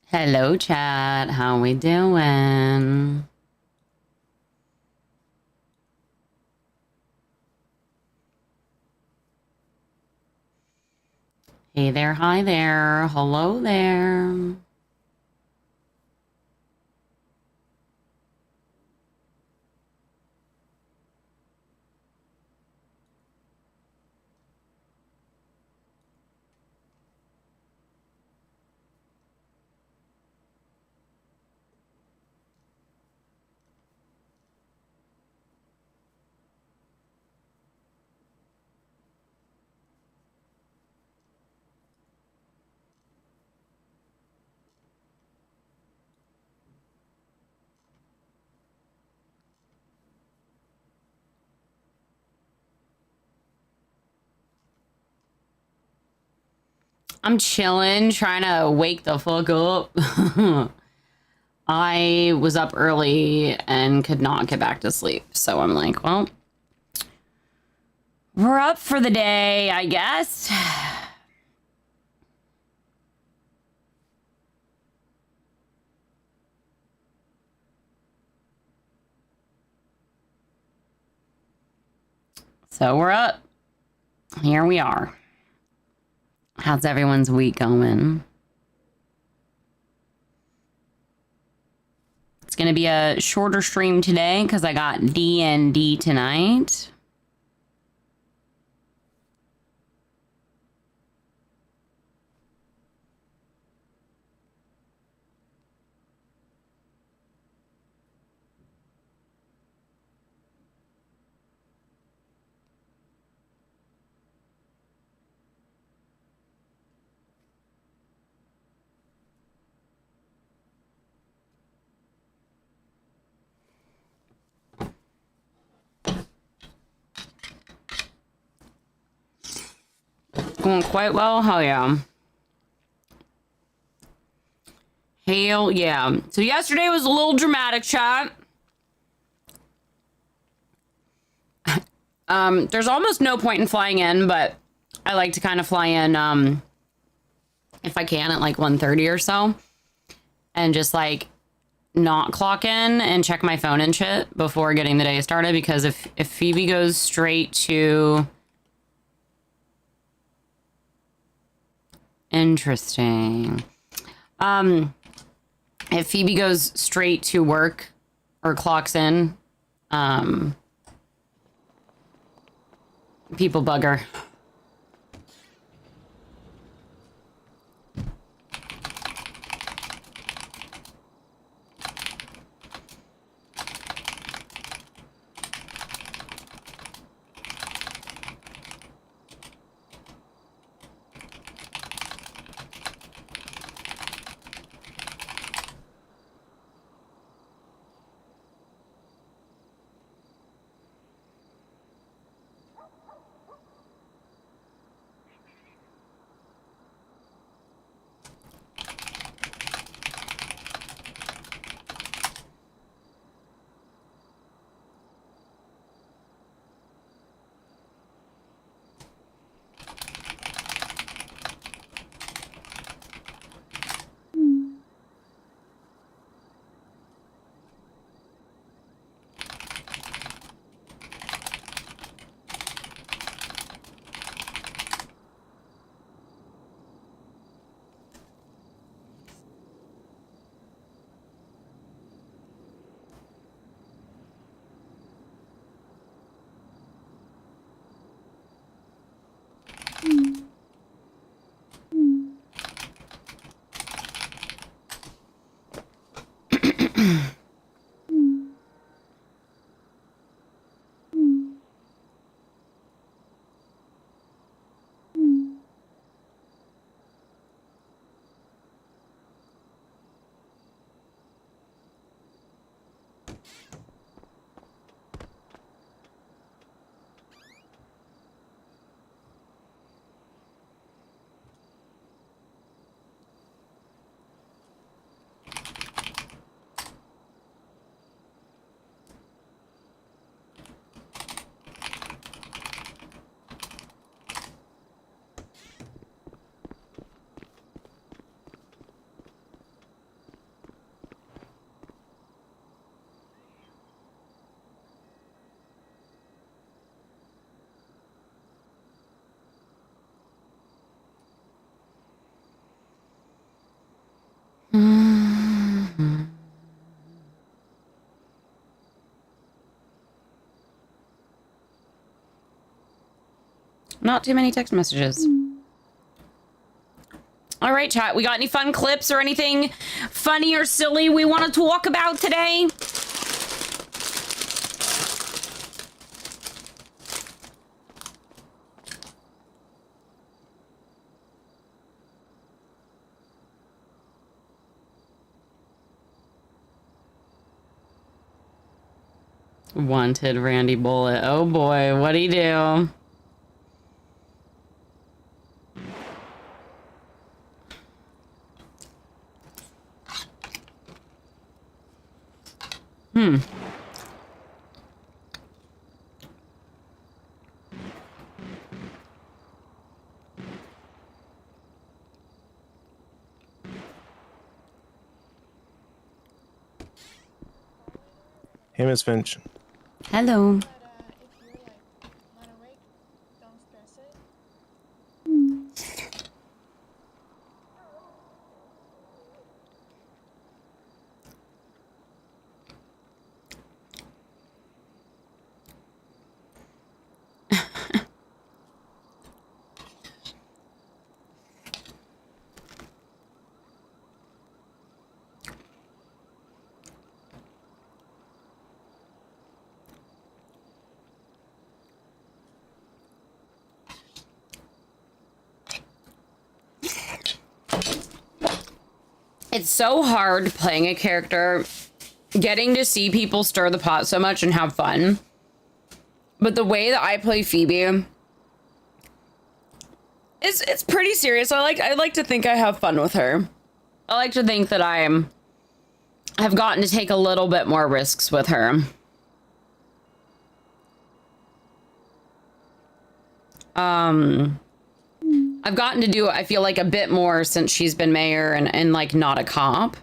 Hello, chat. How we doing? Hey there, hi there, hello there. I'm chilling, trying to wake the fuck up. I was up early and could not get back to sleep. So I'm like, well, we're up for the day, I guess. So we're up. Here we are. How's everyone's week going? It's going to be a shorter stream today because I got D&D tonight. Going quite well. Hell yeah. Hell yeah. So yesterday was a little dramatic, chat. There's almost no point in flying in, but I like to kind of fly in, if I can, at like 1:30 or so. And just like not clock in and check my phone and shit before getting the day started. Because if Phoebe goes straight to... Interesting. If Phoebe goes straight to work or clocks in, people bug her. Not too many text messages. All right, chat. We got any fun clips or anything funny or silly we want to talk about today? Wanted Randy Bullet. Oh boy, what'd he do? Hey, Miss Finch. Hello. It's so hard playing a character, getting to see people stir the pot so much and have fun. But the way that I play Phoebe, it's pretty serious. I like to think I have fun with her. I like to think that I've gotten to take a little bit more risks with her. I've gotten to do, I feel like, a bit more since she's been mayor and like not a cop.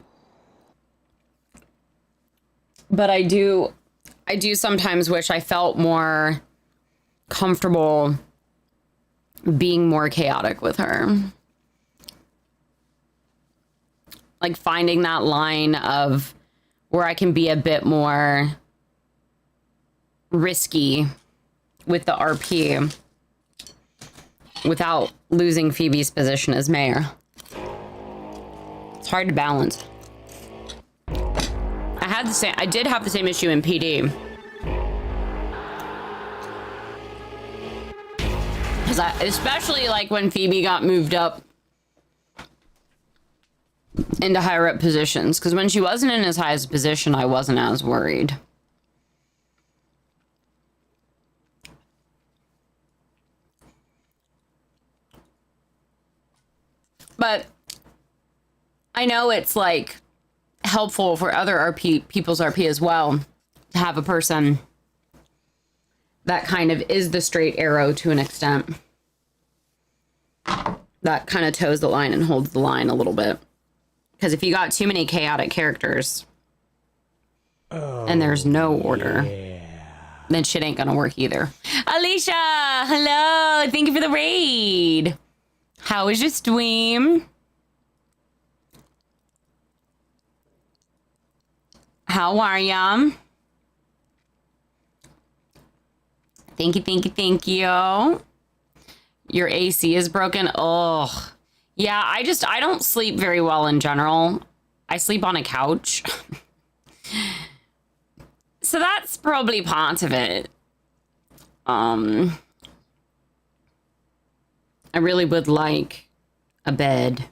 But I do sometimes wish I felt more comfortable being more chaotic with her. Like finding that line of where I can be a bit more risky with the RP without losing Phoebe's position as mayor. It's hard to balance. I did have the same issue in PD. Because especially like when Phoebe got moved up into higher up positions. Because when she wasn't in as high as a position, I wasn't as worried. But I know it's like helpful for other people's RP as well to have a person that kind of is the straight arrow to an extent. That kind of toes the line and holds the line a little bit. Because if you got too many chaotic characters and there's no order, then shit ain't gonna work either. Alicia, hello. Thank you for the raid. How was your stream? How are ya? Thank you, thank you, thank you. Your AC is broken. Oh, yeah, I don't sleep very well in general. I sleep on a couch. So that's probably part of it. I really would like a bed.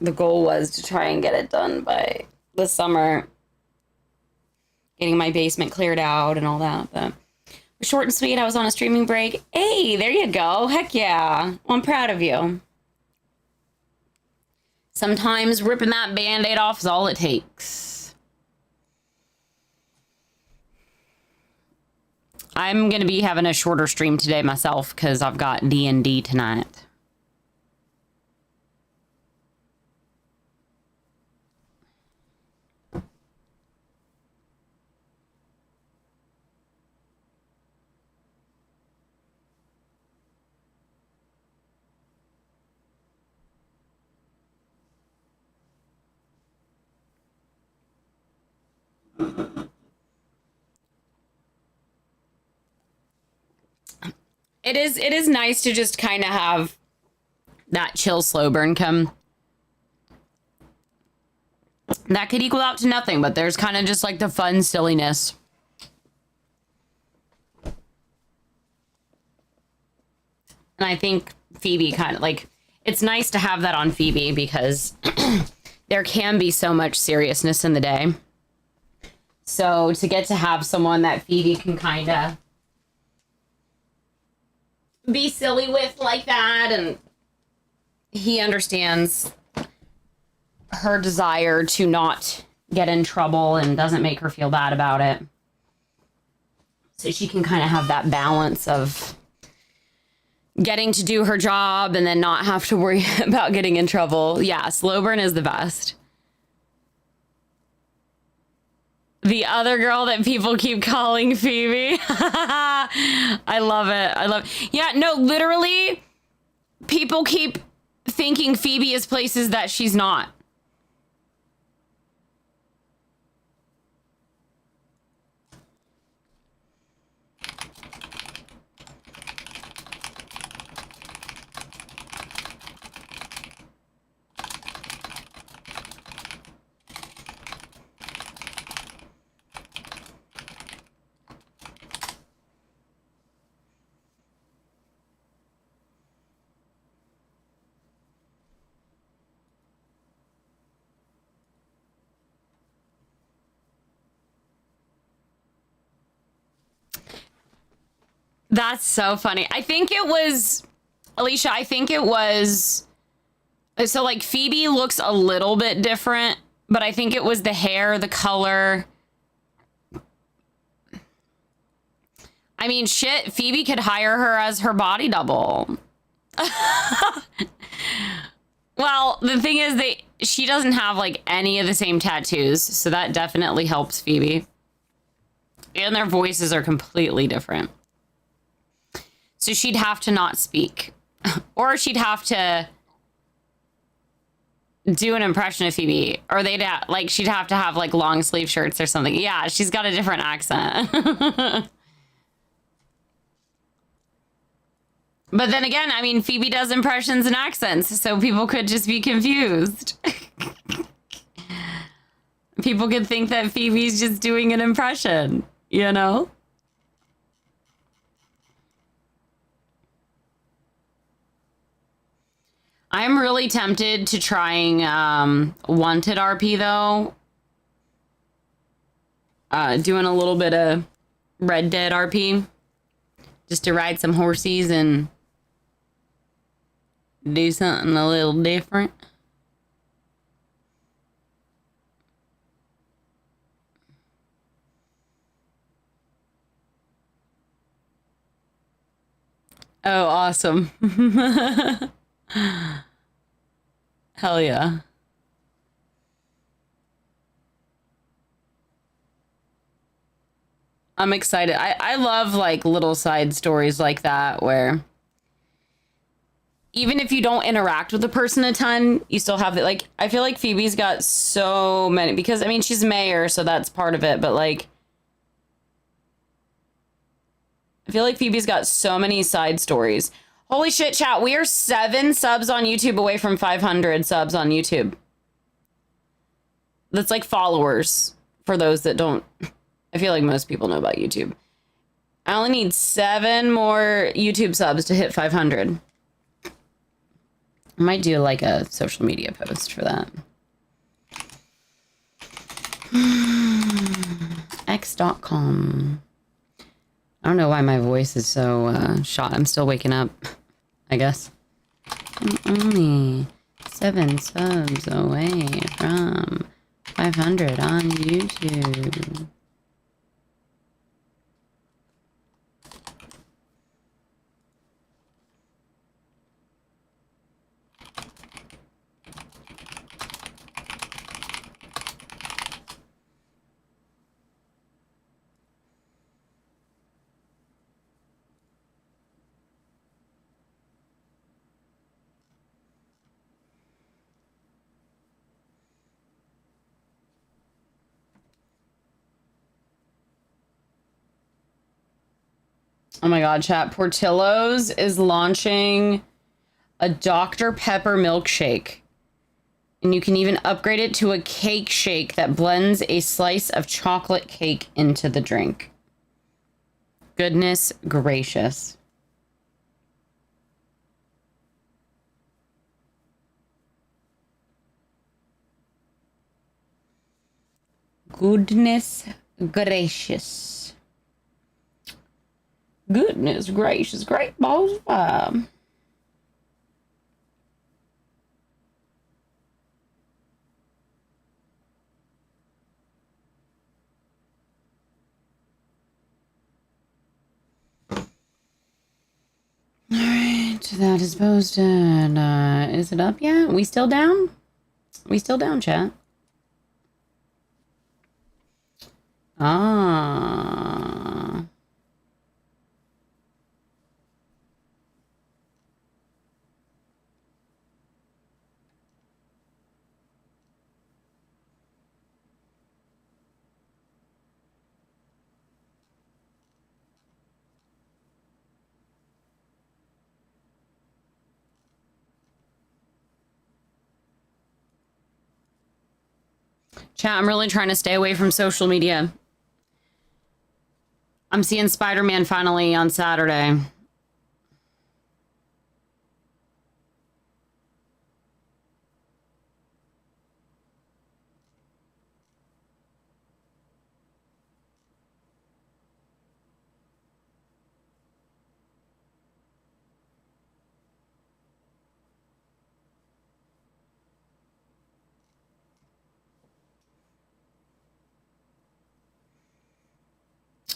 The goal was to try and get it done by this summer. Getting my basement cleared out and all that, but short and sweet. I was on a streaming break. Hey, there you go. Heck yeah. Well, I'm proud of you. Sometimes ripping that Band-Aid off is all it takes. I'm going to be having a shorter stream today myself because I've got D&D tonight. it is nice to just kind of have that chill slow burn come. That could equal out to nothing, but there's kind of just like the fun silliness. And I think Phoebe kind of like, it's nice to have that on Phoebe because there can be so much seriousness in the day. So to get to have someone that Phoebe can kind of be silly with like that, and he understands her desire to not get in trouble and doesn't make her feel bad about it. So she can kind of have that balance of getting to do her job and then not have to worry about getting in trouble. Yeah, slow burn is the best. The other girl that people keep calling Phoebe. I love it. Yeah, no, literally, people keep thinking Phoebe is places that she's not. That's so funny. I think it was, Alicia, I think it was, so like Phoebe looks a little bit different, but I think it was the hair, the color. I mean, shit, Phoebe could hire her as her body double. Well, the thing is she doesn't have like any of the same tattoos, so that definitely helps Phoebe. And their voices are completely different. So she'd have to not speak. Or she'd have to do an impression of Phoebe. Or she'd have to have like long sleeve shirts or something. Yeah, she's got a different accent. But then again, I mean, Phoebe does impressions and accents, so people could just be confused. People could think that Phoebe's just doing an impression, you know? I'm really tempted to trying Wanted RP though. Doing a little bit of Red Dead RP. Just to ride some horsies and do something a little different. Oh, awesome. Hell yeah. I'm excited. I love like little side stories like that where even if you don't interact with the person a ton, you still have it. Like, I feel like Phoebe's got so many, because I mean, she's mayor, so that's part of it. But like, I feel like Phoebe's got so many side stories. Holy shit, chat. We are 7 subs on YouTube away from 500 subs on YouTube. That's like followers for those that don't. I feel like most people know about YouTube. I only need 7 more YouTube subs to hit 500. I might do like a social media post for that. X.com. I don't know why my voice is so shot. I'm still waking up, I guess. I'm only 7 subs away from 500 on YouTube. Oh my God, chat. Portillo's is launching a Dr. Pepper milkshake. And you can even upgrade it to a cake shake that blends a slice of chocolate cake into the drink. Goodness gracious. Goodness gracious. Goodness gracious. Great balls of fire. Alright, that is posted. Is it up yet? We still down? We still down, chat? Ah. Chat, I'm really trying to stay away from social media. I'm seeing Spider-Man finally on Saturday.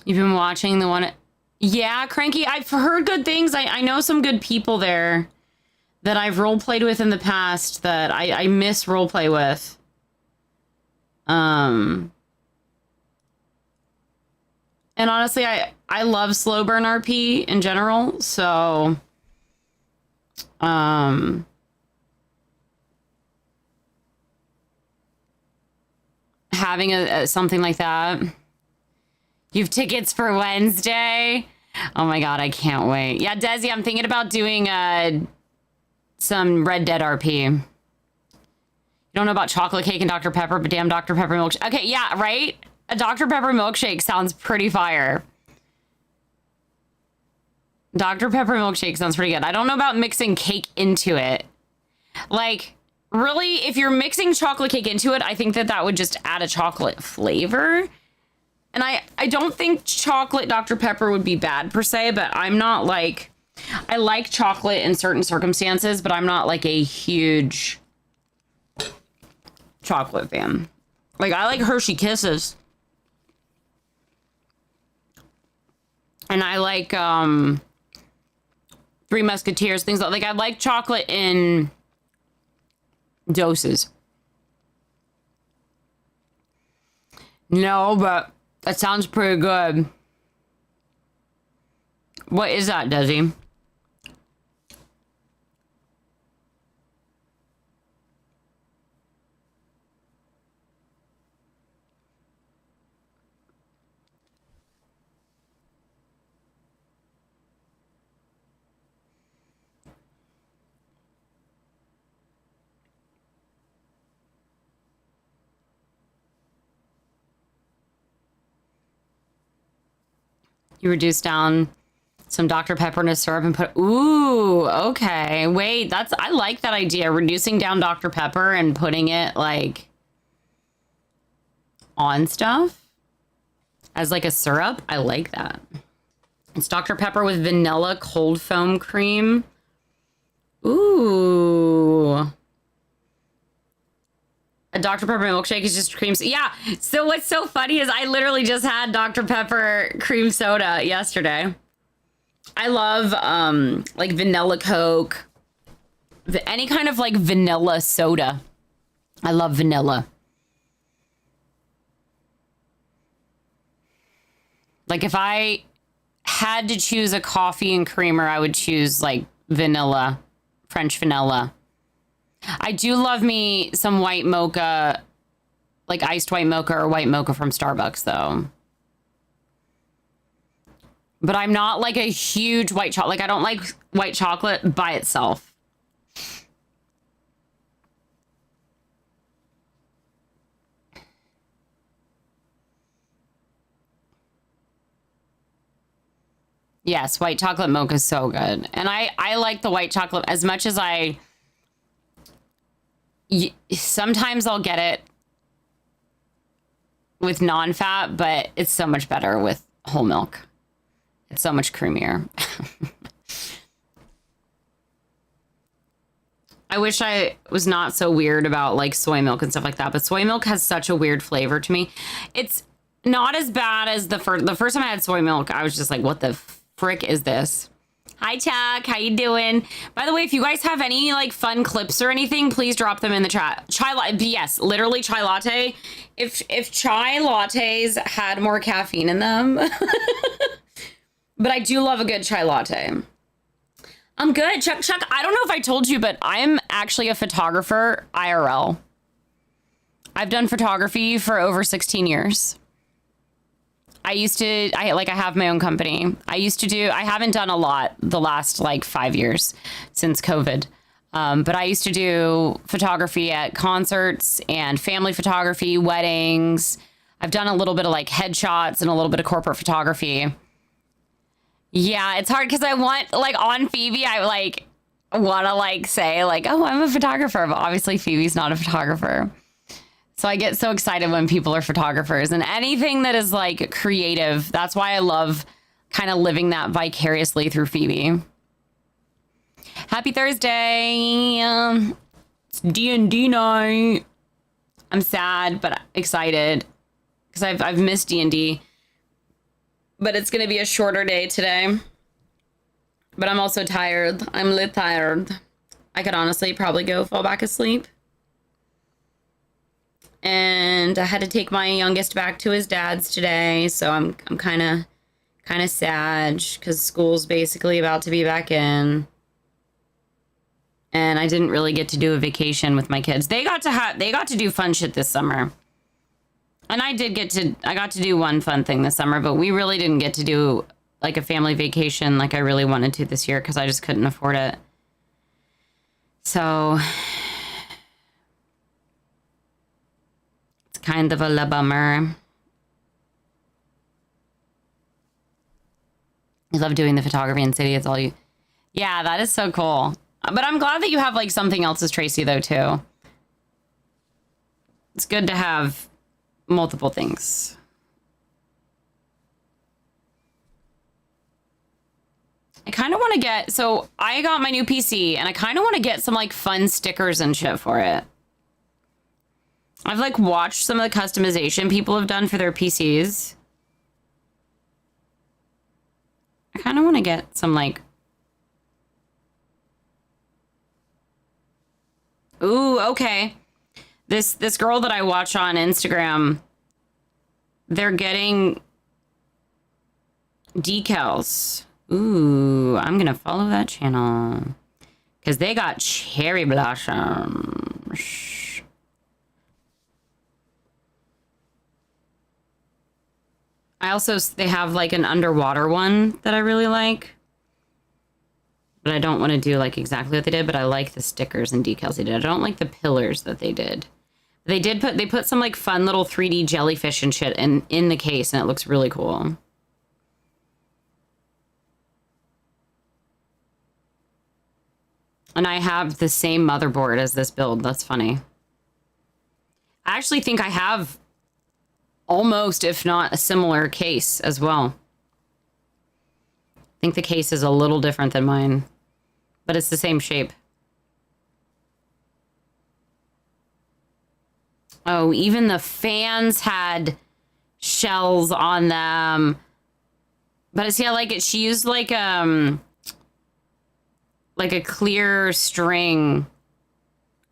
You've been watching the one... Yeah, Cranky, I've heard good things. I know some good people there that I've role-played with in the past that I miss role-play with. And honestly, I love slow burn RP in general, so... having something like that... You have tickets for Wednesday? Oh my God, I can't wait. Yeah, Desi, I'm thinking about doing some Red Dead RP. You don't know about chocolate cake and Dr. Pepper, but damn Dr. Pepper milkshake. Okay, yeah, right? A Dr. Pepper milkshake sounds pretty fire. Dr. Pepper milkshake sounds pretty good. I don't know about mixing cake into it. Like, really, if you're mixing chocolate cake into it, I think that would just add a chocolate flavor. And I don't think chocolate Dr. Pepper would be bad per se, but I'm not like... I like chocolate in certain circumstances, but I'm not like a huge chocolate fan. Like, I like Hershey Kisses. And I like Three Musketeers, things like I like chocolate in doses. No, but... That sounds pretty good. What is that, Desi? You reduce down some Dr. Pepper in a syrup and put... Ooh, okay. Wait, I like that idea. Reducing down Dr. Pepper and putting it, like, on stuff as, like, a syrup. I like that. It's Dr. Pepper with vanilla cold foam cream. Ooh. A Dr. Pepper milkshake is just cream. Yeah. So what's so funny is I literally just had Dr. Pepper cream soda yesterday. I love like vanilla Coke, any kind of like vanilla soda. I love vanilla. Like if I had to choose a coffee and creamer, I would choose like vanilla, French vanilla. I do love me some white mocha, like iced white mocha or white mocha from Starbucks, though. But I'm not like a huge white chocolate. Like I don't like white chocolate by itself. Yes, white chocolate mocha is so good. And I like the white chocolate as much as sometimes I'll get it with non-fat, but it's so much better with whole milk. It's so much creamier. I wish I was not so weird about like soy milk and stuff like that, but soy milk has such a weird flavor to me. It's not as bad as the first time I had soy milk. I was just like, what the frick is this? Hi, Chuck. How you doing? By the way, if you guys have any like fun clips or anything, please drop them in the chat. Yes, literally chai latte. If chai lattes had more caffeine in them. But I do love a good chai latte. I'm good. Chuck, I don't know if I told you, but I'm actually a photographer IRL. I've done photography for over 16 years. I have my own company. I haven't done a lot the last like 5 years since COVID. But I used to do photography at concerts and family photography, weddings. I've done a little bit of like headshots and a little bit of corporate photography. Yeah, it's hard because I want like on Phoebe, I like want to like say like, oh, I'm a photographer, but obviously Phoebe's not a photographer. So I get so excited when people are photographers and anything that is like creative. That's why I love kind of living that vicariously through Phoebe. Happy Thursday. It's D&D night. I'm sad, but excited because I've missed D&D. But it's going to be a shorter day today. But I'm also tired. I'm lit tired. I could honestly probably go fall back asleep. And I had to take my youngest back to his dad's today, so I'm kind of sad because school's basically about to be back in. And I didn't really get to do a vacation with my kids. They got to do fun shit this summer. And I got to do one fun thing this summer, but we really didn't get to do like a family vacation like I really wanted to this year because I just couldn't afford it. So it's kind of a bummer. I love doing the photography in city. It's all you. Yeah, that is so cool. But I'm glad that you have like something else as Tracy though too. It's good to have multiple things. I kind of want to get, so I got my new PC and I kind of want to get some like fun stickers and shit for it. I've like watched some of the customization people have done for their PCs. I kind of want to get some like, ooh, okay. This girl that I watch on Instagram, they're getting decals. Ooh, I'm gonna follow that channel because they got cherry blossoms. They have like an underwater one that I really like. But I don't want to do like exactly what they did, but I like the stickers and decals they did. I don't like the pillars that they did. They put some like fun little 3D jellyfish and shit in the case, and it looks really cool. And I have the same motherboard as this build. That's funny. I actually think I have almost, if not a similar case as well. I think the case is a little different than mine, but it's the same shape. Oh, even the fans had shells on them. But see, I like it. She used like a clear string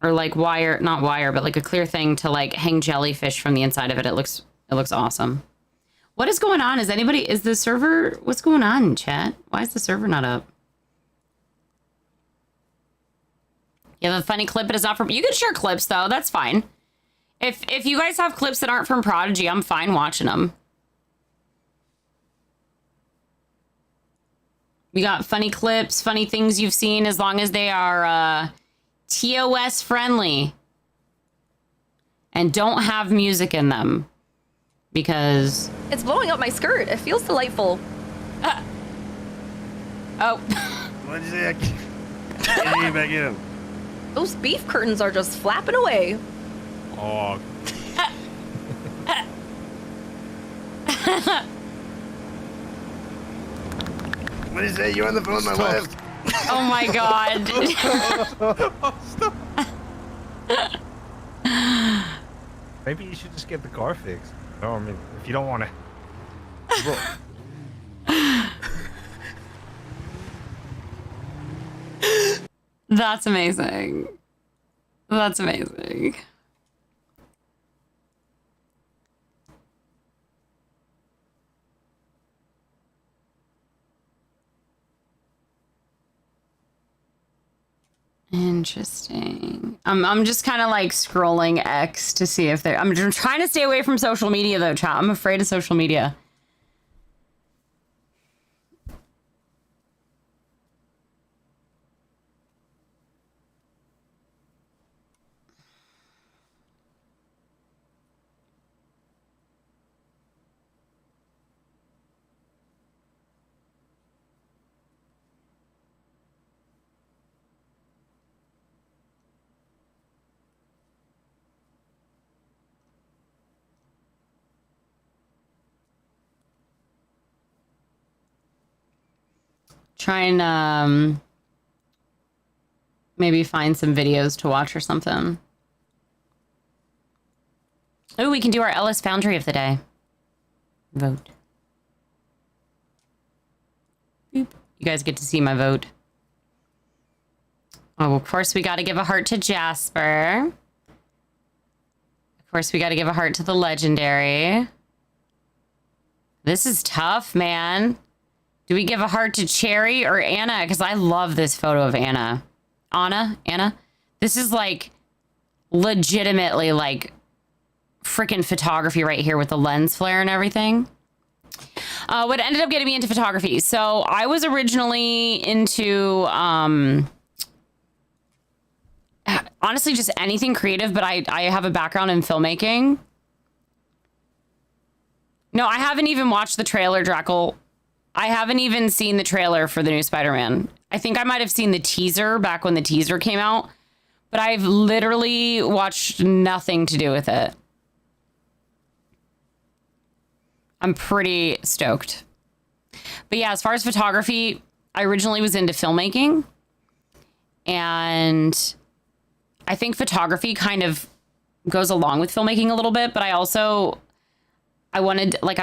or like wire, not wire, but like a clear thing to like hang jellyfish from the inside of it. It looks awesome. What is going on? Is the server, what's going on, chat? Why is the server not up? You have a funny clip, but it's not from, you can share clips though. That's fine. If you guys have clips that aren't from Prodigy, I'm fine watching them. We got funny clips, funny things you've seen, as long as they are TOS friendly and don't have music in them, because It's blowing up my skirt. It feels delightful. oh. What'd you say? Can't get back in. Those beef curtains are just flapping away. Oh. What did you say? You're on the phone with my wife? Oh my god. Maybe you should just get the car fixed. No, I mean, if you don't want to. That's amazing. That's amazing. Interesting. I'm just kind of like scrolling X to see if I'm trying to stay away from social media though, chat. I'm afraid of social media. Try and maybe find some videos to watch or something. Oh, we can do our Ellis Foundry of the day. Vote. Boop. You guys get to see my vote. Oh, of course we got to give a heart to Jasper. Of course we got to give a heart to the legendary. This is tough, man. Do we give a heart to Cherry or Anna? Because I love this photo of Anna. Anna? This is like legitimately like freaking photography right here with the lens flare and everything. What ended up getting me into photography. So I was originally into, honestly, just anything creative, but I have a background in filmmaking. No, I haven't even watched the trailer, Drackle. I haven't even seen the trailer for the new Spider-Man. I think I might have seen the teaser back when the teaser came out, but I've literally watched nothing to do with it. I'm pretty stoked. But yeah, as far as photography, I originally was into filmmaking, and I think photography kind of goes along with filmmaking a little bit, but I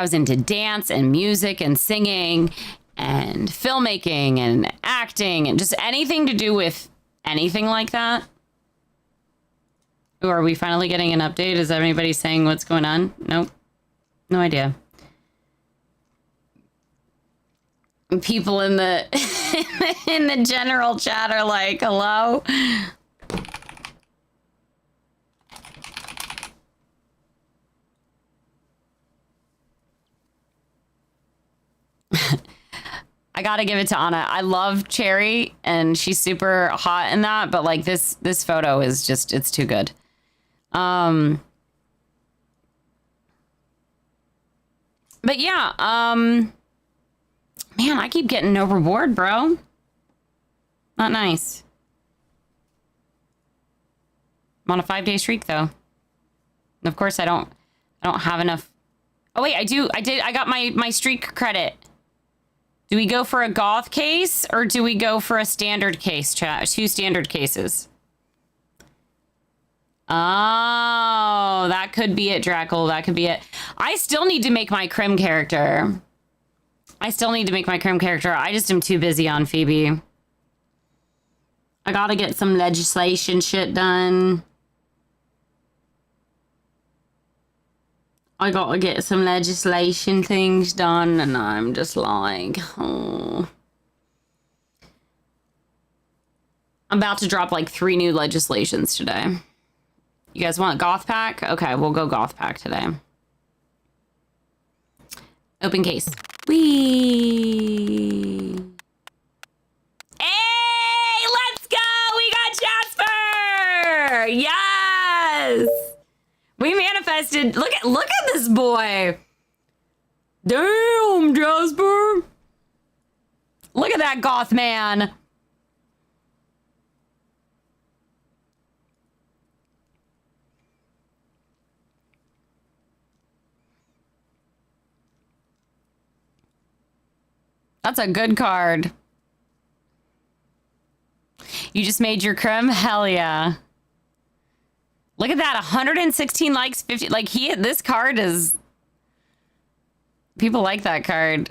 was into dance and music and singing and filmmaking and acting and just anything to do with anything like that. Ooh, are we finally getting an update? Is anybody saying what's going on? Nope. No idea. People in the in the general chat are like, hello? I gotta give it to Anna. I love Cherry, and she's super hot in that, but like this photo is just, it's too good. But yeah, man, I keep getting no reward, bro. Not nice. I'm on a 5-day streak though. And of course I don't have enough. Oh wait, I got my streak credit. Do we go for a goth case or do we go for a standard case, chat? 2 standard cases. Oh, that could be it, Drackle. That could be it. I still need to make my Crim character. I just am too busy on Phoebe. I gotta get some legislation shit done. I gotta get some legislation things done, and I'm just like, oh. I'm about to drop like 3 new legislations today. You guys want Goth Pack? Okay, we'll go Goth Pack today. Open case. Whee! Look at this boy. Damn, Jasper. Look at that goth man. That's a good card. You just made your creme? Hell yeah. Look at that, 116 likes, 50, like this card is, people like that card.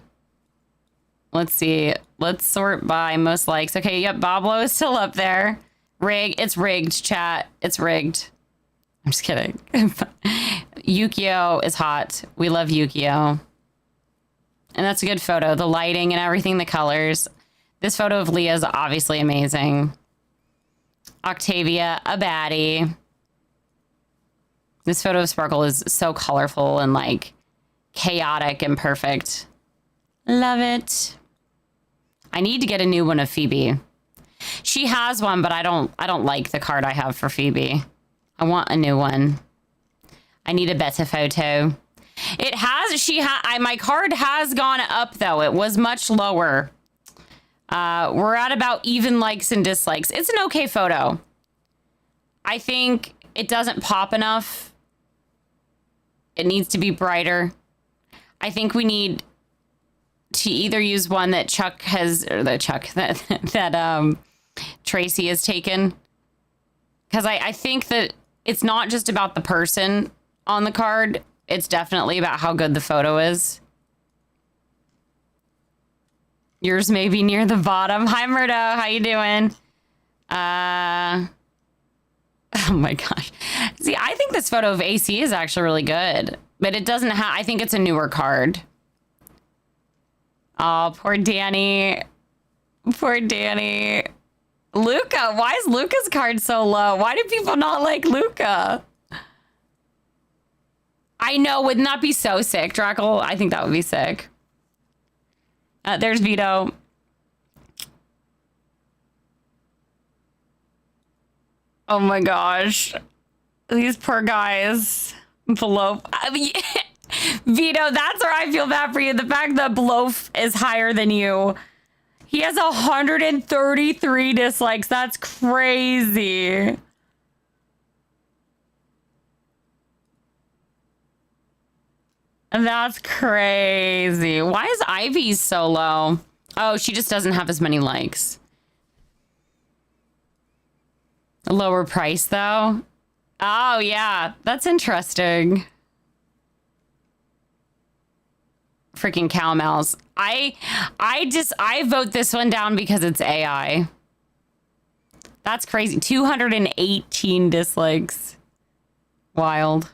Let's see, let's sort by most likes. Okay, yep, Boblo is still up there. It's rigged, chat, it's rigged. I'm just kidding. Yukio is hot. We love Yukio. And that's a good photo, the lighting and everything, the colors. This photo of Leah is obviously amazing. Octavia, a baddie. This photo of Sparkle is so colorful and like chaotic and perfect. Love it. I need to get a new one of Phoebe. She has one, but I don't like the card I have for Phoebe. I want a new one. I need a better photo. It has, my card has gone up though. It was much lower. We're at about even likes and dislikes. It's an okay photo. I think it doesn't pop enough. It needs to be brighter. I think we need to either use one that Chuck has, or that Tracy has taken. Because I think that it's not just about the person on the card. It's definitely about how good the photo is. Yours may be near the bottom. Hi, Murdo. How you doing? Oh my gosh. See, I think this photo of AC is actually really good. But it doesn't have... I think it's a newer card. Oh, poor Danny. Poor Danny. Luca. Why is Luca's card so low? Why do people not like Luca? I know. Wouldn't that be so sick, Drackle? I think that would be sick. There's Vito. Oh my gosh. These poor guys. Below. Vito, that's where I feel bad for you. The fact that Blof is higher than you. He has 133 dislikes. That's crazy. That's crazy. Why is Ivy so low? Oh, she just doesn't have as many likes. A lower price, though? Oh, yeah. That's interesting. Freaking cow mouse. I vote this one down because it's AI. That's crazy. 218 dislikes. Wild.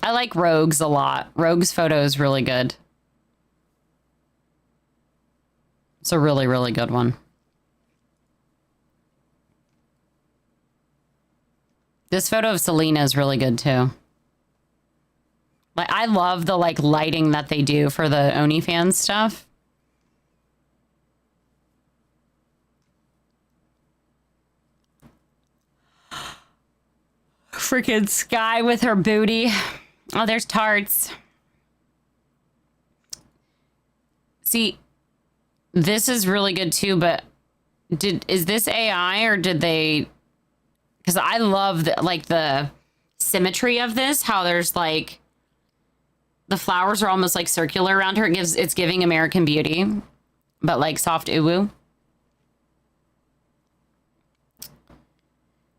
I like Rogue's a lot. Rogue's photo is really good. It's a really, really good one. This photo of Selena is really good too. Like, I love the like lighting that they do for the OnlyFans stuff. Freaking Sky with her booty. Oh, there's Tarts. See, this is really good too, but is this AI or did they... Because I love the symmetry of this, how there's like... The flowers are almost like circular around her. It's giving American Beauty, but like soft uwu.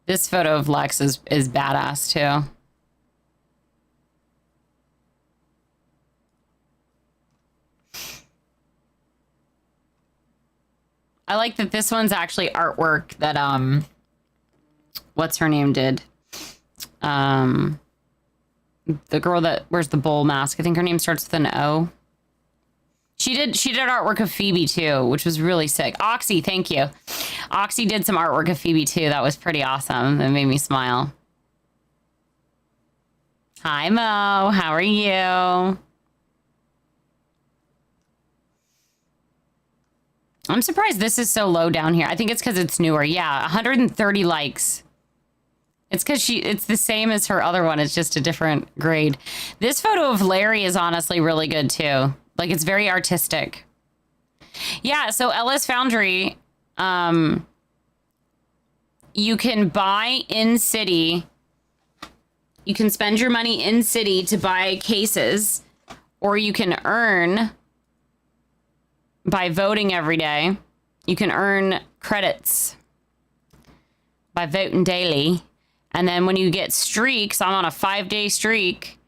This photo of Lex is badass too. I like that this one's actually artwork that what's her name did. The girl that wears the bull mask. I think her name starts with an O. She did artwork of Phoebe too, which was really sick. Oxy, thank you. Oxy did some artwork of Phoebe too. That was pretty awesome. That made me smile. Hi Mo, how are you? I'm surprised this is so low down here. I think it's because it's newer. Yeah, 130 likes. It's because it's the same as her other one. It's just a different grade. This photo of Larry is honestly really good too. Like, it's very artistic. Yeah, so Ellis Foundry, you can buy in city. You can spend your money in city to buy cases, or you can earn by voting every day. You can earn credits by voting daily. And then when you get streaks, I'm on a 5-day streak,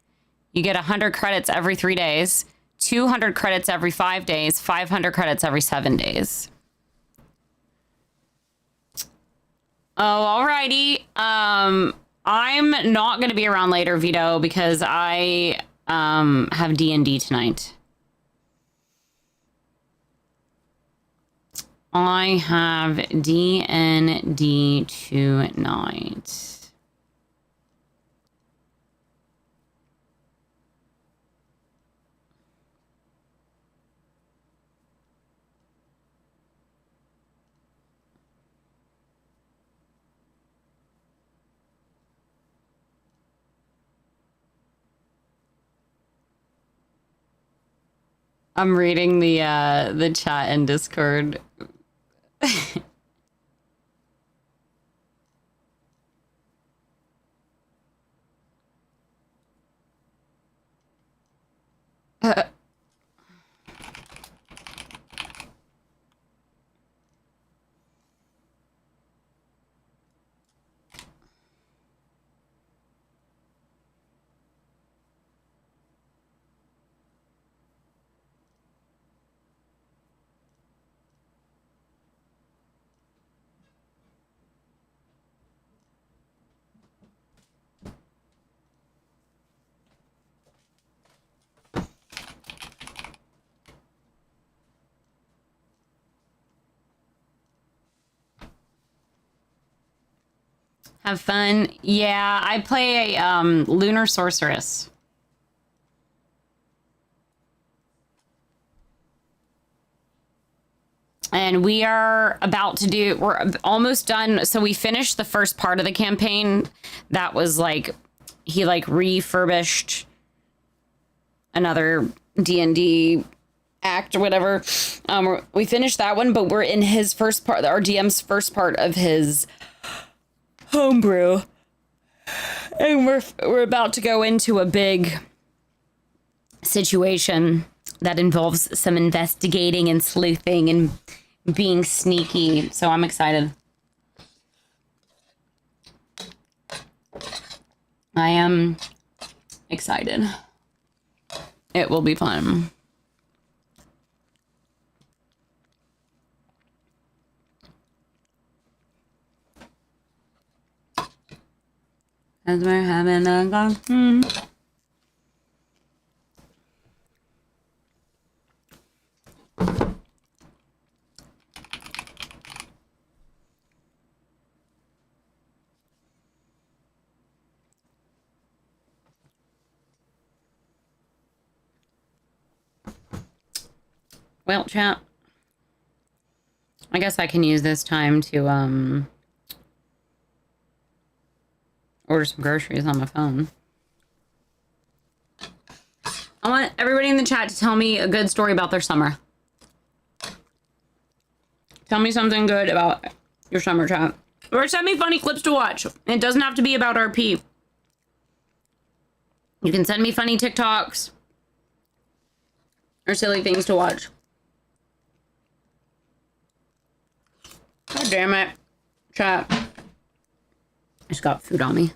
you get 100 credits every 3 days, 200 credits every 5 days, 500 credits every 7 days. Oh, alrighty. I'm not going to be around later, Vito, because I have D&D tonight. I have D&D tonight. I'm reading the chat in Discord. Have fun. Yeah, I play a lunar sorceress. And we are about to do, we're almost done. So we finished the first part of the campaign. That was like, he like refurbished another D&D act or whatever. We finished that one, but we're in his first part, our DM's first part of his homebrew. And we're about to go into a big situation that involves some investigating and sleuthing and being sneaky. So I'm excited. I am excited. It will be fun. As we're having a go. Well, chat, I guess I can use this time to order some groceries on my phone. I want everybody in the chat to tell me a good story about their summer. Tell me something good about your summer, chat. Or send me funny clips to watch. It doesn't have to be about RP. You can send me funny TikToks or silly things to watch. God damn it, chat. I just got food on me.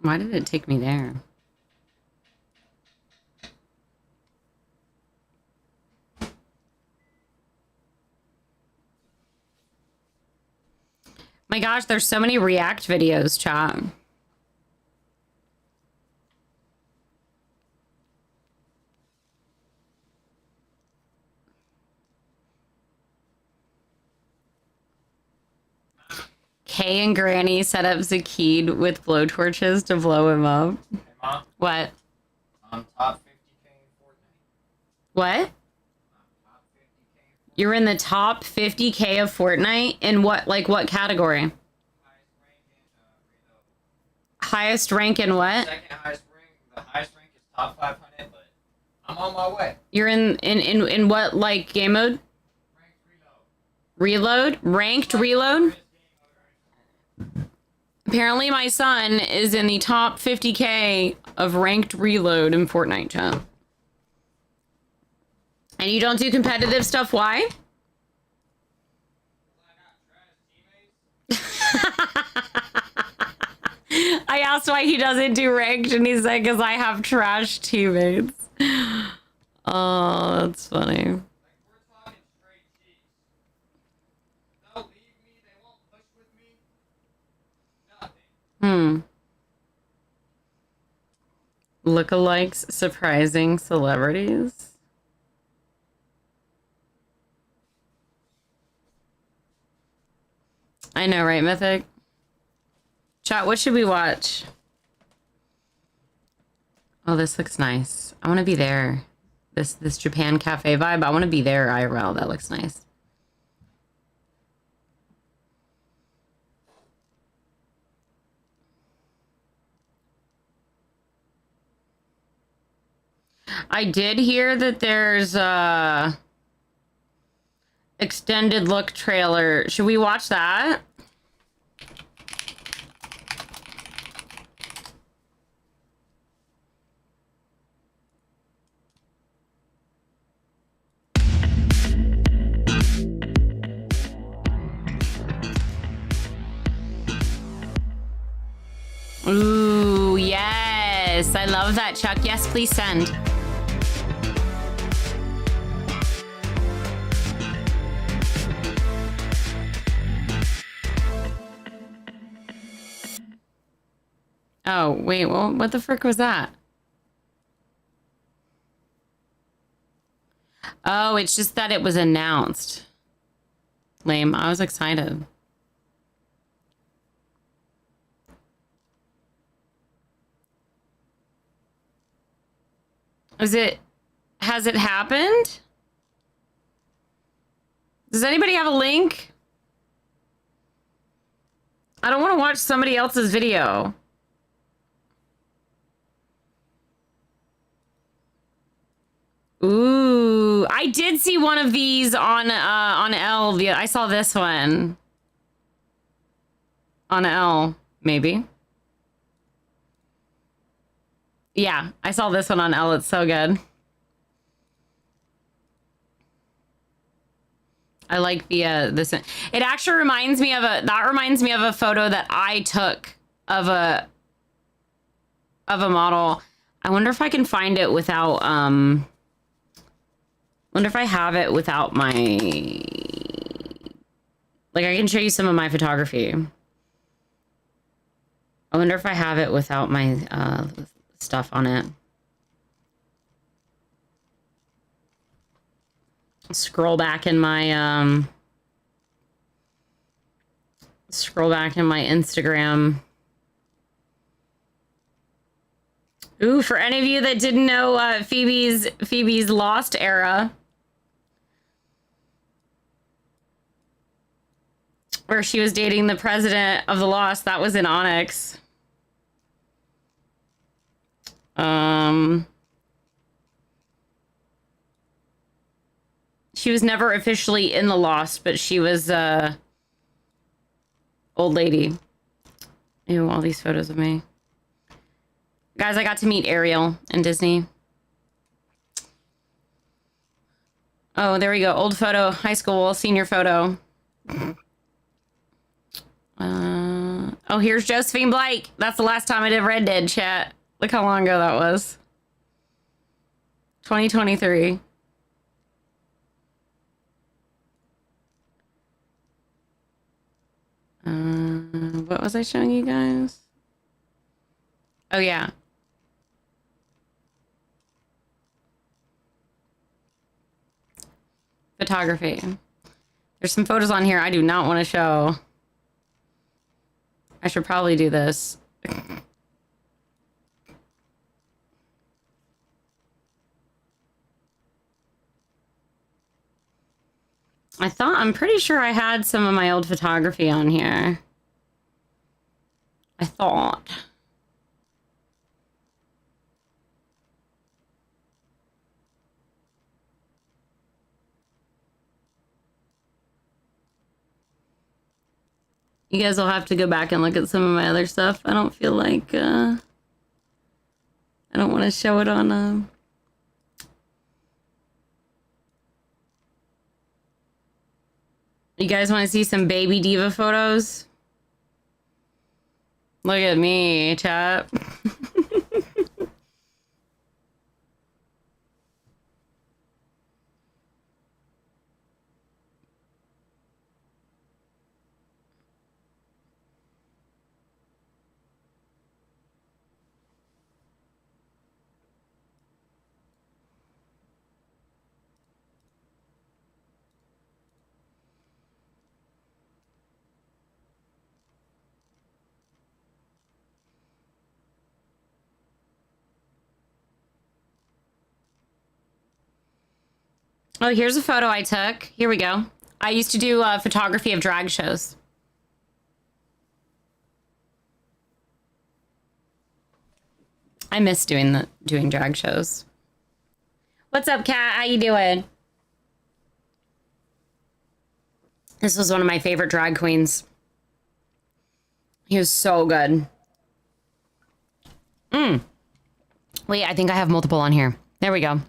Why did it take me there? My gosh, there's so many React videos, chat. Kay and Granny set up Zakid with blowtorches to blow him up. Hey, Mom, What? I'm top 50K in Fortnite. What? I'm top 50K. You're in the top 50K of Fortnite? In what, like, what category? Highest rank in Highest rank in what? Second highest rank. The highest rank is top 500, but I'm on my way. You're in what, like, game mode? Rank reload. Reload? Ranked reload? Apparently my son is in the top 50K of ranked reload in Fortnite, chat. And you don't do competitive stuff, why? I asked why he doesn't do ranked, and he said, because I have trash teammates. Oh, that's funny. Like, we're talking straight cheese. They'll leave me. They won't push with me. Nothing. Lookalikes surprising celebrities. I know, right, Mythic? Chat, what should we watch? Oh, this looks nice. I want to be there. This Japan cafe vibe. I want to be there IRL. That looks nice. I did hear that there's a extended look trailer. Should we watch that? Ooh, yes. I love that, Chuck. Yes, please send. Oh, wait, well, what the frick was that? Oh, it's just that it was announced. Lame. I was excited. Has it happened? Does anybody have a link? I don't want to watch somebody else's video. Ooh, I did see one of these on L. I saw this one on L, maybe. Yeah, I saw this one on L. It's so good. I like the this. It actually reminds me of a photo that I took of a model. I wonder if I can find it without wonder if I have it without my, like, I can show you some of my photography. I wonder if I have it without my stuff on it. Scroll back in my Instagram. Ooh, for any of you that didn't know Phoebe's Lost era, where she was dating the president of the Lost, that was in Onyx. She was never officially in the Lost, but she was old lady. Ew, all these photos of me. Guys, I got to meet Ariel in Disney. Oh, there we go. Old photo, high school, senior photo. Oh, here's Josephine Blake. That's the last time I did Red Dead, chat. Look how long ago that was. 2023. What was I showing you guys? Oh, yeah. Photography. There's some photos on here I do not want to show. I should probably do this. I'm pretty sure I had some of my old photography on here. I thought. You guys will have to go back and look at some of my other stuff. I don't feel like, I don't want to show it on, You guys want to see some baby diva photos? Look at me, chat. Oh, here's a photo I took. Here we go. I used to do photography of drag shows. I miss doing drag shows. What's up, Kat? How you doing? This was one of my favorite drag queens. He was so good. Wait, I think I have multiple on here. There we go.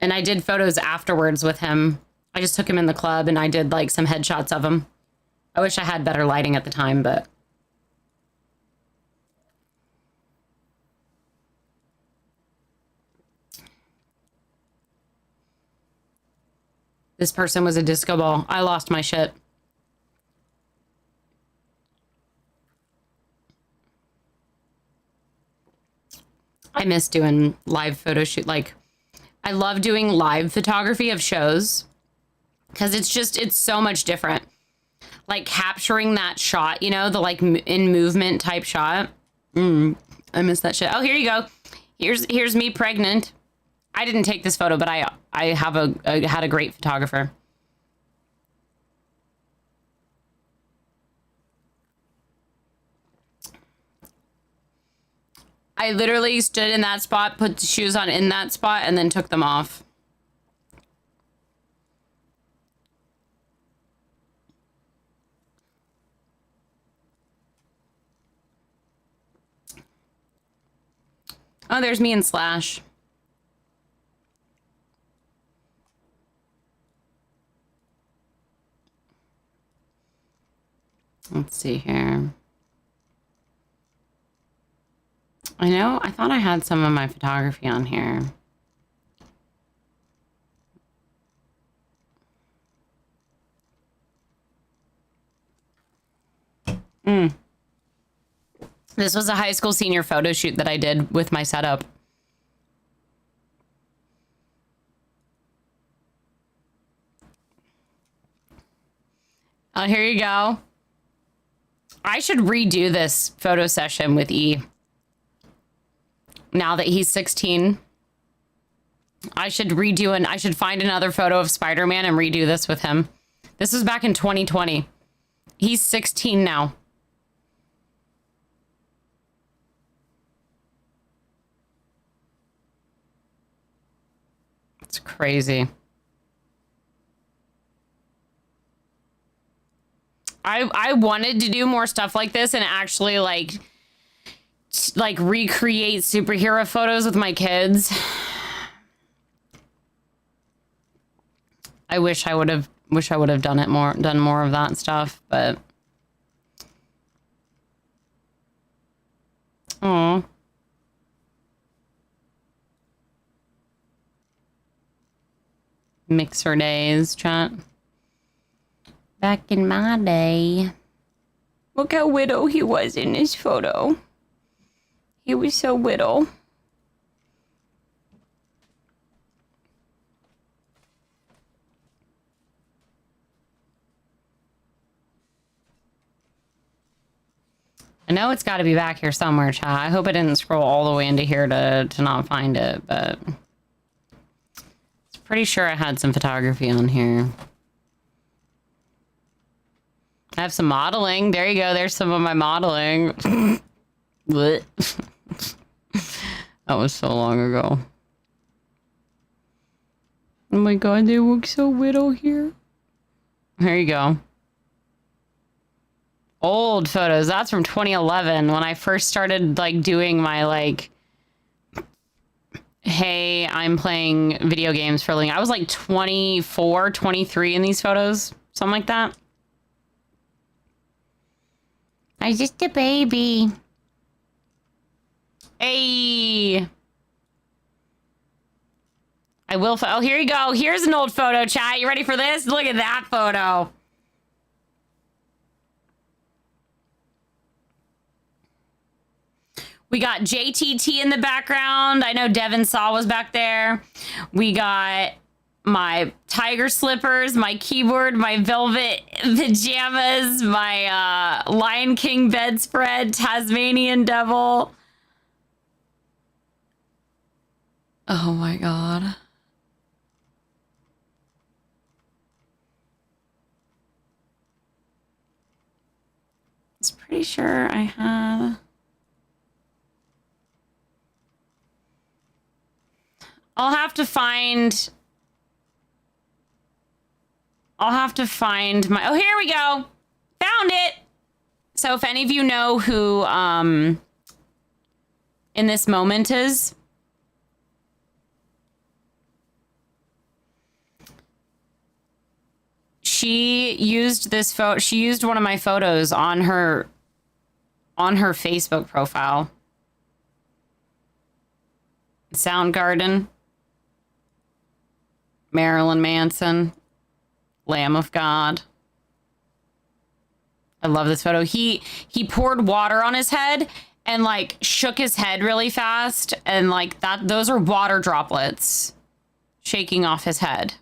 And I did photos afterwards with him. I just took him in the club and I did like some headshots of him. I wish I had better lighting at the time, but... This person was a disco ball. I lost my shit. I miss doing live photo shoot. Like, I love doing live photography of shows because it's so much different. Like capturing that shot, you know, the like in movement type shot. I miss that shit. Oh, here you go. Here's me pregnant. I didn't take this photo, but I had a great photographer. I literally stood in that spot, put the shoes on in that spot, and then took them off. Oh, there's me and Slash. Let's see here. I know, I thought I had some of my photography on here. This was a high school senior photo shoot that I did with my setup. Oh, here you go. I should redo this photo session with E. Now that he's 16. I should find another photo of Spider-Man and redo this with him. This was back in 2020. He's 16 now. It's crazy. I wanted to do more stuff like this and actually like recreate superhero photos with my kids. I wish I would have Wish I would have done more of that stuff, but oh. Mixer days, chat. Back in my day. Look how widow he was in his photo. He was so widow. I know it's got to be back here somewhere, chat. I hope I didn't scroll all the way into here to not find it, but pretty sure I had some photography on here. I have some modeling. There you go. There's some of my modeling. What? That was so long ago. Oh my god, they look so widow here. There you go. Old photos. That's from 2011 when I first started like doing my like, hey, I'm playing video games for a living. I was like 24, 23 in these photos. Something like that. I'm just a baby. Hey. I will. Oh, here you go. Here's an old photo, chat. You ready for this? Look at that photo. We got JTT in the background. I know Devin Saw was back there. We got my tiger slippers, my keyboard, my velvet pajamas, my Lion King bedspread, Tasmanian devil. Oh my god. I was pretty sure I had... I'll have to find my... Oh, here we go. Found it. So if any of you know who In This Moment is... She used this photo. She used one of my photos on her Facebook profile. Soundgarden. Marilyn Manson, Lamb of God. I love this photo. He poured water on his head and like shook his head really fast, and like that, those are water droplets shaking off his head.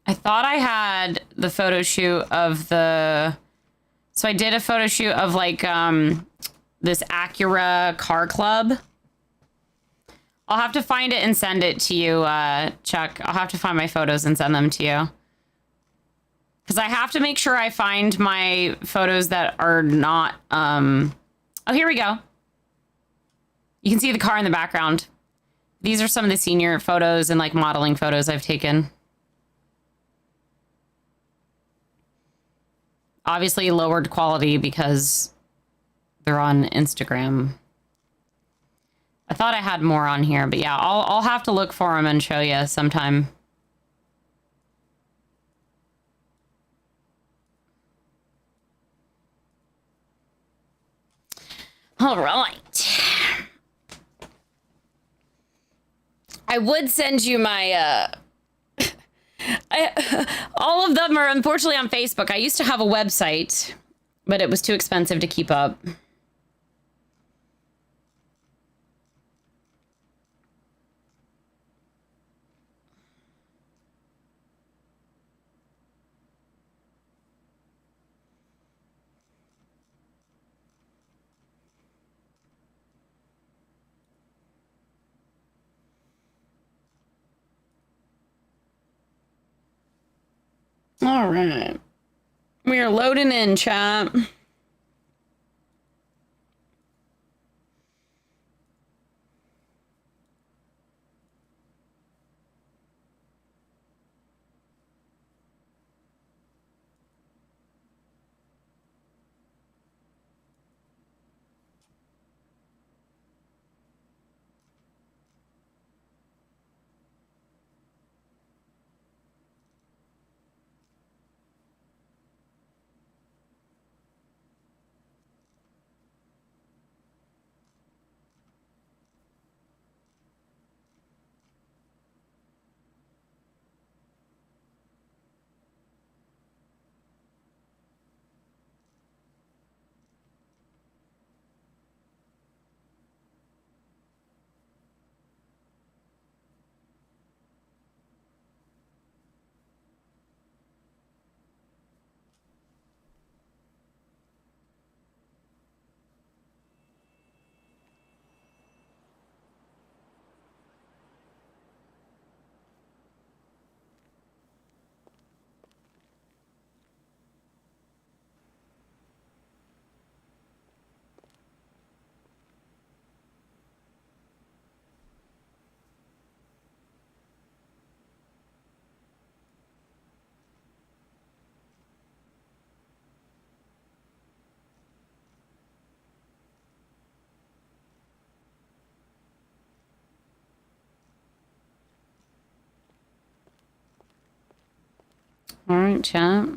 I thought I had the photo shoot of the... So I did a photo shoot of like this Acura car club. I'll have to find it and send it to you, Chuck. I'll have to find my photos and send them to you. Because I have to make sure I find my photos that are not... Oh, here we go. You can see the car in the background. These are some of the senior photos and like modeling photos I've taken. Obviously lowered quality because they're on Instagram. I thought I had more on here, but yeah, I'll have to look for them and show you sometime. All right. I would send you my all of them are unfortunately on Facebook. I used to have a website, but it was too expensive to keep up. All right. We are loading in, chat. All right, chat.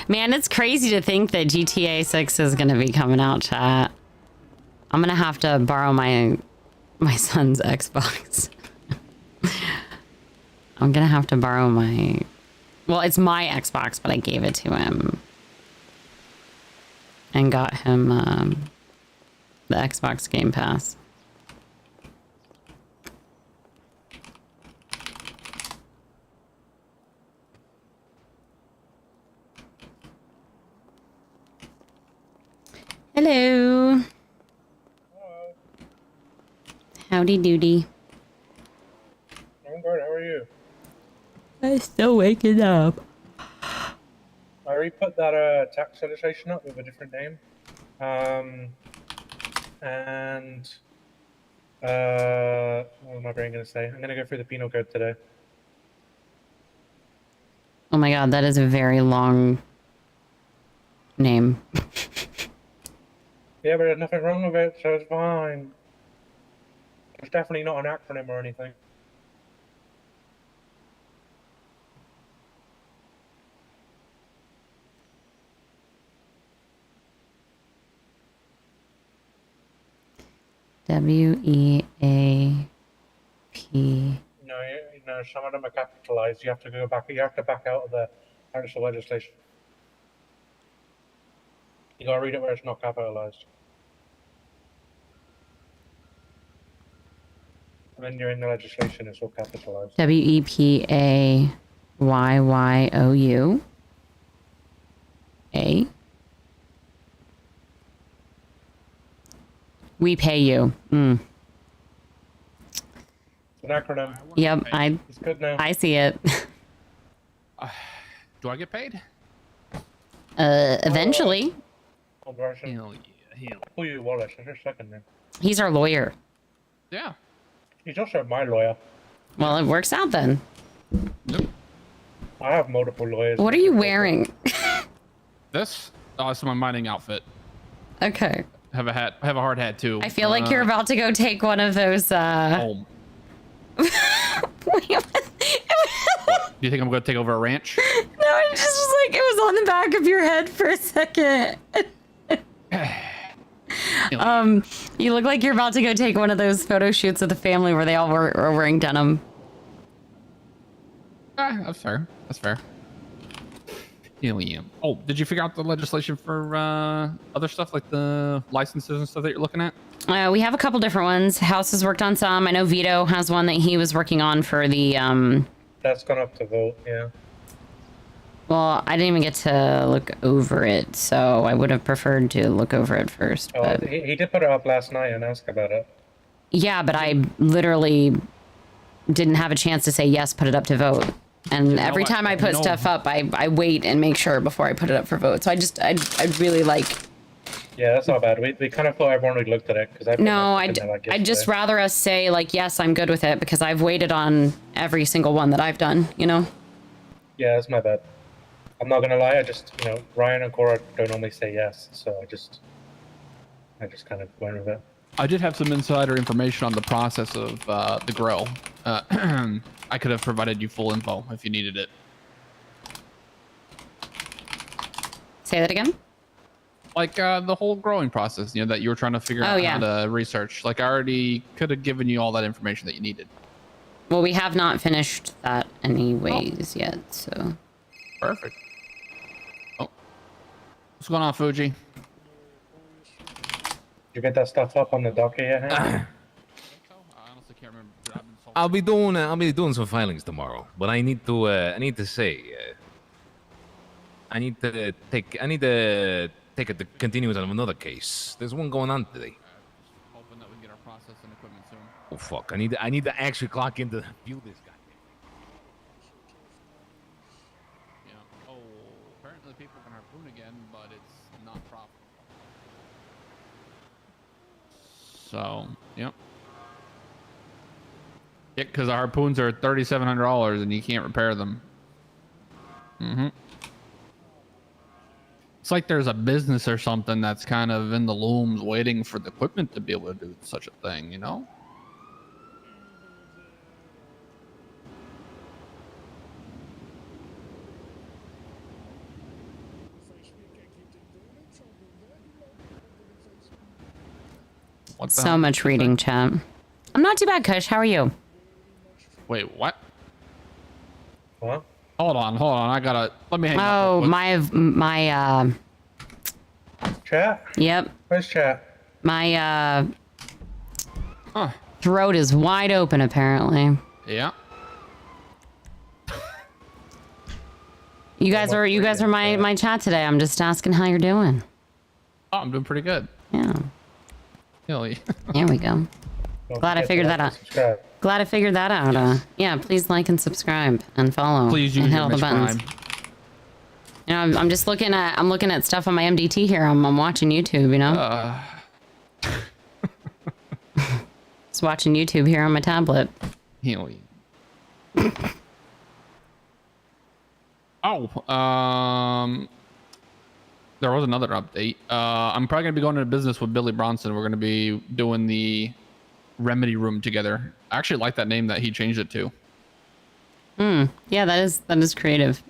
Man, it's crazy to think that GTA 6 is going to be coming out, chat. I'm going to have to borrow my son's Xbox. I'm going to have to borrow my... Well, it's my Xbox, but I gave it to him. And got him the Xbox Game Pass. Hello. Hello. Howdy doody. I'm good. How are you? I'm still waking up. I re-put that tax legislation up with a different name. And what was my brain gonna say? I'm gonna go through the penal code today. Oh my god, that is a very long name. Yeah, but there's nothing wrong with it, so it's fine. It's definitely not an acronym or anything. W-E-A-P. No, some of them are capitalized. You have to go back. You have to back out of the actual legislation. You gotta read it where it's not capitalized. When you're in the legislation, it's all capitalized. W-E-P-A-Y-Y-O-U. A. We pay you. Mm. It's an acronym. Yep, It's good now. I see it. Do I get paid? Eventually. Old version. Hell yeah, hell. Pull your wallet. Just a second there. He's our lawyer. Yeah. He's also my lawyer. Well, it works out then. Nope. I have multiple lawyers. What are you wearing? This? Oh, it's my mining outfit. Okay. Have a hat. Have a hard hat too. I feel like you're about to go take one of those, Home. Wait, Do you think I'm going to take over a ranch? No, it just was like it was on the back of your head for a second. You look like you're about to go take one of those photo shoots with the family where they all were wearing denim. That's fair. That's fair. Hell yeah. Oh, did you figure out the legislation for other stuff like the licenses and stuff that you're looking at? We have a couple different ones. House has worked on some. I know Vito has one that he was working on for the That's gone up to vote, yeah. Well, I didn't even get to look over it, so I would have preferred to look over it first. Oh, But... he did put it up last night and ask about it. Yeah, but I literally didn't have a chance to say yes, put it up to vote. And every time I put stuff up, I wait and make sure before I put it up for vote. So I'd really like... Yeah, that's not bad. We kind of thought everyone would looked at it because I'd just rather us say like, yes, I'm good with it because I've waited on every single one that I've done, you know? Yeah, that's my bad. I'm not gonna lie, I just, Ryan and Cora don't normally say yes, so I just kind of went with it. I did have some insider information on the process of the grow. I could have provided you full info if you needed it. Say that again? Like the whole growing process, that you were trying to figure out how to research. Like I already could have given you all that information that you needed. Well, we have not finished that anyways yet, so. Perfect. Oh. What's going on, Fuji? Did you get that stuff up on the docket yet? I honestly can't remember. I'll be doing some filings tomorrow, but I need to take a continuance of another case. There's one going on today. Hoping that we get our process and equipment soon. Oh fuck! I need to actually clock in to view this guy. Yeah. Oh, apparently people can harpoon again, but it's not profitable. So, yep. Yeah, because the harpoons are $3,700 and you can't repair them. Mm-hmm. It's like there's a business or something that's kind of in the looms waiting for the equipment to be able to do such a thing, you know? What the So hell much did you reading, say? chat. I'm not too bad, Kush. How are you? Wait, what? What? Hold on. I gotta, let me hang up. Oh, real quick. my Chat? yep. Where's chat? My Huh. throat is wide open apparently. Yeah. You guys are my chat today. I'm just asking how you're doing. Oh, I'm doing pretty good. Yeah. Hell yeah. There we go. Don't Glad I forget to figured like that and out. subscribe. Glad I figured that out. Yeah, please like and subscribe and follow. Please and use hit your all the buttons. Prime. You know, I'm just looking at stuff on my MDT here. I'm watching YouTube. You know, just watching YouTube here on my tablet. Hell yeah. There was another update. I'm probably gonna be going into business with Billy Bronson. We're gonna be doing the Remedy Room together. I actually like that name that he changed it to. Yeah, that is creative.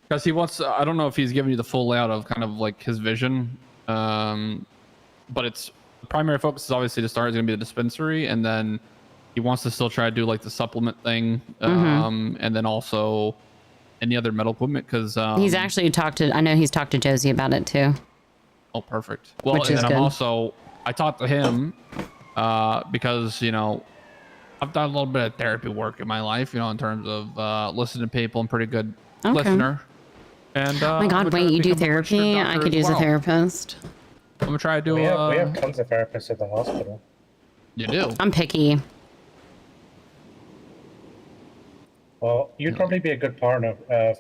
Because he wants, I don't know if he's giving you the full layout of kind of like his vision. But it's, the primary focus is obviously to start is going to be the dispensary. And then he wants to still try to do like the supplement thing. And then also any other medical equipment. Because He's actually I know he's talked to Josie about it too. oh, perfect. Well, Which and is then good. I talked to him because, you know, I've done a little bit of therapy work in my life, you know, in terms of listening to people. I'm pretty good listener. And Oh my God, wait, you do therapy? I could use a therapist. I'm gonna try to do. We have tons of therapists at the hospital. You do. I'm picky. Well, you'd probably be a good partner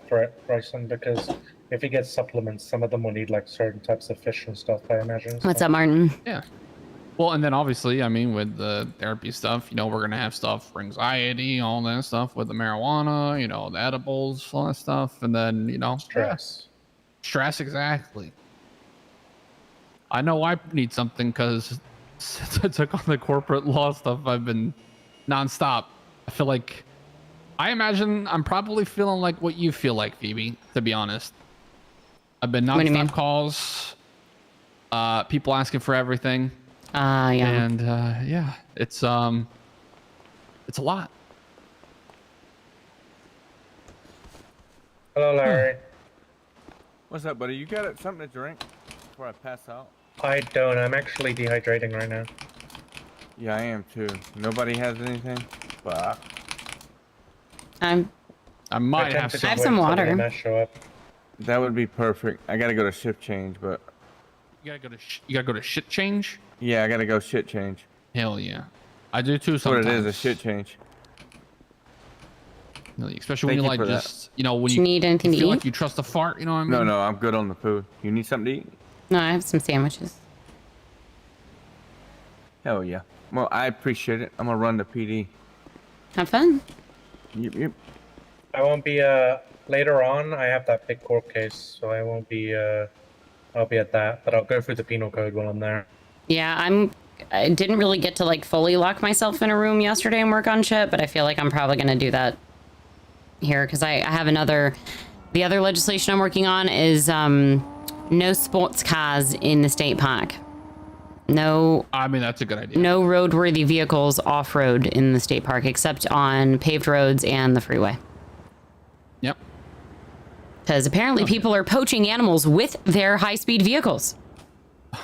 for Bryson, because if he gets supplements, some of them will need like certain types of fish and stuff, I imagine. What's up, Martin? Yeah. Well, and then obviously, I mean, with the therapy stuff, you know, we're gonna have stuff for anxiety, all that stuff with the marijuana, you know, the edibles, all that stuff, and then you know, Stress. Stress, exactly. I know I need something because since I took on the corporate law stuff, I've been nonstop. I feel like, I imagine I'm probably feeling like what you feel like, Phoebe, to be honest. I've been What do you mean? nonstop calls, people asking for everything. Yeah. And yeah, it's a lot. Hello, Larry. What's up, buddy? You got something to drink before I pass out? I don't. I'm actually dehydrating right now. Yeah, I am too. Nobody has anything? Fuck. I might tend have to some. I have just some wait till water. the MS show up. That would be perfect. I gotta go to shift change, but You gotta go to shit change. yeah, I gotta go shit change. Hell yeah, I do too. That's what Sometimes. it is, a shit change. Really, especially when Thank you you like for that. just you know when Do you you need anything to feel eat? like you trust a fart. You know what I mean? No, no, I'm good on the food. You need something to eat? No, I have some sandwiches. Hell yeah. Well, I appreciate it. I'm gonna run to PD. Have fun. Yep. I won't be later on. I have that big court case, so I won't be I'll be at that, but I'll go through the penal code while I'm there. Yeah, I didn't really get to like fully lock myself in a room yesterday and work on shit, but I feel like I'm probably gonna do that here because I have the other legislation I'm working on is no sports cars in the state park. No, I mean that's a good idea. no roadworthy vehicles off-road in the state park except on paved roads and the freeway. Yep. Because apparently people are poaching animals with their high-speed vehicles.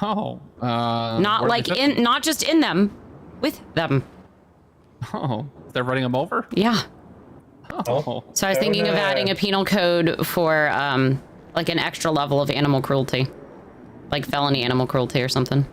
Oh. Not where like they took- not just in them, with them. Oh, they're running them over. Yeah. Oh. So I was thinking of adding a penal code for like an extra level of animal cruelty, like felony animal cruelty or something.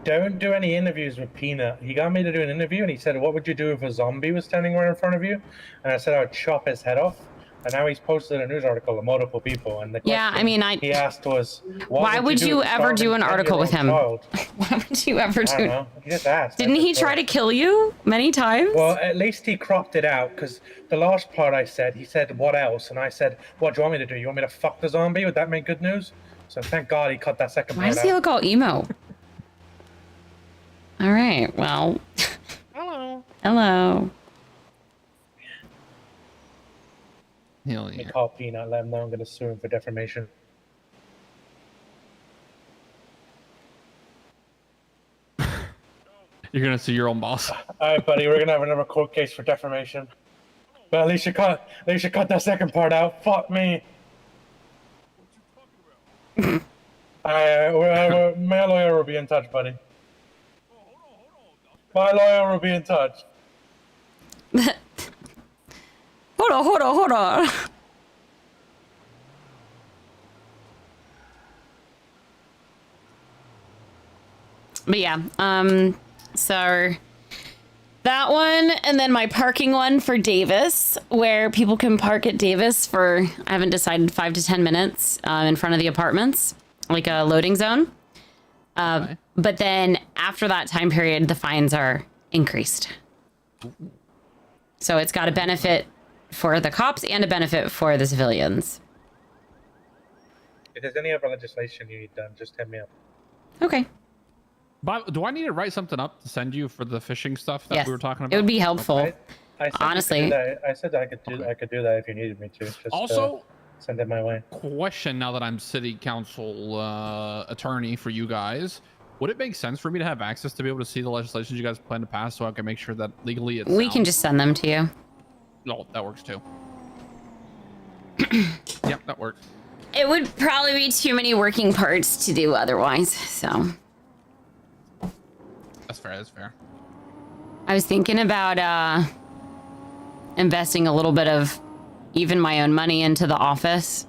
Don't do any interviews with Peanut. He got me to do an interview, and he said, "What would you do if a zombie was standing right in front of you?" And I said, "I would chop his head off." And now he's posted a news article of multiple people, and the Yeah, I mean, he asked was, why would you ever do an article with him? Child? Why would you ever I don't do? know. He just asked. Didn't he try to kill you many times? Well, at least he cropped it out, because the last part I said, he said, what else? And I said, what do you want me to do? You want me to fuck the zombie? Would that make good news? So thank God he cut that second Why part does he out. look all emo? All right, well. Hello. Hello. Hell He yeah. called Peanut, let him know I'm going to sue him for defamation. You're gonna see your own boss. All right, buddy, we're going to have another court case for defamation. But at least you cut that second part out. Fuck me. My lawyer will be in touch, buddy. My lawyer will be in touch. Hold on. But yeah, so that one, and then my parking one for Davis, where people can park at Davis for, I haven't decided, 5 to 10 minutes in front of the apartments, like a loading zone. Okay. But then after that time period, the fines are increased. So it's got a benefit for the cops and a benefit for the civilians. If there's any other legislation you need done, just hit me up. Okay. But do I need to write something up to send you for the fishing stuff that Yes. we were talking about? It would be helpful. I said Honestly. you could do that. I said I could do that if you needed me to. Just, Also, send it my way. question now that I'm city council attorney for you guys, would it make sense for me to have access to be able to see the legislation you guys plan to pass so I can make sure that legally it's We can just send them to you. No, that works too. Yep, that works. It would probably be too many working parts to do otherwise, so. That's fair, that's fair. I was thinking about investing a little bit of even my own money into the office.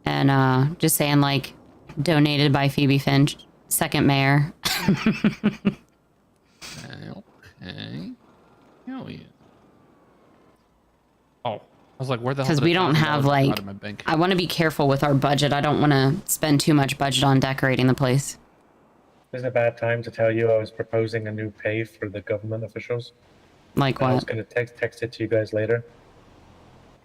And just saying, like, donated by Phoebe Finch, second mayor. Okay. Hell yeah. Oh, I was like, where the hell? Because did we it don't go? have, It's out like, of my bank. I want to be careful with our budget. I don't want to spend too much budget on decorating the place. This is a bad time to tell you I was proposing a new pay for the government officials. Like I was what? going to text it to you guys later.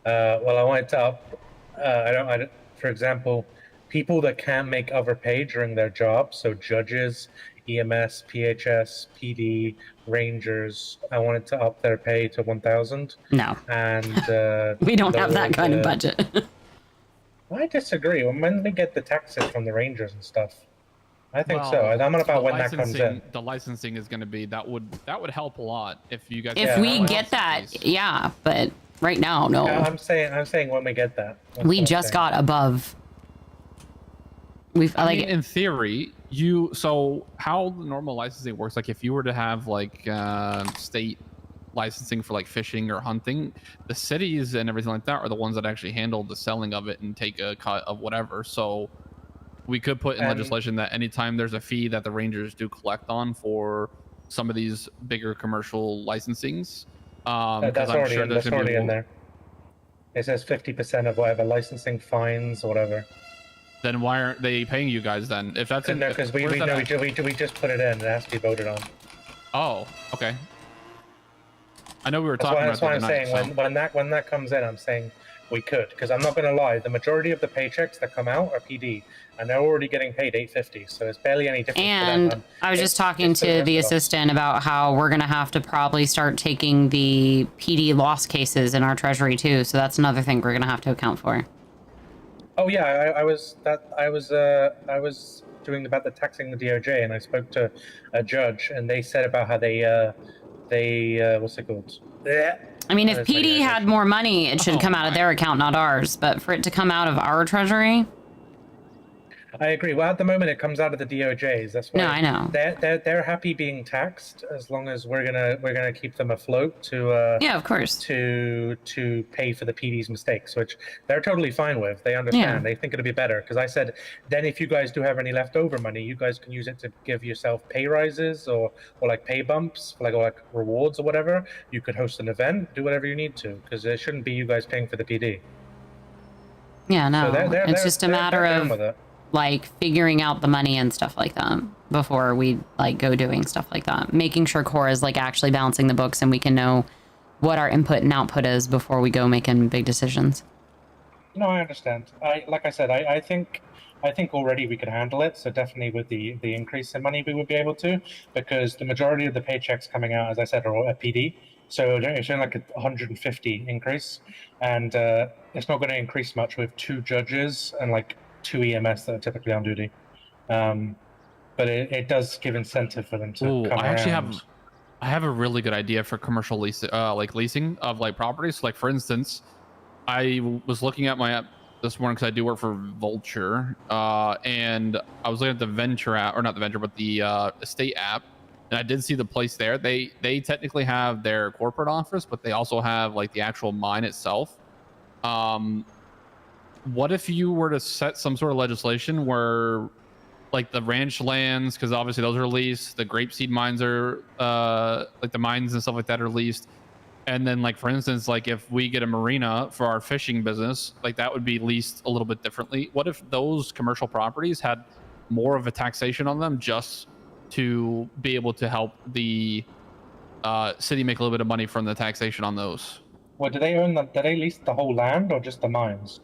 Well, I wanted to up. I don't. For example, people that can't make other pay during their job, so judges, EMS, PHS, PD, Rangers. I wanted to up their pay to 1,000. No. And We don't have that lower kind of the- budget. I disagree. When we get the taxes from the Rangers and stuff, I think Well, so. I'm on about the when that comes in. licensing- The licensing is going to be that would help a lot if you guys. If Yeah, we well, get that, yeah, but right now, no. I'm saying when we get that. That's We what I'm just saying. got above. We've I like mean, in theory, so how the normal licensing works, like if you were to have like state licensing for like fishing or hunting, the cities and everything like that are the ones that actually handle the selling of it and take a cut of whatever. So we could put in legislation that anytime there's a fee that the Rangers do collect on for some of these bigger commercial licensings, That's already, that's already in there. It says 50% of whatever licensing fines or whatever. Then why aren't they paying you guys then? If that's in No, because we where's that at? just put it in. It has to be voted on. Oh, okay. I know we were That's talking why, about that's why I'm that saying tonight, when that comes in, I'm saying we could, because I'm not going to lie, the majority of the paychecks that come out are PD, and they're already getting paid $850, so it's barely any difference. And for them. I was just talking it's to the versatile. assistant about how we're gonna have to probably start taking the PD loss cases in our treasury too. So that's another thing we're gonna have to account for. Oh yeah, I was doing about the taxing the DOJ, and I spoke to a judge, and they said about how they what's it called? I mean, if That's like PD had more money, it should Oh come out of my- their account, not ours. But for it to come out of our treasury, I agree. Well, at the moment, it comes out of the DOJ's. That's why No, I know. they're happy being taxed as long as we're gonna keep them afloat to Yeah, of course. to pay for the PD's mistakes, which they're totally fine with. They understand. Yeah. They think it'll be better because I said then if you guys do have any leftover money, you guys can use it to give yourself pay rises or like pay bumps, or like rewards or whatever. You could host an event, do whatever you need to, because it shouldn't be you guys paying for the PD. Yeah, no. So It's just a matter they're down of with it. like figuring out the money and stuff like that before we like go doing stuff like that. Making sure Cora is like actually balancing the books and we can know what our input and output is before we go making big decisions. No, I understand. Like I said, I think already we could handle it. So definitely with the increase in money, we would be able to, because the majority of the paychecks coming out, as I said, are a PD. So it's only like a 150 increase, and it's not going to increase much with 2 judges and like 2 EMS that are typically on duty. But it does give incentive for them to Ooh, come I actually around. I have a really good idea for commercial lease, like leasing of like properties. So, like for instance, I was looking at my app this morning because I do work for Vulture, and I was looking at the Venture app, or not the Venture, but the Estate app, and I did see the place there. They technically have their corporate office, but they also have like the actual mine itself. What if you were to set some sort of legislation where like the ranch lands, because obviously those are leased, the grapeseed mines are like the mines and stuff like that are leased, and then like for instance, like if we get a marina for our fishing business, like that would be leased a little bit differently. What if those commercial properties had more of a taxation on them just to be able to help the city make a little bit of money from the taxation on those? Well, do they lease the whole land or just the mines?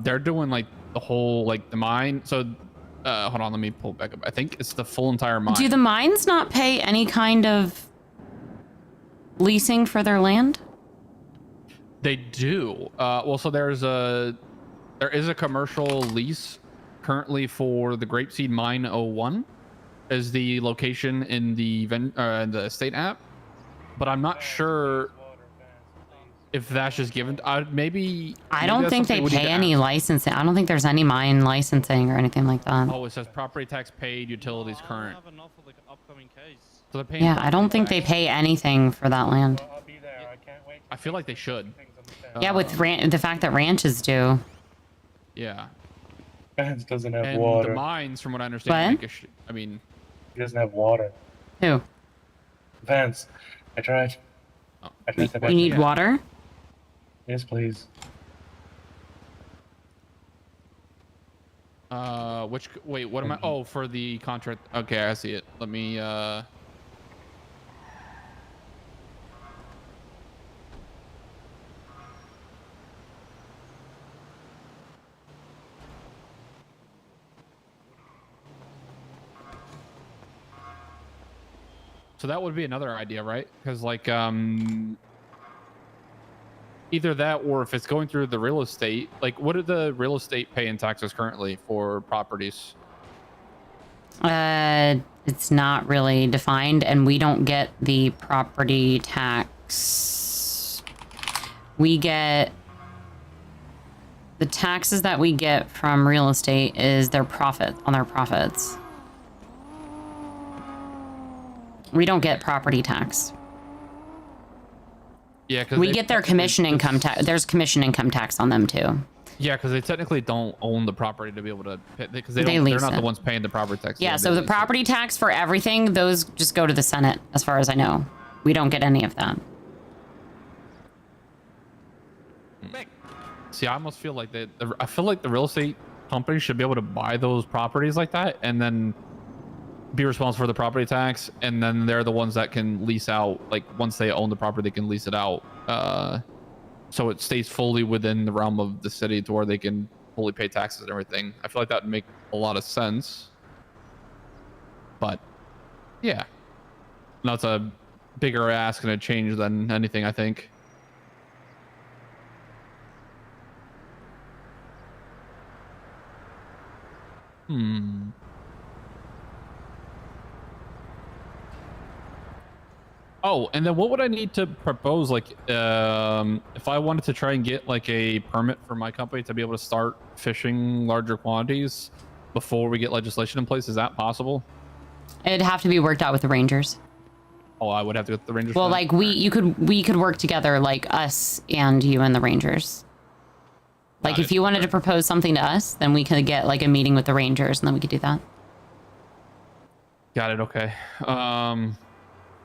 They're doing like the whole, like the mine. So hold on, let me pull it back up. I think it's the full entire mine. Do the mines not pay any kind of leasing for their land? They do. Well, so there is a commercial lease currently for the Grapeseed Mine 01 is the location in the Estate app, but I'm not sure if that's just given. Maybe I don't think they pay any licensing. I don't think there's any mine licensing or anything like that. Oh, it says property tax paid, utilities current. So they're paying. Yeah, I don't think they pay anything for that land. I'll be there. I can't wait. I feel like they should. Yeah, with the fact that ranches do. Yeah. Vance doesn't have And water. the mines, from what I understand, What? I mean, He doesn't have water. Who? Vance, I tried. Oh. I tried to You need Yeah. water? Yes, please. wait, what am I? Oh, for the contract. Okay, I see it. Let me, So that would be another idea, right? Because like, either that, or if it's going through the real estate, like what do the real estate pay in taxes currently for properties? It's not really defined, and we don't get the property tax. We get the taxes that we get from real estate is their profit on their profits. We don't get property tax. Yeah, because We get their commission income tax. There's commission income tax on them too. Yeah, because they technically don't own the property to be able to pay, because they're lease not the it. ones paying the property tax. Yeah, they so the lease it. property tax for everything, those just go to the Senate, as far as I know. We don't get any of that. See, I almost feel like I feel like the real estate company should be able to buy those properties like that and then be responsible for the property tax, and then they're the ones that can lease out. Like once they own the property, they can lease it out, so it stays fully within the realm of the city to where they can fully pay taxes and everything. I feel like that would make a lot of sense. But yeah, no, it's a bigger ask and a change than anything, I think. Oh, and then what would I need to propose? Like, if I wanted to try and get like a permit for my company to be able to start fishing larger quantities before we get legislation in place, is that possible? It'd have to be worked out with the Rangers. Oh, I would have to go to the Rangers. Well, then? like we could work together, like us and you and the Rangers. Like if you wanted to propose something to us, then we could get like a meeting with the Rangers, and then we could do that. Got it. Okay.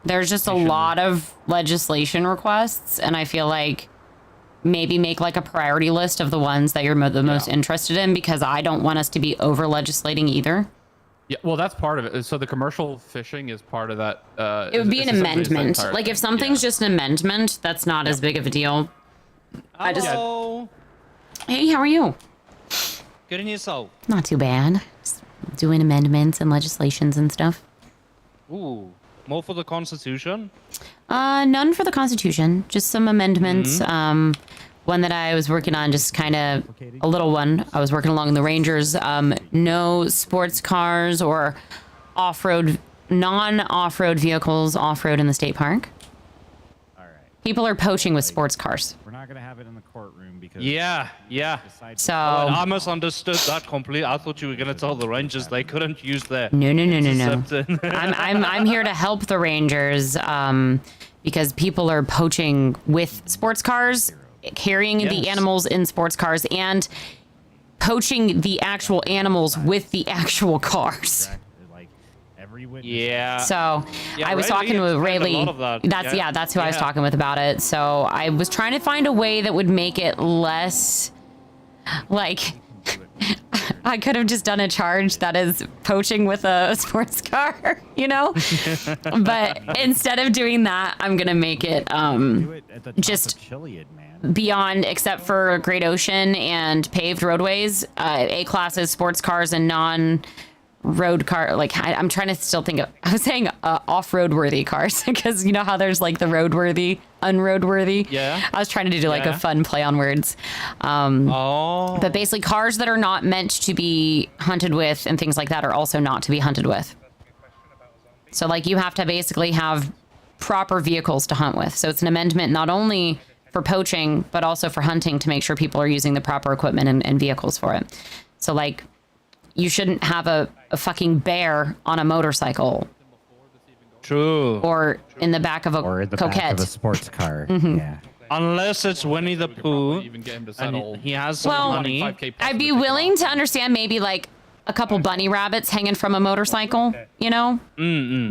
There's just a lot of legislation requests, and I feel like maybe make like a priority list of the ones that you're the most interested in, because I don't want us to be over legislating either. Yeah, well, that's part of it. So the commercial fishing is part of that. It would be an amendment. Like Like if something's just an amendment, that's not as big of a deal. Hello. Hey, how are you? Good in yourself. Not too bad. Just doing amendments and legislations and stuff. Ooh, more for the Constitution? None for the Constitution. Just some amendments. One that I was working on, just kind of a little one. I was working along the Rangers. No sports cars or off-road, non-off-road vehicles off-road in the state park. All right. People are poaching with sports cars. We're not gonna have it in the courtroom because. Yeah. So I misunderstood that completely. I thought you were gonna tell the Rangers they couldn't use their no. interceptor. I'm here to help the Rangers because people are poaching with sports cars, carrying the animals in sports cars, and poaching the actual animals with the actual cars. Like every witness. Yeah. So Yeah, I was Ray talking Lee with explained Ray a Lee. lot of that. That's who I was Yeah. talking with about it. So I was trying to find a way that would make it less like I could have just done a charge that is poaching with a sports car, you know? But instead of doing that, I'm going to make it Do it at the top just of Chiliad, man. beyond, except for Great Ocean and paved roadways, A-classes, sports cars, and non-road car. Like, I'm trying to still think of, I was saying off-road worthy cars, because you know how there's like the roadworthy, unroadworthy? Yeah. I was trying to do like a Yeah. fun play on words. Oh. But basically, cars that are not meant to be hunted with and things like that are also not to be hunted with. So, like, you have to basically have proper vehicles to hunt with. So it's an amendment not only for poaching, but also for hunting, to make sure people are using the proper equipment and vehicles for it. So, like, you shouldn't have a fucking bear on a motorcycle True. or in the back of a Or in the coquette. back of a sports car. Mm-hmm. Yeah. Unless it's Winnie the Pooh, Even get him to and settle. he has some Well, money. 5K plus I'd to be take it willing off. to understand maybe like a couple bunny rabbits hanging from a motorcycle, you know?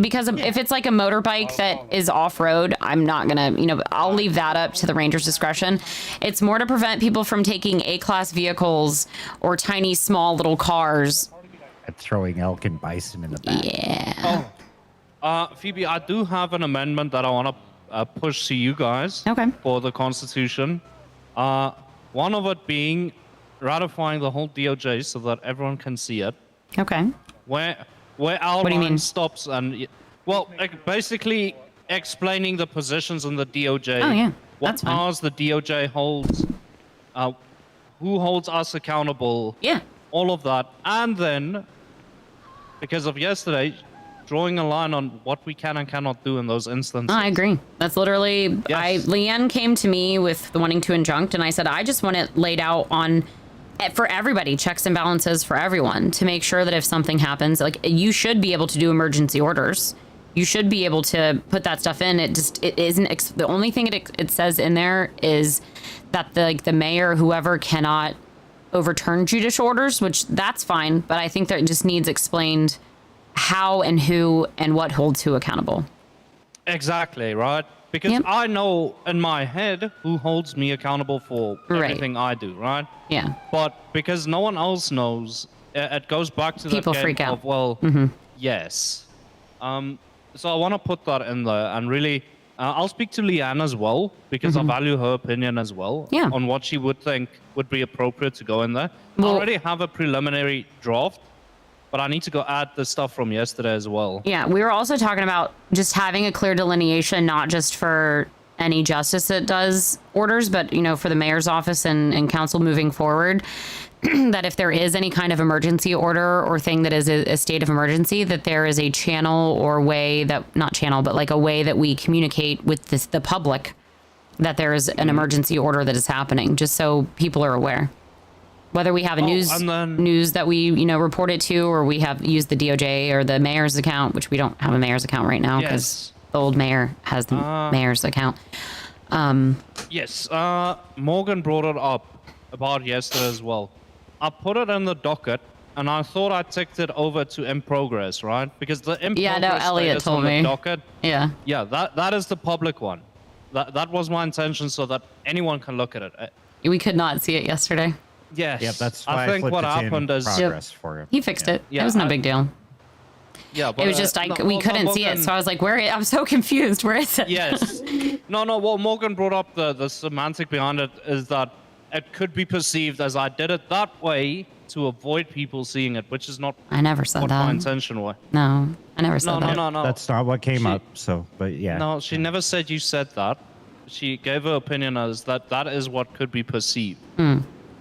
Because if it's like a motorbike that is off-road, I'm not gonna, I'll leave that up to the ranger's discretion. It's more to prevent people from taking A-class vehicles or tiny, small little cars. And throwing elk and bison in the back. Yeah. Phoebe, I do have an amendment that I want to push to you guys Okay. for the Constitution. One of it being ratifying the whole DOJ so that everyone can see it. Okay. Where our What do you line mean? stops and basically explaining the positions in the DOJ. Oh, yeah. What That's fine. powers the DOJ holds, who holds us accountable. Yeah. All of that, and then because of yesterday, drawing a line on what we can and cannot do in those instances. I agree. That's literally, Yes. Leanne came to me with the wanting to injunct, and I said, I just want it laid out on, for everybody, checks and balances for everyone, to make sure that if something happens, like, you should be able to do emergency orders. You should be able to put that stuff in. It isn't, the only thing it says in there is that the mayor, whoever, cannot overturn judicial orders, which that's fine, but I think that it just needs explained how and who and what holds who accountable. Exactly, right? Because Yep. I know in my head who holds me accountable for Right. everything I do, right? Yeah. But because no one else knows, it goes back to People that game freak out. of, well, yes. So I want to put that in there, and really, I'll speak to Leanne as well, because I value her opinion as well Yeah. on what she would think would be appropriate to go in there. I Well- already have a preliminary draft, but I need to go add the stuff from yesterday as well. Yeah, we were also talking about just having a clear delineation, not just for any justice that does orders, but, for the mayor's office and council moving forward. that if there is any kind of emergency order or thing that is a state of emergency, that there is a channel or way that, not channel, but like a way that we communicate with the public that there is an emergency order that is happening, just so people are aware. Whether we have a news that we, report it to, or we have used the DOJ or the mayor's account, which we don't have a mayor's account right now because the old mayor has the mayor's account. Yes, Morgan brought it up about yesterday as well. I put it in the docket, and I thought I ticked it over to in progress, right? Because the in progress Elliot status told on me. the docket. Yeah. Yeah, that is the public one. That was my intention, so that anyone can look at it. We could not see it yesterday. Yes. Yep, that's why I think flipped what it to in happened is progress for him. He fixed it. Yeah, it was no big deal. Yeah, but It was just we couldn't see it, so I was like, "Where?" I'm so confused. Where is it? Yes. No. What Morgan brought up, the semantic behind it is that it could be perceived as I did it that way to avoid people seeing it, which is not. I never said what that. my intention was. No, I never said that. No. That's not what came up. So, but yeah. No, she never said you said that. She gave her opinion as that is what could be perceived.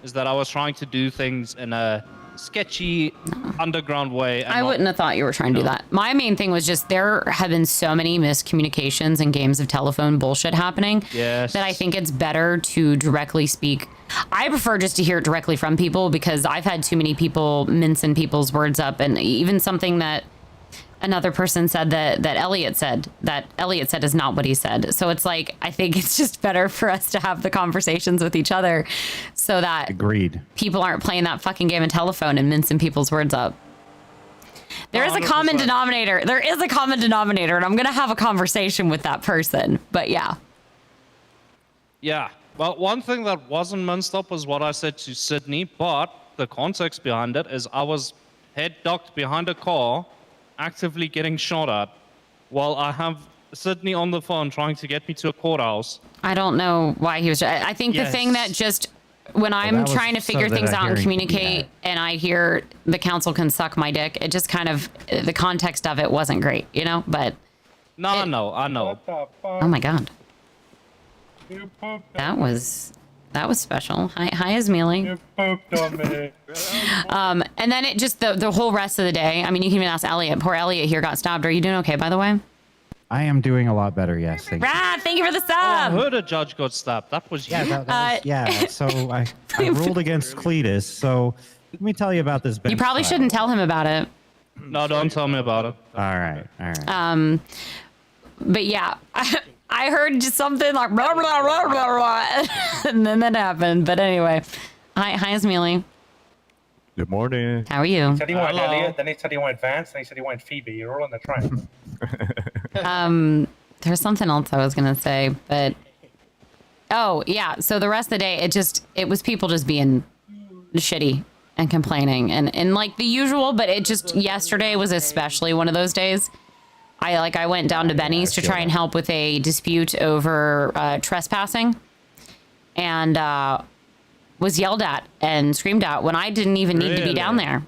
Is that I was trying to do things in a sketchy underground way. I wouldn't have thought you were trying to do that. My main thing was just there have been so many miscommunications and games of telephone bullshit happening that I think it's better to directly speak. I prefer just to hear it directly from people because I've had too many people mincing people's words up, and even something that another person said that Elliot said is not what he said. So it's like, I think it's just better for us to have the conversations with each other so that Agreed. people aren't playing that fucking game of telephone and mincing people's words up. There is a common denominator. There is a common denominator, and I'm going to have a conversation with that person. But yeah. Yeah. Well, one thing that wasn't minced up was what I said to Sydney, but the context behind it is I was head ducked behind a car, actively getting shot at, while I have Sydney on the phone trying to get me to a courthouse. I don't know why he was. I think the thing that just when I'm trying to figure things out and communicate, and I hear the council can suck my dick, it just kind of the context of it wasn't great, But I know. Oh my god, that was special. Hi, Ismaili. You pooped on me. And then it just the whole rest of the day. I mean, you can even ask Elliot. Poor Elliot here got stabbed. Are you doing okay, by the way? I am doing a lot better, yes. Thank you. Thank you for the sub. I heard a judge got stabbed. That was you. So I ruled against Cletus. So let me tell you about this bench You probably trial. shouldn't tell him about it. No, don't tell me about it. All right. But yeah, I heard just something like blah, blah, blah, blah, blah, and then that happened. But anyway, hi, Ismaili. Good morning. How are you? He said he wanted Elliot, then he said he wanted Vance, then he said he wanted Phoebe. You're all in the triangle. There's something else I was gonna say, but oh yeah. So the rest of the day, it was people just being shitty and complaining and like the usual. But it just yesterday was especially one of those days. I went down to Benny's to try and help with a dispute over trespassing, and was yelled at and screamed at when I didn't even need to be down there.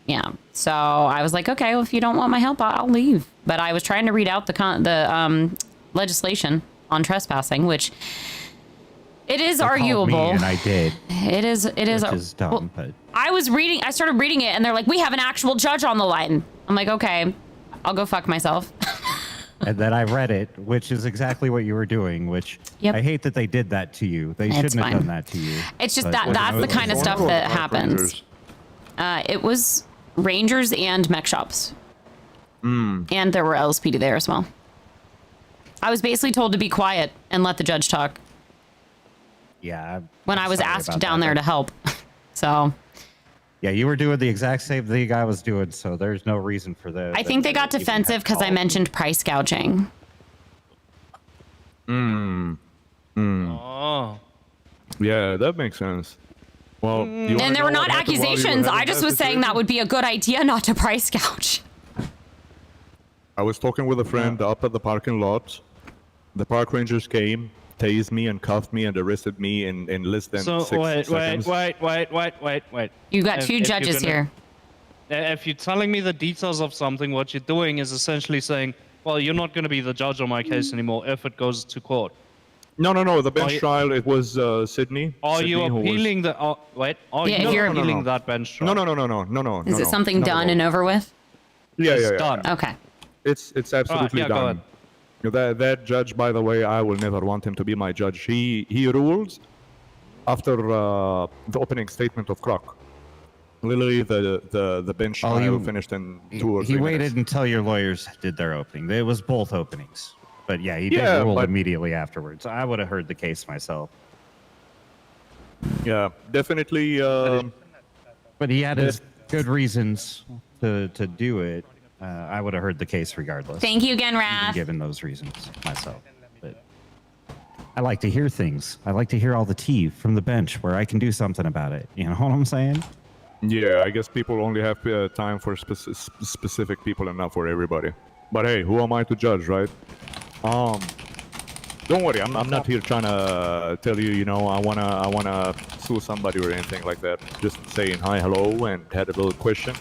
Yeah, so I was like, okay, well, if you don't want my help, I'll leave. But I was trying to read out the legislation on trespassing, which it is arguable. Me and I did. It is. Which is dumb, but I started reading it, and they're like, we have an actual judge on the line. I'm like, okay, I'll go fuck myself. And then I read it, which is exactly what you were doing, which I hate that they did that to you. They shouldn't have done that to you. It's just But that's the kind of stuff that happens. It was Rangers and mech shops. And there were LSPD there as well. I was basically told to be quiet and let the judge talk. Yeah. When I was asked down there to help. So. Yeah, you were doing the exact same thing I was doing, so there's no reason for that. I think they got defensive because I mentioned price gouging. Oh. Yeah, that makes sense. Well, And there were not accusations. I just was saying that would be a good idea not to price gouge. I was talking with a friend up at the parking lot. The park rangers came, tased me and cuffed me and arrested me in less than 6 seconds. Wait. You got two judges here. If you're telling me the details of something, what you're doing is essentially saying, well, you're not going to be the judge on my case anymore if it goes to court. No. The bench trial, it was Sydney. Are Sydney you who was- appealing the? Wait, are Yeah, you if you're- appealing that bench trial? No. Is it something not at done all. and over with? Yeah, It's yeah, yeah. done. Okay. It's absolutely yeah, go done. ahead. That judge, by the way, I will never want him to be my judge. He ruled after the opening statement of Croc. Literally, the bench trial finished in 2 or 3 He waited minutes. until your lawyers did their opening. It was both openings. But yeah, he did rule immediately afterwards. I would have heard the case myself. Yeah, definitely. But he had his good reasons to do it. I would have heard the case regardless. Thank you again, Even Raph. given those reasons myself. But I like to hear things. I like to hear all the tea from the bench where I can do something about it. You know what I'm saying? Yeah, I guess people only have time for specific people and not for everybody. But hey, who am I to judge, right? Don't worry, I'm not here trying to tell you, you know, I wanna sue somebody or anything like that. Just saying hi, hello, and had a little question.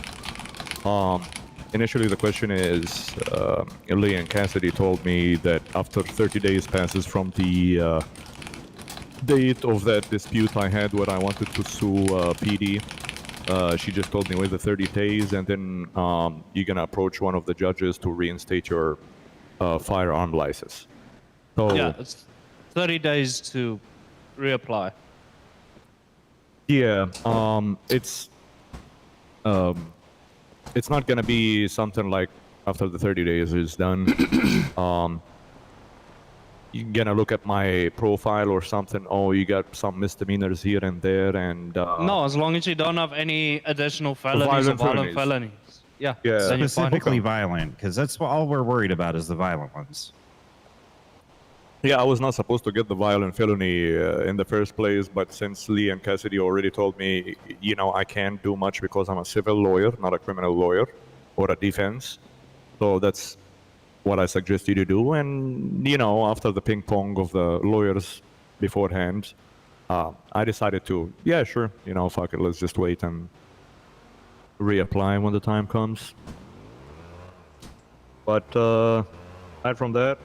Initially the question is, Lee and Cassidy told me that after 30 days passes from the date of that dispute I had where I wanted to sue PD, she just told me wait the 30 days and then you're gonna approach one of the judges to reinstate your firearm license. So Yeah, it's 30 days to reapply. yeah, it's not gonna be something like after the 30 days is done. You're gonna look at my profile or something. Oh, you got some misdemeanors here and there, and No, as long as you don't have any additional felonies or violent felonies. Yeah, Yeah. then you're fine. Specifically violent, because that's all we're worried about is the violent ones. yeah, I was not supposed to get the violent felony in the first place, but since Lee and Cassidy already told me, you know, I can't do much because I'm a civil lawyer, not a criminal lawyer or a defense. So that's what I suggest you to do. And, you know, after the ping pong of the lawyers beforehand, I decided to, yeah, sure, you know, fuck it, let's just wait and reapply when the time comes. But aside from that,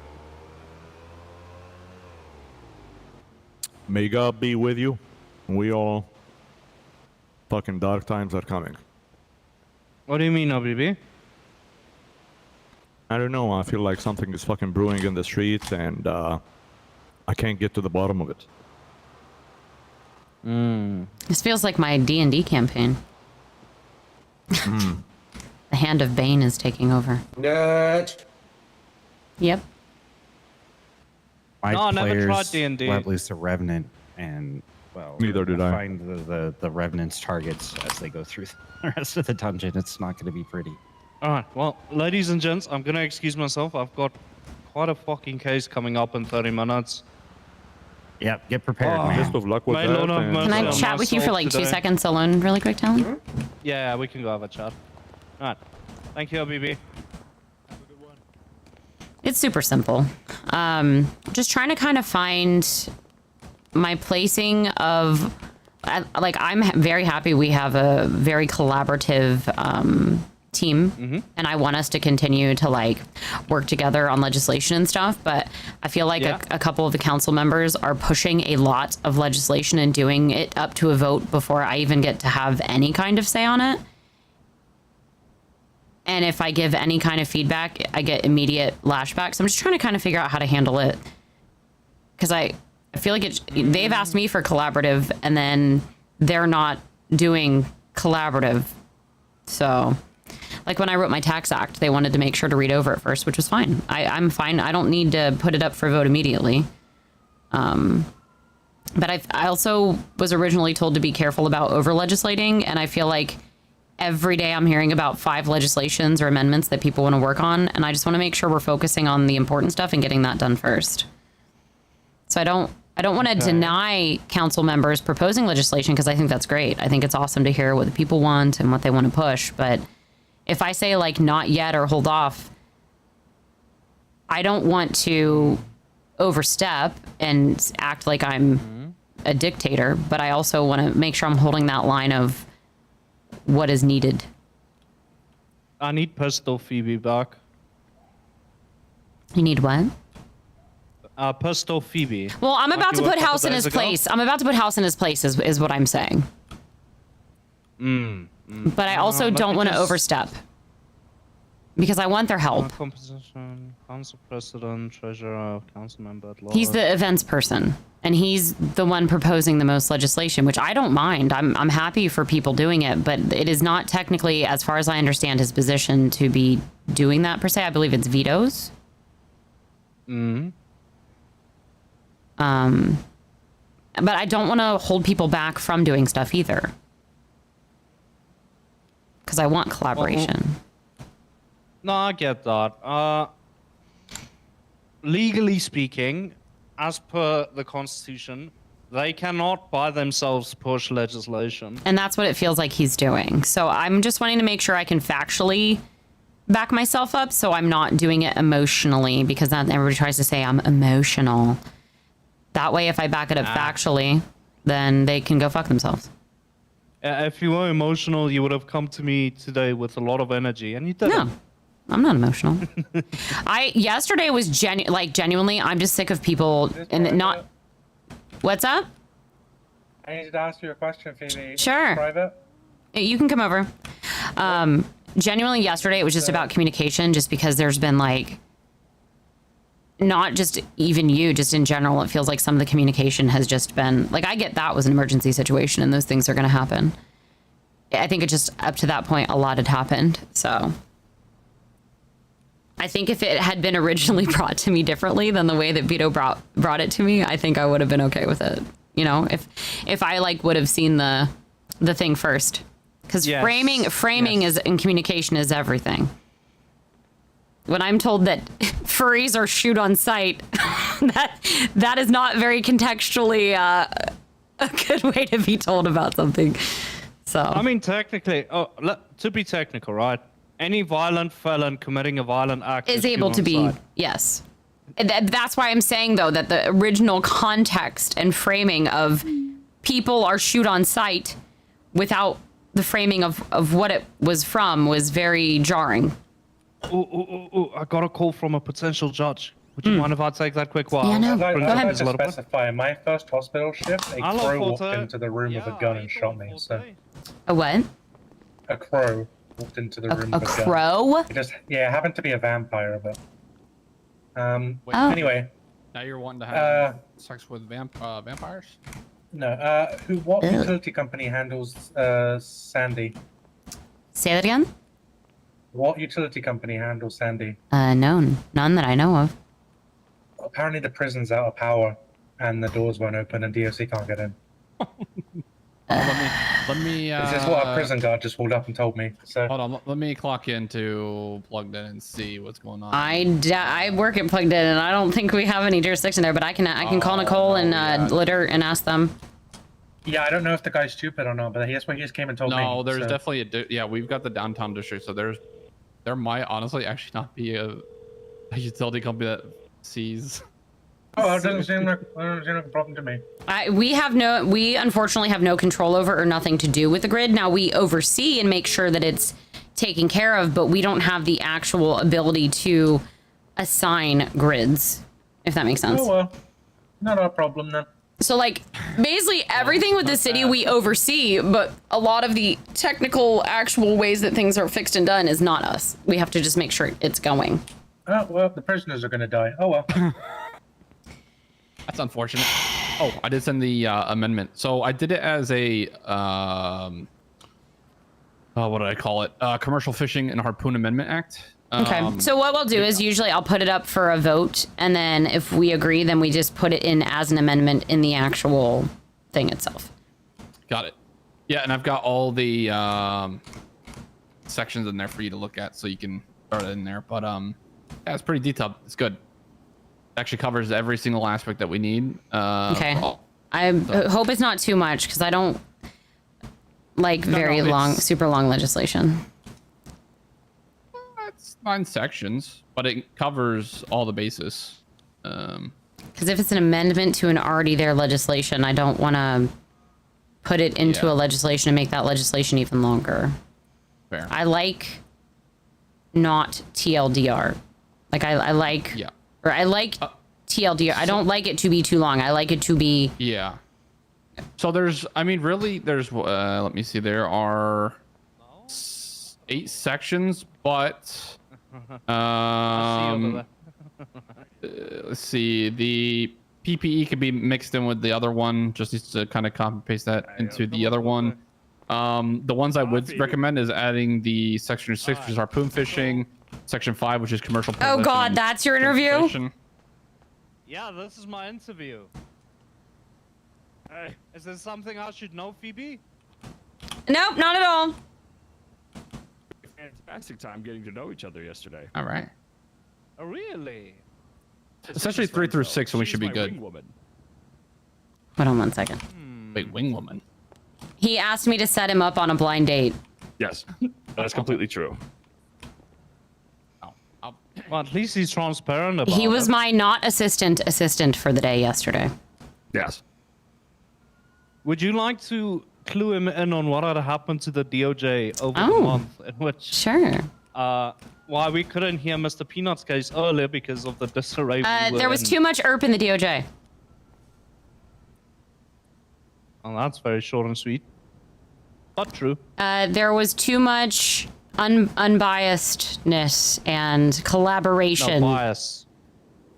may God be with you. We all fucking dark times are coming. What do you mean, OBB? I don't know. I feel like something is fucking brewing in the streets, and I can't get to the bottom of it. This feels like my D&D campaign. The Hand of Bane is taking over. Nerd. Yep. My No, I never players tried D&D. let loose a revenant, and well, Neither did I. find the revenant's targets as they go through the rest of the dungeon. It's not going to be pretty. Alright, well, ladies and gents, I'm gonna excuse myself. I've got quite a fucking case coming up in 30 minutes. Yep, get prepared, man. Best of luck with May that. Lord have and, mercy Can I on chat with you for myself like 2 today. seconds alone really quick, Talon? Yeah, we can go have a chat. Alright. Thank you, OBB. It's super simple. Just trying to kind of find my placing of, like, I'm very happy we have a very collaborative team, and I want us to continue to like work together on legislation and stuff. But I feel like a couple of the council members are pushing a lot of legislation and doing it up to a vote before I even get to have any kind of say on it. And if I give any kind of feedback, I get immediate lashbacks. So I'm just trying to kind of figure out how to handle it. Because I feel like they've asked me for collaborative, and then they're not doing collaborative. So, like when I wrote my tax act, they wanted to make sure to read over it first, which was fine. I'm fine. I don't need to put it up for vote immediately. But I also was originally told to be careful about over-legislating, and I feel like every day I'm hearing about 5 legislations or amendments that people want to work on, and I just want to make sure we're focusing on the important stuff and getting that done first. So I don't want to deny council members proposing legislation, because I think that's great. I think it's awesome to hear what the people want and what they want to push. But if I say like not yet or hold off, I don't want to overstep and act like I'm a dictator, but I also want to make sure I'm holding that line of what is needed. I need Pistol Phoebe back. You need what? pissed off Phoebe. Well, I'm Like about you to were a put couple House in days his ago. place. I'm about to put House in his place is what I'm saying. But I also let don't me want to just- overstep. Because I want their help. Composition, council president, treasurer, council member at large. He's the events person, and he's the one proposing the most legislation, which I don't mind. I'm happy for people doing it, but it is not technically, as far as I understand, his position to be doing that per se. I believe it's vetoes. But I don't want to hold people back from doing stuff either, because I want collaboration. No, I get that. Legally speaking, as per the Constitution, they cannot by themselves push legislation. And that's what it feels like he's doing. So I'm just wanting to make sure I can factually back myself up, so I'm not doing it emotionally, because that everybody tries to say I'm emotional. That way, if I back it up factually, then they can go fuck themselves. If you were emotional, you would have come to me today with a lot of energy, and you didn't. No, I'm not emotional. Yesterday was genuinely, I'm just sick of people and not. What's up? I need to ask you a question, Phoebe. Sure. Private? You can come over. Genuinely, yesterday it was just about communication, just because there's been like, not just even you, just in general, it feels like some of the communication has just been like, I get that was an emergency situation and those things are going to happen. I think it just up to that point, a lot had happened. So I think if it had been originally brought to me differently than the way that Vito brought it to me, I think I would have been okay with it. You know, if I like would have seen the thing first, because Yes. framing is and communication is everything. When I'm told that furries are shoot on sight, that is not very contextually a good way to be told about something. So I mean, technically, to be technical, right? Any violent felon committing a violent act is able to be, yes. That's why I'm saying, though, that the original context and framing of people are shoot on sight without the framing of what it was from was very jarring. Ooh, I got a call from a potential judge. Would you mind if I take that quick while? Yeah, no. I'd like, Go I'd ahead. like to specify, my first hospital shift, a Hello, crow walked Forte. into the room with a gun and shot me. So A what? a crow walked into the room A with a gun. crow? It just, yeah, it happened to be a vampire, but Wait, Oh. anyway, now you're wanting to have sex with vampires? no. What Ew. utility company handles Sandy? Say that again? What utility company handles Sandy? None that I know of. Apparently the prison's out of power and the doors won't open and DOC can't get in. Let me. This is what a prison guard just walked up and told me. So Hold on, let me clock into Plugged In and see what's going on. I work at Plugged In, and I don't think we have any jurisdiction there, but I can call Nicole and Litter and ask them. yeah, I don't know if the guy's stupid or not, but that's what he just came and told me. No, there's so. definitely yeah. We've got the downtown district, so there might honestly actually not be a utility company that sees. Oh, it doesn't seem like a problem to me. We unfortunately have no control over or nothing to do with the grid. Now we oversee and make sure that it's taken care of, but we don't have the actual ability to assign grids, if that makes sense. Oh well, not our problem then. So like basically everything with the city we oversee, but a lot of the technical actual ways that things are fixed and done is not us. We have to just make sure it's going. Oh well, the prisoners are gonna die. Oh well. That's unfortunate. Oh, I did send the amendment. So I did it as a what did I call it? Commercial Fishing and Harpoon Amendment Act. Okay. So what we'll do is usually I'll put it up for a vote, and then if we agree, then we just put it in as an amendment in the actual thing itself. Got it. Yeah, and I've got all the sections in there for you to look at, so you can start it in there. But yeah, it's pretty detailed. It's good. It actually covers every single aspect that we need. Okay. for I hope it's not too much, because I don't like very long, super long legislation. It's 9 sections, but it covers all the bases. Because if it's an amendment to an already there legislation, I don't want to put it into a legislation and make that legislation even longer. Fair. I like not TLDR. Like I like, Yeah. or I like TLDR. I don't like it to be too long. I like it to be. Yeah. So I mean, really, let me see. There are 8 sections, but let's see. The PPE could be mixed in with the other one. Just needs to kind of copy paste that into the other one. The ones I would recommend is adding the section 6, which is harpoon fishing, section 5, which is commercial. Oh God, that's your interview? Yeah, this is my interview. Is there something I should know, Phoebe? Nope, not at all. Fantastic time getting to know each other yesterday. All right. Oh, really? Essentially 3 through 6, and we should be good. Hold on 1 second. Wait, wing woman. He asked me to set him up on a blind date. Yes, that's completely true. Well, at least he's transparent about it. He was my not assistant for the day yesterday. Yes. Would you like to clue him in on what had happened to the DOJ over the Oh. month in which Sure. why we couldn't hear Mr. Peanut's case earlier because of the disarray? There was too much ERP in the DOJ. Oh, that's very short and sweet. But true. There was too much unbiasedness and collaboration. No,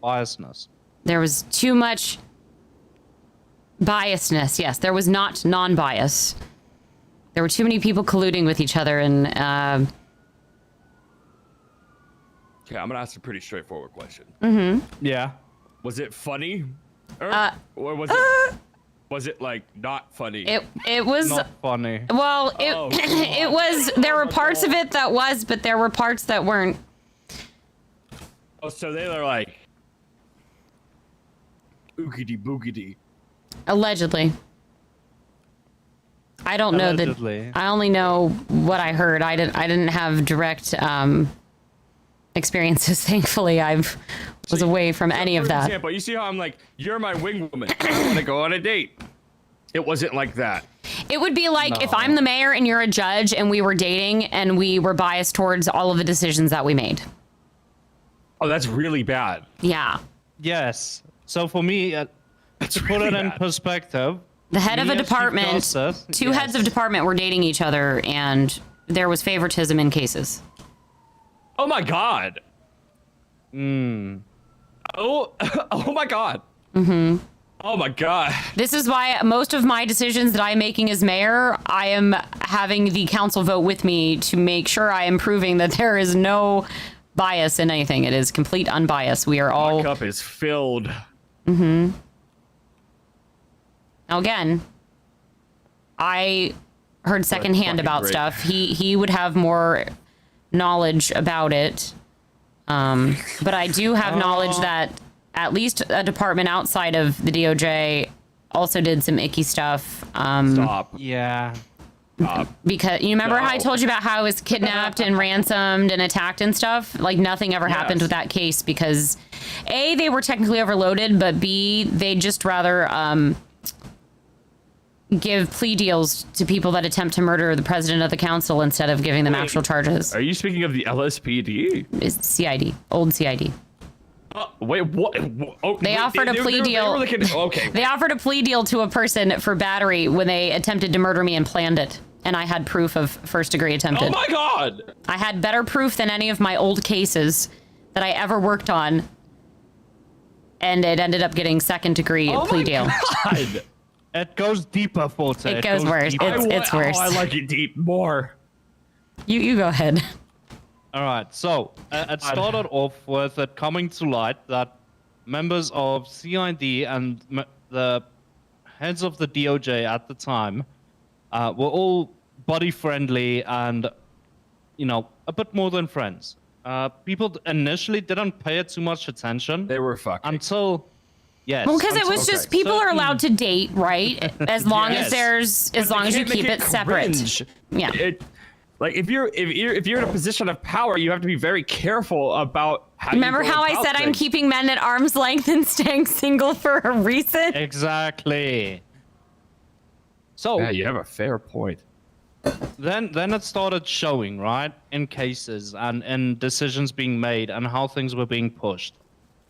biasness. There was too much biasness. Yes, there was not non-bias. There were too many people colluding with each other, and Okay, I'm gonna ask a pretty straightforward question. Yeah. Was it funny? Or was it like not funny? it was Not funny. well. It Oh, it was. There were parts of it that was, but there were parts that weren't. Oh, so they were like oogity boogity. Allegedly. I don't know Allegedly. that. I only know what I heard. I didn't have direct experiences. Thankfully, I was away from any of For that. example, you see how I'm like, you're my wing woman. I want to go on a date. It wasn't like that. It would be like if I'm the mayor and you're a judge and we were dating and we were biased towards all of the decisions that we made. Oh, that's really bad. Yeah. Yes. So for me, to put it in perspective, The head of me a as Chief department, Justice- two heads of department were dating each other, and there was favoritism in cases. Oh my god. Oh, oh my god. Oh my god. This is why most of my decisions that I'm making as mayor, I am having the council vote with me to make sure I am proving that there is no bias in anything. It is complete unbiased. We are all. My cup is filled. Now again, I heard secondhand fucking about great. stuff. He would have more knowledge about it. But I do have knowledge that at least a department outside of the DOJ also did some icky stuff. Stop. yeah. Because you remember how I No. told you about how I was kidnapped and ransomed and attacked and stuff? Like nothing ever happened Yes. with that case because A, they were technically overloaded, but B, they'd just rather give plea deals to people that attempt to murder the president of the council instead of giving them Wait. actual charges. Are you speaking of the LSPD? It's CID, old CID. Wait, what? Oh, They wait, offered a plea deal. They were looking, okay. They offered a plea deal to a person for battery when they attempted to murder me and planned it. And I had proof of first degree attempted. Oh my god! I had better proof than any of my old cases that I ever worked on. And it ended up getting second degree plea deal. God. It goes deeper, Forte. It goes worse. deeper. It's worse. Oh, I like it deep more. You go ahead. All right, so it started off with it coming to light that members of CID and the heads of the DOJ at the time were all buddy-friendly and, you know, a bit more than friends. People initially didn't pay it too much attention. They were fucking. Until, yes. Well, because it was Okay. just people are allowed to date, right? As long as Yes. as long as you keep it separate. Cringe. Yeah. Like if you're in a position of power, you have to be very careful about how. Remember you go how I about said I'm things. keeping men at arm's length and staying single for a reason? Exactly. So Yeah, you have a fair point. then it started showing, right, in cases and in decisions being made and how things were being pushed.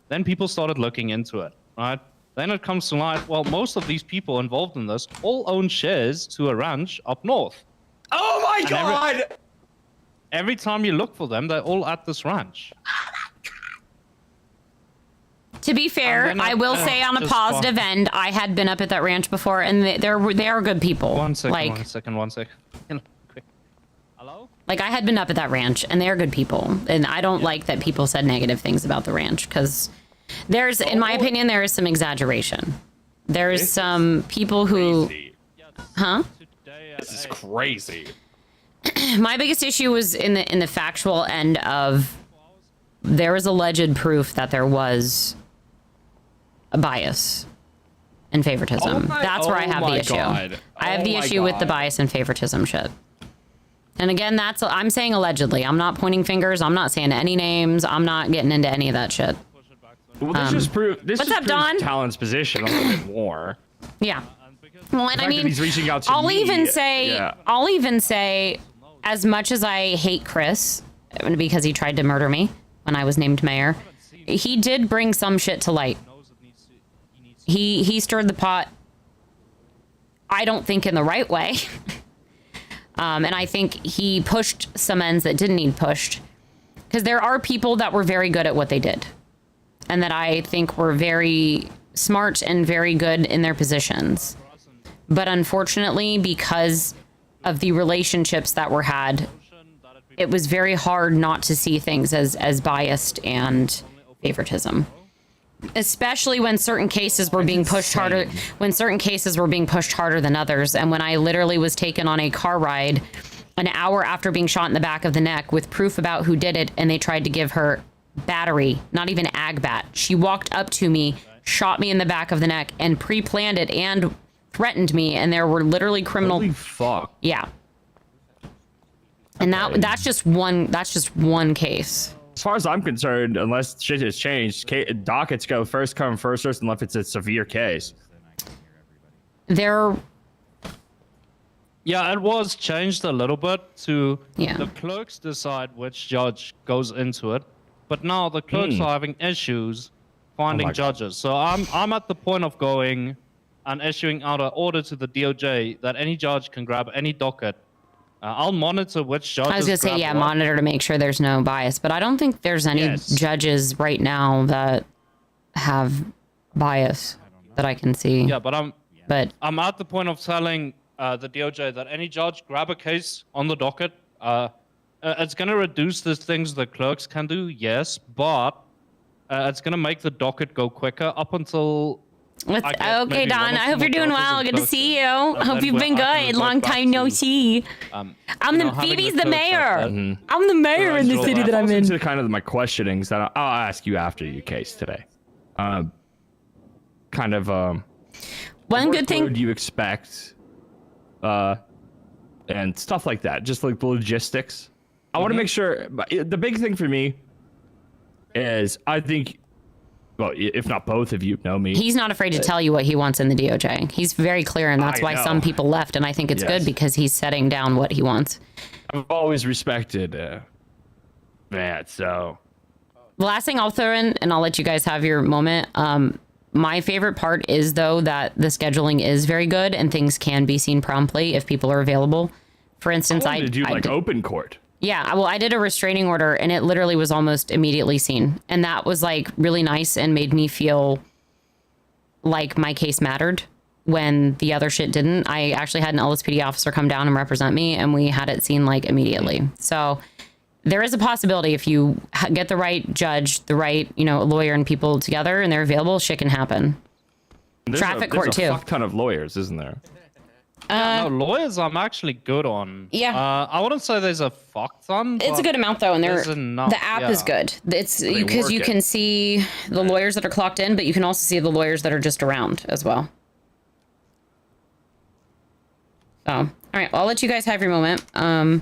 Then people started looking into it, right? Then it comes to light, well, most of these people involved in this all own shares to a ranch up north. Oh my And god! Every time you look for them, they're all at this ranch. To be fair, I will say on a positive end, I had been up at that ranch before, and they are good people. One second, like, one second. Quick. Hello? Like, I had been up at that ranch, and they are good people. And I don't like that people said negative things about the ranch, because there's, in my opinion, there is some exaggeration. There's some people who... Huh? This is crazy. My biggest issue was in the factual end of there was alleged proof that there was a bias and favoritism. That's where I have the issue. I have the issue with the bias and favoritism shit. And again, I'm saying allegedly. I'm not pointing fingers. I'm not saying any names. I'm not getting into any of that shit. Well, this just proves what's up, Don? Talon's position a little bit more. Yeah. Well, and I mean, he's reaching out to I'll me, even say, yeah. as much as I hate Chris because he tried to murder me when I was named mayor, he did bring some shit to light. He stirred the pot. I don't think in the right way. And I think he pushed some ends that didn't need pushed, because there are people that were very good at what they did, and that I think were very smart and very good in their positions. But unfortunately, because of the relationships that were had, it was very hard not to see things as biased and favoritism. Especially when certain cases were being pushed harder, than others. And when I literally was taken on a car ride an hour after being shot in the back of the neck with proof about who did it, and they tried to give her battery, not even agbat. She walked up to me, shot me in the back of the neck, and pre-planned it and threatened me, and there were literally criminal... Holy fuck. Yeah. And that's just one case. As far as I'm concerned, unless shit has changed, dockets go first come, first served, unless it's a severe case. Yeah, it was changed a little bit to Yeah. the clerks decide which judge goes into it, but now the clerks are having issues finding judges. So I'm at the point of going and issuing out an order to the DOJ that any judge can grab any docket. I'll monitor which judges. I was gonna say, yeah, monitor to make sure there's no bias, but I don't think there's any judges right now that have bias that I can see. Yeah, but I'm at the point of telling the DOJ that any judge grab a case on the docket. It's gonna reduce the things the clerks can do, yes, but it's gonna make the docket go quicker up until. Okay, Don, I hope you're doing well. Good to see you. Hope you've been good. Long time no see. Phoebe's the mayor. I'm the mayor in the city that I'm in. To kind of my questionings that I'll ask you after your case today. One good thing. What do you expect? And stuff like that. Just like the logistics. I want to make sure. The big thing for me is I think. Well, if not both of you know me. He's not afraid to tell you what he wants in the DOJ. He's very clear, and that's why some people left, and I think it's good because he's setting down what he wants. I've always respected that, so... The last thing I'll throw in, and I'll let you guys have your moment, my favorite part is, though, that the scheduling is very good, and things can be seen promptly if people are available. For instance, I wanted to do, open court. Yeah, well, I did a restraining order, and it literally was almost immediately seen. And that was, like, really nice and made me feel like my case mattered when the other shit didn't. I actually had an LSPD officer come down and represent me, and we had it seen, like, immediately. So there is a possibility if you get the right judge, the right, lawyer and people together, and they're available, shit can happen. Traffic court, too. There's a fuck ton of lawyers, isn't there? No, lawyers I'm actually good on. Yeah. I wouldn't say there's a fuck ton. It's a good amount, though, and the app is good. It's because you can see the lawyers that are clocked in, but you can also see the lawyers that are just around as well. So, all right, well, I'll let you guys have your moment. You have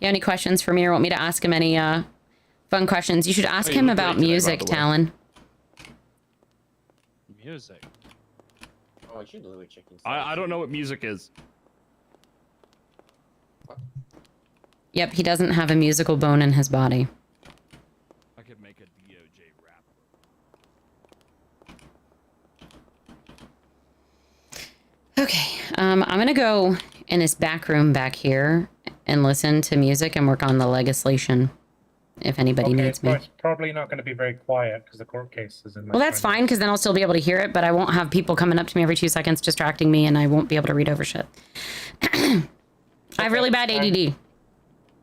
any questions for me or want me to ask him any fun questions? You should ask him about music, Talon. Music? Oh, I should literally check inside. I don't know what music is. Yep, he doesn't have a musical bone in his body. I could make a DOJ rap. I'm gonna go in this back room back here and listen to music and work on the legislation. If anybody needs me. It's probably not going to be very quiet because the court case is in my Well, that's fine because then I'll still be able to hear it, but I won't have people coming up to me every 2 seconds distracting me, and I won't be able to read over shit. I have really bad ADD.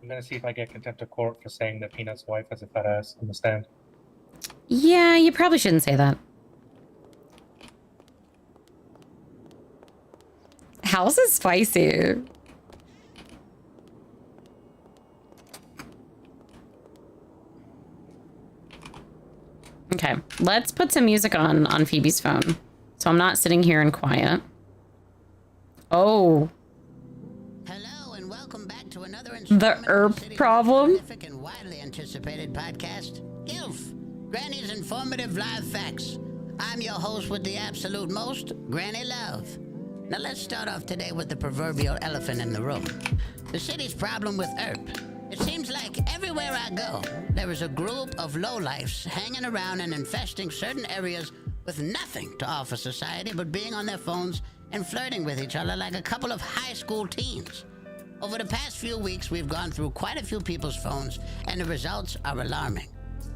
I'm going to see if I get contempt of court for saying that Peanut's wife has a fat ass on the stand. Yeah, you probably shouldn't say that. House is spicy. Okay, let's put some music on Phoebe's phone. So I'm not sitting here in quiet. Oh. Hello and welcome back to another the ERP problem. And widely anticipated podcast, GILF, Granny's Informative Live Facts. I'm your host with the absolute most, Granny Love. Now let's start off today with the proverbial elephant in the room. The city's problem with ERP. It seems like everywhere I go, there is a group of lowlifes hanging around and infesting certain areas with nothing to offer society but being on their phones and flirting with each other like a couple of high school teens. Over the past few weeks, we've gone through quite a few people's phones, and the results are alarming.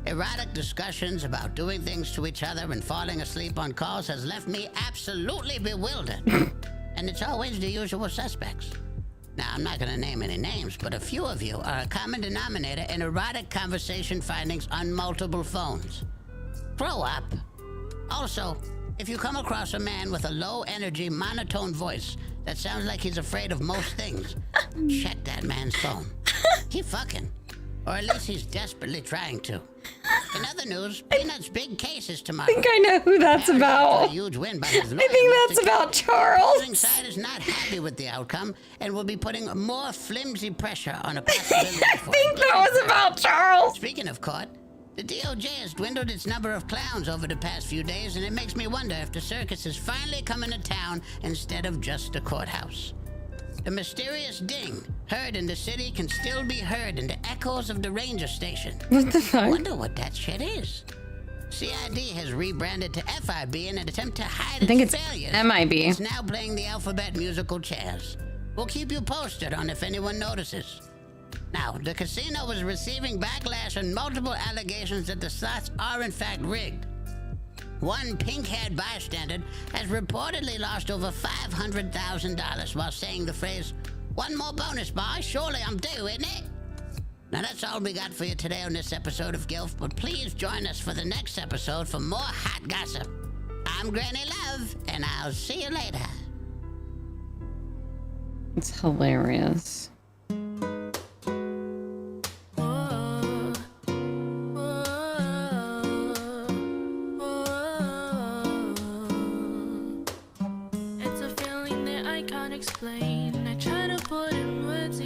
Erotic discussions about doing things to each other and falling asleep on calls has left me absolutely bewildered. And it's always the usual suspects. Now, I'm not going to name any names, but a few of you are a common denominator in erotic conversation findings on multiple phones. Grow up. Also, if you come across a man with a low-energy, monotone voice that sounds like he's afraid of most things, check that man's phone. He fucking. Or at least he's desperately trying to. In other news, Peanut's big case is tomorrow. I think I know who that's about. A huge win by his lawyer, I think that's about Charles. The opposing side is not happy with the outcome and will be putting more flimsy pressure on a possibility. I think that was about Charles. Speaking of court, the DOJ has dwindled its number of clowns over the past few days, and it makes me wonder if the circus is finally coming to town instead of just the courthouse. The mysterious ding heard in the city can still be heard in the echoes of the ranger station. What the fuck? I wonder what that shit is. CID has rebranded to FIB in an attempt to hide its failures. MIB. It's now playing the alphabet musical chairs. We'll keep you posted on if anyone notices. Now, the casino is receiving backlash on multiple allegations that the slots are in fact rigged. One pink-haired bystander has reportedly lost over $500,000 while saying the phrase, "One more bonus, boy, surely I'm due, isn't it?" Now that's all we got for you today on this episode of GILF, but please join us for the next episode for more hot gossip. I'm Granny Love, and I'll see you later. It's hilarious.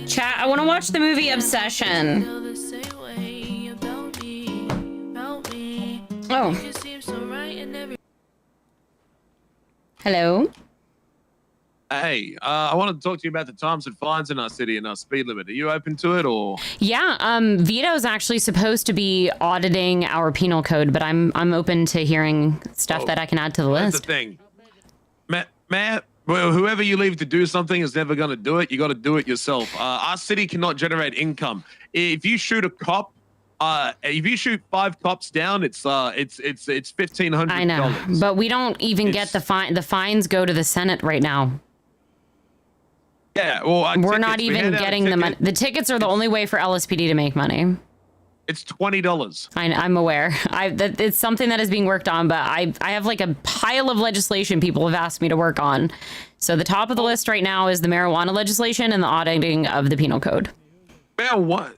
Chat, I want to watch the movie Obsession. Oh. Hello? Hey, I wanted to talk to you about the times and fines in our city and our speed limit. Are you open to it, or? Yeah, Vito's actually supposed to be auditing our penal code, but I'm open to hearing stuff that I can add to the list. That's the thing. Matt, well, whoever you leave to do something is never going to do it. You got to do it yourself. Our city cannot generate income. If you shoot a cop, if you shoot 5 cops down, it's $1,500. I know, but we don't even get the fine. The fines go to the Senate right now. Yeah, well, we're not even getting the money. The tickets are the only way for LSPD to make money. It's $20. I'm aware. It's something that is being worked on, but I have like a pile of legislation people have asked me to work on. So the top of the list right now is the marijuana legislation and the auditing of the penal code. Marijuana?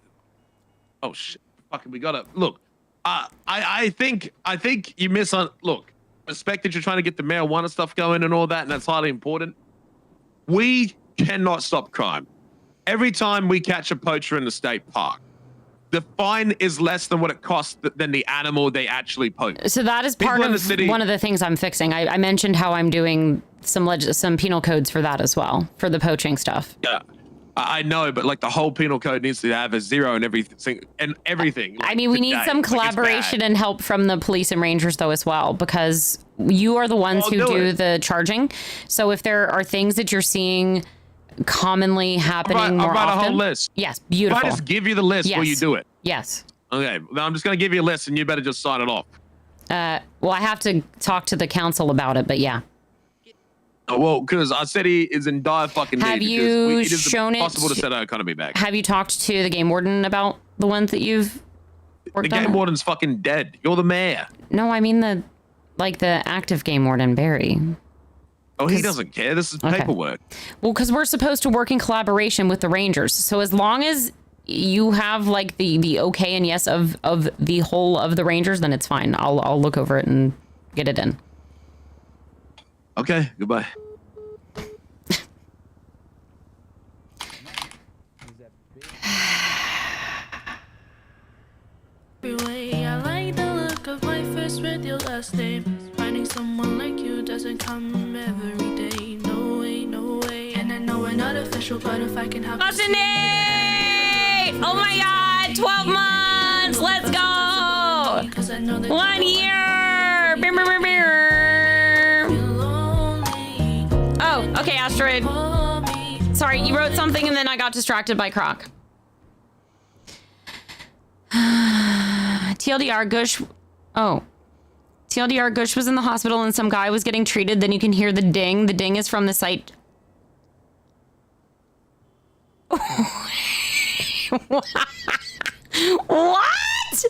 Oh shit! Fucking, we gotta look. I think you miss on. Look, respect that you're trying to get the marijuana stuff going and all that, and that's highly important. We cannot stop crime. Every time we catch a poacher in the state park, the fine is less than what it costs than the animal they actually poach. So that is part of one of the things I'm fixing. I mentioned how I'm doing some penal codes for that as well, for the poaching stuff. Yeah. I know, but like the whole penal code needs to have a 0 and everything I mean, we need today. some Like, it's collaboration bad. and help from the police and rangers though as well, because you are the ones I'll who do do it. the charging. So if there are things that you're seeing commonly happening I'll more write often, a whole list. yes, If beautiful. I just give you the list while you Yes. do it. Yes. Okay, now I'm just gonna give you a list, and you better just sign it off. Well, I have to talk to the council about it, but yeah. Oh, well, because I said he is in dire fucking Have need. you It is shown it possible to to- set our economy back. Have you talked to the game warden about the ones that you've The worked game on? warden's fucking dead. You're the mayor. No, I mean the active game warden, Barry. Oh, he doesn't care. This is Okay. paperwork. Well, because we're supposed to work in collaboration with the Rangers. So as long as you have like the okay and yes of the whole of the Rangers, then it's fine. I'll look over it and get it in. Okay, goodbye. I like the look of my face with your last name. Finding someone like you doesn't come every day. No way, no way. And I know we're not official, but if I can have Oh my God, 12 months. Let's go. 1 year. Beer, beer, beer, beer. Oh, okay, Asteroid. Sorry, you wrote something and then I got distracted by Croc. TLDR, Gush. Oh. TLDR, Gush was in the hospital and some guy was getting treated. Then you can hear the ding. The ding is from the site. What?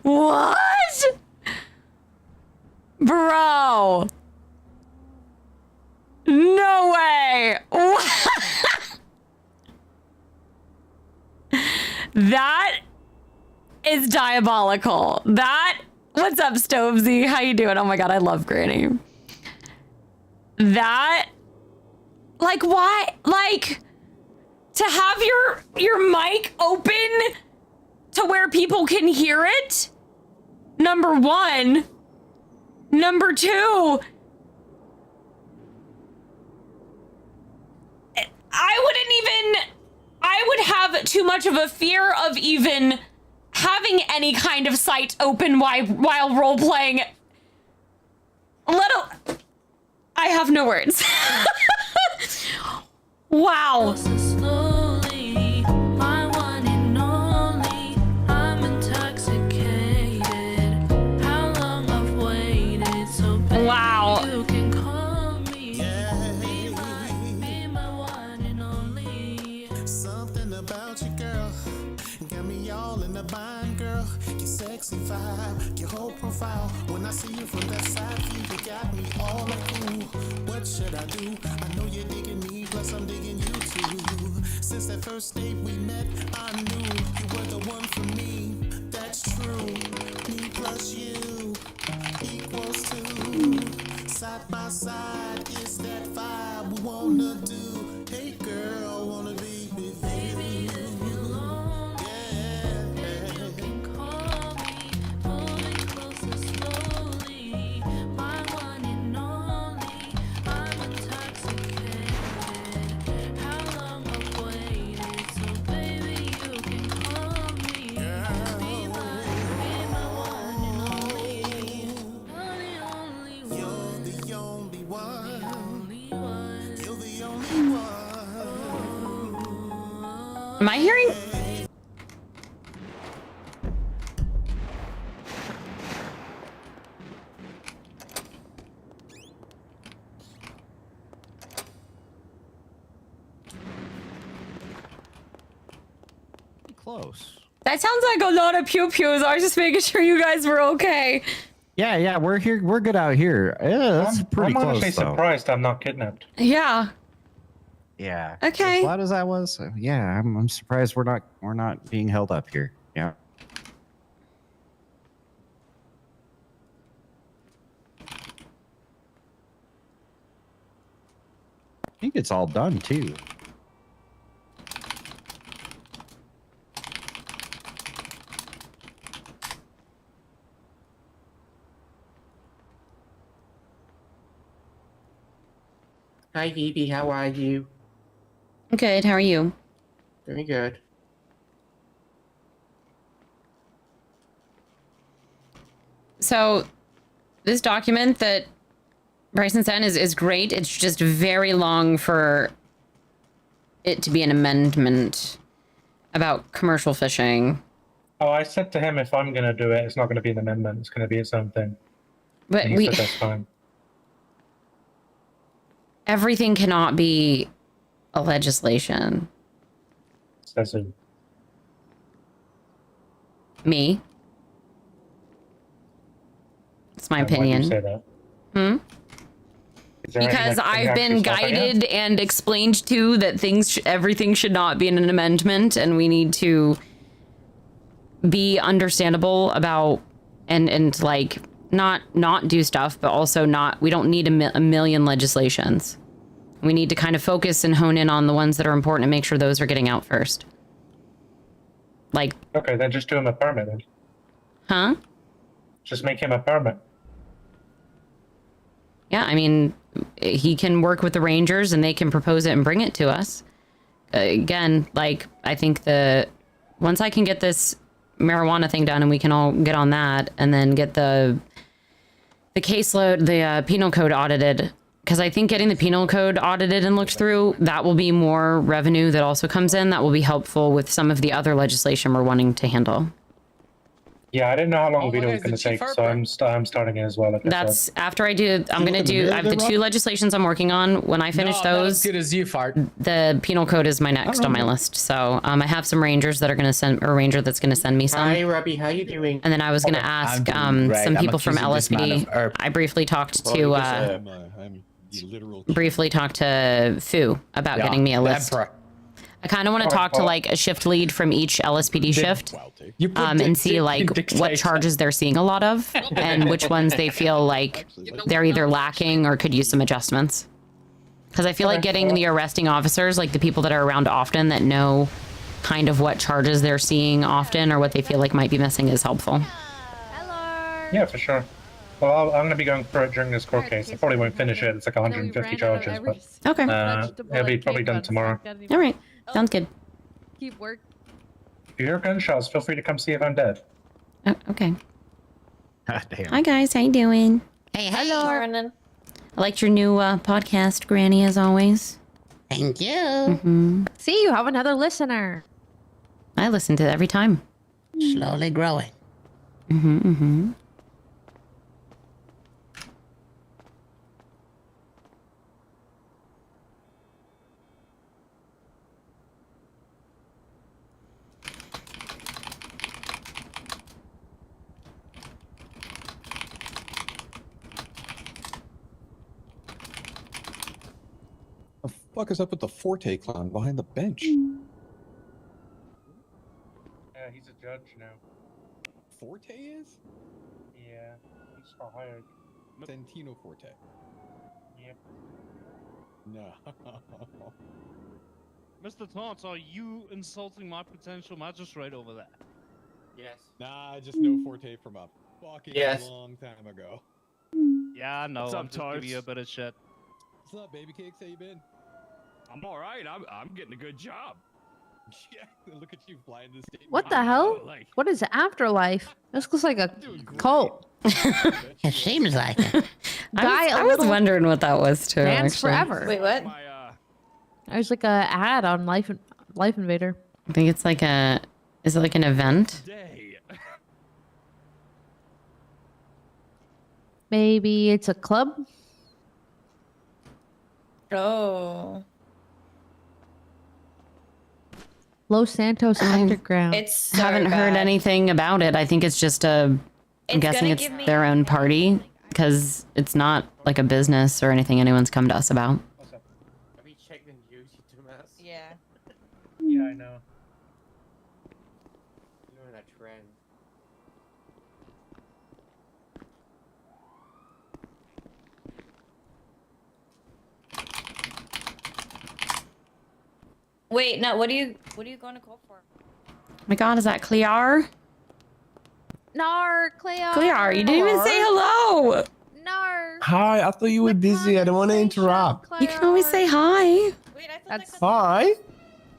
What? Bro. No way. What? That is diabolical. What's up, Stovesy? How you doing? Oh my God, I love Granny. That, like, why? Like, to have your mic open to where people can hear it? Number one. Number two, I would have too much of a fear of even having any kind of site open while role-playing. I have no words. Wow. slowly, my one and only. I'm intoxicated. How long I've waited, so baby, Wow. you can call me. Be my one and only. Something about you, girl, got me all in the bind, girl. Your sexy vibe, your whole profile. When I see you from that side view, you got me all like, ooh, what should I do? I know you're digging me, plus I'm digging you too. Since that first date we met, I knew you were the one for me. That's true. Me plus you equals 2. Side by side is that vibe we wanna do. Hey girl, wanna be with you. Am I hearing? Close. That sounds like a lot of pew-pews. I was just making sure you guys were okay. Yeah, we're here. We're good out here. Yeah, that's pretty I'm close. honestly though. surprised I'm not kidnapped. Yeah. Yeah. Okay. As loud as I was, yeah, I'm surprised we're not being held up here. Yeah. I think it's all done too. Hi, Phoebe. How are you? Good. How are you? Very good. So, this document that Bryson sent is great. It's just very long for it to be an amendment about commercial fishing. Oh, I said to him, if I'm going to do it, it's not going to be an amendment. It's going to be its own thing. But and he said that's fine. Everything cannot be a legislation. Says who? Me. It's my And why do you opinion. say that? Hmm? Is there any, Because like, thing I've been actually stopping it? guided and explained to that everything should not be in an amendment, and we need to be understandable about and like not do stuff, but also we don't need a million legislations. We need to kind of focus and hone in on the ones that are important and make sure those are getting out first. Like, okay, then just do him a permit then. huh? Just make him a permit. Yeah, I mean, he can work with the Rangers and they can propose it and bring it to us. Again, like, I think once I can get this marijuana thing done and we can all get on that and then get the caseload, the penal code audited, because I think getting the penal code audited and looked through, that will be more revenue that also comes in. That will be helpful with some of the other legislation we're wanting to handle. Yeah, I didn't know how long the video was going to take, so I'm starting it as well. Like That's after I do. I'm going to do. I have the two legislations I'm working on. When I finish those, as good as you, Fart. the penal code is my next on my list. So I have some rangers that are going to send, or a ranger that's going to send me some. Hi, Robbie. How you doing? And then I was going to ask some people from LSPD. I briefly talked to Fu about getting me a list. I kind of want to talk to like a shift lead from each LSPD shift and see like what charges they're seeing a lot of and which ones they feel like they're either lacking or could use some adjustments. Because I feel like getting the arresting officers, like the people that are around often that know kind of what charges they're seeing often or what they feel like might be missing is helpful. Yeah, for sure. Well, I'm going to be going through it during this court case. I probably won't finish it. It's like 150 charges, but okay. It'll be probably done tomorrow. All right. Sounds good. Keep work. If you hear gunshots, feel free to come see if I'm dead. Oh, okay. Damn. Hi guys, how you doing? Hey, Hello. I liked your new podcast, Granny, as always. Thank you. Mm-hmm. See, you have another listener. I listen to it every time. Slowly growing. Mm-hmm. Mm-hmm. The fuck is up with the Forte clown behind the bench? Yeah, he's a judge now. Forte is? Yeah, he's got hired. Santino Forte. Yep. No. Mr. Taunt, are you insulting my potential magistrate over there? Yes. Nah, I just know Forte from a fucking long time ago. Yeah, I know. What's up, I'm just giving you a Tarts? bit of shit. What's up, baby cakes? How you been? I'm all right. I'm getting a good job. Yeah, look at you flying this state. What the hell? What is afterlife? This looks like a cult. It seems like it. I was wondering what that was too. Dance actually. forever. Wait, what? There's like a ad on Life Invader. I think it's like is it like an event? Maybe it's a club. Oh. Los Santos Underground. It's Haven't heard anything about it. I think it's just I'm guessing gonna it's give me- their own party because it's not like a business or anything anyone's come to us about. Have you checked the news, you dumbass? Yeah. Yeah, I know. You're in a trend. Wait, no. What are you going to call for? Oh my God, is that Clear? Nar, Cleo. Clear, you didn't even say hello. Nar. Hi, I thought you were busy. I don't want to interrupt. You can always say hi. That's Hi.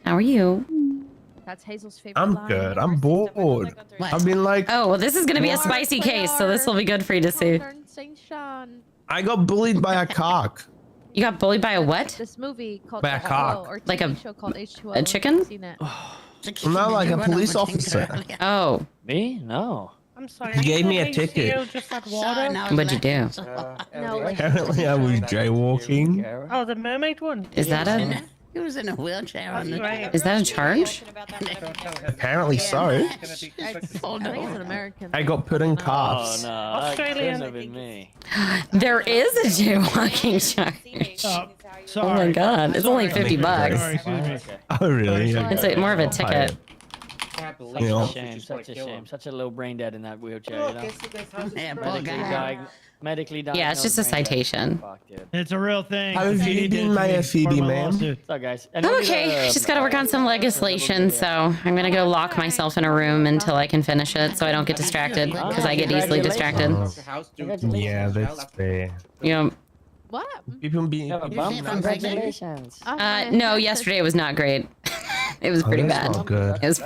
How are you? That's Hazel's favorite. I'm line. good. I'm bored. I've been like, Oh, well, this is going to be a spicy case, so this will be good for you to see. I got bullied by a cock. You got bullied by a what? This movie called By a H2O, cock. or Like TV a- show called H2O. a chicken? Have you seen it? I'm not like a police officer. Oh. Me? No. I'm sorry. He gave me a ticket. Just had water. What'd you do? Apparently, I was jaywalking. Oh, the mermaid one. Is that a He was in a wheelchair on the is that a charge? Apparently so. I think it's an American. I got put in cuffs. Oh no, Australian. that couldn't have been me. There is a jaywalking charge. Oh my god, it's only $50. Oh really? It's more of a ticket. Such a shame, such a shame. Such a low brain dead in that wheelchair, you know? Yeah, poor guy. Medically diagnosed. Yeah, it's just a brain dead. citation. Fuck, dude. It's a real thing. How have you been, my Phoebe, ma'am? What's up, guys? I'm okay. Just gotta work on some legislation, so I'm gonna go lock myself in a room until I can finish it, so I don't get distracted, because I get easily distracted. Yeah, that's fair. You know, What? People being. Congratulations. no, yesterday was not great. It was pretty that's bad. not good. It was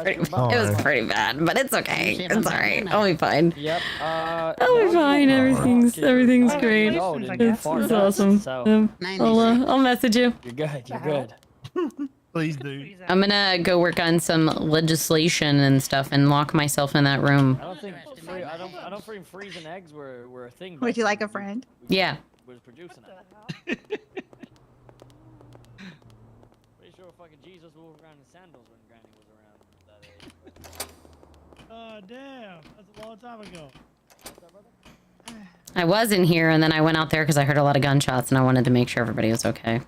pretty bad, but it's okay. It's alright. I'll be fine. Yep. I'll be fine. Everything's great. It's awesome. I'll message you. You're good. You're good. Please do. I'm gonna go work on some legislation and stuff and lock myself in that room. I don't think freezing eggs were a thing. Would you like a friend? Yeah. Was producing it. Pretty sure fucking Jesus walked around in sandals when Granny was around that age. Oh, damn. That's a long time ago. I was in here and then I went out there because I heard a lot of gunshots and I wanted to make sure everybody was okay.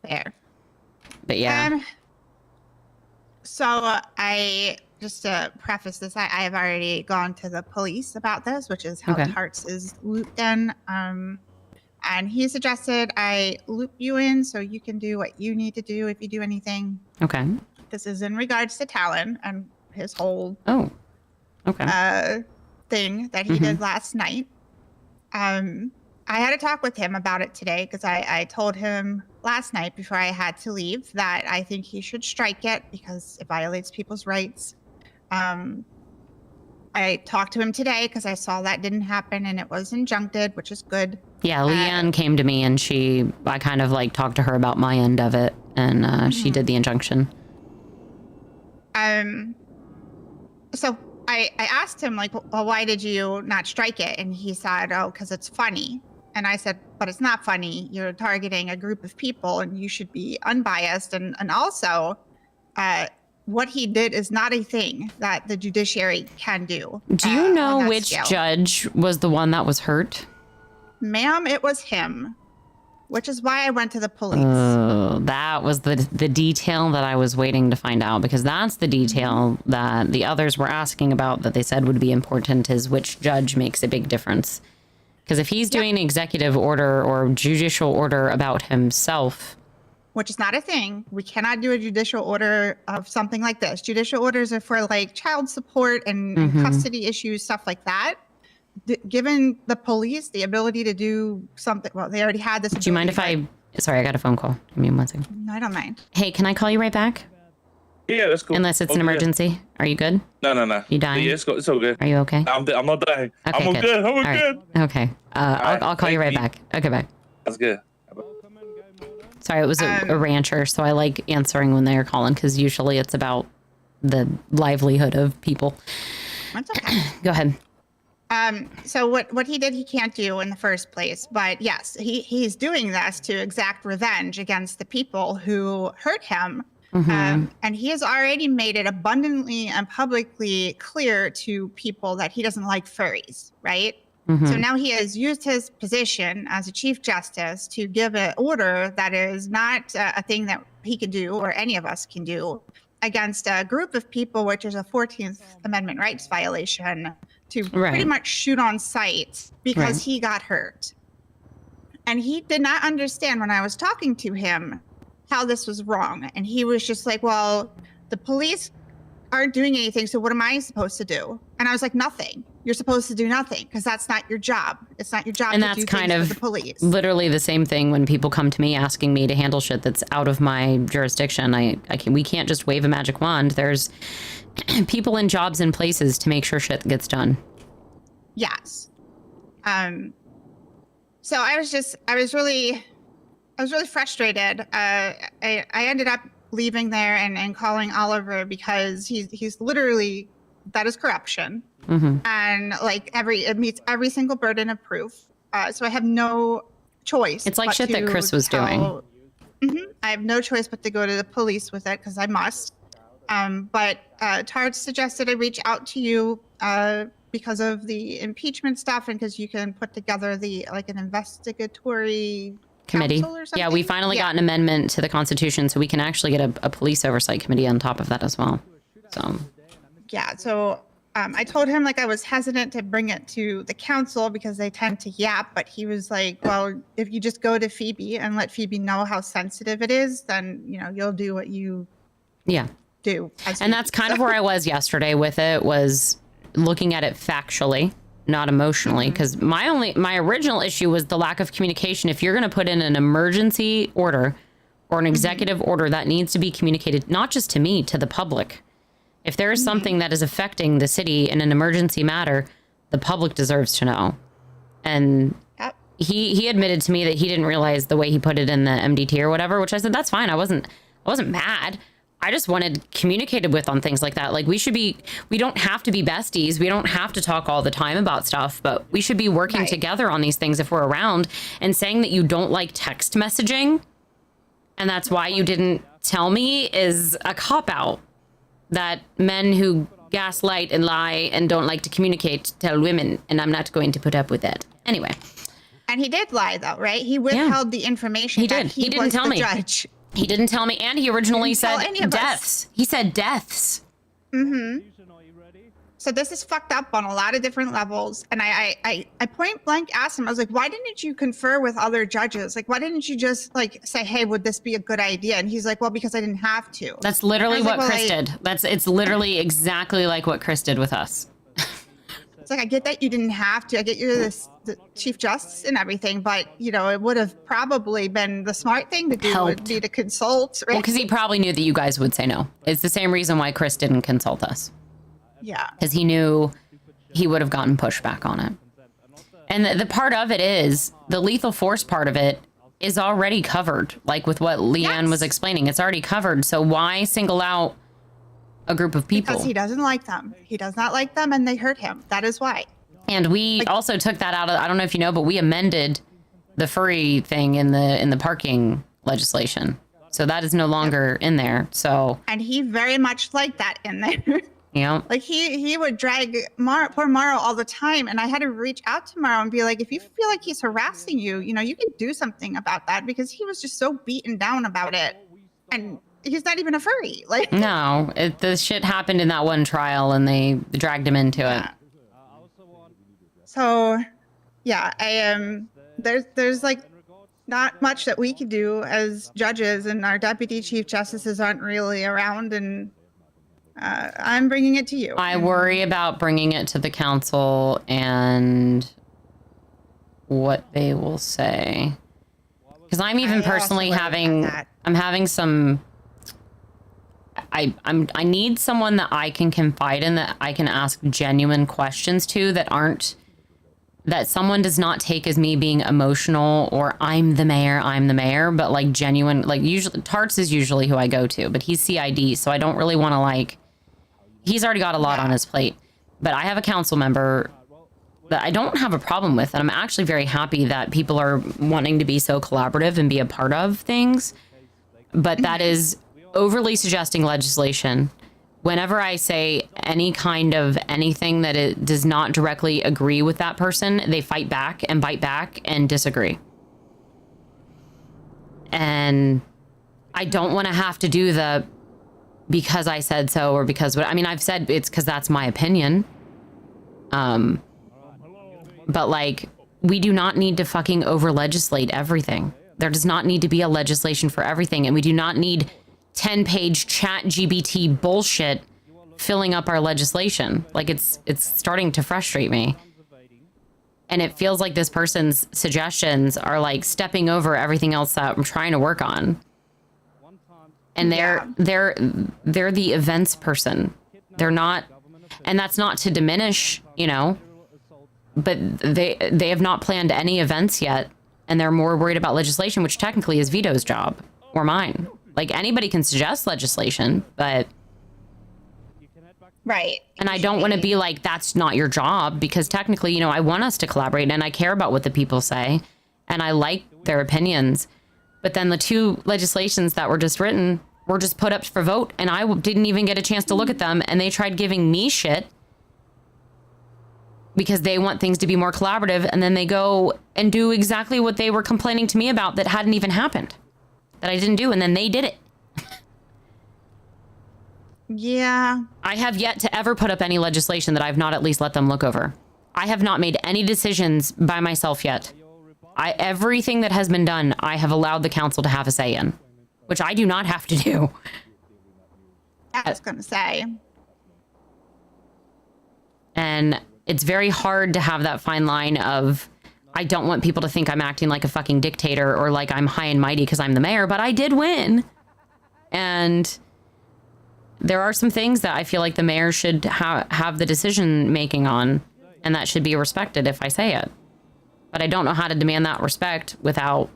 Fair. But yeah. So I just to preface this, I have already gone to the police about this, which is how Okay. Tarts is looped in. And he suggested I loop you in so you can do what you need to do if you do anything. Okay. This is in regards to Talon and his whole Oh. Okay. thing that he did last night. I had a talk with him about it today because I told him last night before I had to leave that I think he should strike it because it violates people's rights. I talked to him today because I saw that didn't happen and it was injuncted, which is good. Yeah, Leanne came to me and I kind of like talked to her about my end of it and she did the injunction. So I asked him like, well, why did you not strike it? And he said, oh, because it's funny. And I said, but it's not funny. You're targeting a group of people and you should be unbiased. And also, what he did is not a thing that the judiciary can do. Do you on know that which scale. judge was the one that was hurt? Ma'am, it was him, which is why I went to the police. Oh, that was the detail that I was waiting to find out because that's the detail that the others were asking about that they said would be important is which judge makes a big difference. Because if he's doing executive order or judicial order about himself, which is not a thing. We cannot do a judicial order of something like this. Judicial orders are for like child support and custody issues, stuff like that. Given the police the ability to do something, well, they already had this. do you mind if sorry, I got a phone call. Give me 1 second. No, I don't mind. Hey, can I call you right back? Yeah, that's cool. Unless it's an emergency. Are you good? No. You dying? Yeah, it's all good. Are you okay? I'm not dying. Okay, I'm good. good. I'm All right. good. Okay. I'll call you right back. Okay, bye. That's good. Sorry, it was a rancher, so I like answering when they're calling because usually it's about the livelihood of people. That's okay. Go ahead. So what he did, he can't do in the first place. But yes, he's doing this to exact revenge against the people who hurt him. And he has already made it abundantly and publicly clear to people that he doesn't like furries, right? So now he has used his position as a chief justice to give an order that is not a thing that he can do or any of us can do against a group of people, which is a 14th Amendment rights violation, to pretty much shoot on sight because he got hurt. And he did not understand when I was talking to him how this was wrong. And he was just like, well, the police aren't doing anything, so what am I supposed to do? And I was like, nothing. you're supposed to do nothing because that's not your job. It's not your job And to that's do kind things of for the police. literally the same thing when people come to me asking me to handle shit that's out of my jurisdiction. We can't just wave a magic wand. There's people in jobs and places to make sure shit gets done. Yes. So I was really frustrated. I ended up leaving there and calling Oliver because he's literally, that is corruption. And like it meets every single burden of proof. So I have no choice. It's like but shit that to Chris was doing. I have no choice but to go to the police with it because I must. But Tard suggested I reach out to you because of the impeachment stuff and because you can put together an investigatory Committee. council or something. Yeah, we finally got an amendment to the Constitution, so we can actually get a police oversight committee on top of that as well. So. Yeah, so I told him I was hesitant to bring it to the council because they tend to yap, but he was like, well, if you just go to Phoebe and let Phoebe know how sensitive it is, then, you'll do what you do. And that's kind of where I was yesterday with it, was looking at it factually, not emotionally, because my original issue was the lack of communication. If you're going to put in an emergency order or an executive order, that needs to be communicated, not just to me, to the public. If there is something that is affecting the city in an emergency matter, the public deserves to know. And he admitted to me that he didn't realize the way he put it in the MDT or whatever, which I said, that's fine. I wasn't mad. I just wanted communicated with on things like that. We don't have to be besties. We don't have to talk all the time about stuff, but we should be working together on these things if we're around. And saying that you don't like text messaging and that's why you didn't tell me is a cop-out. That men who gaslight and lie and don't like to communicate tell women, and I'm not going to put up with that. Anyway. And he did lie, though, right? He withheld the information. He did. He didn't tell me. Judge. He didn't tell me, and he originally said any of us. deaths. He said deaths. So this is fucked up on a lot of different levels. And I point blank asked him, I was like, why didn't you confer with other judges? Why didn't you just say, hey, would this be a good idea? And he's like, well, because I didn't have to. That's literally what Chris did. It's literally exactly like what Chris did with us. It's I get that you didn't have to. I get you're the Chief Justice and everything, but it would have probably been the smart thing to do would be to consult. Right? Well, because he probably knew that you guys would say no. It's the same reason why Chris didn't consult us. Yeah. Because he knew he would have gotten pushback on it. And the part of it is, the lethal force part of it is already covered. With what Leanne was explaining, it's already covered. So why single out a group of people? Because he doesn't like them. He does not like them, and they hurt him. That is why. And we also took that out of, I don't know if you know, but we amended the furry thing in the parking legislation. So that is no longer in there. So. And he very much liked that in there. Yeah. He would drag poor Morrow all the time, and I had to reach out to Morrow and be like, if you feel like he's harassing you, you can do something about that, because he was just so beaten down about it, and he's not even a furry. No, the shit happened in that one trial, and they dragged him into it. So, yeah, there's not much that we can do as judges, and our deputy chief justices aren't really around, and I'm bringing it to you. I worry about bringing it to the council and what they will say. Because I'm even personally I'm having some, I need someone that I can confide in, that I can ask genuine questions to, that someone does not take as me being emotional or I'm the mayor, but genuine, usually Tarts is usually who I go to, but he's CID, so I don't really want to he's already got a lot on his plate. But I have a council member that I don't have a problem with, and I'm actually very happy that people are wanting to be so collaborative and be a part of things. But that is overly suggesting legislation. Whenever I say any kind of anything that it does not directly agree with that person, they fight back and bite back and disagree. And I don't want to have to do the because I said so, or because I've said it's because that's my opinion. But we do not need to fucking over legislate everything. There does not need to be a legislation for everything, and we do not need 10-page chat GBT bullshit filling up our legislation. Like it's starting to frustrate me. And it feels like this person's suggestions are like stepping over everything else that I'm trying to work on. And they're the events person. They're not, and that's not to diminish, you know, but they have not planned any events yet, and they're more worried about legislation, which technically is Vito's job or mine. Like anybody can suggest legislation, but right. And I don't want to be like, that's not your job, because technically, you know, I want us to collaborate and I care about what the people say and I like their opinions. But then the two legislations that were just written were just put up for vote, and I didn't even get a chance to look at them, and they tried giving me shit because they want things to be more collaborative, and then they go and do exactly what they were complaining to me about that hadn't even happened, that I didn't do, and then they did it. Yeah. I have yet to ever put up any legislation that I've not at least let them look over. I have not made any decisions by myself yet. Everything that has been done, I have allowed the council to have a say in, which I do not have to do. I was going to say. And it's very hard to have that fine line of, I don't want people to think I'm acting like a fucking dictator or like I'm high and mighty because I'm the mayor, but I did win. And there are some things that I feel like the mayor should have the decision making on, and that should be respected if I say it. But I don't know how to demand that respect without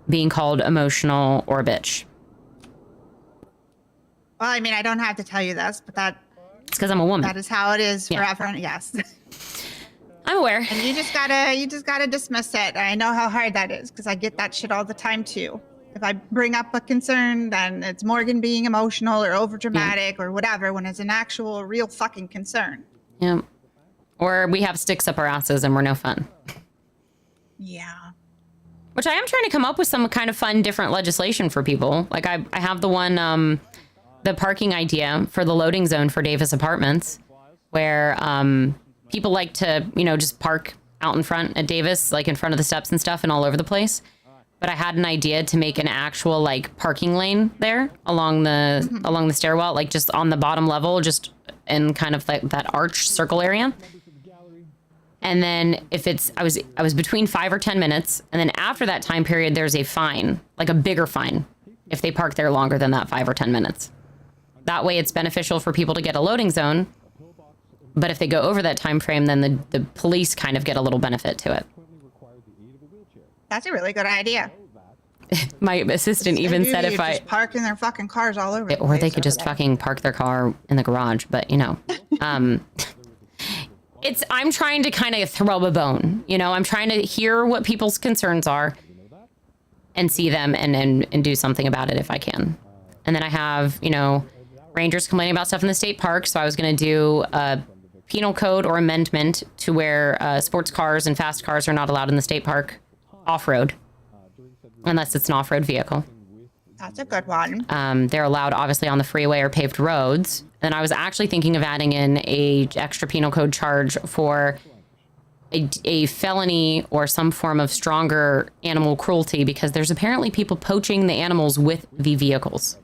being called emotional or a bitch. Well, I mean, I don't have to tell you this, but it's because I'm a woman. That is how it is for Yeah. everyone. Yes. I'm aware. And you just gotta dismiss it. I know how hard that is because I get that shit all the time too. If I bring up a concern, then it's Morgan being emotional or overdramatic or whatever, when it's an actual real fucking concern. Yeah. Or we have sticks up our asses and we're no fun. Yeah. Which I am trying to come up with some kind of fun, different legislation for people. Like I have the one, the parking idea for the loading zone for Davis Apartments, where people like to, you know, just park out in front at Davis, like in front of the steps and stuff and all over the place. But I had an idea to make an actual like parking lane there along the stairwell, like just on the bottom level, just in kind of like that arch circle area. And then if it's, I was between 5 or 10 minutes. And then after that time period, there's a fine, like a bigger fine, if they park there longer than that 5 or 10 minutes. That way it's beneficial for people to get a loading zone. But if they go over that time frame, then the police kind of get a little benefit to it. That's a really good idea. My assistant even said if I just parking their fucking cars all over. or they could just fucking park their car in the garage, but you know, I'm trying to kind of throw a bone, you know, I'm trying to hear what people's concerns are and see them and do something about it if I can. And then I have, you know, rangers complaining about stuff in the state park. So I was going to do a penal code or amendment to where sports cars and fast cars are not allowed in the state park off-road, unless it's an off-road vehicle. That's a good one. They're allowed obviously on the freeway or paved roads. And I was actually thinking of adding in a extra penal code charge for a felony or some form of stronger animal cruelty, because there's apparently people poaching the animals with the vehicles.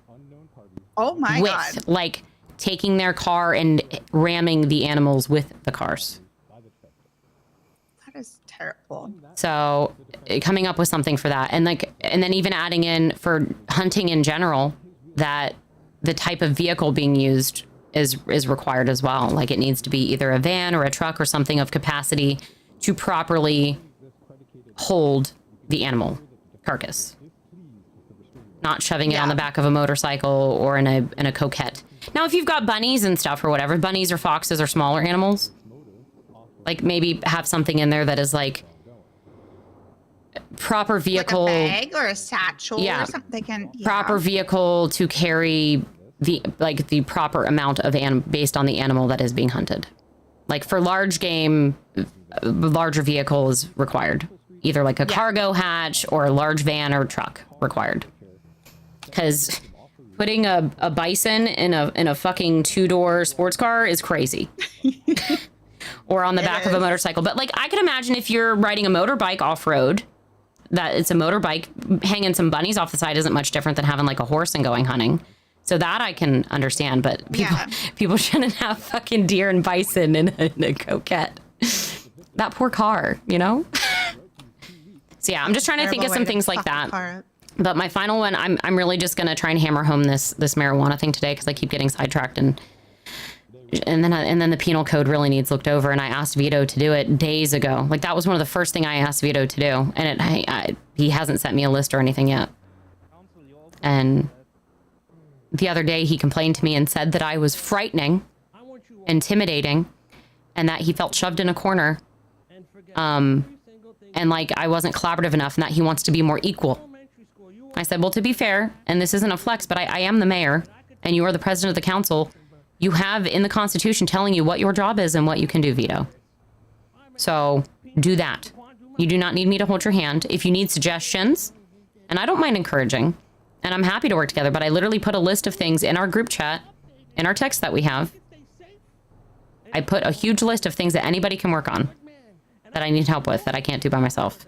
Oh my God. Like taking their car and ramming the animals with the cars. That is terrible. So coming up with something for that. And then even adding in for hunting in general, that the type of vehicle being used is required as well. Like it needs to be either a van or a truck or something of capacity to properly hold the animal carcass. Not shoving it on the back of a motorcycle or in a coquette. Now, if you've got bunnies and stuff or whatever, bunnies or foxes or smaller animals, like maybe have something in there that is like proper vehicle, like a bag or a satchel or something. They can proper vehicle to carry the proper amount of based on the animal that is being hunted. Like for large game, larger vehicle is required, either like a cargo hatch or a large van or truck required. Because putting a bison in a fucking 2-door sports car is crazy. Or on the back of a motorcycle. But like I can imagine if you're riding a motorbike off-road, that it's a motorbike, hanging some bunnies off the side isn't much different than having like a horse and going hunting. So that I can understand, but people shouldn't have fucking deer and bison in a coquette. That poor car, you know? So yeah, I'm just trying to think of some things like that. But my final one, I'm really just gonna try and hammer home this marijuana thing today because I keep getting sidetracked and then the penal code really needs looked over. And I asked Vito to do it days ago. Like that was one of the first thing I asked Vito to do, and he hasn't sent me a list or anything yet. And the other day he complained to me and said that I was frightening, intimidating, and that he felt shoved in a corner. And like I wasn't collaborative enough and that he wants to be more equal. I said, well, to be fair, and this isn't a flex, but I am the mayor and you are the president of the council. You have in the Constitution telling you what your job is and what you can do, Vito. So do that. You do not need me to hold your hand. If you need suggestions, and I don't mind encouraging, and I'm happy to work together, but I literally put a list of things in our group chat, in our text that we have. I put a huge list of things that anybody can work on that I need help with that I can't do by myself.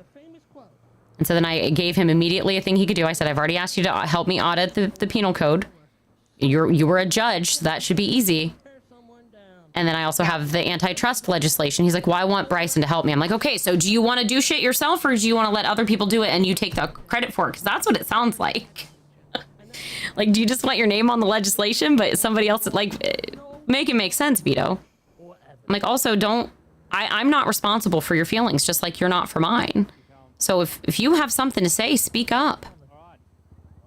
And so then I gave him immediately a thing he could do. I said, I've already asked you to help me audit the penal code. You were a judge, so that should be easy. And then I also have the antitrust legislation. He's like, well, I want Bryson to help me. I'm like, okay, so do you want to do shit yourself or do you want to let other people do it and you take the credit for it? Because that's what it sounds like. Like, do you just want your name on the legislation, but somebody else, like, make it make sense, Vito. I'm like, also, I'm not responsible for your feelings, just like you're not for mine. So if you have something to say, speak up.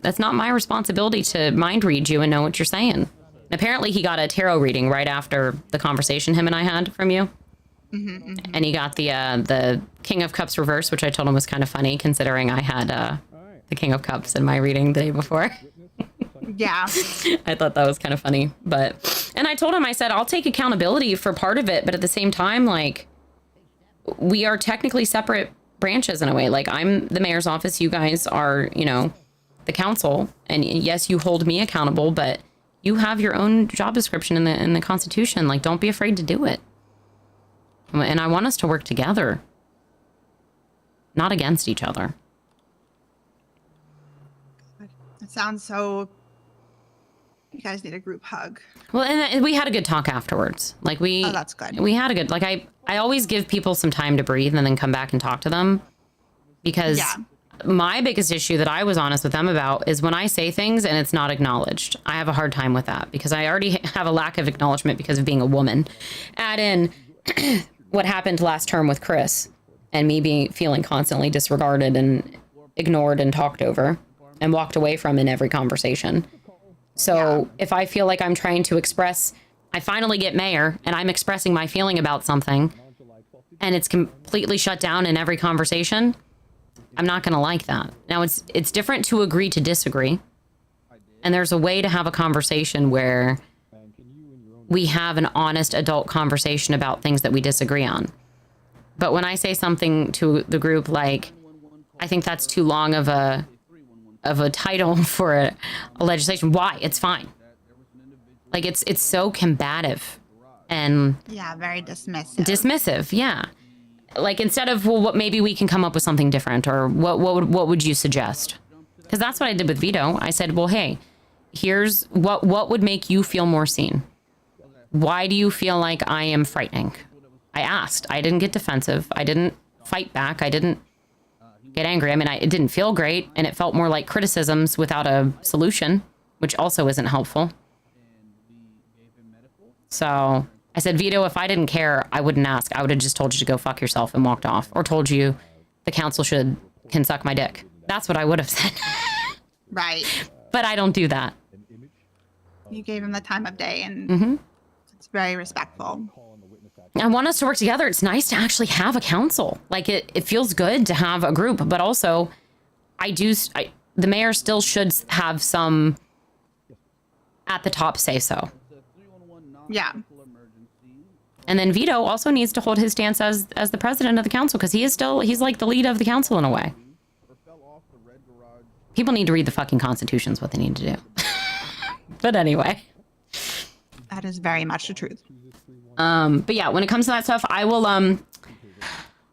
That's not my responsibility to mind read you and know what you're saying. Apparently he got a tarot reading right after the conversation him and I had from you. And he got the King of Cups reverse, which I told him was kind of funny considering I had the King of Cups in my reading the day before. Yeah. I thought that was kind of funny. And I told him, I said, I'll take accountability for part of it, but at the same time, like, we are technically separate branches in a way. Like, I'm the mayor's office, you guys are, you know, the council, and yes, you hold me accountable, but you have your own job description in the Constitution. Like, don't be afraid to do it. And I want us to work together, not against each other. It sounds so. You guys need a group hug. Well, and we had a good talk afterwards. Like Oh, that's good. We had a good, like I always give people some time to breathe and then come back and talk to them, because my biggest issue that I was honest with them about is when I say things and it's not acknowledged. I have a hard time with that because I already have a lack of acknowledgement because of being a woman. Add in what happened last term with Chris and me feeling constantly disregarded and ignored and talked over and walked away from in every conversation. So if I feel like I'm trying to express, I finally get mayor and I'm expressing my feeling about something and it's completely shut down in every conversation, I'm not going to like that. Now it's different to agree to disagree. And there's a way to have a conversation where we have an honest adult conversation about things that we disagree on. But when I say something to the group, like, I think that's too long of a title for a legislation. Why? It's fine. Like, it's so combative and Very dismissive. Dismissive, yeah. Like, instead of, well, what, maybe we can come up with something different, or what would you suggest? Because that's what I did with Vito. I said, well, hey, here's what would make you feel more seen. Why do you feel like I am frightening? I asked. I didn't get defensive. I didn't fight back. I didn't get angry. I mean, it didn't feel great, and it felt more like criticisms without a solution, which also isn't helpful. So I said, Vito, if I didn't care, I wouldn't ask. I would have just told you to go fuck yourself and walked off, or told you the council can suck my dick. That's what I would have said. Right. But I don't do that. You gave him the time of day, and it's very respectful. I want us to work together. It's nice to actually have a council. Like, it feels good to have a group, but also the mayor still should have some at the top say so. Yeah. And then Vito also needs to hold his stance as the president of the council, because he's like the lead of the council in a way. People need to read the fucking Constitution is what they need to do. But anyway. That is very much the truth. But yeah, when it comes to that stuff, I will,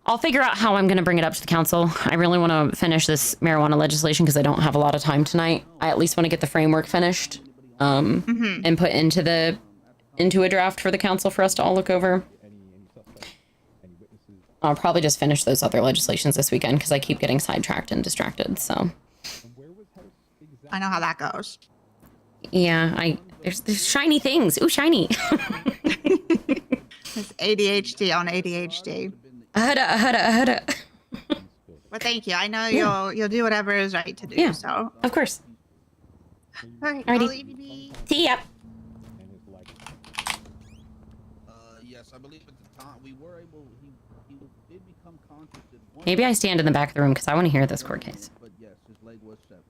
I'll figure out how I'm going to bring it up to the council. I really want to finish this marijuana legislation because I don't have a lot of time tonight. I at least want to get the framework finished. and put into a draft for the council for us to all look over. I'll probably just finish those other legislations this weekend because I keep getting sidetracked and distracted. So I know how that goes. yeah, there's shiny things. Ooh, shiny. It's ADHD on ADHD. Ahada. But thank you. I know Yeah. you'll do whatever is right to do. Yeah. So Of course. all right, Alrighty. I'll leave you be. See ya. Yes, I believe at the time we were able. He did become conscious at one Maybe I stand in the back of the room because I want to hear this court case. But yes, his leg was severed.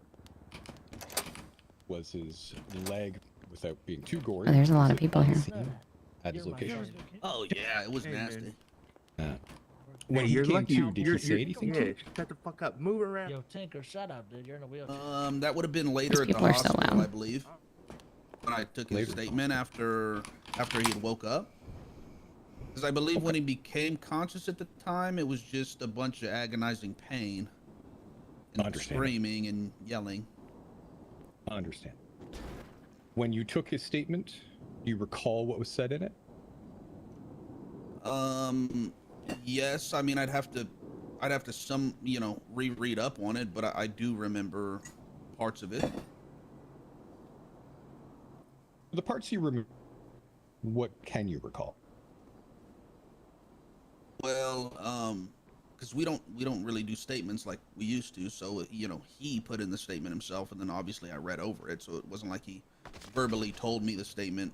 Was his leg, without being too gory? Oh, there's a lot of people here. At his location. Oh yeah, it was nasty. When he came to, did he say anything to you? Shut the fuck up. Move around. Yo, Tinker, shut up, dude. You're in a wheelchair. That would have been later at the people are so hospital, loud. I believe. When I took his statement after he had woke up. Because I believe when he became conscious at the time, it was just a bunch of agonizing pain. And screaming and yelling. I understand. When you took his statement, do you recall what was said in it? Yes. I mean, I'd have to reread up on it, but I do remember parts of it. The parts you remember, what can you recall? Well, because we don't really do statements like we used to. So he put in the statement himself, and then obviously I read over it. So it wasn't like he verbally told me the statement.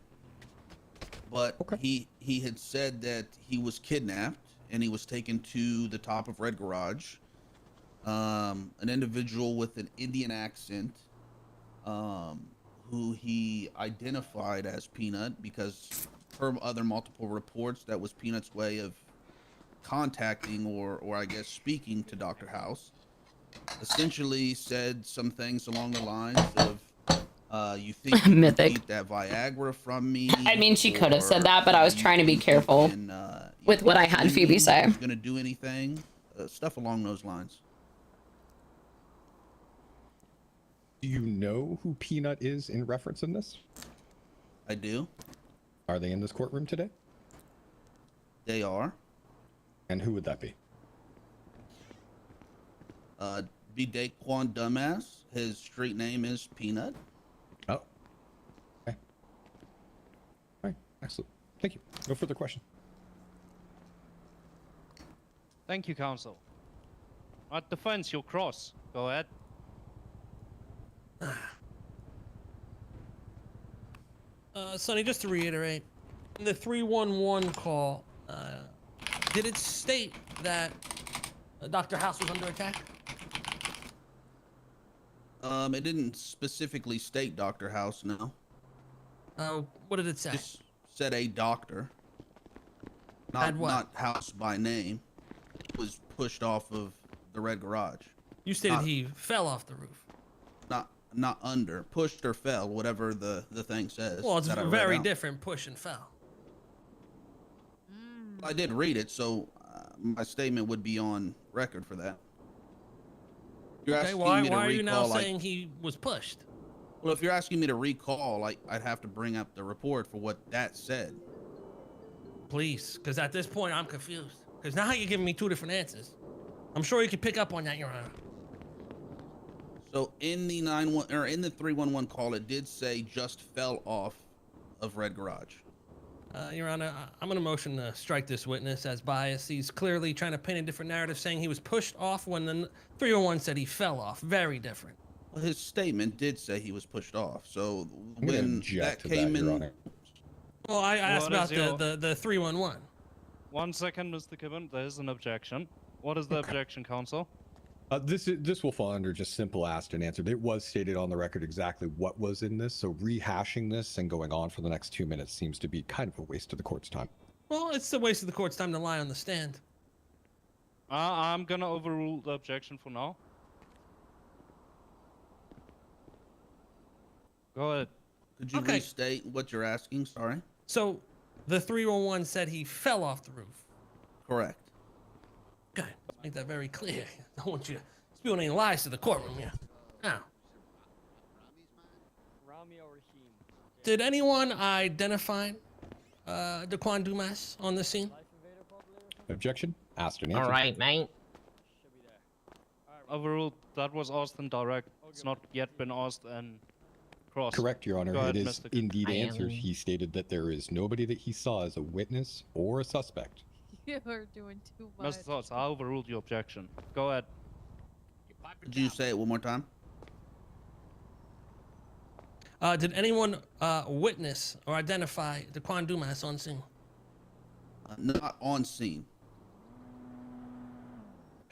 But he had said that he was kidnapped and he was taken to the top of Red Garage. An individual with an Indian accent, who he identified as Peanut because per other multiple reports, that was Peanut's way of contacting or I guess speaking to Dr. House. Essentially said some things along the lines of, you think you can Mythic. keep that Viagra from me? I mean, she could have said that, but I was trying to be careful with what I had Phoebe say. He's gonna do anything, stuff along those lines. Do you know who Peanut is in reference in this? I do. Are they in this courtroom today? They are. And who would that be? Be Daquan Dumbass. His street name is Peanut. Oh. Okay. All right. Excellent. Thank you. No further questions. Thank you, counsel. At defense, you'll cross. Go ahead. Sonny, just to reiterate, in the 311 call, did it state that Dr. House was under attack? It didn't specifically state Dr. House, no. What did it say? Just said a doctor. Had what? Not House by name. It was pushed off of the Red Garage. You stated he fell off the roof. Not under. Pushed or fell, whatever the thing says. Well, it's that I read very out. different, push and fell. I did read it, so my statement would be on record for that. You're Okay, asking why me to are you now recall, saying he was pushed? Well, if you're asking me to recall, I'd have to bring up the report for what that said. Please, because at this point I'm confused. Because now you're giving me two different answers. I'm sure you can pick up on that, Your Honor. So in the 311 call, it did say just fell off of Red Garage. Your Honor, I'm going to motion to strike this witness as biased. He's clearly trying to paint a different narrative, saying he was pushed off when the 301 said he fell off. Very different. Well, his statement did say he was pushed off. So I'm gonna when object that to came Your in, Honor. Well, I asked What about is your- the 311. 1 second, Mr. Kibben. There's an objection. What is the objection, counsel? This will fall under just simple asked and answered. It was stated on the record exactly what was in this, so rehashing this and going on for the next 2 minutes seems to be kind of a waste of the court's time. Well, it's a waste of the court's time to lie on the stand. I'm gonna overrule the objection for now. Go ahead. could you Okay. restate what you're asking? Sorry. So, the 311 said he fell off the roof. Correct. Okay, let's make that very clear. I don't want you spewing any lies to the courtroom here. Now, Rami or Raheem? Did anyone identify Daquan Dumas on the scene? Objection. Asked and All answered. right, mate. Overruled. That was asked in direct. It's not yet been asked and crossed. Correct, Your Honor. Go ahead, It is Mr. K- indeed answered. He stated that there is nobody that he saw as a witness or a suspect. You are doing too much. Mr. Thoughts, I overruled your objection. Go ahead. Could you say it one more time? Did anyone witness or identify Daquan Dumas on scene? Not on scene.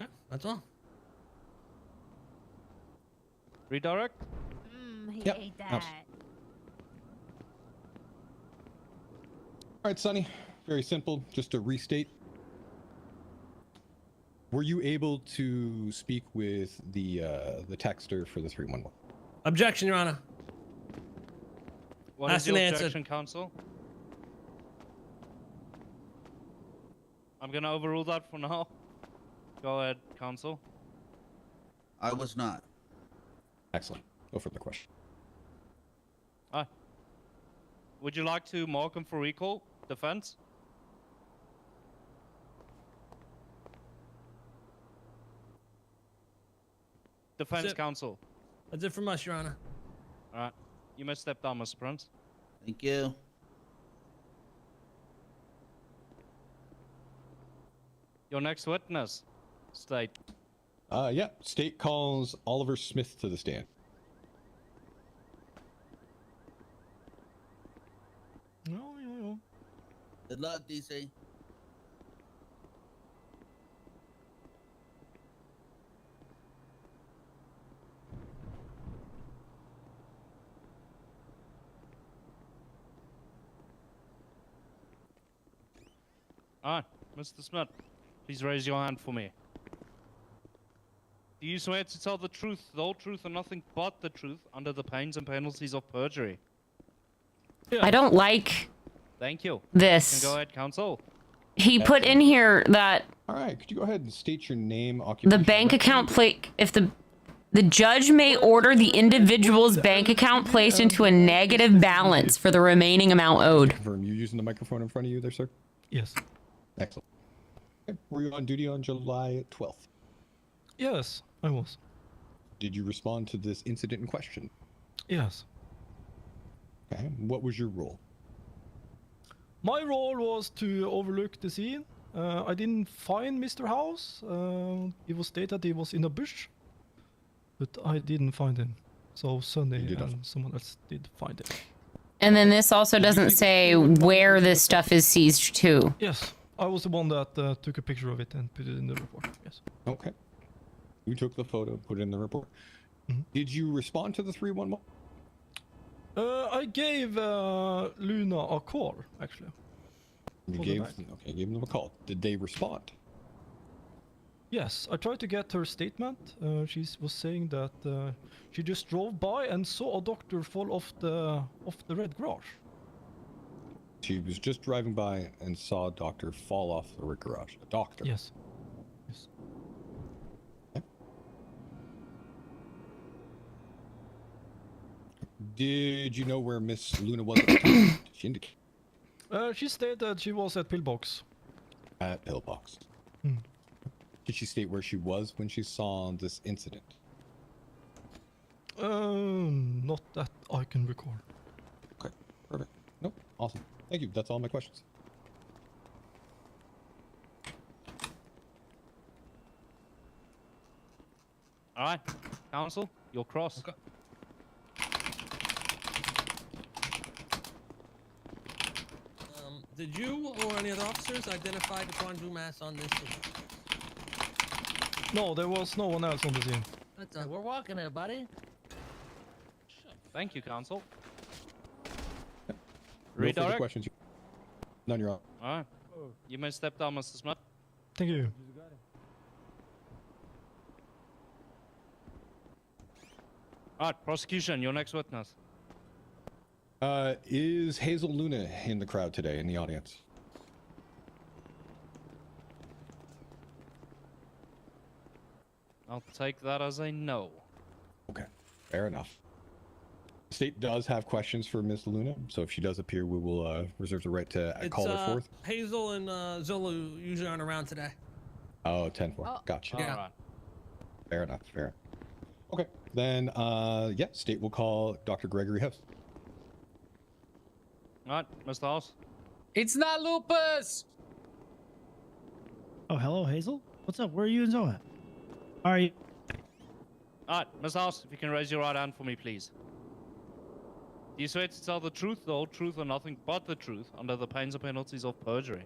Okay, that's all. Redirect? He Yep. ate Yes. that. All right, Sonny. Very simple. Just to restate. Were you able to speak with the texter for the 311? Objection, Your Honor. What is Asked your and answered. objection, counsel? I'm gonna overrule that for now. Go ahead, counsel. I was not. Excellent. No further question. Would you like to mark him for recall? Defense? Defense That's it. counsel. That's it from us, Your Honor. Alright. You may step down, Mr. Prince. Thank you. Your next witness. State. Yeah. State calls Oliver Smith to the stand. Good luck, DC. Alright, Mr. Smith, please raise your hand for me. Do you swear to tell the truth, the whole truth, and nothing but the truth under the pains and penalties of perjury? I don't like Thank you. this. You can go ahead, counsel. He put in here that All right. Could you go ahead and state your name, the occupation? bank account if the judge may order the individual's bank account placed into a negative balance for the remaining amount owed. Confirm you using the microphone in front of you there, sir? Yes. Excellent. Okay. Were you on duty on July 12th? Yes, I was. Did you respond to this incident in question? Yes. Okay. What was your role? My role was to overlook the scene. I didn't find Mr. House. It was stated he was in a bush, but I didn't find him. So Sunday and someone else did find him. And then this also doesn't say where this stuff is seized to. Yes, I was the one that took a picture of it and put it in the report. Yes. Okay. You took the photo, put it in the report. Did you respond to the 311? I gave Luna a call, actually. You For the gave night. gave them a call. Did they respond? Yes, I tried to get her statement. She was saying that she just drove by and saw a doctor fall off the red garage. She was just driving by and saw a doctor fall off the red garage. A doctor. Yes. Yes. Did you know where Miss Luna was at the time? Did she indicate? She stated she was at Pillbox. At Pillbox. Hmm. Did she state where she was when she saw this incident? Not that I can recall. Okay, perfect. Nope, awesome. Thank you. That's all my questions. All right, counsel, you're cross. Okay. Did you or any other officers identify Daquan Dumas on this scene? No, there was no one else on the scene. We're walking it, buddy. Thank you, counsel. No further Redirect. questions. None, you're on. All right. You may step down, Mr. Smith. Thank you. All right, prosecution, your next witness. Is Hazel Luna in the crowd today, in the audience? I'll take that as a no. Okay, fair enough. State does have questions for Miss Luna, so if she does appear, we will reserve the right to call her forth. Hazel and Zulu usually aren't around today. Oh, 10-4. Gotcha. Yeah. Alright. Fair enough. Fair enough. Okay. Then, yeah, State will call Dr. Gregory House. Alright, Mr. House. It's not lupus. Oh, hello, Hazel. What's up? Where are you and Zoa? Are you? Alright, Mr. House, if you can raise your right hand for me, please. Do you swear to tell the truth, the whole truth, and nothing but the truth, under the pains and penalties of perjury?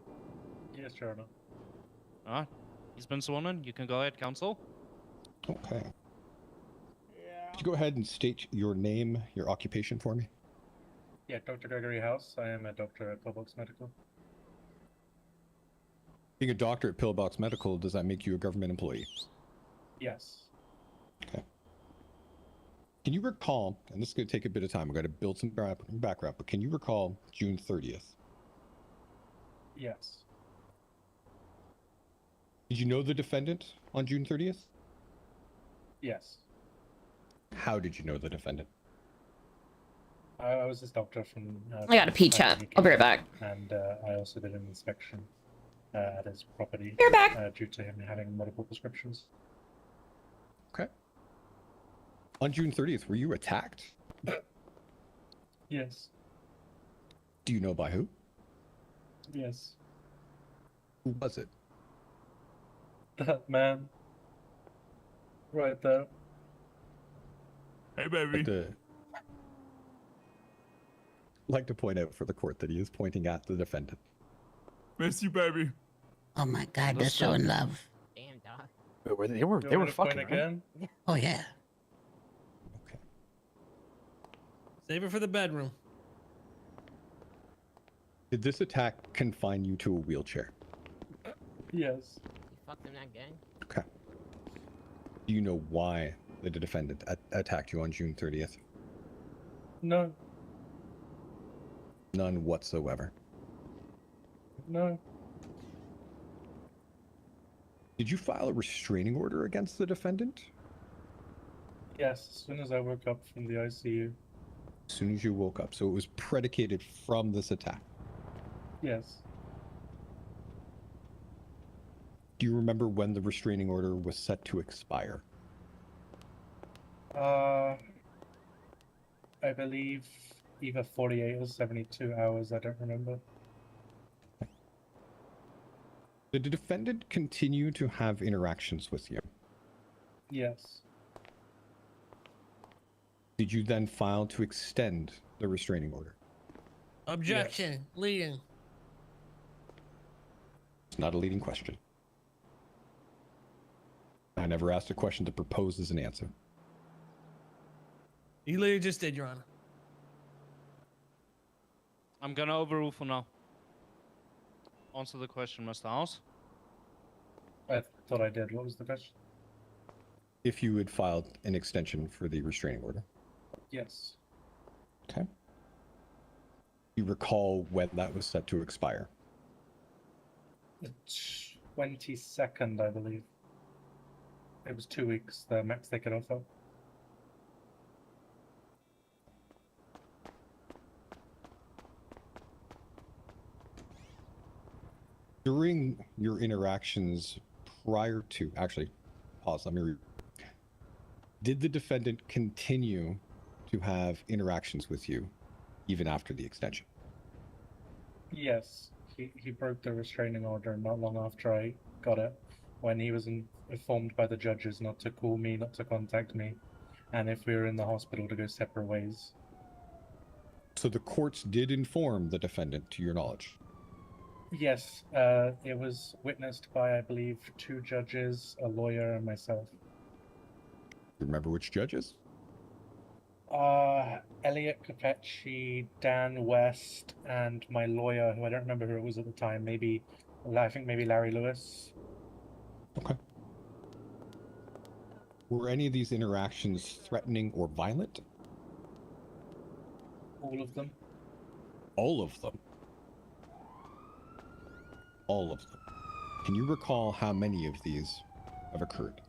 Yes, Your Honor. Alright. He's been sworn in. You can go ahead, counsel. Okay. Could you go ahead and state your name, your occupation for me? Yeah, Dr. Gregory House. I am a doctor at Pillbox Medical. Being a doctor at Pillbox Medical, does that make you a government employee? Yes. Okay. Can you recall, and this is going to take a bit of time, I've got to build some background, but can you recall June 30th? Yes. Did you know the defendant on June 30th? Yes. How did you know the defendant? I was his doctor from... I got a pee chat. I'll be right back. And I also did an inspection at his property. You're back. Due to him having multiple prescriptions. Okay. On June 30th, were you attacked? Yes. Do you know by who? Yes. Who was it? That man. Right there. Hey, baby. Like to point out for the court that he is pointing at the defendant. Miss you, baby. Oh my God, they're so in love. Damn, dog. They were fucking again. Right? Oh yeah. Save it for the bedroom. Did this attack confine you to a wheelchair? Yes. You fucked him that gang? Okay. Do you know why the defendant attacked you on June 30th? No. None whatsoever. No. Did you file a restraining order against the defendant? Yes, as soon as I woke up from the ICU. As soon as you woke up. So it was predicated from this attack. Yes. Do you remember when the restraining order was set to expire? I believe either 48 or 72 hours, I don't remember. Did the defendant continue to have interactions with you? Yes. Did you then file to extend the restraining order? Objection. Leading. It's not a leading question. I never asked a question that proposes an answer. You literally just did, Your Honor. I'm gonna overrule for now. Answer the question, Mr. House. I thought I did. What was the question? If you had filed an extension for the restraining order. Yes. Okay. You recall when that was set to expire? The 22nd, I believe. It was 2 weeks, the max they could offer. During your interactions prior to, actually, pause, let me read. Did the defendant continue to have interactions with you even after the extension? Yes. He broke the restraining order not long after I got it, when he was informed by the judges not to call me, not to contact me, and if we were in the hospital to go separate ways. So the courts did inform the defendant, to your knowledge? Yes, it was witnessed by, I believe, 2 judges, a lawyer, and myself. Remember which judges? Elliot Capecci, Dan West, and my lawyer, who I don't remember who it was at the time, I think maybe Larry Lewis. Okay. Were any of these interactions threatening or violent? All of them. All of them? All of them. Can you recall how many of these have occurred?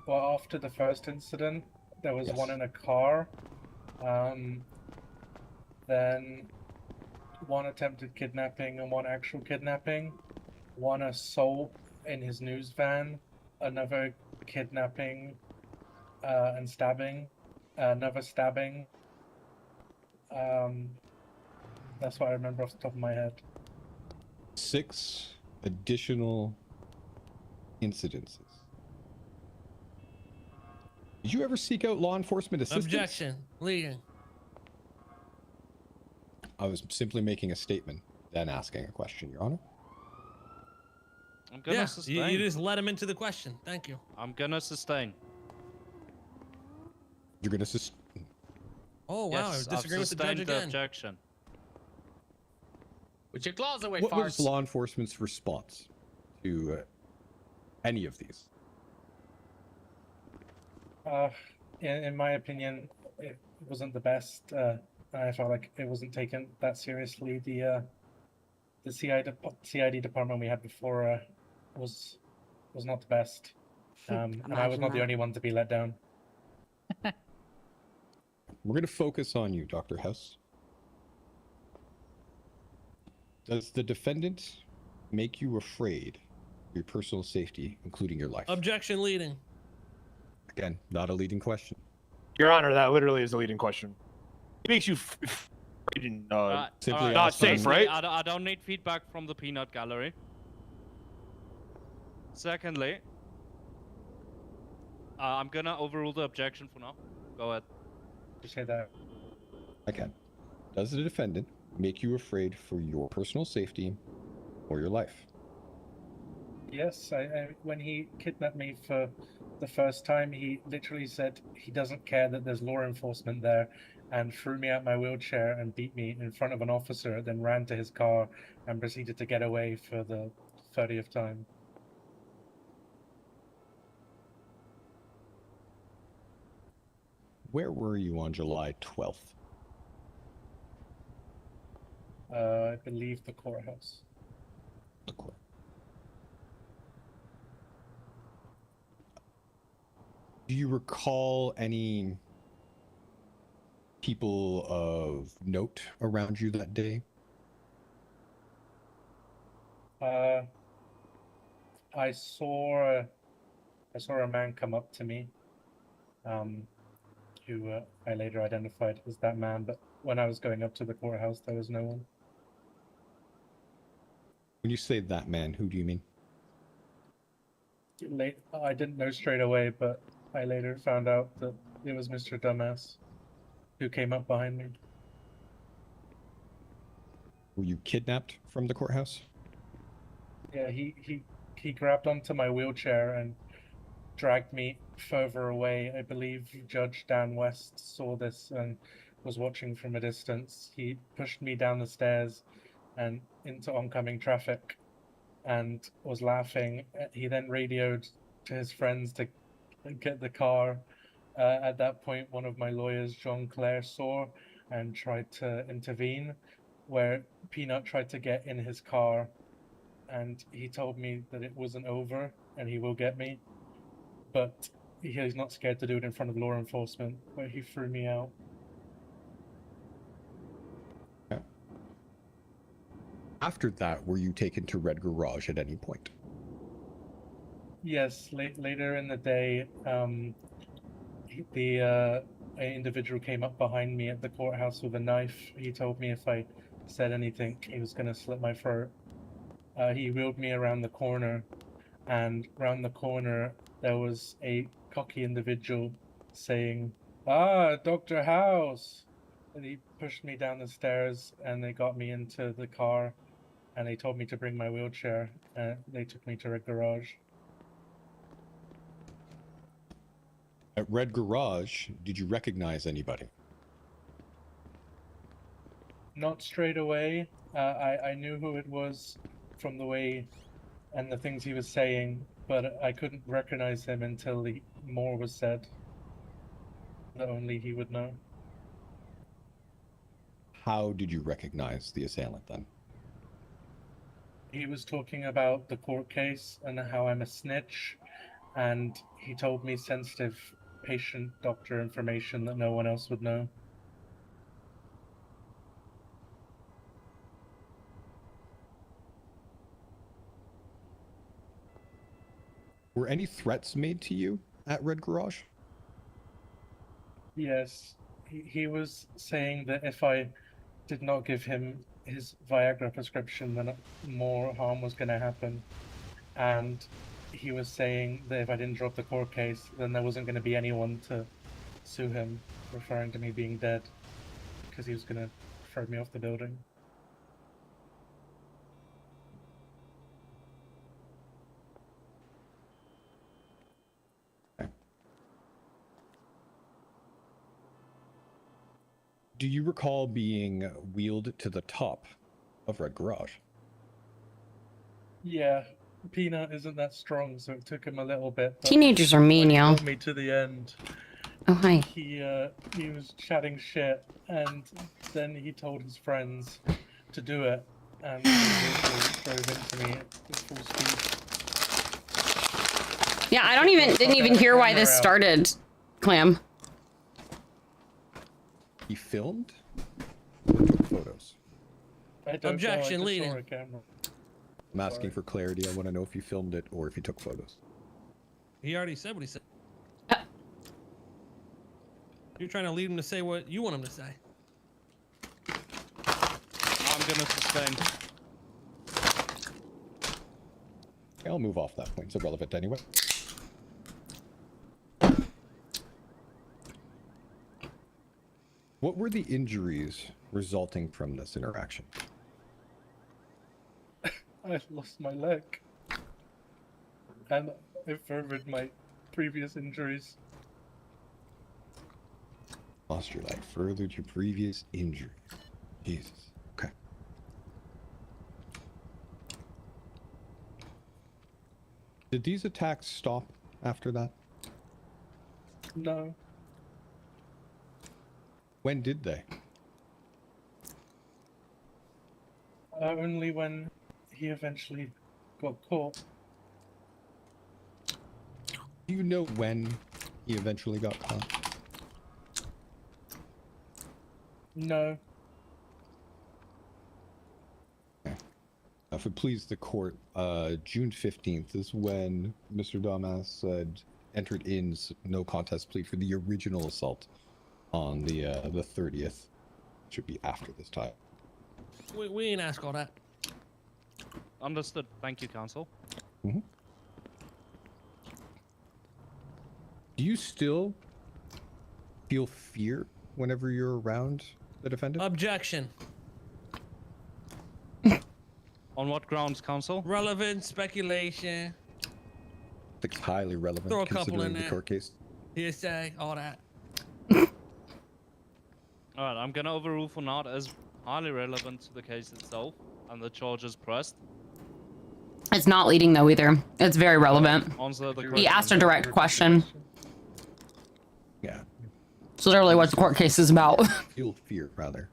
well, after the first incident, there was one in a car. Then one attempted kidnapping and one actual kidnapping. One assault in his news van. Another kidnapping and stabbing. Another stabbing. That's what I remember off the top of my head. 6 additional incidences. Did you ever seek out law enforcement assistance? Objection. Leading. I was simply making a statement, then asking a question, Your Honor. I'm gonna Yeah, sustain. you just let him into the question. Thank you. I'm gonna sustain. You're gonna sustain. Oh wow, Yes, I disagree with the judge sustained again. objection. Put your claws away, What was farts. law enforcement's response to any of these? In my opinion, it wasn't the best. I felt like it wasn't taken that seriously. The CID department we had before was not the best, and I was Imagine not the that. only one to be let down. We're gonna focus on you, Dr. House. Does the defendant make you afraid of your personal safety, including your life? Objection. Leading. Again, not a leading question. Your Honor, that literally is a leading question. It makes you Simply not asking- safe, right? I don't need feedback from the peanut gallery. Secondly, I'm gonna overrule the objection for now. Go ahead. Just say that. Again, does the defendant make you afraid for your personal safety or your life? Yes, when he kidnapped me for the first time, he literally said he doesn't care that there's law enforcement there, and threw me out my wheelchair and beat me in front of an officer, then ran to his car and proceeded to get away for the 30th time. Where were you on July 12th? I believe the courthouse. The court. Do you recall any people of note around you that day? I saw a man come up to me, who I later identified as that man. But when I was going up to the courthouse, there was no one. When you say that man, who do you mean? I didn't know straight away, but I later found out that it was Mr. Dumbass who came up behind me. Were you kidnapped from the courthouse? Yeah, he grabbed onto my wheelchair and dragged me further away. I believe Judge Dan West saw this and was watching from a distance. He pushed me down the stairs and into oncoming traffic and was laughing. He then radioed to his friends to get the car. At that point, one of my lawyers, John Clare, saw and tried to intervene, where Peanut tried to get in his car, and he told me that it wasn't over and he will get me, but he's not scared to do it in front of law enforcement, but he threw me out. After that, were you taken to Red Garage at any point? Yes, later in the day, the individual came up behind me at the courthouse with a knife. He told me if I said anything, he was going to slit my throat. He wheeled me around the corner, and around the corner there was a cocky individual saying, "Ah, Dr. House!" And he pushed me down the stairs, and they got me into the car, and they told me to bring my wheelchair, and they took me to Red Garage. At Red Garage, did you recognize anybody? Not straight away. I knew who it was from the way and the things he was saying, but I couldn't recognize him until more was said. That only he would know. How did you recognize the assailant then? He was talking about the court case and how I'm a snitch, and he told me sensitive patient doctor information that no one else would know. Were any threats made to you at Red Garage? Yes, he was saying that if I did not give him his Viagra prescription, then more harm was going to happen. And he was saying that if I didn't drop the court case, then there wasn't going to be anyone to sue him, referring to me being dead, because he was going to throw me off the building. Do you recall being wheeled to the top of Red Garage? Yeah, Peanut isn't that strong, so it took him a little bit. but Teenagers are mean, when he yo. got me to the end. Oh, hi. He was chatting shit, and then he told his friends to do it, and he drove into me at full speed. Yeah, I didn't even hear why this started, Clam. He filmed or took photos? I don't know, I Objection, just leading. saw a camera. I'm asking for clarity. I want to know if you filmed it or if you took photos. He already said what he said. You're trying to lead him to say what you want him to say. I'm gonna suspend. I'll move off that point. It's irrelevant anyway. What were the injuries resulting from this interaction? I lost my leg, and it furthered my previous injuries. Lost your leg, furthered your previous injury. Jesus. Okay. Did these attacks stop after that? No. When did they? Only when he eventually got caught. Do you know when he eventually got caught? No. If it please the court, June 15th is when Mr. Dumbass entered in no contest plea for the original assault on the 30th. Should be after this time. We ain't ask all that. Understood. Thank you, counsel. Mm-hmm. Do you still feel fear whenever you're around the defendant? Objection. On what grounds, counsel? Relevant speculation. It's highly relevant Throw a couple considering in the there. court case. Hearsay, all that. Alright, I'm gonna overrule for not as highly relevant to the case itself and the charges pressed. It's not leading though either. It's very relevant. Answer the He question. asked a direct question. Yeah. It's literally what the court case is about. Feel fear, rather,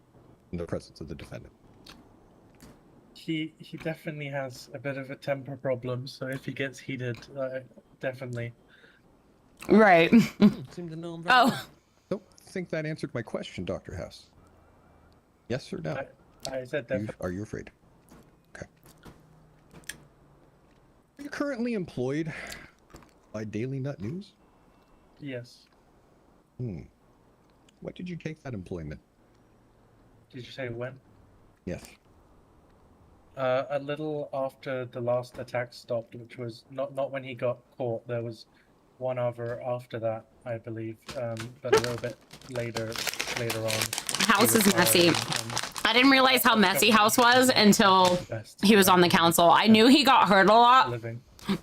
in the presence of the defendant. He definitely has a bit of a temper problem, so if he gets heated, definitely. Right. Seem to know him very well. Don't think that answered my question, Dr. House. Yes or no? I said Are you- definitely. Are you afraid? Okay. Are you currently employed by Daily Nut News? Yes. What did you take that employment? Did you say when? Yes. A little after the last attack stopped, which was not when he got caught. There was one other after that, I believe, but a little bit later on. House is messy. I didn't realize how messy House was until he was on the council. I knew he got hurt a lot,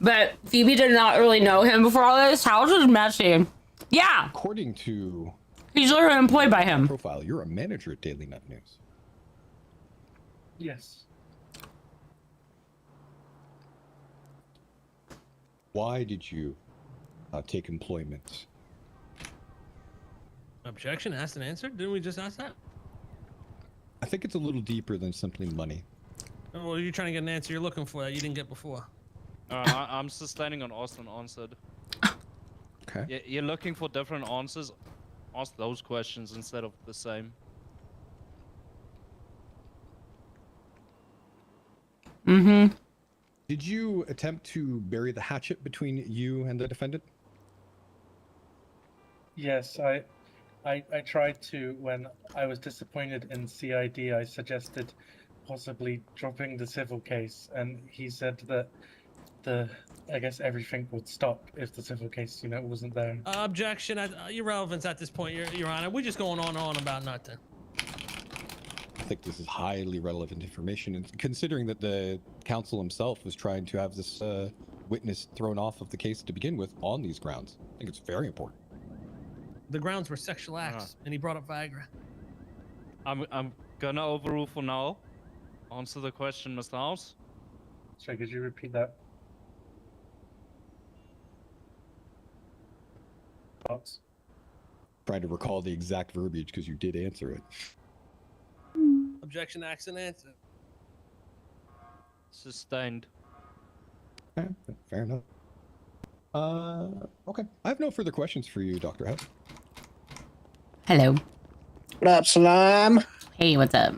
but Phoebe did not really know him before all this. House is messy. Yeah. According to He's literally employed by him. profile, you're a manager at Daily Nut News. Yes. Why did you take employment? Objection, asked and answered? Didn't we just ask that? I think it's a little deeper than simply money. Well, you're trying to get an answer you're looking for that you didn't get before. I'm sustaining on Austin answered. Okay. You're looking for different answers. Ask those questions instead of the same. Mm-hmm. Did you attempt to bury the hatchet between you and the defendant? Yes, I tried to. When I was disappointed in CID, I suggested possibly dropping the civil case, and he said that I guess everything would stop if the civil case, wasn't there. Objection. Irrelevance at this point, Your Honor. We're just going on and on about nothing. I think this is highly relevant information, and considering that the counsel himself was trying to have this witness thrown off of the case to begin with on these grounds, I think it's very important. The grounds were sexual acts, and he brought up Viagra. I'm gonna overrule for now. Answer the question, Mr. House. Sorry, could you repeat that? Thoughts? Trying to recall the exact verbiage because you did answer it. Objection, accent, answer. Sustained. Okay, fair enough. Okay. I have no further questions for you, Dr. House. Hello. What up, Salam? Hey, what's up?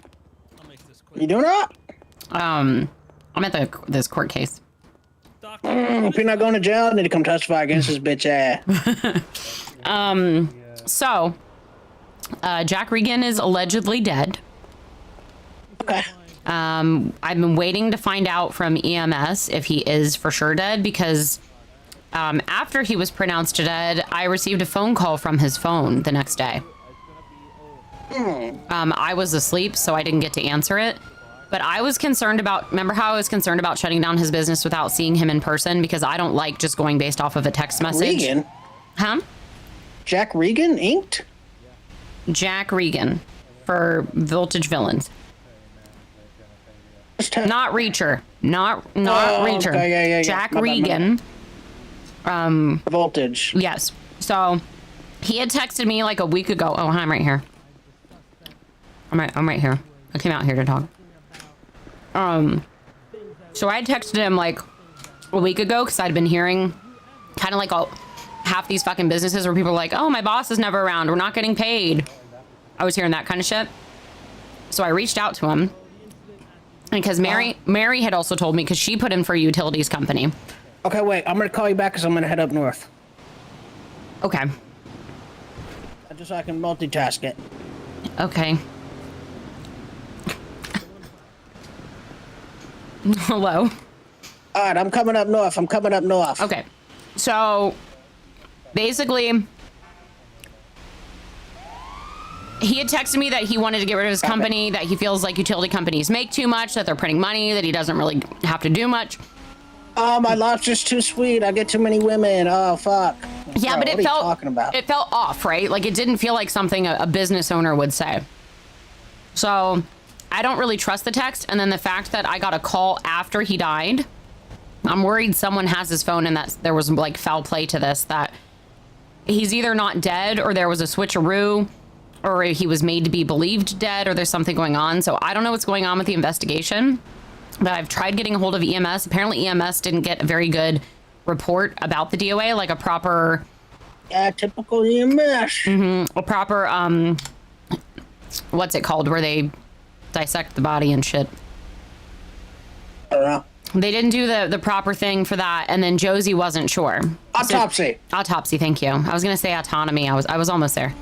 You doing all right? I'm at this court case. If you're not going to jail, I need to come testify against this bitch ass. So, Jack Regan is allegedly dead. Okay. I've been waiting to find out from EMS if he is for sure dead because after he was pronounced dead, I received a phone call from his phone the next day. I was asleep, so I didn't get to answer it. But I was concerned about, remember how I was concerned about shutting down his business without seeing him in person? Because I don't like just going based off of a text message. Regan? Huh? Jack Regan inked? Jack Regan for Voltage Villains. Not Reacher. Not Reacher. Okay, yeah. Jack My bad, Regan. Voltage. Yes. So he had texted me like a week ago. Oh, I'm right here. I'm right here. I came out here to talk. So I texted him like a week ago because I'd been hearing kind of like half these fucking businesses where people are like, oh, my boss is never around. We're not getting paid. I was hearing that kind of shit. So I reached out to him because Mary had also told me because she put in for a utilities company. Okay, wait. I'm going to call you back because I'm going to head up north. Okay. Just so I can multitask it. Okay. Hello. All right, I'm coming up north. Okay. So basically, he had texted me that he wanted to get rid of his company, that he feels like utility companies make too much, that they're printing money, that he doesn't really have to do much. Oh, my life's just too sweet. I get too many women. Oh, fuck. Yeah, Bro, but what are you talking about? it felt off, right? Like it didn't feel like something a business owner would say. So I don't really trust the text. And then the fact that I got a call after he died, I'm worried someone has his phone and that there was like foul play to this, that he's either not dead or there was a switcheroo or he was made to be believed dead or there's something going on. So I don't know what's going on with the investigation, but I've tried getting a hold of EMS. Apparently EMS didn't get a very good report about the DOA, like a proper... Yeah, typical EMS. A proper, what's it called, where they dissect the body and shit. I don't know. They didn't do the proper thing for that, and then Josie wasn't sure. Autopsy. Autopsy, thank you. I was gonna say autonomy. I was almost there.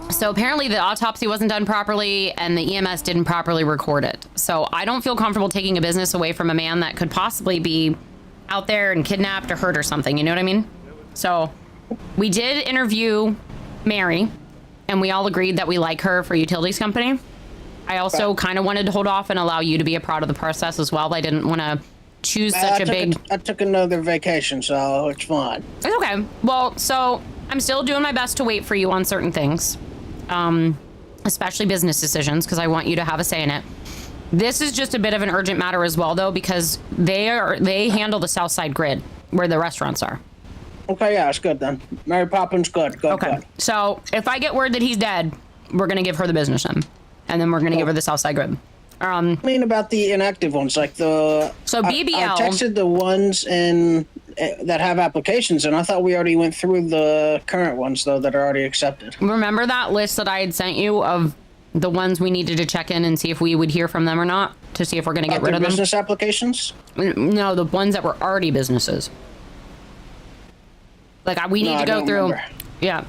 So apparently the autopsy wasn't done properly, and the EMS didn't properly record it. So I don't feel comfortable taking a business away from a man that could possibly be out there and kidnapped or hurt or something. You know what I mean? So we did interview Mary, and we all agreed that we like her for utilities company. I also kind of wanted to hold off and allow you to be a part of the process as well. I didn't want to choose such a big... I took another vacation, so it's fine. It's okay. Well, so I'm still doing my best to wait for you on certain things, especially business decisions, because I want you to have a say in it. This is just a bit of an urgent matter as well, though, because they handle the South Side grid where the restaurants are. Okay, yeah, it's good then. Mary Poppins, good. Okay. So if I get word that he's dead, we're going to give her the business then. And then we're going to give her the South Side grid. I mean about the inactive ones, like the... So BBL... I texted the ones in that have applications, and I thought we already went through the current ones though that are already accepted. Remember that list that I had sent you of the ones we needed to check in and see if we would hear from them or not to see if we're going to get rid of them? Business applications? No, the ones that were already businesses. Like we need to go through. Remember. Yeah,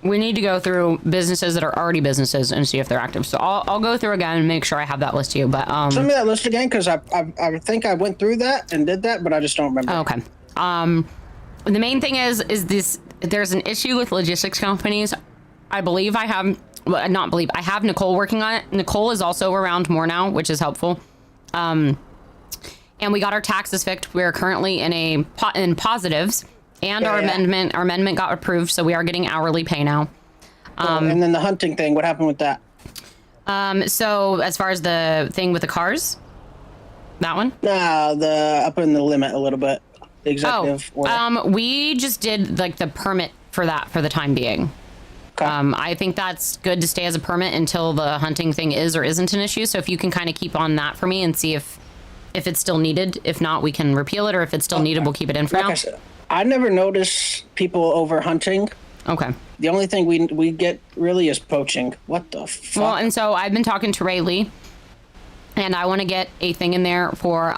we need to go through businesses that are already businesses and see if they're active. So I'll go through again and make sure I have that list to you. But send me that list again because I think I went through that and did that, but I just don't remember. Okay. The main thing is this. There's an issue with logistics companies. I believe I have. Well, not believe. I have Nicole working on it. Nicole is also around more now, which is helpful. And we got our taxes fixed. We're currently in positives, and our amendment got approved, so we are getting hourly pay now. And then the hunting thing, what happened with that? So as far as the thing with the cars, that one? No, the up in the limit a little bit. The executive order. We just did like the permit for that for the time being. Okay. I think that's good to stay as a permit until the hunting thing is or isn't an issue. So if you can kind of keep on that for me and see if it's still needed. If not, we can repeal it, or if it's still needed, we'll keep it in for now. I never notice people over hunting. Okay. The only thing we get really is poaching. What the fuck? Well, and so I've been talking to Ray Lee, and I want to get a thing in there for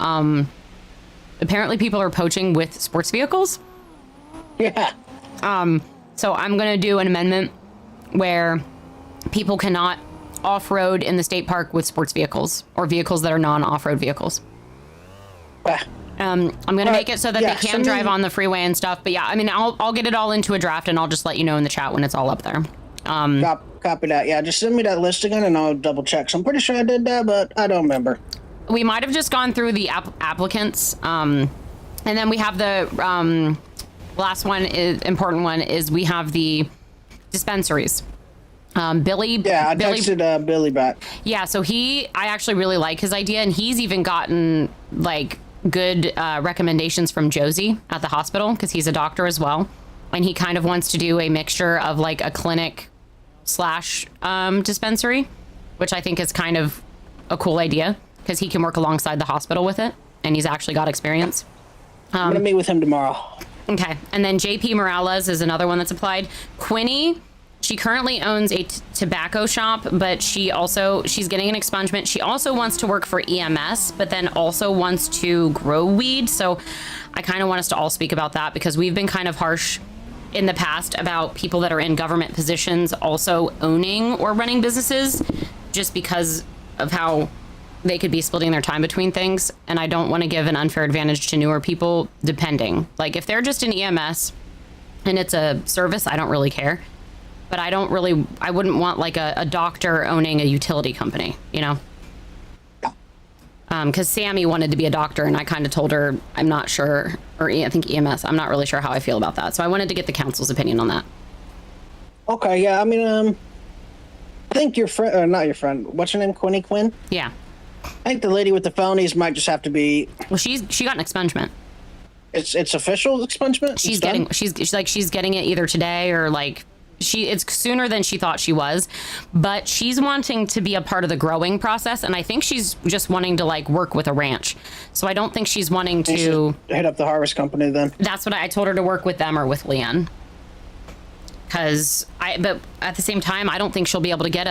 apparently people are poaching with sports vehicles. Yeah. So I'm gonna do an amendment where people cannot off-road in the state park with sports vehicles or vehicles that are non-off-road vehicles. I'm gonna make it so that they can drive on the freeway and stuff. But yeah, I mean, I'll get it all into a draft and I'll just let you know in the chat when it's all up there. Copy that. Yeah, just send me that list again and I'll double check. So I'm pretty sure I did that, but I don't remember. We might have just gone through the applicants, and then we have the last one is important one is we have the dispensaries. Billy. Yeah, I texted Billy back. Yeah, so I actually really like his idea, and he's even gotten like good recommendations from Josie at the hospital because he's a doctor as well, and he kind of wants to do a mixture of like a clinic / dispensary, which I think is kind of a cool idea because he can work alongside the hospital with it, and he's actually got experience. I'm gonna meet with him tomorrow. Okay, and then JP Morales is another one that's applied. Quinny, she currently owns a tobacco shop, but she's getting an expungement. She also wants to work for EMS, but then also wants to grow weed. So I kind of want us to all speak about that because we've been kind of harsh in the past about people that are in government positions also owning or running businesses just because of how they could be splitting their time between things. And I don't want to give an unfair advantage to newer people depending. Like if they're just in EMS and it's a service, I don't really care. But I wouldn't want like a doctor owning a utility company, you know? Because Sammy wanted to be a doctor and I kind of told her I'm not sure, or I think EMS, I'm not really sure how I feel about that. So I wanted to get the council's opinion on that. Okay, yeah, I mean, I think your friend, not your friend, what's her name, Quinn? Yeah. I think the lady with the felonies might just have to be. Well, she got an expungement. It's official expungement. She's getting it either today or like it's sooner than she thought she was, but she's wanting to be a part of the growing process, and I think she's just wanting to like work with a ranch. So I don't think she's wanting to hit up the harvest company. Then that's what I told her to work with them or with Leanne. But at the same time, I don't think she'll be able to get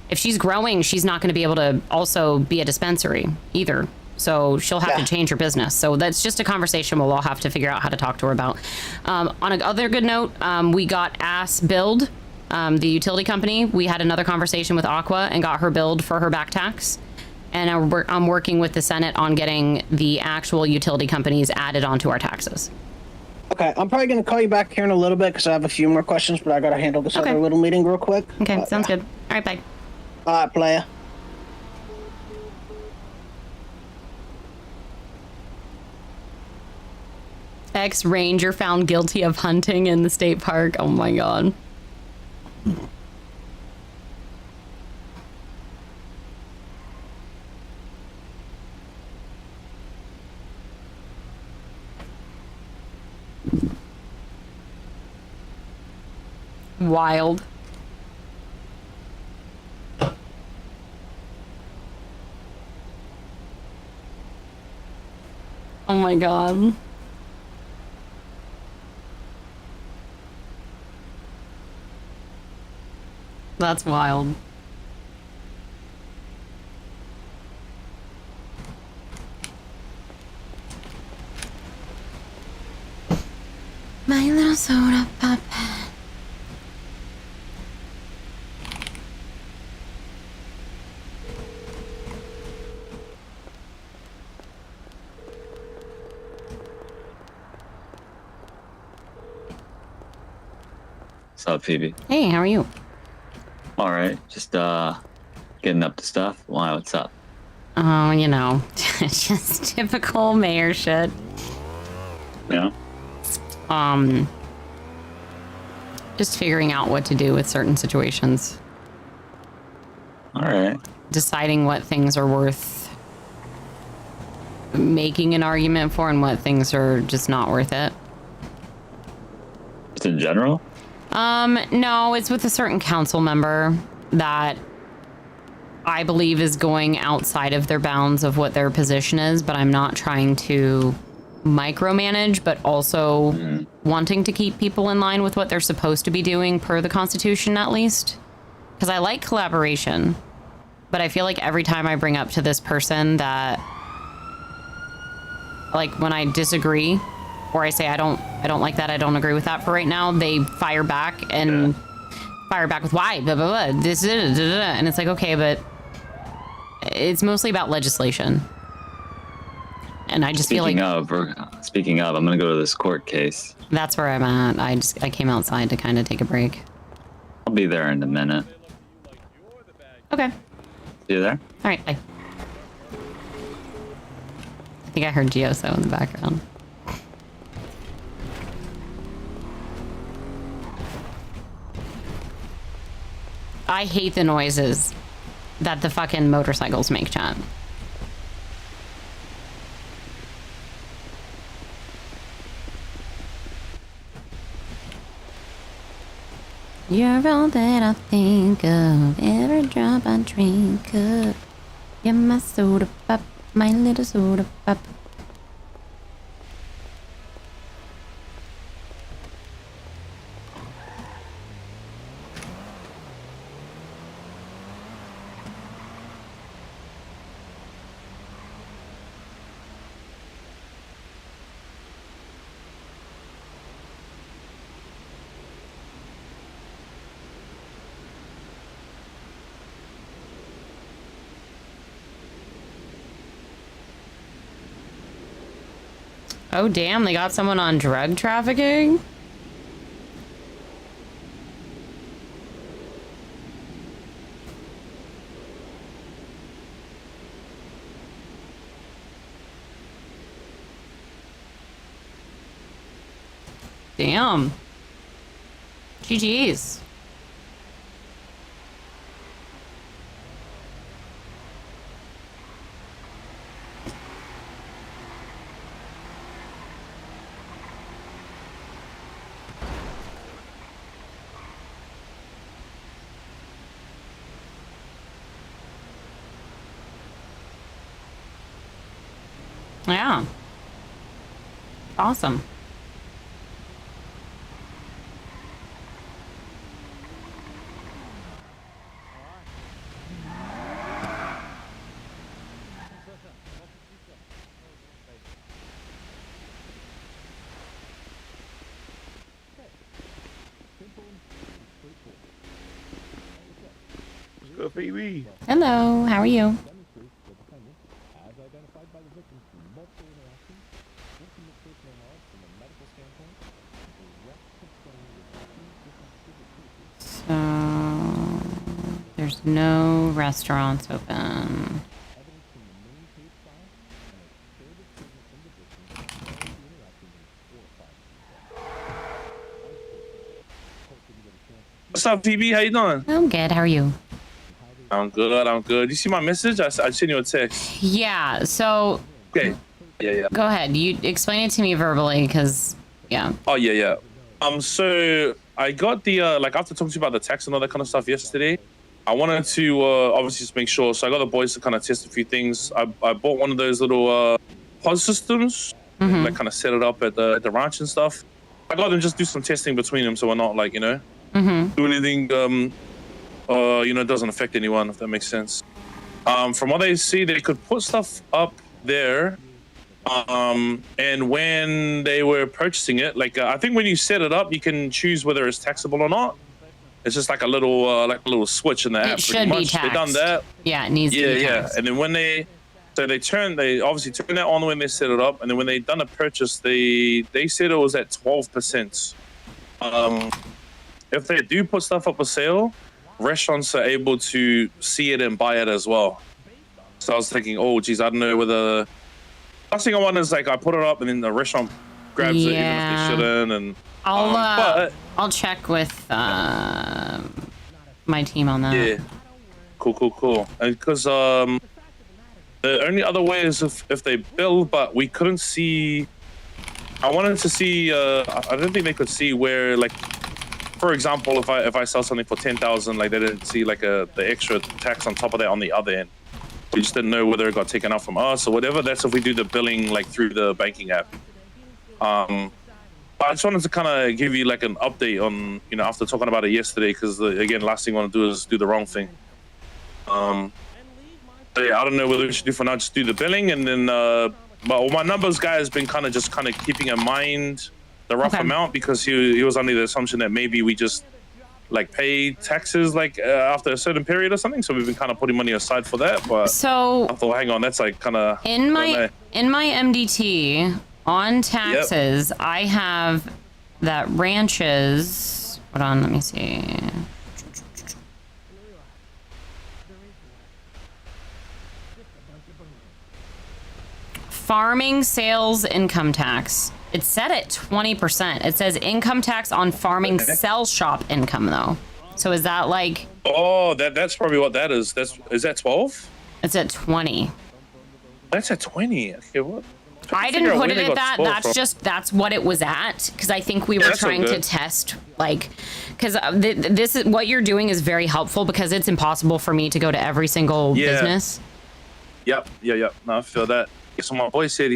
if she's growing, she's not going to be able to also be a dispensary either. So she'll have to change her business. So that's just a conversation we'll all have to figure out how to talk to her about. On another good note, we got Ass Build, the utility company. We had another conversation with Aqua and got her billed for her back tax. And I'm working with the Senate on getting the actual utility companies added onto our taxes. Okay, I'm probably going to call you back here in a little bit because I have a few more questions, but I got to handle this other little meeting real quick. Okay, sounds good. All right, bye. All right, playa. Ex-ranger found guilty of hunting in the state park. Oh my god. Wild. Oh my god. That's wild. My little soda puppet. What's up, Phoebe? Hey, how are you? All right, just getting up to stuff. Why? What's up? Oh, you know, just typical mayor shit. Yeah. Just figuring out what to do with certain situations. All right. Deciding what things are worth making an argument for and what things are just not worth it. Just in general? No, it's with a certain council member that I believe is going outside of their bounds of what their position is, but I'm not trying to micromanage, but also wanting to keep people in line with what they're supposed to be doing per the Constitution, at least. Because I like collaboration, but I feel like every time I bring up to this person that, like, when I disagree or I say I don't like that, I don't agree with that for right now, they fire back and fire back with why, blah, blah, blah, this, and it's like, okay, but it's mostly about legislation. And I just feel like... Speaking of, I'm gonna go to this court case. That's where I'm at. I came outside to kind of take a break. I'll be there in a minute. Okay. See you there? All right, bye. I think I heard Gioso in the background. I hate the noises that the fucking motorcycles make, chat. You're all that I think of. Every drop I drink of. You're my soda pop, my little soda pop. Oh, damn, they got someone on drug trafficking? Damn. GG's. Yeah. Awesome. Let's go, Phoebe. Hello, how are you? So there's no restaurants open. What's up, Phoebe? How you doing? I'm good. How are you? I'm good. I'm good. You see my message? I sent you a text. Yeah. So. Okay. Yeah. Go ahead. You explain it to me verbally, because yeah. Oh yeah. So I got the like after talking to you about the text and all that kind of stuff yesterday, I wanted to obviously just make sure. So I got the boys to kind of test a few things. I bought one of those little pause systems, like kind of set it up at the ranch and stuff. I got them just do some testing between them, so we're not like do anything it doesn't affect anyone, if that makes sense. From what I see, they could put stuff up there. And when they were purchasing it, like I think when you set it up, you can choose whether it's taxable or not. It's just like a little switch in the app. It should be taxed. They've done that. Yeah, it needs to be taxed. And then when they obviously turn that on when they set it up, and then when they done a purchase, they said it was at 12%. If they do put stuff up for sale, restaurants are able to see it and buy it as well. So I was thinking, oh geez, I don't know whether. Last thing I want is like I put it up and then the restaurant grabs it even if they shouldn't. And I'll check with my team on that. Yeah, cool. And because the only other way is if they bill, but we couldn't see. I wanted to see. I don't think they could see where, like, for example, if I sell something for 10,000, like they didn't see like the extra tax on top of that on the other end. We just didn't know whether it got taken out from us or whatever. That's if we do the billing like through the banking app. But I just wanted to kind of give you like an update on, after talking about it yesterday, because again, last thing I want to do is do the wrong thing. So yeah, I don't know whether we should do for now, just do the billing, and then my numbers guy has been kind of keeping in mind the rough amount, because he was under the assumption that maybe we just like pay taxes like after a certain period or something. So we've been kind of putting money aside for that. But so I thought, hang on, that's like kind of in my MDT on taxes. Yep. I have that ranches. Hold on, let me see. Farming sales income tax. It's set at 20%. It says income tax on farming sell shop income though. So is that like? Oh, that's probably what that is. Is that 12? It's at 20. That's at 20. Okay, what? I didn't put it at that. That's what it was at, because I think we were trying to test, like, because this is what you're doing is very helpful, because it's impossible for me to go to every single business. Yep. No, I feel that. So my boy said,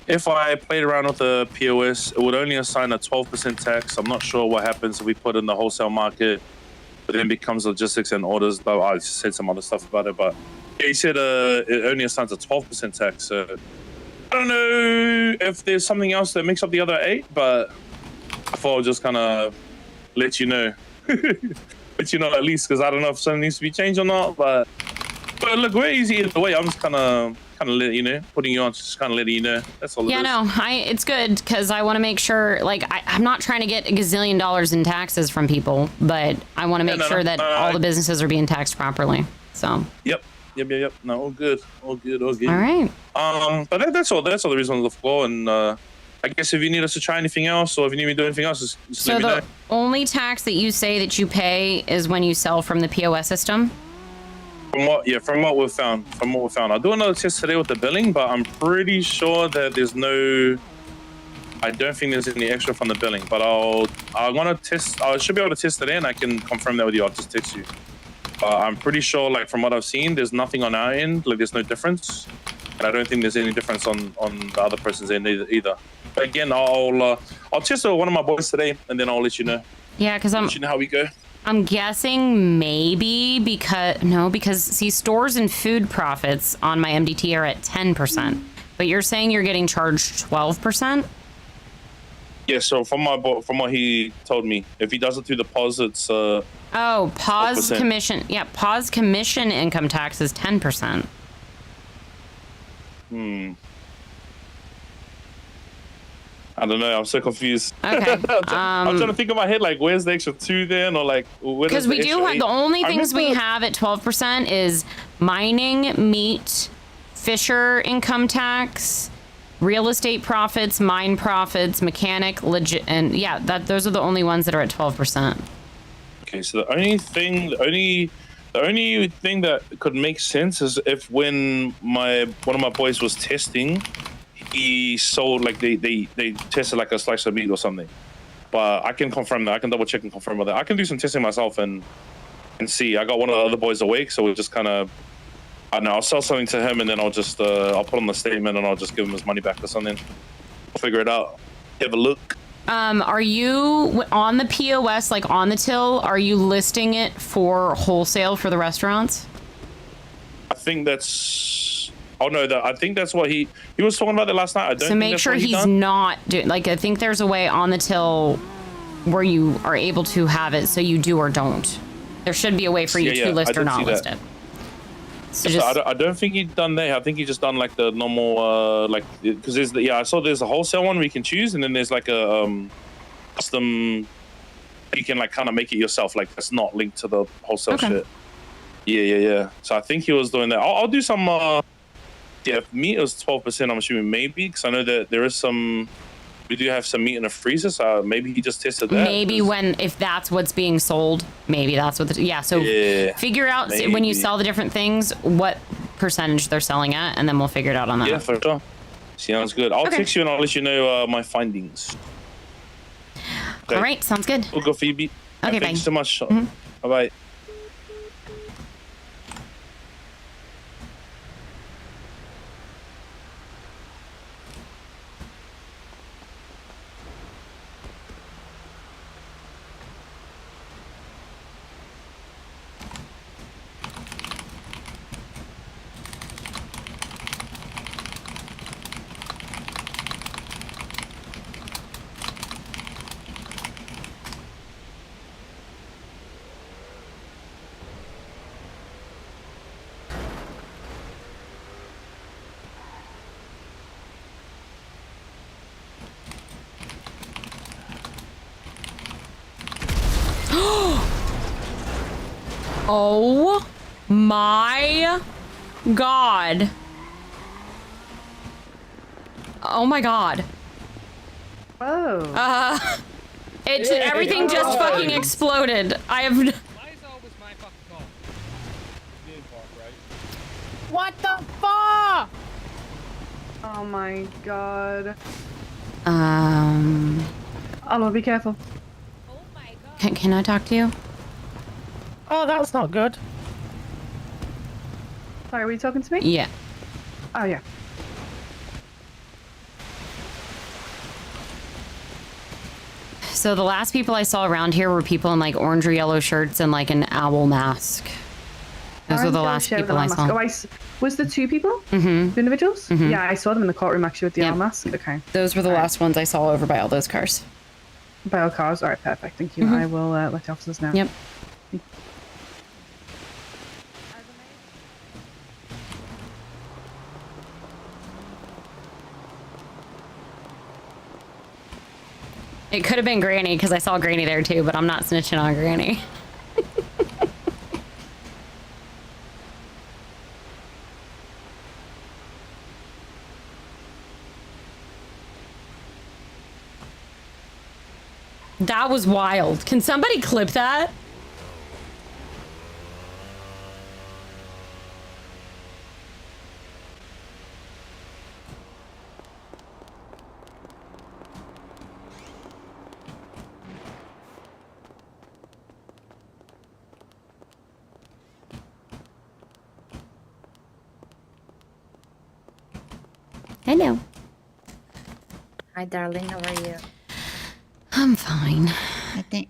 if I played around with the POS, it would only assign a 12% tax. I'm not sure what happens if we put in the wholesale market, but then becomes logistics and orders. But I just said some other stuff about it. But yeah, he said it only assigns a 12% tax. So I don't know if there's something else that makes up the other 8, but I thought I'll just kind of let you know. Let you know at least, because I don't know if something needs to be changed or not. But look, we're easy either way. I'm just kind of letting you know, putting you on, just kind of letting you know. That's all. Yeah, no, it's good, because I want to make sure, like, I'm not trying to get $1 gazillion in taxes from people, but I want to make sure that all the businesses are being taxed properly. So. Yep. No, all good. All right. But that's all. That's all the reason on the floor. And I guess if you need us to try anything else, or if you need me to do anything else, just let me know. So the only tax that you say that you pay is when you sell from the POS system? From what we've found. I'll do another test today with the billing, but I'm pretty sure that there's no. I don't think there's any extra from the billing, but I want to test. I should be able to test it in. I can confirm that with you. I'll just text you. I'm pretty sure, like from what I've seen, there's nothing on our end. Like there's no difference, and I don't think there's any difference on the other person's end either. But again, I'll test it with one of my boys today, and then I'll let you know. Yeah, because let you know how we go. I'm guessing maybe because see, stores and food profits on my MDT are at 10%, but you're saying you're getting charged 12%? Yeah, so from what he told me, if he does it through the POS, it's POS 12%. Commission. Yeah, POS commission income tax is 10%. I don't know. I'm so confused. Okay. I'm trying to think in my head, like, where's the extra 2 then, or like, because we do have the only things we have at 12% is mining, meat, fisher income tax, real estate profits, mine profits, mechanic, legit, and yeah, those are the only ones that are at 12%. Okay, so the only thing that could make sense is if when one of my boys was testing, he sold, like they tested like a slice of meat or something. But I can confirm that. I can double check and confirm that. I can do some testing myself and see. I got one of the other boys awake, so we'll just kind of, I don't know, I'll sell something to him and then I'll put on the statement and I'll just give him his money back or something. I'll figure it out. Have a look. Are you on the POS, like on the till? Are you listing it for wholesale for the restaurants? I think that's. Oh no, I think that's what he was talking about that last night. I don't. So think make that's sure what he he's done. not doing. Like I think there's a way on the till where you are able to have it, so you do or don't. There should be a way for you to list or not list it. So I don't think he's done that. I think he just done like the normal, like because there's I saw there's a wholesale one we can choose, and then there's like a custom. You can like kind of make it yourself, like that's not linked to the wholesale shit. Yeah. So I think he was doing that. I'll do some. Meat was 12%. I'm assuming maybe because I know that there is some. We do have some meat in the freezer, so maybe he just tested that. Maybe if that's what's being sold, maybe that's what so figure out when you sell the different things what percentage they're selling at, and then we'll figure it out on that. Yeah, for sure. Sounds good. I'll text you and I'll let you know my findings. Okay. All right, sounds good. We'll go, Phoebe. Okay, thank you so much. Mm-hmm. Bye bye. Oh my god. Oh my god. Whoa. Everything just fucking exploded. I have. What the fuck? Oh my god. Alma, be careful. Can I talk to you? Oh, that's not good. Sorry, were you talking to me? Yeah. Oh, yeah. So the last people I saw around here were people in like orange or yellow shirts and like an owl mask. Those are the last people I saw. Was there two people? Mm-hmm. Two individuals? Mhm. Yeah, I saw them in the courtroom actually with the owl mask. Okay. Those were the last ones I saw over by all those cars. By all cars? Alright, perfect. Thank you. Mhm. I will let the officers know. Yep. It could have been Granny because I saw Granny there too, but I'm not snitching on Granny. That was wild. Can somebody clip that? Hello. Hi, darling. How are you? I'm fine. I think.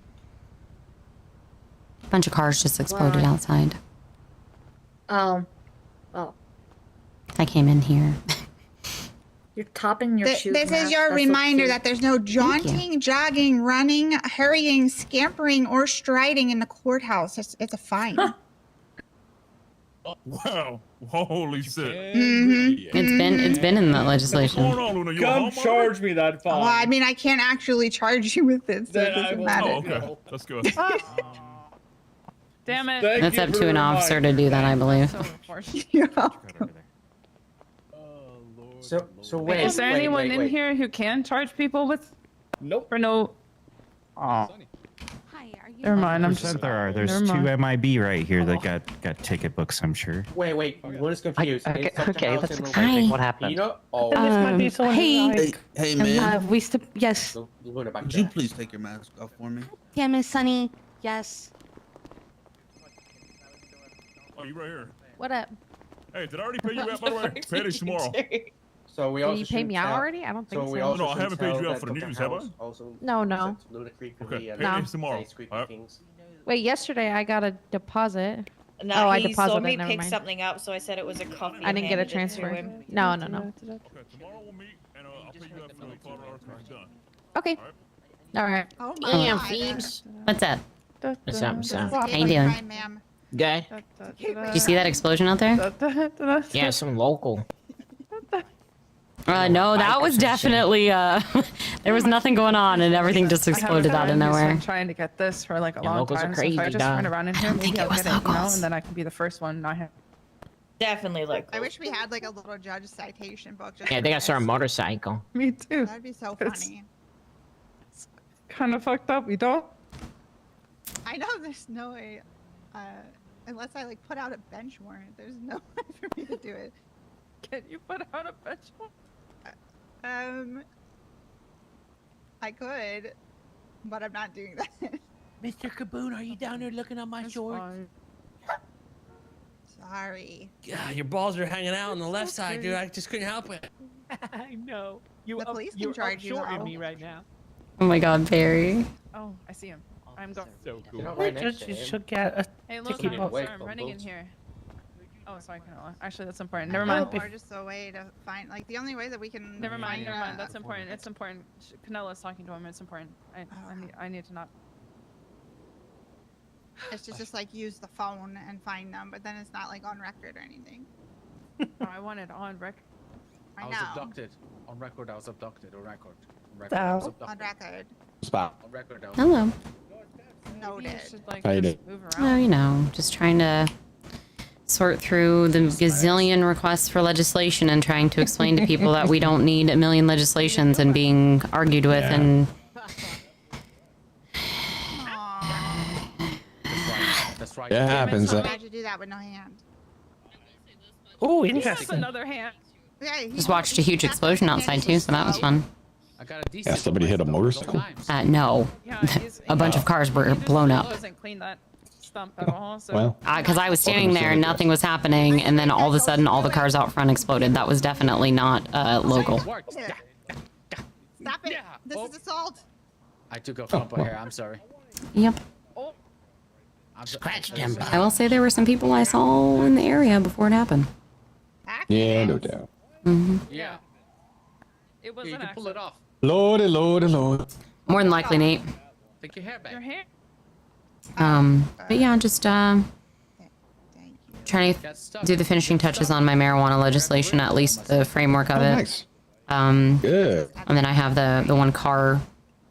A bunch of cars just exploded Wow. outside. Well, I came in here. you're topping your shoes. This is Max. your That's so reminder cute. that there's no jaunting, jogging, running, hurrying, scampering, or striding in the courthouse. It's a fine. Wow. Holy shit. Mhm. It's been in the legislation. Come charge me that fine. Well, I mean, I can't actually charge you with it, so it doesn't matter. Oh, okay. That's good. Damn it. That's up to an officer to do that, I believe. So wait. Is there anyone in here who can charge people with? Nope. For no. Oh. Never mind. I'm Sure just. there are. There's Never two mind. MIB right here that got ticket books, I'm sure. We're just confused. Okay, let's What explain what happened? You know? Oh. Hey, man. Yes. Would you please take your mask off for me? Damn it, Sonny. Yes. Oh, you right here. What up? Hey, did I already pay you out, by the way? Pay this tomorrow. So we Did also you pay me shouldn't out tell- already? I don't think so. we also No, I haven't shouldn't paid tell you out that for the Dr. news, have I? House also No, no. sent Ludicrous Okay, and pay No. me tomorrow. Squeaky Alright. Kings. Wait, yesterday I got a deposit. No, oh, I he saw deposited. me Never pick mind. something up, so I said it was a coffee. I didn't get a and handed it to transfer. him. No, no. Okay, tomorrow we'll meet, and I'll pay you out for the photo arc when you're done. Okay. All right. Oh my Damn, God. Phoebes. What's up? What's up? What's up? How you doing? Hi, ma'am. Good. Did you see that explosion out there? Yeah, some local. No, that was definitely there was nothing going on and everything just exploded out of nowhere. I'm trying to get this for like a long locals are time. So if I crazy, just dog. run around in here, maybe I'll get it, and then I can be the first one. Not him. Definitely local. I wish we had like a little judge citation book. Just Yeah, for they got this. to start a motorcycle. Me too. That'd be so It's- funny. Kind of fucked up. We don't. I know there's no way, unless I like put out a bench warrant. There's no way for me to do it. Can you put out a bench warrant? I could, but I'm not doing that. Mr. Kaboon, are you down there looking at my shorts? Sorry. Yeah, your balls are hanging out on the left side, dude. I just couldn't help it. I know. The police can charge you though. right now. Oh my God, Barry. Oh, I see him. I'm going. So cool. Right next to You him. should get a Hey, look, ticket. I'm, Wait, sorry, I'm from running in boats. here. Oh, sorry, Canola. Actually, that's important. Never mind. Or just a way to find, like, the only way that we can. Never mind. find, Never mind. That's important. It's important. Canela's talking to him. It's important. I need to not. It's just like use the phone and find them, but then it's not like on record or anything. No, I want it on record. I was know. abducted. On record, I was abducted. On record. On record, I was On abducted. record. Spot. On record, I was Hello. Maybe you Noted. should like How you just doing? move Oh, around. you know, just trying to sort through the gazillion requests for legislation and trying to explain to people that we don't need a million legislations and being argued with Yeah. and That's right. It happens. How'd you do that with no hand? Oh, He has interesting. another hand. Yeah, he just watched a huge explosion outside too, so that was fun. I got a decent Yeah, somebody hit a motorcycle. No, Yeah, he's, a bunch of cars were blown up. Doesn't clean that stump at all. So Well, Because I was standing there and nothing was happening, and then all of a sudden all the cars out front exploded. That was definitely not local. Yeah. Stop it! This is assault. I took a fumble here. I'm sorry. Yep. Scratched him. I will say there were some people I saw in the area before it happened. yeah, no doubt. Yeah. it Yeah, was you an can pull it accident. off. Lordy, lordy, lord. More than likely, Nate. Take your hair back. Your hair. But yeah, just trying to Got stuck. do the finishing touches on my marijuana legislation, at least the framework of Oh, it. nice. And Good. then I have the one car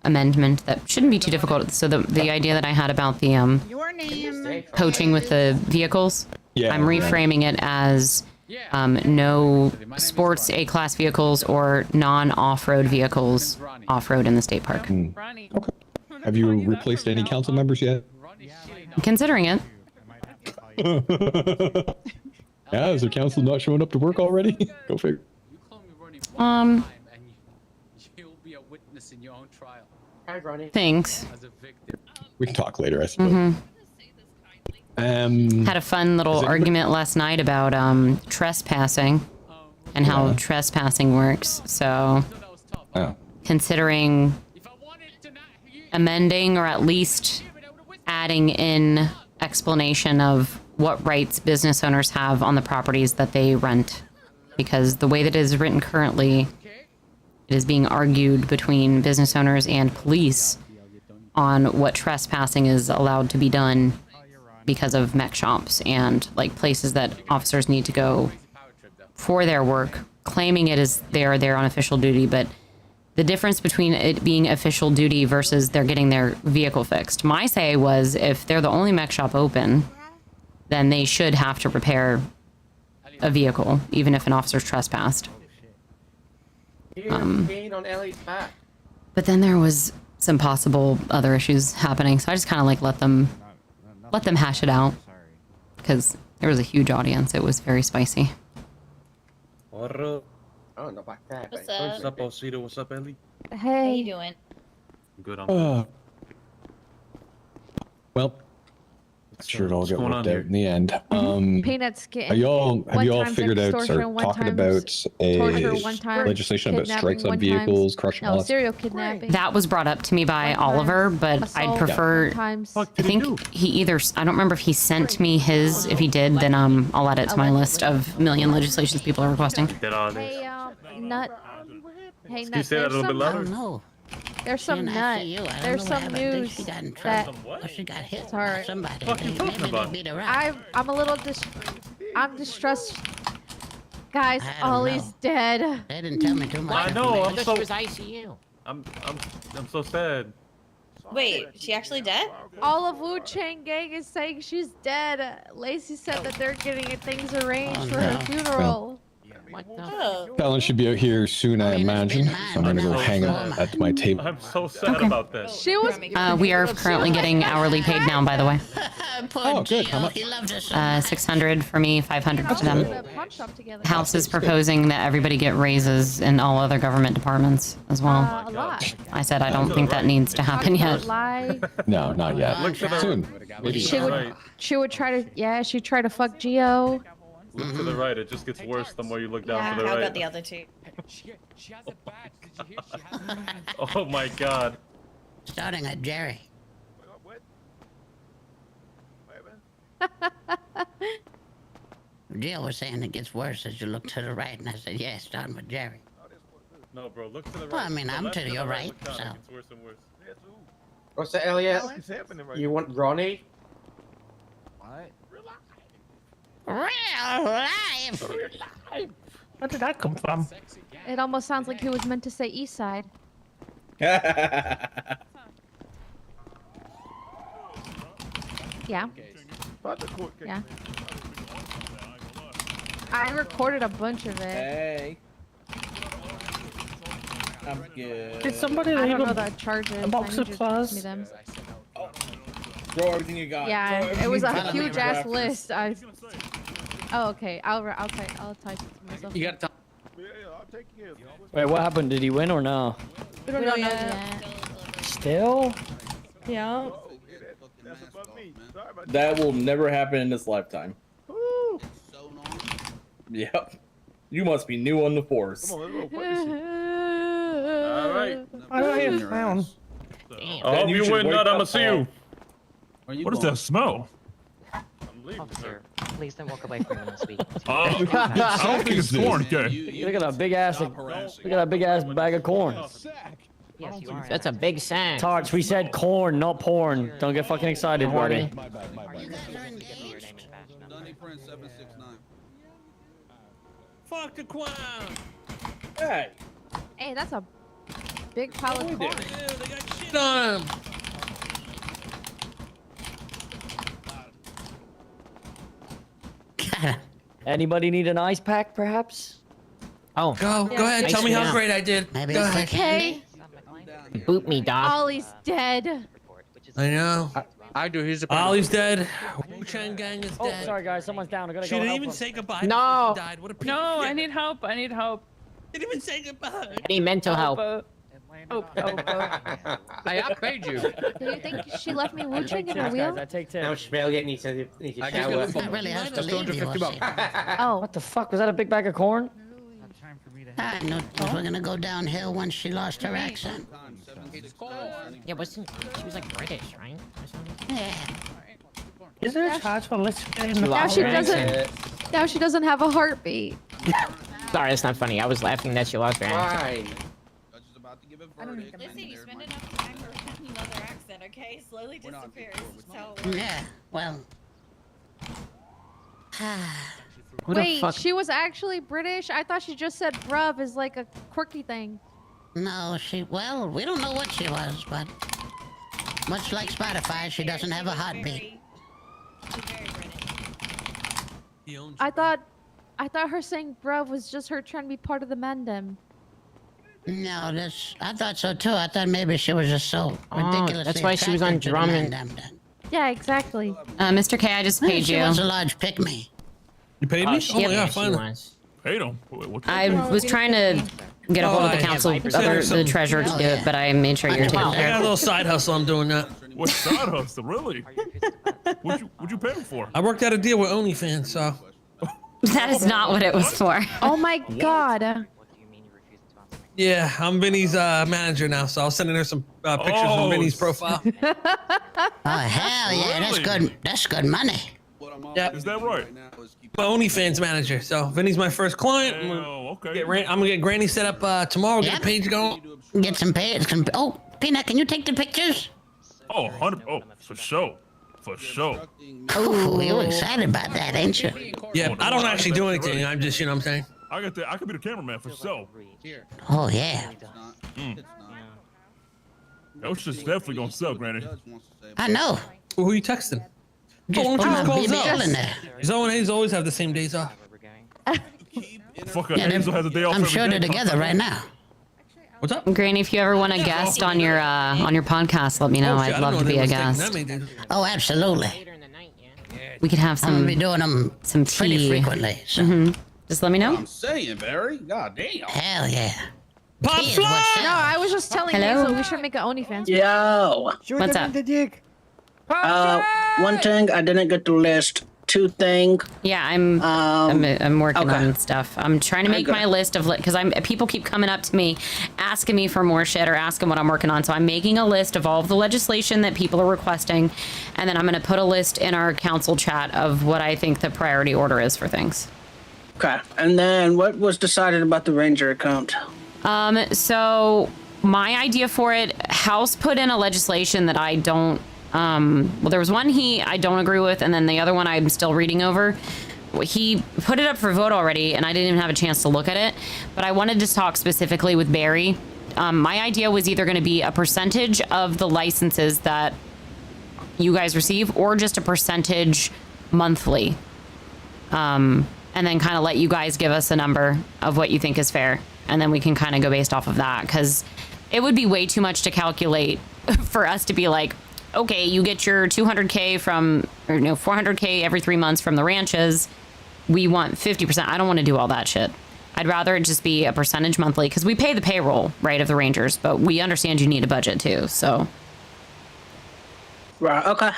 amendment that shouldn't be too difficult. So the idea that I had about the Your name. coaching with the vehicles, Yeah. I'm reframing it as no sports A-class vehicles or non-off-road vehicles off-road in the state park. Ronnie. Okay. Have you replaced any council members yet? I'm considering it. Yeah, is the council not showing up to work already? Go figure. And you'll be a witness in your own trial. Hi, Ronnie. Thanks. As a victim. We can talk later, I suppose. Had a fun little Is anybody- argument last night about trespassing and how trespassing works. So Oh. considering amending or at least adding in explanation of what rights business owners have on the properties that they rent. Because the way that it is written currently, it is being argued between business owners and police on what trespassing is allowed to be done because of mech shops and like places that officers need to go for their work, claiming it is they're there on official duty, but the difference between it being official duty versus they're getting their vehicle fixed. My say was if they're the only mech shop open, then they should have to repair a vehicle, even if an officer's trespassed. Here, pain on Ellie's back. But then there was some possible other issues happening, so I just kind of like let them hash it out because there was a huge audience. It was very spicy. Oh, no, back there. What's but- up? What's up, Osito? What's up, Ellie? How you doing? Good. Well, Sure, it'll get going worked on out in the end. Peanut skin. Have you all time's figured out or extortion, one talking time's about a torture, one time legislation about kidnapping, strikes on one vehicles, time's- crushing No, lots? serial kidnapping. That was brought up to me by Oliver, but I'd assault, prefer. one time's- I think he either. I don't remember if he sent me his. If he did, then I'll add it to my list of million legislations people are requesting. Hey, nut. Hey, you nut. say that a little bit louder? No. There's some Shouldn't nut. I see you? I don't There's know what some happened. I think news she got in that. trouble. Or she got hit Sorry. by somebody. What you talking Maybe they about? beat her up. I'm a little I'm distressed. Guys, I don't Ollie's know. dead. They didn't tell me too much. I know. I'm This so. was ICU. I'm so sad. Wait, she actually dead? All of Wu Chang gang is saying she's dead. Lacey said that they're getting things arranged for her funeral. Talon should be out here soon, I imagine. So I'm gonna go hang out at my table. I'm so sad about this. She was. We are currently getting hourly paid now, by the way. Poor good. How Gio, much? he loves us. 600 for me, 500 for them. The punch up together. House is proposing that everybody get raises in all other government departments as well. A lot. I said I don't think that needs to happen yet. Lie. No, not yet. Look to the Soon. Look She to the would. right. She would try to. Yeah, she'd try to fuck Gio. Look to the right. It just gets worse the more you look down to the How right. about the other two? She has a badge. Did you hear? She has a badge. Oh my god. Starting at Jerry. Gio was saying it gets worse as you look to the right, and I said, yeah, starting with Jerry. No, bro. Look to the right. Well, I mean, The I'm left to and your the right, look down, so. It gets worse and worse. What's that, Elliot? You want Ronnie? Real life. Where did that come from? It almost sounds like he was meant to say East Side. Yeah. Yeah. Yeah. I recorded a bunch of it. Hey. I'm good. Did somebody I leave don't know the charges. a box I need of you to claws? give me them. Throw everything you got. Yeah, Throw it was a everything you huge got. ass list. Oh, okay. I'll type it to myself. You gotta tell. Wait, what happened? Did he win or no? We don't know yet. Still? Yeah. That will never happen in this lifetime. Yep. You must be new on the force. All right. I don't hear sound. I hope you win, not I'ma see you. What is that smell? I'm leaving, sir. Please don't walk away from him this week. I don't think it's corn, okay? Look at that big ass. Look at that big ass bag of corn. Yes, you are. That's a big sack. Tarts, we said corn, not porn. Don't get fucking excited, buddy. Fuck the clown. Hey. Hey, that's a big pile of corn. Yeah, they got shit on him. Anybody need an ice pack, perhaps? Oh. Go ahead. Tell me how great I did. Maybe Go it's ahead. like candy. Boot me, Doc. Ollie's dead. I know. I do. He's a. Ollie's dead. Wu Chang gang is Oh, dead. sorry guys, someone's down. I gotta She go didn't help even him. say goodbye. No. Before she died. What a piece No, of I shit. need help. I need help. Didn't even say goodbye. I need mental help. Hey, I paid you. Do you think she left me Wu Chang in her Guys, wheel? I take 10. No, Smelly needs to shower. Not really has to leave you, was she? Oh, What the fuck? Was that a big bag of corn? I knew we were gonna go downhill once she lost her accent. Yeah, wasn't she was like British, right? Or something? Yeah. Is there a charge for listening? now she doesn't. Now she doesn't have a heartbeat. Sorry, that's not funny. I was laughing that she lost her accent. Why? Listen, you spend enough time pretending you know their accent, okay? Slowly disappears. So. Yeah. Well. Who the Wait, fuck? she was actually British? I thought she just said bruv is like a quirky thing. No, well, we don't know what she was, but much like Spotify, she doesn't have a heartbeat. I thought her saying bruv was just her trying to be part of the Mandem. No, I thought so too. I thought maybe she was just so ridiculously that's why she was on attracted to drum the and- man them. Yeah, exactly. Mr. K, I just paid She you. was a large pick-me. You paid me? She, Oh my yeah, god, she finally. was. Paid him. What I was trying to get a hold of the council, the treasurer to do it, but I made sure you're taken I care got a of. little side hustle. I'm doing that. What side hustle, really? What'd you pay him for? I worked out a deal with OnlyFans, so. That is not what it was for. Oh my god. Yeah, I'm Vinny's manager now, so I'll send her some pictures from Vinny's profile. Oh hell yeah, that's good. That's good money. Yeah, Is that right? my OnlyFans manager. So Vinny's my first client. Oh, okay. I'm gonna get Granny set up tomorrow. Get Yep. a page going. Get some pay. Oh, Peanut, can you take the pictures? Oh, 100. Oh, for sure. For sure. Oh, you're excited about that, ain't you? Yeah, I don't actually do anything. I'm just, you know what I'm saying. I could be the cameraman for sure. Oh yeah. That was just definitely gonna sell, Granny. I know. Well, who are you texting? Just Oh, put why my don't you just call BBL in Zell? there. Zoe and Hazel always have the same days off. Fuck, Yeah, Hazel has a day off I'm every sure day. they're together right now. What's up? Granny, if you ever want a guest on your podcast, let me know. Oh, shit, I'd I love didn't to know be they a was taking guest. that many days. Oh, absolutely. We could have I'm gonna some be doing them some pretty tea. frequently. So. Just let me know. I'm saying, Barry. God damn. Hell yeah. Pop Tea is what's No, up. I was just telling Hello? Hazel we should make an OnlyFans. Yo. What's up? One thing I didn't get to list. Two things. Yeah, I'm working okay. on stuff. I'm trying to make Okay. my list of because people keep coming up to me, asking me for more shit or asking what I'm working on. So I'm making a list of all of the legislation that people are requesting, and then I'm going to put a list in our council chat of what I think the priority order is for things. Okay. And then what was decided about the Ranger account? So my idea for it, House put in a legislation that I don't. Well, there was one I don't agree with, and then the other one I'm still reading over. He put it up for vote already, and I didn't even have a chance to look at it. But I wanted to talk specifically with Barry. My idea was either going to be a percentage of the licenses that you guys receive, or just a percentage monthly. And then kind of let you guys give us a number of what you think is fair, and then we can kind of go based off of that, because it would be way too much to calculate for us to be like, okay, you get your 200K from, or no, 400K every 3 months from the ranches. We want 50%. I don't want to do all that shit. I'd rather it just be a percentage monthly, because we pay the payroll, right, of the Rangers, but we understand you need a budget too, so. Right. Okay.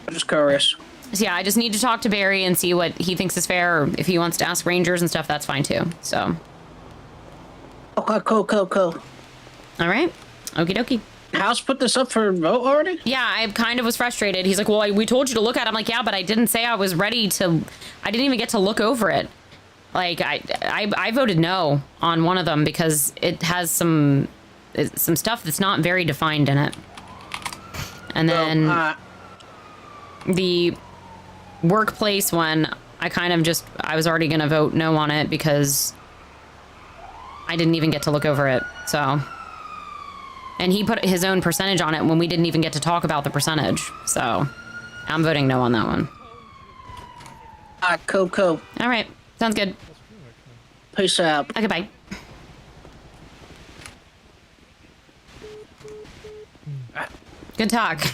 I'm just curious. So yeah, I just need to talk to Barry and see what he thinks is fair, or if he wants to ask Rangers and stuff, that's fine too, so. Okay. Cool. All right. Okie dokie. House put this up for vote already? Yeah, I kind of was frustrated. He's like, well, we told you to look at it. I'm like, yeah, but I didn't say I was ready to, I didn't even get to look over it. Like, I voted no on one of them because it has some stuff that's not very defined in it. And then the workplace one, I was already going to vote no on it because I didn't even get to look over it, so. And he put his own percentage on it when we didn't even get to talk about the percentage. So I'm voting no on that one. Cool. All right. Sounds good. Peace out. Okay, bye. Good talk.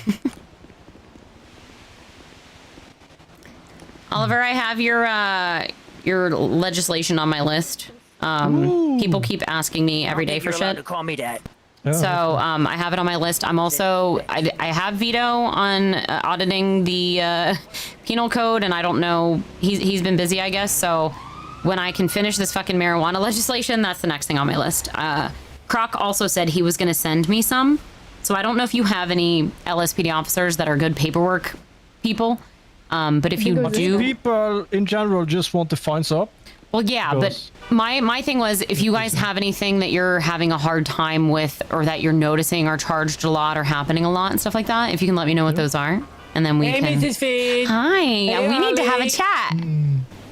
Oliver, I have your legislation on my list. People keep asking me every day for shit. To call me that. So I have it on my list. I'm also, I have veto on auditing the penal code, and I don't know, he's been busy, I guess. So when I can finish this fucking marijuana legislation, that's the next thing on my list. Croc also said he was going to send me some. So I don't know if you have any LSPD officers that are good paperwork people. But if you do... People in general just want to find stuff. Well, yeah, but my thing was, if you guys have anything that you're having a hard time with, or that you're noticing are charged a lot or happening a lot and stuff like that, if you can let me know what those are, and then we can... Hey, Mrs. Finch. Hi, Hey, we need to have a Ollie. chat.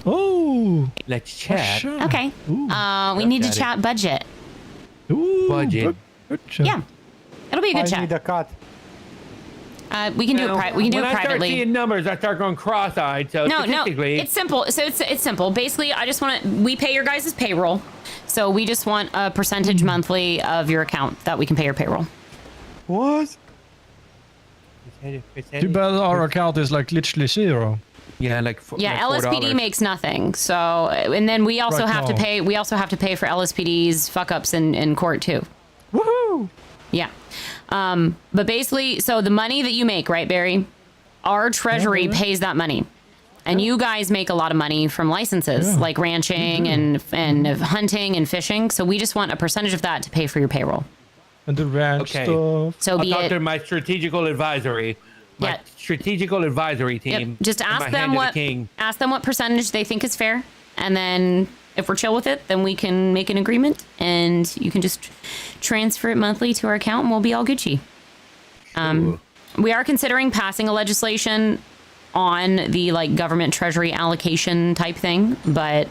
Oh. Let's chat. Okay. We need to chat budget. Budget. Yeah, it'll be a good I need chat. a cut. We can do it. We can do it When I start privately. seeing numbers, I start going cross-eyed. So No, statistically, it's simple. So it's simple. Basically, I just want to. We pay your guys' payroll, so we just want a percentage monthly of your account that we can pay your payroll. What? Too bad our account is like literally zero. Yeah, like Yeah, LSPD makes nothing. So, and then we also Right have to now. pay. We also have to pay for LSPD's fuck ups in court too. Woohoo! Yeah. But basically, so the money that you make, right, Barry? Our treasury pays that money. And you guys make a lot of money from licenses, like ranching and hunting and fishing. So we just want a percentage of that to pay for your payroll. And the ranch stuff. So be it my strategical advisory. My strategical advisory team. Yep. Just ask them what percentage they think is fair, and then if we're chill with it, then we can make an agreement, and you can just transfer it monthly to our account, and we'll be all Gucci. We are considering passing a legislation on the government treasury allocation type thing, but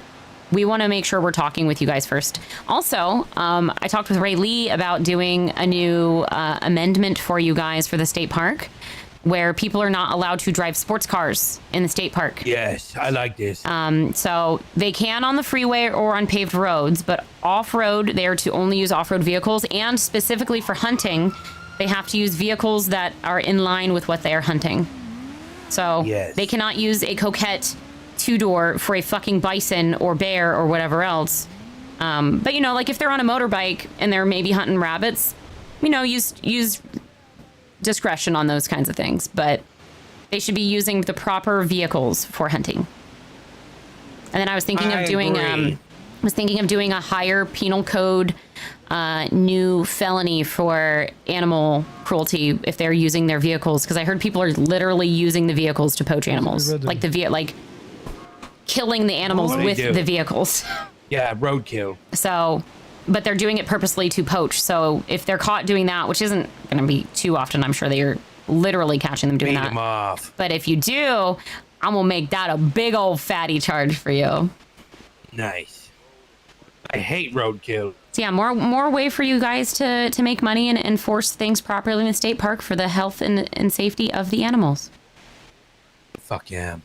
we want to make sure we're talking with you guys first. Also, I talked with Ray Lee about doing a new amendment for you guys for the state park, where people are not allowed to drive sports cars in the state park. Yes, I like this. So they can on the freeway or on paved roads, but off-road, they are to only use off-road vehicles, and specifically for hunting, they have to use vehicles that are in line with what they are hunting. So they cannot use a Coquette 2-door for a fucking bison or bear or whatever else. But if they're on a motorbike and they're maybe hunting rabbits, use discretion on those kinds of things. But they should be using the proper vehicles for hunting. And then I was thinking of doing a higher penal code new felony for animal cruelty if they're using their vehicles, because I heard people are literally using the vehicles to poach animals, killing the animals with the vehicles. Yeah, roadkill. So, but they're doing it purposely to poach. So if they're caught doing that, which isn't going to be too often, I'm sure they are literally catching them doing that. Them off. But if you do, I'm gonna make that a big old fatty charge for you. Nice. I hate roadkill. So yeah, more way for you guys to make money and enforce things properly in the state park for the health and safety of the animals. Fuck yeah.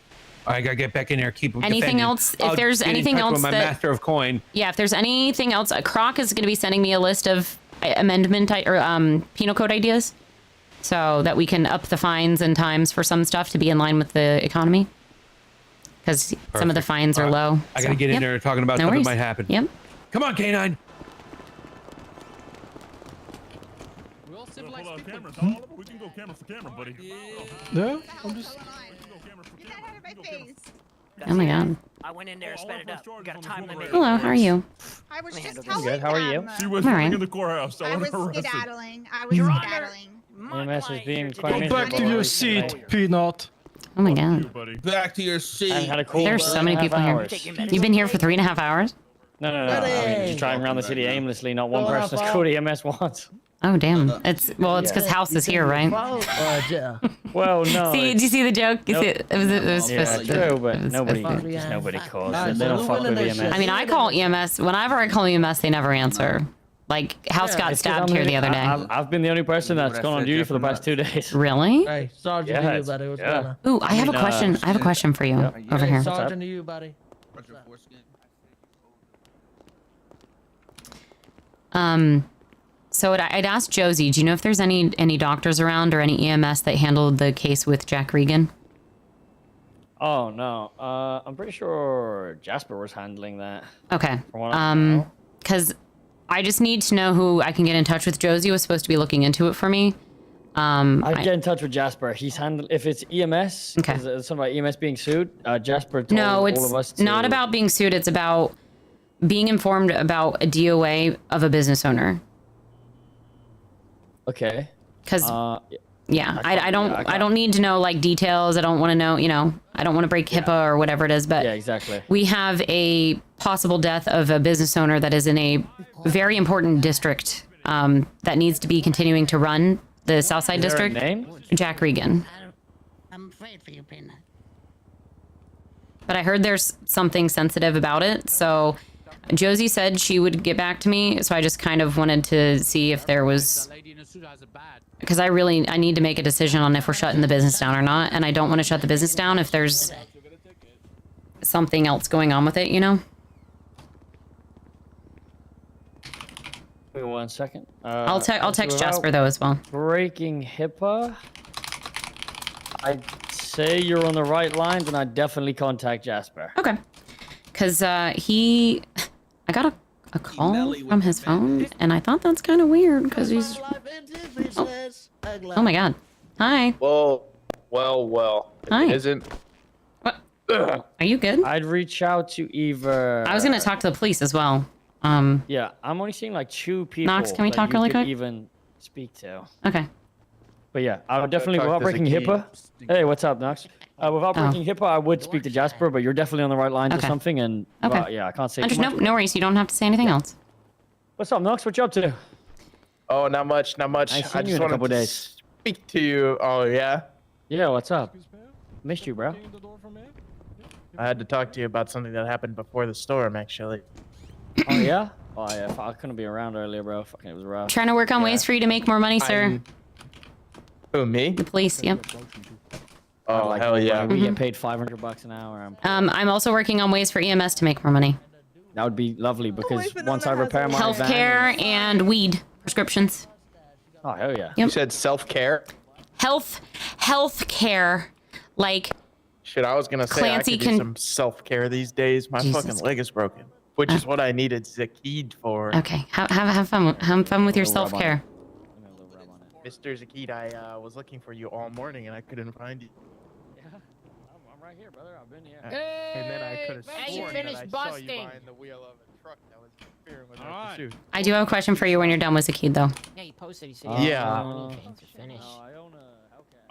I gotta get back in there. Keep them anything defended. else? If there's anything else, with my master of coin. Yeah, if there's anything else, Croc is going to be sending me a list of amendment or penal code ideas, so that we can up the fines and times for some stuff to be in line with the economy. Because some of the fines are low. I gotta get in there talking about something that might happen. Yep. Come on, K9. We all civilized people. We can go camera for camera, buddy. Yeah, I'm just. Oh my god. I went in there, sped it up. Got a time limit. Hello, how are you? I was just telling good. How are you? She was All right. in the courthouse. I was arrested. skedaddling. I was skedaddling. EMS is being quite Go back to your seat, Peanut. Oh my god. Back to your seat. There's so many people here. You've been here for 3.5 hours? No. I mean, just driving around the city aimlessly. Not one person has called EMS once. Oh damn. It's because House is here, right? Well, no. See, did you see the joke? You see, it was Yeah, supposed to. true, but nobody calls. They don't fuck with EMS. I mean, I call EMS. Whenever I call EMS, they never answer. Like, House got stabbed here the other day. I've been the only person that's gone on duty for the past 2 days. Really? Hey, Sergeant to you, buddy. What's going on? Ooh, I have a question. I have a question for you over here. Sergeant to you, buddy. So I'd asked Josie, do you know if there's any doctors around or any EMS that handled the case with Jack Regan? Oh no, I'm pretty sure Jasper was handling that. Okay. Because I just need to know who I can get in touch with. Josie was supposed to be looking into it for me. I'd get in touch with Jasper. He's handled. If it's EMS, okay. It's something about EMS being sued. Jasper told no, it's all of us to... not about being sued. It's about being informed about a DOA of a business owner. Okay. Because yeah, I don't need to know like details. I don't want to know. I don't want to break HIPAA or whatever it is. But yeah, exactly. We have a possible death of a business owner that is in a very important district that needs to be continuing to run the Southside District. Name? Jack Regan. I'm afraid for you, Peanut. But I heard there's something sensitive about it, so Josie said she would get back to me, so I just kind of wanted to see if there was... Because I need to make a decision on if we're shutting the business down or not, and I don't want to shut the business down if there's something else going on with it, you know? Wait 1 second. I'll text Jasper, though, as well. Breaking HIPAA? I'd say you're on the right lines, and I'd definitely contact Jasper. Okay. Because I got a call from his phone, and I thought that's kind of weird, because he's... Oh. Oh my god. Hi. Well. Hi. It isn't. Are you good? I'd reach out to either. I was gonna talk to the police as well. Yeah, I'm only seeing like 2 people. Knox, can we that talk you really could quick? Even speak to. Okay. But yeah, I would definitely, talk without to breaking Zaki. HIPAA. Hey, what's up, Knox? Without breaking HIPAA, I would speak to Jasper, but you're definitely on the right lines or Okay. something. And Okay. well, yeah, I can't say Just too much. no worries. You don't have to say anything else. What's up, Knox? What you up to? Oh, not much. I ain't seen I you just in a wanted couple to days. speak to you. Oh yeah. Yeah, what's up? Missed you, bro. I had to talk to you about something that happened before the storm, actually. Oh yeah? Oh yeah, I couldn't be around earlier, bro. Fucking, it was rough. Trying to work on ways for you to make more money, sir. Who, me? The police. Yep. Oh, Like, hell yeah. We get paid $500 an hour. I'm also working on ways for EMS to make more money. That would be lovely because once I repair my van. Healthcare and weed prescriptions. Oh hell yeah. Yep. You said self-care? Healthcare, like. Shit, I was gonna say Clancy I could can- do some self-care these days. My Jesus. fucking leg is broken, which is what I needed Zakid for. Okay. Have fun with your self care. Mr. Zakid, I was looking for you all morning and I couldn't find you. I'm right here, brother. I've been here. And then I could have Hey, sworn finished that I saw you busting. behind the wheel of a truck that was interfering with our pursuit. I do have a question for you when you're done with Zakid, though. Yeah, he posted. He said. Yeah. Finish.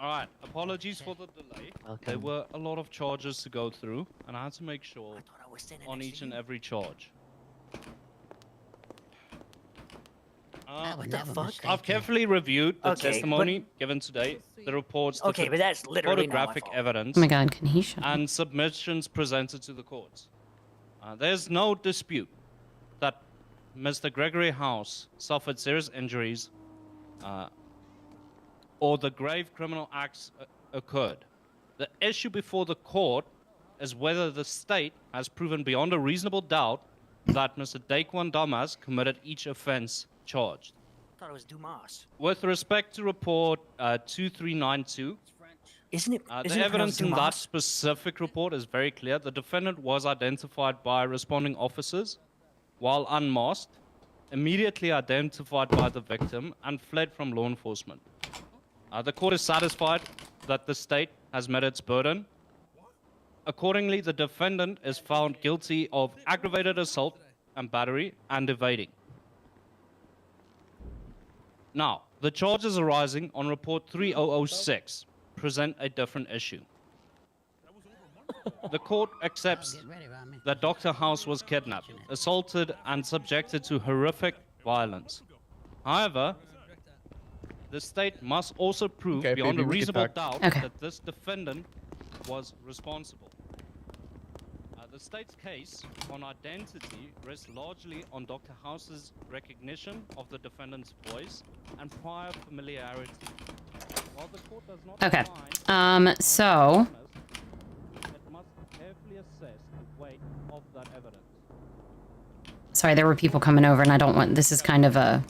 Alright, apologies for the delay. There were a lot of charges to go through, and I had to make sure on each and every charge. What the fuck? I've carefully reviewed the Okay, testimony given today, the reports, the Okay, but that's literally not my photographic fault. evidence, Oh my god, can he shut up? and submissions presented to the courts. There's no dispute that Mr. Gregory House suffered serious injuries or the grave criminal acts occurred. The issue before the court is whether the state has proven beyond a reasonable doubt that Mr. Daquan Damas committed each offense charged. I thought it was Dumas. With respect to report 2392, Isn't it? the isn't it evidence pronounced in that Dumas? specific report is very clear. The defendant was identified by responding officers while unmasked, immediately identified by the victim, and fled from law enforcement. The court is satisfied that the state has met its burden. Accordingly, the defendant is found guilty of aggravated assault and battery and evading. Now, the charges arising on report 3006 present a different issue. The court accepts that Dr. House was kidnapped, assaulted, and subjected to horrific violence. However, the state must also prove Okay, beyond Phoebe, a we can reasonable talk. doubt that this defendant was responsible. The state's case on identity rests largely on Dr. House's recognition of the defendant's voice and prior familiarity. While the court does not Okay. find So. it must carefully assess the weight of that evidence. Sorry, there were people coming over, and I don't want. This is kind of a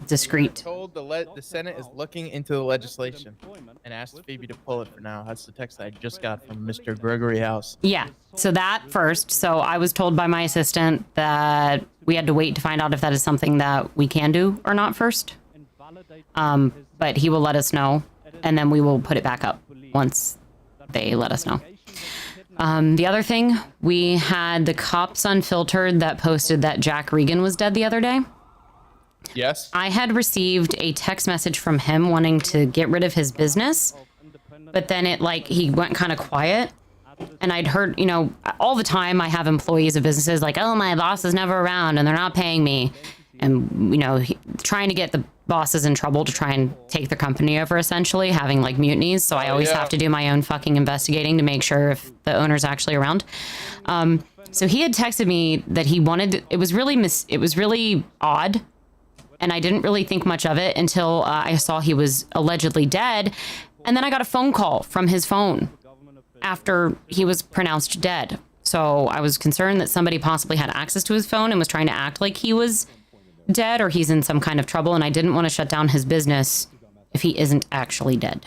discreet. Told the Senate is looking into the legislation and asked Phoebe to pull it for now. That's the text I just got from Mr. Gregory House. Yeah. So that first. So I was told by my assistant that we had to wait to find out if that is something that we can do or not first. But he will let us know, and then we will put it back up once they let us know. The other thing, we had the Cops Unfiltered that posted that Jack Regan was dead the other day. Yes. I had received a text message from him wanting to get rid of his business, but then he went kind of quiet. And I'd heard, all the time I have employees of businesses like, oh, my boss is never around and they're not paying me. And, trying to get the bosses in trouble to try and take their company over, essentially, having mutinies. So I always have to do my own fucking investigating to make sure if the owner's actually around. So he had texted me that he wanted, it was really odd. And I didn't really think much of it until I saw he was allegedly dead. And then I got a phone call from his phone after he was pronounced dead. So I was concerned that somebody possibly had access to his phone and was trying to act like he was dead or he's in some kind of trouble. And I didn't want to shut down his business if he isn't actually dead.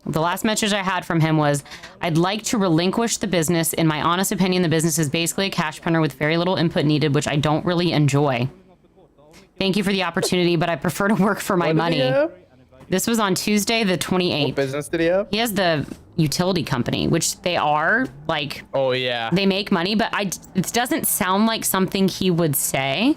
The last message I had from him was, I'd like to relinquish the business. In my honest opinion, the business is basically a cash printer with very little input needed, which I don't really enjoy. Thank you for the opportunity, but I prefer to work for my money. This was on Tuesday, the 28th. What business did he have? He has the utility company, which they are like. Oh yeah. They make money, but it doesn't sound like something he would say.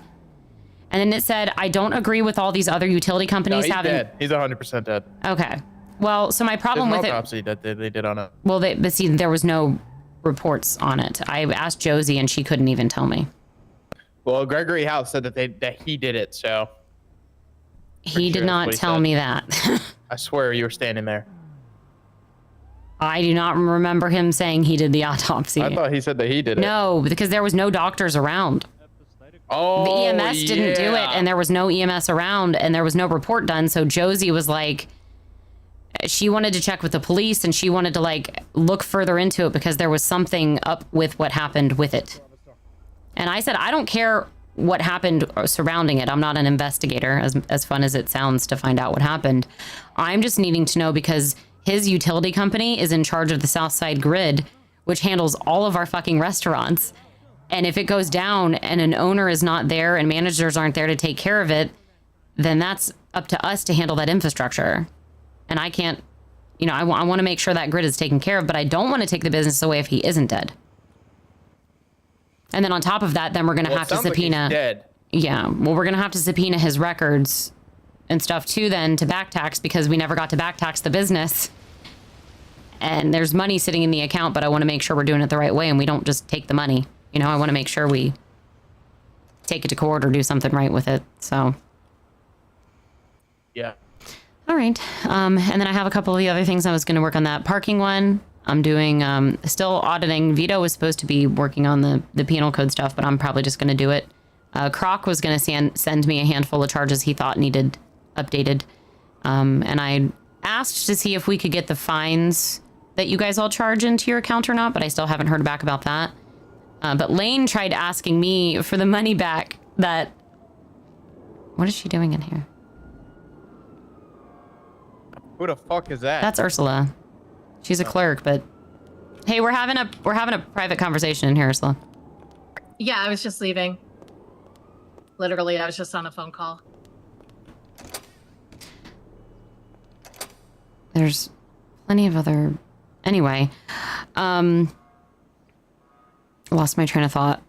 And then it said, I don't agree with all these other utility companies he's having. dead. He's 100% dead. Okay. Well, so my problem with it. Autopsy that they did on it. Well, but see, there was no reports on it. I asked Josie, and she couldn't even tell me. Well, Gregory House said that he did it, so. He did not tell me that. I swear you were standing there. I do not remember him saying he did the autopsy. I thought he said that he did it. No, because there was no doctors around. Oh, the EMS didn't do it, and there was no EMS around, and there was no report done. So Josie was like, she wanted to check with the police, and she wanted to like look further into it because there was something up with what happened with it. And I said, I don't care what happened surrounding it. I'm not an investigator, as fun as it sounds to find out what happened. I'm just needing to know because his utility company is in charge of the Southside Grid, which handles all of our fucking restaurants. And if it goes down and an owner is not there and managers aren't there to take care of it, then that's up to us to handle that infrastructure. And I can't, I want to make sure that grid is taken care of, but I don't want to take the business away if he isn't dead. And then on top of that, then we're going to have to subpoena. Like he's dead. Yeah. Well, we're going to have to subpoena his records and stuff too then to back tax because we never got to back tax the business. And there's money sitting in the account, but I want to make sure we're doing it the right way and we don't just take the money. I want to make sure we take it to court or do something right with it. So. Yeah. All right. And then I have a couple of the other things. I was going to work on that parking one. I'm doing, still auditing. Vito was supposed to be working on the penal code stuff, but I'm probably just going to do it. Croc was going to send me a handful of charges he thought needed updated. And I asked to see if we could get the fines that you guys all charge into your account or not, but I still haven't heard back about that. But Lane tried asking me for the money back that... What is she doing in here? Who the fuck is that? That's Ursula. She's a clerk, but... Hey, we're having a private conversation in here, Ursula. Yeah, I was just leaving. Literally, I was just on a phone call. There's plenty of other... Anyway, lost my train of thought.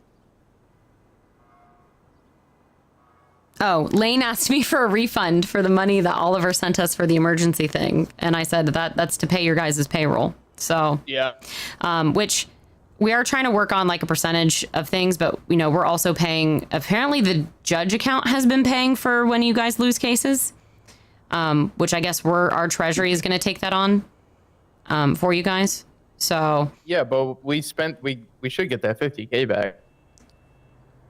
Oh, Lane asked me for a refund for the money that Oliver sent us for the emergency thing. And I said that's to pay your guys' payroll. So, yeah. Which we are trying to work on like a percentage of things, but we're also paying, apparently the judge account has been paying for when you guys lose cases, which I guess our treasury is going to take that on, for you guys. So yeah, but we should get that 50K back.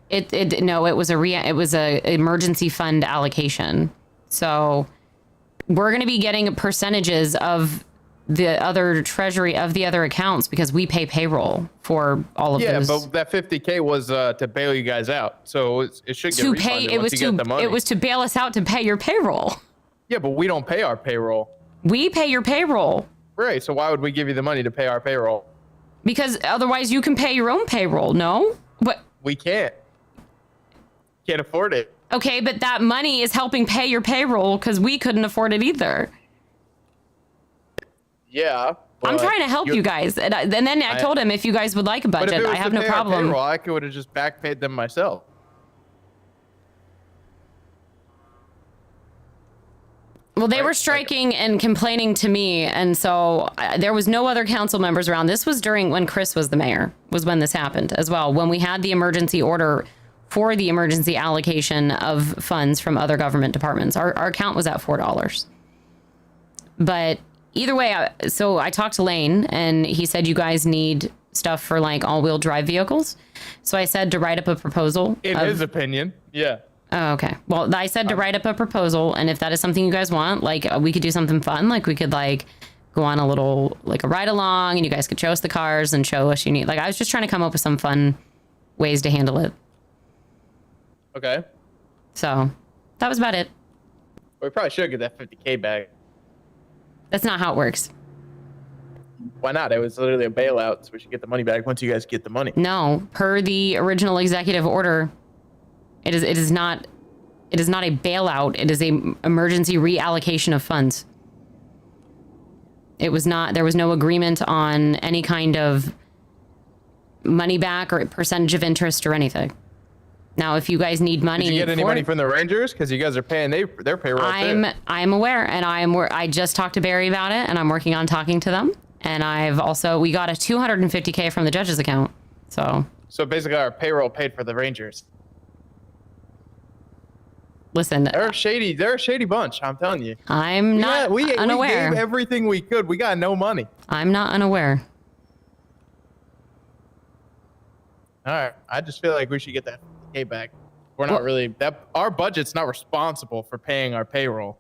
It was a emergency fund allocation. So we're going to be getting percentages of the other treasury of the other accounts because we pay payroll for all of those. Yeah, but that 50K was to bail you guys out. So it should get refunded once you get the money. It was to bail us out to pay your payroll. Yeah, but we don't pay our payroll. We pay your payroll. Right, so why would we give you the money to pay our payroll? Because otherwise you can pay your own payroll, no? But we can't. Can't afford it. Okay, but that money is helping pay your payroll because we couldn't afford it either. Yeah. I'm trying to help you guys. And then I told him if you guys would like a budget, I have no problem. Payroll, I could have just back paid them myself. Well, they were striking and complaining to me, and so there was no other council members around. This was during when Chris was the mayor, was when this happened as well, when we had the emergency order for the emergency allocation of funds from other government departments. Our account was at $4. But either way, so I talked to Lane, and he said you guys need stuff for like all-wheel drive vehicles. So I said to write up a proposal. In his opinion, yeah. Oh, okay. Well, I said to write up a proposal, and if that is something you guys want, like we could do something fun, like we could like go on a little like a ride along, and you guys could show us the cars and show us you need. Like I was just trying to come up with some fun ways to handle it. Okay. So that was about it. We probably should get that 50K back. That's not how it works. Why not? It was literally a bailout, so we should get the money back once you guys get the money. No, per the original executive order. It is not It is not a bailout. It is a emergency reallocation of funds. It was not, there was no agreement on any kind of money back or percentage of interest or anything. Now, if you guys need money, did you get any money from the Rangers? Because you guys are paying their payroll too. I'm aware, and I just talked to Barry about it, and I'm working on talking to them. And we got a $250K from the judge's account. So basically, our payroll paid for the Rangers. Listen, they're a shady bunch. I'm telling you. I'm not unaware. We gave everything we could. We got no money. I'm not unaware. All right. I just feel like we should get that $50K back. We're not really our budget's not responsible for paying our payroll,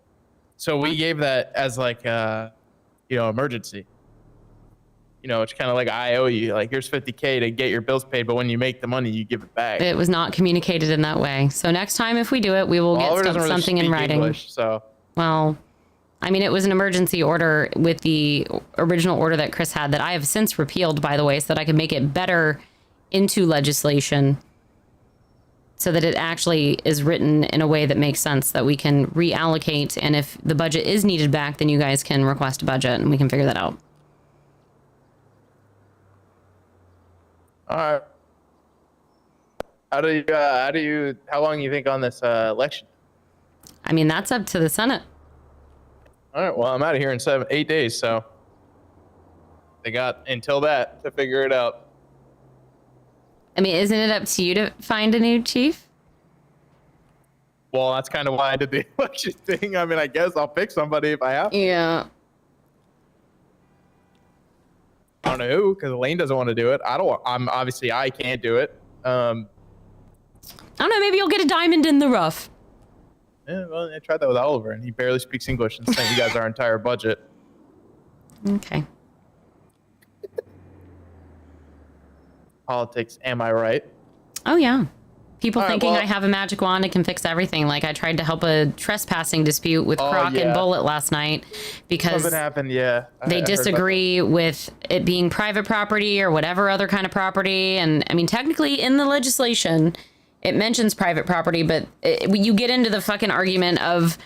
so we gave that as like emergency. It's kind of like I owe you. Like, here's $50K to get your bills paid, but when you make the money, you give it back. It was not communicated in that way. So next time, if we do it, we will get something in writing. English, so. Well, I mean, it was an emergency order with the original order that Chris had that I have since repealed, by the way, so that I could make it better into legislation so that it actually is written in a way that makes sense, that we can reallocate. And if the budget is needed back, then you guys can request a budget and we can figure that out. All right. How long do you think on this election? I mean, that's up to the Senate. All right. Well, I'm out of here in 8 days, so they got until that to figure it out. I mean, isn't it up to you to find a new chief? Well, that's kind of why I did the election thing. I mean, I guess I'll pick somebody if I have to. Yeah. I don't know who, because Elaine doesn't want to do it. I can't do it. I don't know. Maybe you'll get a diamond in the rough. Yeah, well, I tried that with Oliver, and he barely speaks English and sent you guys our entire budget. Okay. Politics, am I right? Oh, yeah. People All right, thinking well- I have a magic wand and can fix everything. Like, I tried to help a trespassing dispute with Croc and Bullet last night because Something happened, yeah. they I heard about disagree with it being private property or whatever other kind of property. And I mean, technically in the legislation, it mentions private property, but you get into the fucking argument of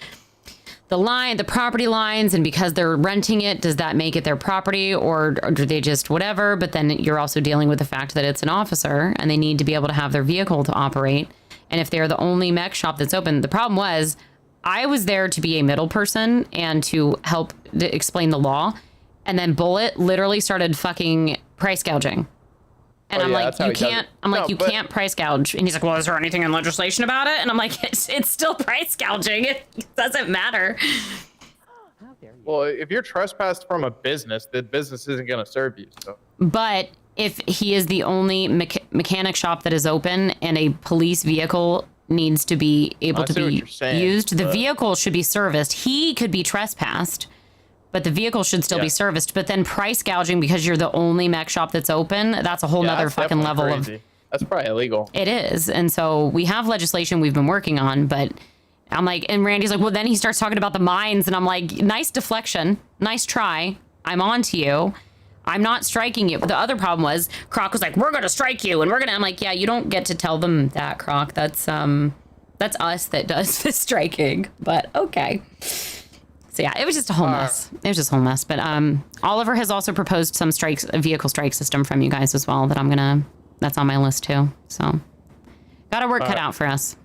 the property lines, and because they're renting it, does that make it their property, or do they just whatever? But then you're also dealing with the fact that it's an officer and they need to be able to have their vehicle to operate. And if they're the only mech shop that's open, the problem was I was there to be a middle person and to help explain the law. And then Bullet literally started fucking price gouging. And I'm like, you can't, you can't price gouge. And he's like, well, is there anything in legislation about it? And I'm like, it's still price gouging. It doesn't matter. Well, if you're trespassed from a business, the business isn't going to serve you. So. But if he is the only mechanic shop that is open and a police vehicle needs to be able to be used, the vehicle should be serviced. He could be trespassed, but the vehicle should still be serviced. But then price gouging because you're the only mech shop that's open, that's a whole nother fucking level of... That's probably illegal. It is. And so we have legislation we've been working on, but I'm like, and Randy's like, well, then he starts talking about the mines, and I'm like, nice deflection. Nice try. I'm on to you. I'm not striking you. But the other problem was Croc was like, we're going to strike you. And I'm like, yeah, you don't get to tell them that, Croc. That's us that does the striking, but okay. So yeah, it was just a whole mess. It was just a whole mess. But Oliver has also proposed some a vehicle strike system from you guys as well that's on my list too. So got a work cut out for us.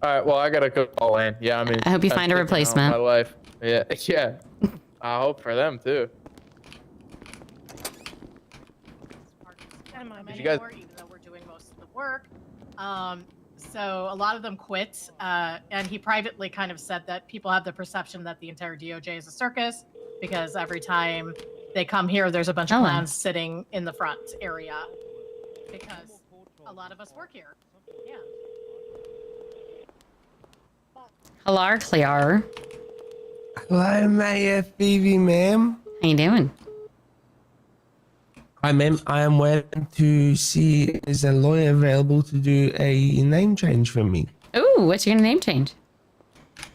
All right, well, I got to go call in. Yeah, I mean, I hope you find a replacement. My life. Yeah, yeah. I hope for them too. Did you guys? Even though we're doing most of the work. So a lot of them quit, and he privately kind of said that people have the perception that the entire DOJ is a circus because every time they come here, there's a bunch of clowns sitting in the front area because a lot of us work here. Yeah. Hello, Clear. Hello, Mayor Phoebe, ma'am. How you doing? Hi, ma'am. I am waiting to see is a lawyer available to do a name change for me. Ooh, what's your name change?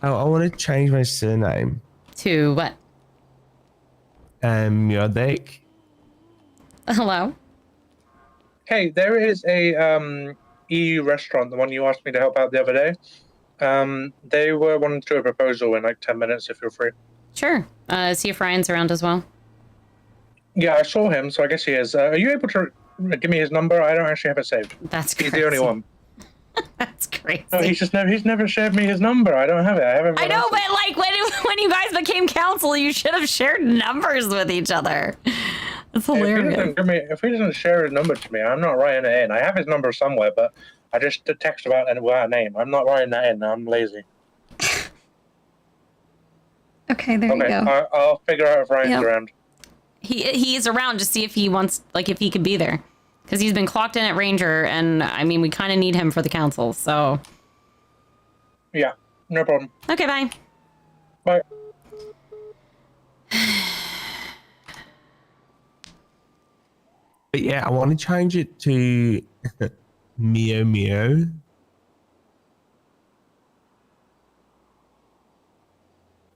I want to change my surname. To what? Miodek. Hello. Hey, there is a EU restaurant, the one you asked me to help out the other day. They were wanting to do a proposal in like 10 minutes if you're free. Sure. See if Ryan's around as well. Yeah, I saw him, so I guess he is. Are you able to give me his number? I don't actually have it saved. That's He's the only one. That's crazy. No, he's never shared me his number. I don't have it. I haven't. I know, but like when you guys became council, you should have shared numbers with each other. That's hilarious. If he doesn't share his number to me, I'm not writing it in. I have his number somewhere, but I just text without a name. I'm not writing that in. I'm lazy. Okay, there you go. I'll figure out if Ryan's around. He is around. Just see if he wants, like, if he could be there, because he's been clocked in at Ranger, and I mean, we kind of need him for the council. So. Yeah, no problem. Okay, bye. Bye. But yeah, I want to change it to Mio Mio.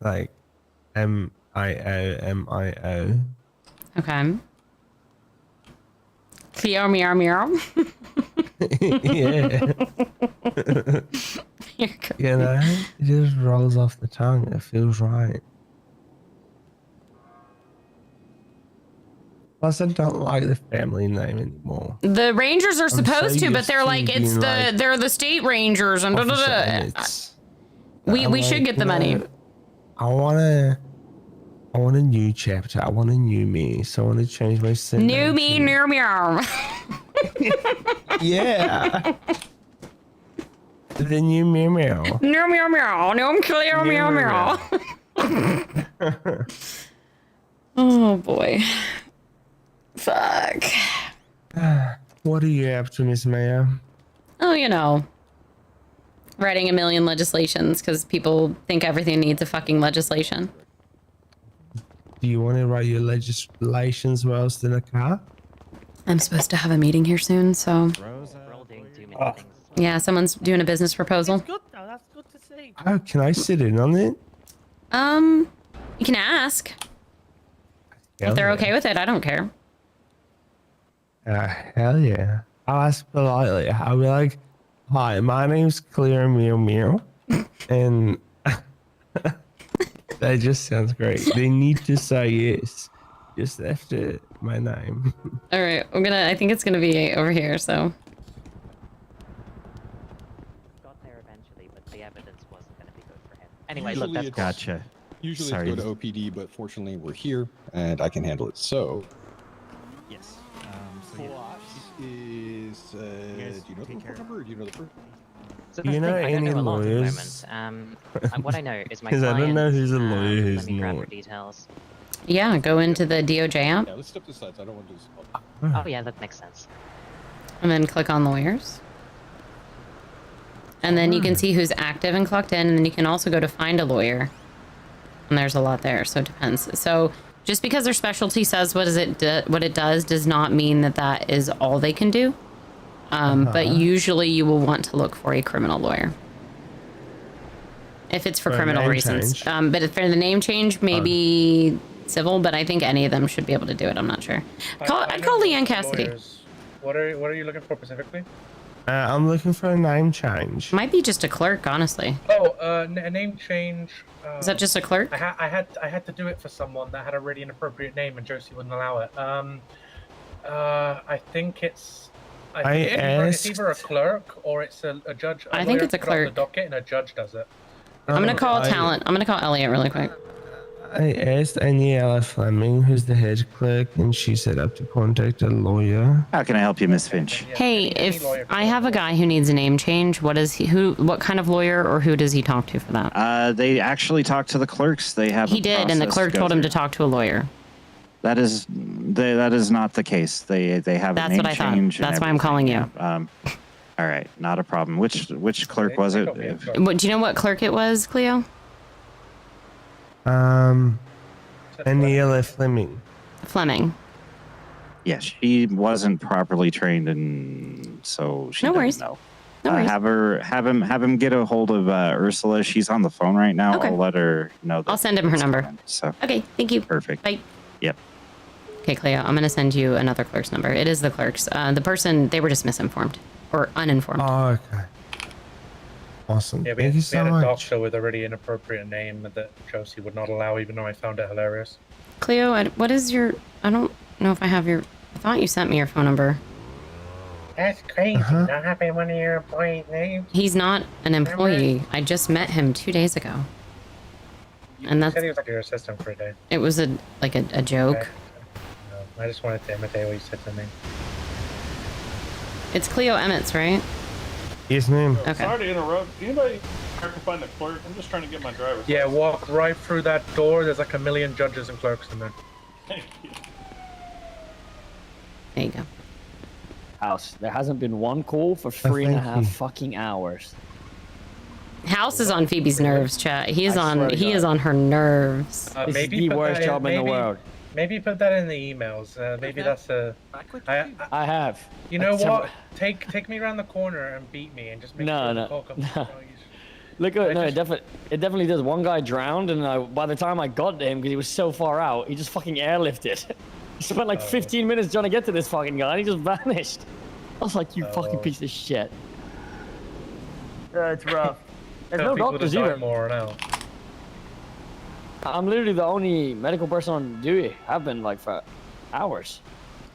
Like MIO. Okay. Cleo meow meow. Yeah. You know, it just rolls off the tongue. It feels right. Plus, I don't like the family name anymore. The Rangers are I'm supposed so to, but used they're to like being like they're the state Rangers and Officer Emmets. we should get the money. I want a new chapter. I want a new me. So I want to change my sim. New me, new meow. Yeah. The new meow meow. Meow meow meow. No, I'm Cleo meow meow. Oh boy. Fuck. What are you up to, Miss Mayor? Oh, you know, writing a million legislations because people think everything needs a fucking legislation. Do you want to write your legislations whilst in a car? I'm supposed to have a meeting here soon, so. Yeah, someone's doing a business proposal. Good though. That's good to see. Oh, can I sit in on it? You can ask. If they're yeah. okay with it, I don't care. Hell yeah. I'll ask politely. I'll be like, hi, my name's Clear Meow Meow. And that just sounds great. They need to say yes. Just after my name. All right, I think it's gonna be over here, so. Got there eventually, but the evidence wasn't going to be good for him. Anyway, look, Usually that's it's- cool. Usually Sorry. it's go to OPD, but fortunately we're here and I can handle it. So, Yes. Plot is, do you know the report number or do you know the first? So Do you that's the know thing, I don't any know a lot at the lawyers? moment. What I know is my Because I don't know client, who's a lawyer, let who's me grab her not. details. Yeah, go into the DOJ app Yeah, let's step to the sides. I don't want to do this. Oh yeah, that makes sense. and then click on lawyers. And then you can see who's active and clocked in, and then you can also go to find a lawyer. And there's a lot there, so it depends. So just because their specialty says what it does not mean that that is all they can do. But usually you will want to look for a criminal lawyer. If it's for For a criminal name reasons. change? But if for the name change, maybe civil, but I think any of them should be able to do it. I'm not sure. I'd call Leanne Cassidy. What are you looking for specifically? I'm looking for a name change. Might be just a clerk, honestly. Oh, a name change. Is that just a clerk? I had to do it for someone that had a really inappropriate name, and Josie wouldn't allow it. I think it's. It's either a clerk or it's a judge. I think it's a put it on clerk. the docket and a judge does it. I'm gonna call talent. I'm gonna call Elliot really quick. I asked Aniela Fleming, who's the head clerk, and she said up to contact a lawyer. How can I help you, Miss Finch? Hey, if I have a guy who needs a name change, what kind of lawyer or who does he talk to for that? They actually talked to the clerks. They have. He did, and the clerk told him to talk to a lawyer. That is not the case. They have That's a name what I thought. change. and That's why I'm calling you. everything. All right, not a problem. Which clerk was it? Do you know what clerk it was, Cleo? Aniela Fleming. Fleming. Yeah, she wasn't properly trained, and so she No doesn't worries. know. No worries. Have him get a hold of Ursula. She's on the phone right now. Okay. I'll let her know. I'll send him her number. So Okay, thank you. perfect. Bye. Yep. Okay, Cleo, I'm gonna send you another clerk's number. It is the clerk's. The person, they were just misinformed or uninformed. Oh, okay. Awesome. Yeah, Thank you we so had a much. doctor with a really inappropriate name that Josie would not allow, even though I found it hilarious. Cleo, what is your... I don't know if I have your... I thought you sent me your phone number. That's crazy. Not having one of your employees' names. He's not an employee. I just met him 2 days ago. And You that's... said he was like your assistant for a day. It was a joke. Okay. No, I just wanted to imitate what you said to me. It's Cleo Emmets, right? Yes, ma'am. Okay. Sorry to interrupt. Anybody can find the clerk? I'm just trying to get my driver's Yeah, walk right through that door. There's like a million judges and clerks in there. Thank you. There you go. House, there hasn't been one call for 3.5 fucking hours. House is on Phoebe's nerves, chat. He is I swear to is God. on her nerves. This is the put worst that job in the world. Maybe put that in the emails. Maybe that's a. I have. You know That's what? Take me around the corner and beat me, and just make sure the call comes. Look at no, it definitely does. One guy drowned, and by the time I got to him, because he was so far out, he just fucking airlifted. He spent like 15 minutes trying to get to this fucking guy, and he just vanished. I was like, you fucking piece of shit. It's rough. There's no doctors either. More now. I'm literally the only medical person on duty. I've been like for hours.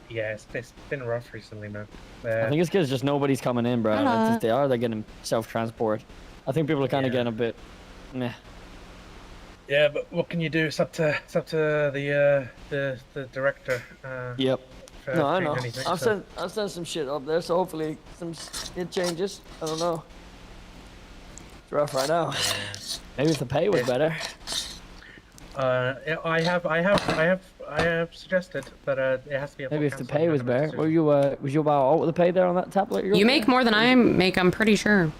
Yeah, it's been rough recently, man. I think it's because just nobody's coming in, bro. Hello. If they're getting self-transport. I think people are kind of getting a bit, meh. Yeah, but what can you do? It's up to the director. Yep. for No, I doing know. anything, I've so. sent some shit up there, so hopefully it changes. I don't know. It's rough right now. Maybe if the pay was better. Yeah, I have suggested, but it has to be. A Maybe full if the council pay was better. decision. Were you was you about out with the pay there on that tablet? You make more than I make, I'm pretty sure.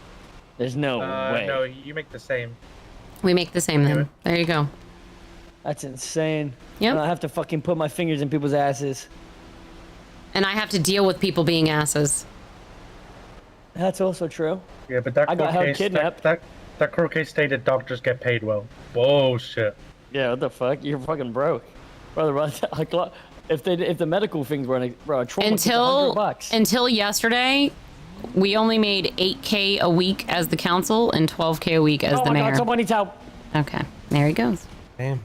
There's no way. No, you make the same. We make the same then. There you go. That's insane. Yep. And I have to fucking put my fingers in people's asses. And I have to deal with people being asses. That's also true. Yeah, but that I got court held case, kidnapped. That court case stated doctors get paid well. Whoa, shit. Yeah, what the fuck? You're fucking broke, brother. If the medical things were bro, trauma Until yesterday, we only made 8K a week as the council and 12K a week as the mayor. Oh my god, somebody tell. Okay, there he goes. Damn.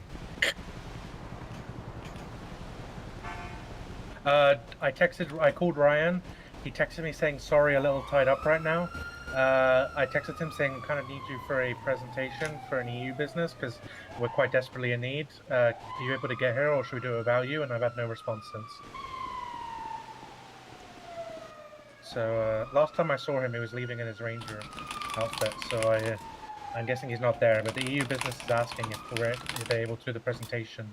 I called Ryan. He texted me saying, sorry, a little tied up right now. I texted him saying, kind of need you for a presentation for an EU business because we're quite desperately in need. Are you able to get here or should we do it without you? And I've had no response since. So last time I saw him, he was leaving in his ranger outfit. So I'm guessing he's not there. But the EU business is asking if they're able to do the presentation.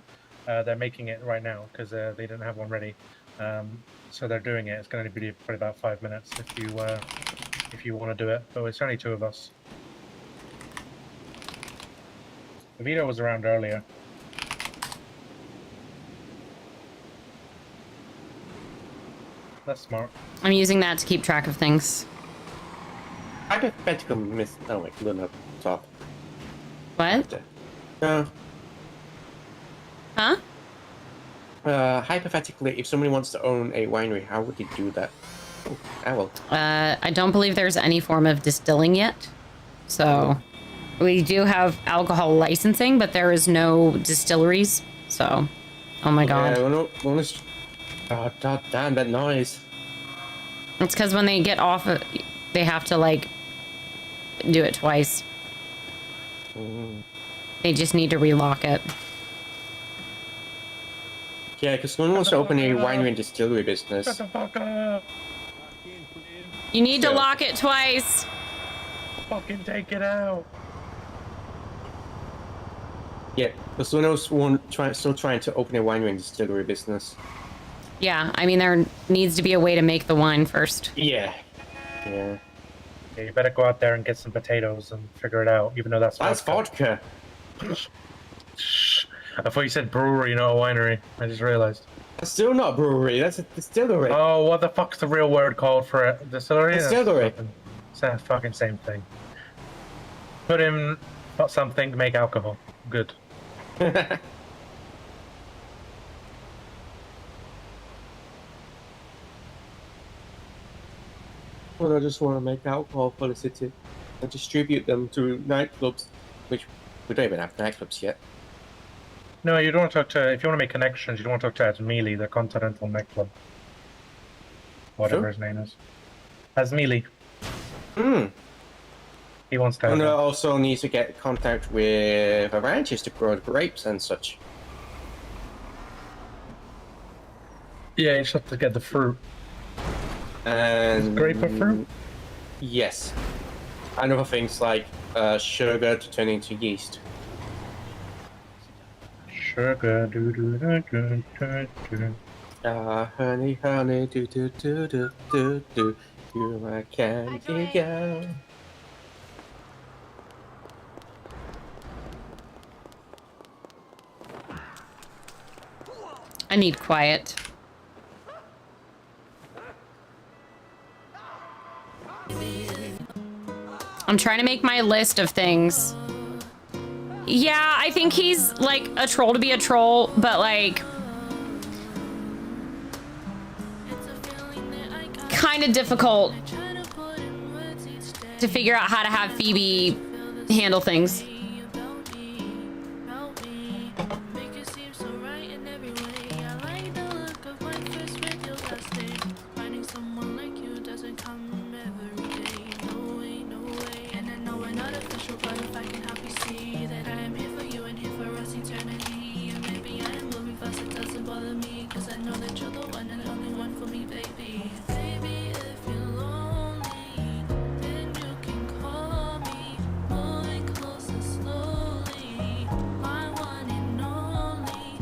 They're making it right now because they didn't have one ready. So they're doing it. It's going to be probably about 5 minutes if you want to do it. But it's only 2 of us. Vito was around earlier. That's smart. I'm using that to keep track of things. Hypothetical miss. Oh wait, Luna, talk. What? Huh? Hypothetically, if somebody wants to own a winery, how would he do that? Oh, I will. I don't believe there's any form of distilling yet. So we do have alcohol licensing, but there is no distilleries. So, oh my god. Oh, god damn that noise. It's because when they get off, they have to like do it twice. They just need to relock it. Yeah, because no one wants to open a winery and distillery business. Shut the fuck up! You need to lock it twice. Fucking take it out. Yeah, because Luno's still trying to open a winery and distillery business. Yeah, I mean, there needs to be a way to make the wine first. Yeah. Yeah. Yeah, you better go out there and get some potatoes and figure it out, even though that's vodka. I thought you said brewery, not a winery. I just realized. That's still not a brewery, that's a distillery. Oh, what the fuck's the real word called for a distillery? Distillery. It's the fucking same thing. Put in something to make alcohol. Good. Well, I just want to make alcohol for the city. and distribute them to nightclubs, which we don't even have nightclubs yet. No, you don't want to talk to. If you want to make connections, you don't want to talk to Asmealy, the Continental nightclub. Whatever his name is. Asmealy. He wants to. And also needs to get contact with the ranches to grow the grapes and such. Yeah, you just have to get the fruit. And grape or fruit? Yes. And other things like sugar to turn into yeast. Sugar, do do do do do do. Honey, honey, do do do do do do. You're my candy girl. I need quiet. I'm trying to make my list of things. Yeah, I think he's like a troll to be a troll, but like kind of difficult to figure out how to have Phoebe handle things.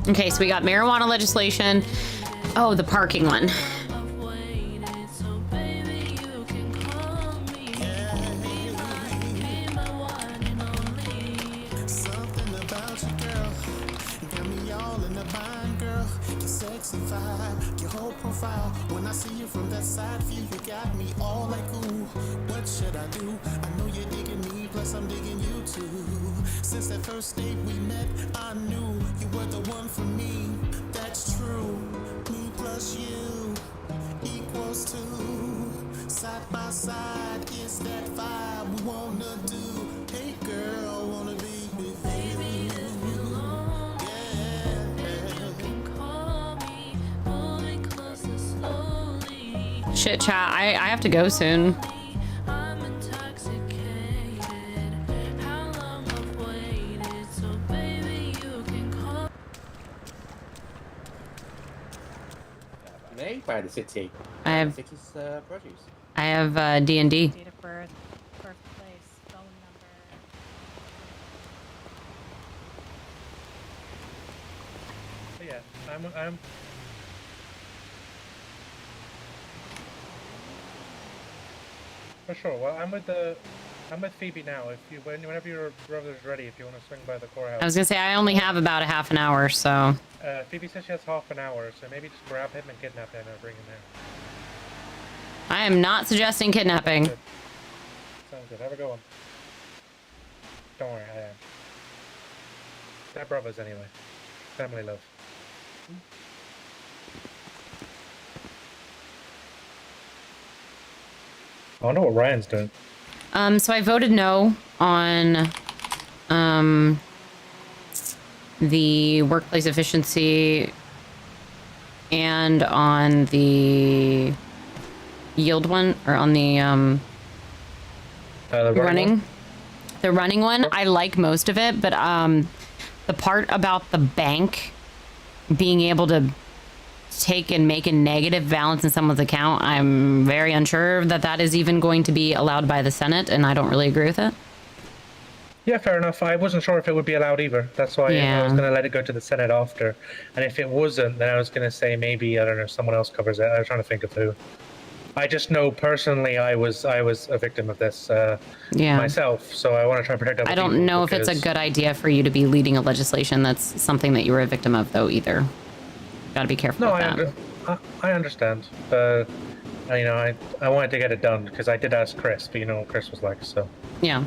Okay, so we got marijuana legislation. Oh, the parking one. When I see you from that side view, you got me all like, ooh, what should I do? I know you're digging me, plus I'm digging you too. Since that first date we met, I knew you were the one for me. That's true. Me plus you equals two. Side by side, it's that vibe we wanna do. Hey girl, wanna be with you. Shit, chat. I have to go soon. Made by the city. I have city's produce. I have D&D. Date of birth, birthplace, phone number. Yeah, I'm. For sure. Well, I'm with Phoebe now. If you, whenever your brother's ready, if you want to swing by the courthouse. I was gonna say I only have about a half an hour, so. Phoebe says she has half an hour, so maybe just grab him and kidnap him and bring him there. I am not suggesting kidnapping. Sounds good. Have a good one. Don't worry, I am. They're brothers anyway. Family love. I wonder what Ryan's doing. So I voted no on the workplace efficiency and on the yield one, or on the running. The running one, I like most of it, but the part about the bank being able to take and make a negative balance in someone's account, I'm very unsure that that is even going to be allowed by the Senate, and I don't really agree with it. Yeah, fair enough. I wasn't sure if it would be allowed either. That's why I was going to let it go to the Senate after. And if it wasn't, then I was going to say maybe, I don't know, someone else covers it. I was trying to think of who. I just know personally I was a victim of this myself, so I want to try and protect other people. I don't know if it's a good idea for you to be leading a legislation that's something that you were a victim of, though, either. Got to be careful with that. I understand. I wanted to get it done because I did ask Chris, but you know what Chris was like, so. Yeah.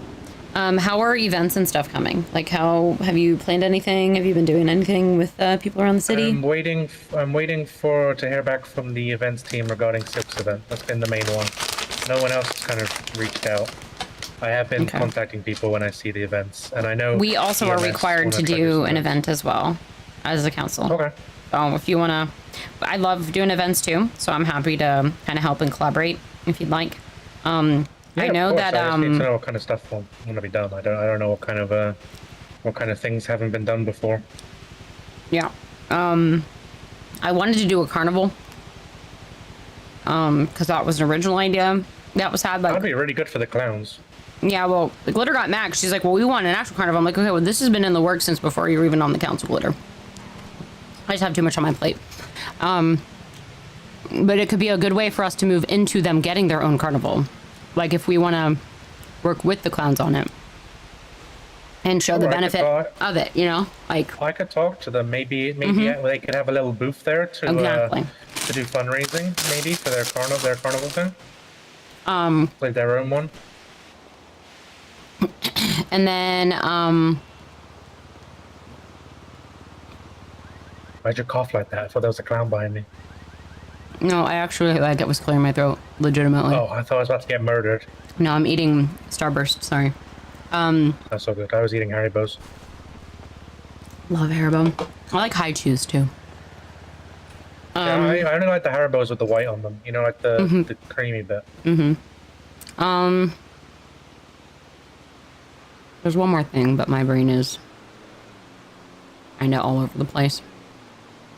How are events and stuff coming? Like, how have you planned anything? Have you been doing anything with people around the city? I'm waiting to hear back from the events team regarding Silk's event. That's been the main one. No one else has kind of reached out. I have been Okay. contacting people when I see the events, and I know We also are EMS required wanna to try do this an event as well as a council. Okay. So if you want to, I love doing events too. So I'm happy to kind of help and collaborate if you'd like. I Yeah, know of course. that, I just need to know what kind of stuff want to be done. I don't know what kind of things haven't been done before. yeah. I wanted to do a carnival. Cause that was an original idea that was had. Like, That'd be really good for the clowns. yeah, well, the Glitter got mad. She's like, well, we want an actual carnival. I'm like, okay, well, this has been in the works since before you were even on the council, Glitter. I just have too much on my plate. But it could be a good way for us to move into them getting their own carnival. Like if we want to work with the clowns on it and show the benefit of it, you know, like I could talk to them. Maybe Mhm. they could have a little booth there to Exactly. To do fundraising, maybe for their carnival thing. Like their own one. And then Why'd you cough like that? I thought there was a clown behind me. no, I actually like it was clearing my throat legitimately. Oh, I thought I was about to get murdered. No, I'm eating Starburst. Sorry. That's so good. I was eating Haribo's. Love Haribo. I like High Chews too. Yeah, I only like the Haribo's with the white on them. You know, like the Mhm. the creamy bit. There's one more thing, but my brain is kind of all over the place.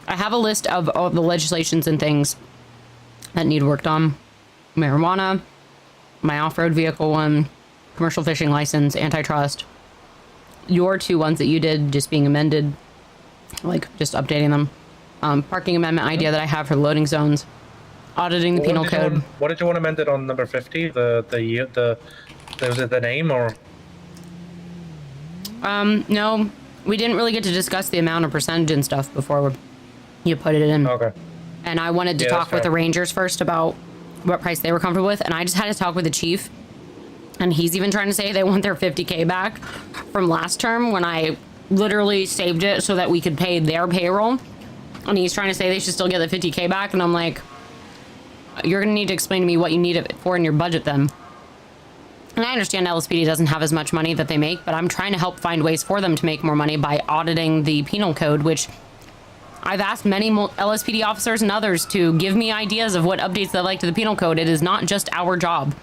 I have a list of all the legislations and things that need worked on. Marijuana, my off-road vehicle one, commercial fishing license, antitrust. Your two ones that you did just being amended, like just updating them. Parking amendment idea that I have for loading zones. Auditing the penal code. What did you want amended on number 50? Was it the name or? No, we didn't really get to discuss the amount of percentage and stuff before you put it in. Okay. And I wanted to Yeah, talk that's with the fair. Rangers first about what price they were comfortable with, and I just had to talk with the chief. And he's even trying to say they want their 50K back from last term when I literally saved it so that we could pay their payroll. And he's trying to say they should still get the 50K back, and I'm like, you're gonna need to explain to me what you need it for in your budget then. And I understand LSPD doesn't have as much money that they make, but I'm trying to help find ways for them to make more money by auditing the penal code, which I've asked many LSPD officers and others to give me ideas of what updates they like to the penal code. It is not just our job.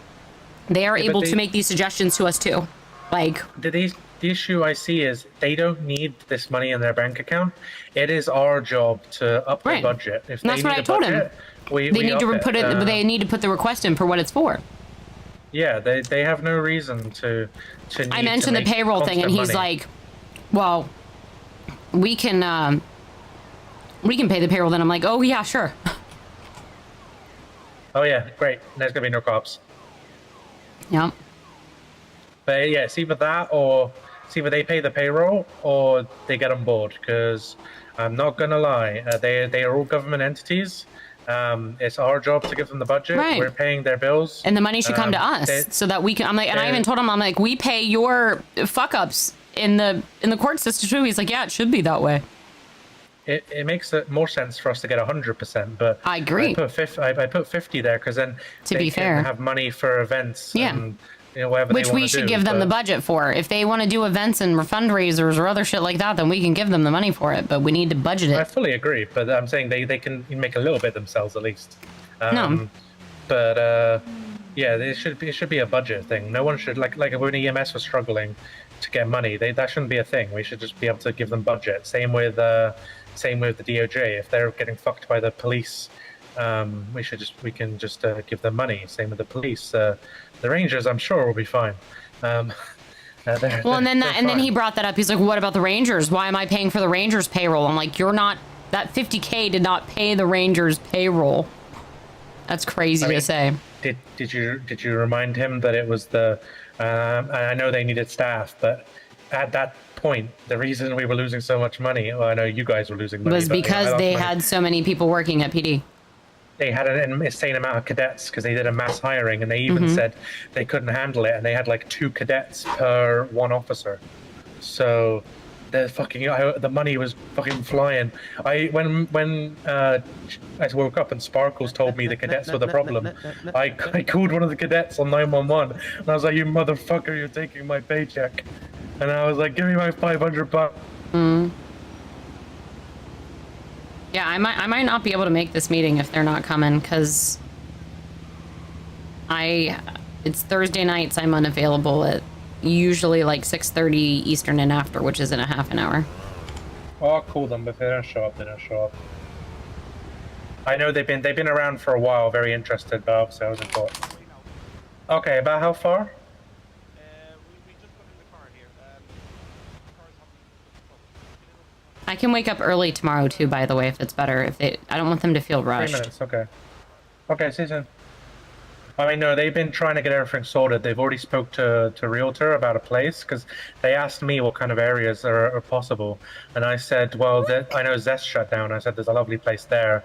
They are Yeah, but able they- to make these suggestions to us too. Like, The issue I see is they don't need this money in their bank account. It is our job to up the budget. If and that's they what need I a told him. budget, we They need up to put it. They Uh, need to put the request in for what it's for. Yeah, they have no reason to I need mentioned to the make payroll thing, and constant he's money. like, "Well, we can pay the payroll." Then I'm like, "Oh yeah, sure." Oh yeah, great. There's gonna be no cops. Yeah. But yeah, it's either that or it's either they pay the payroll or they get on board. Because I'm not gonna lie, they are all government entities. It's our job to give them the budget. Right. We're paying their bills, And the money should come to us they- so that we can. I'm like, and I they- even told him, I'm like, we pay your fuck ups in the court system too. He's like, yeah, it should be that way. It makes it more sense for us to get 100%, but I agree. I put 50 there because then To they be can fair. have money for events. Yeah. And, you know, whatever Which they we wanna should do, give them the but- budget for. If they want to do events and fundraisers or other shit like that, then we can give them the money for it. But we need to budget I it. fully agree, but I'm saying they can make a little bit themselves at least. No. But yeah, it should be a budget thing. No one should like when EMS was struggling to get money. That shouldn't be a thing. We should just be able to give them budget. Same with the DOJ. If they're getting fucked by the police, we can just give them money. Same with the police. The Rangers, I'm sure, will be fine. Well, and then he brought that up. He's like, "What about the Rangers? Why am I paying for the Rangers payroll?" I'm like, "You're not. That 50K did not pay the Rangers payroll." That's crazy to say. Did you remind him that it was the? I know they needed staff, but at that point, the reason we were losing so much money, well, I know you guys were losing money, Was but, you know, I because lost they money. had so many people working at PD. They had an insane amount of cadets because they did a mass hiring, and they even Mhm. said they couldn't handle it, and they had like 2 cadets per 1 officer. So the money was fucking flying. When I woke up and Sparkles told me the cadets were the problem, I called one of the cadets on 911 and I was like, "You motherfucker, you're taking my paycheck," and I was like, "Give me my $500." Yeah, I might not be able to make this meeting if they're not coming, because it's Thursday nights. I'm unavailable at usually like 6:30 Eastern and after, which is in a half an hour. Well, I'll call them, but if they don't show up, they don't show up. I know they've been around for a while, very interested, but obviously I wasn't caught. Okay, about how far? I can wake up early tomorrow too, by the way, if it's better. I don't want them to feel rushed. 3 minutes, okay. Okay, see you soon. I mean, no, they've been trying to get everything sorted. They've already spoke to Realtor about a place, because they asked me what kind of areas are possible. And I said, well, I know Zest shut down. I said, there's a lovely place there.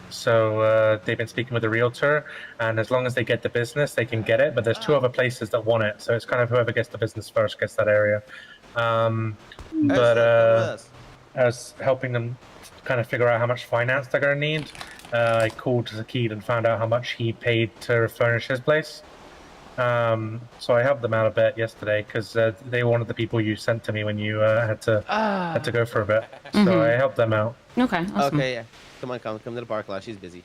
So they've been speaking with the Realtor, and as long as they get the business, they can get it. But there's 2 other places that want it. So it's kind of whoever gets the business first gets that area. But I was helping them kind of figure out how much finance they're going to need. I called Zakid and found out how much he paid to furnish his place. So I helped them out a bit yesterday, because they were one of the people you sent to me when you had to go for a bit. So I helped them out. Okay, awesome. Okay, yeah. Come to the bar class. She's busy.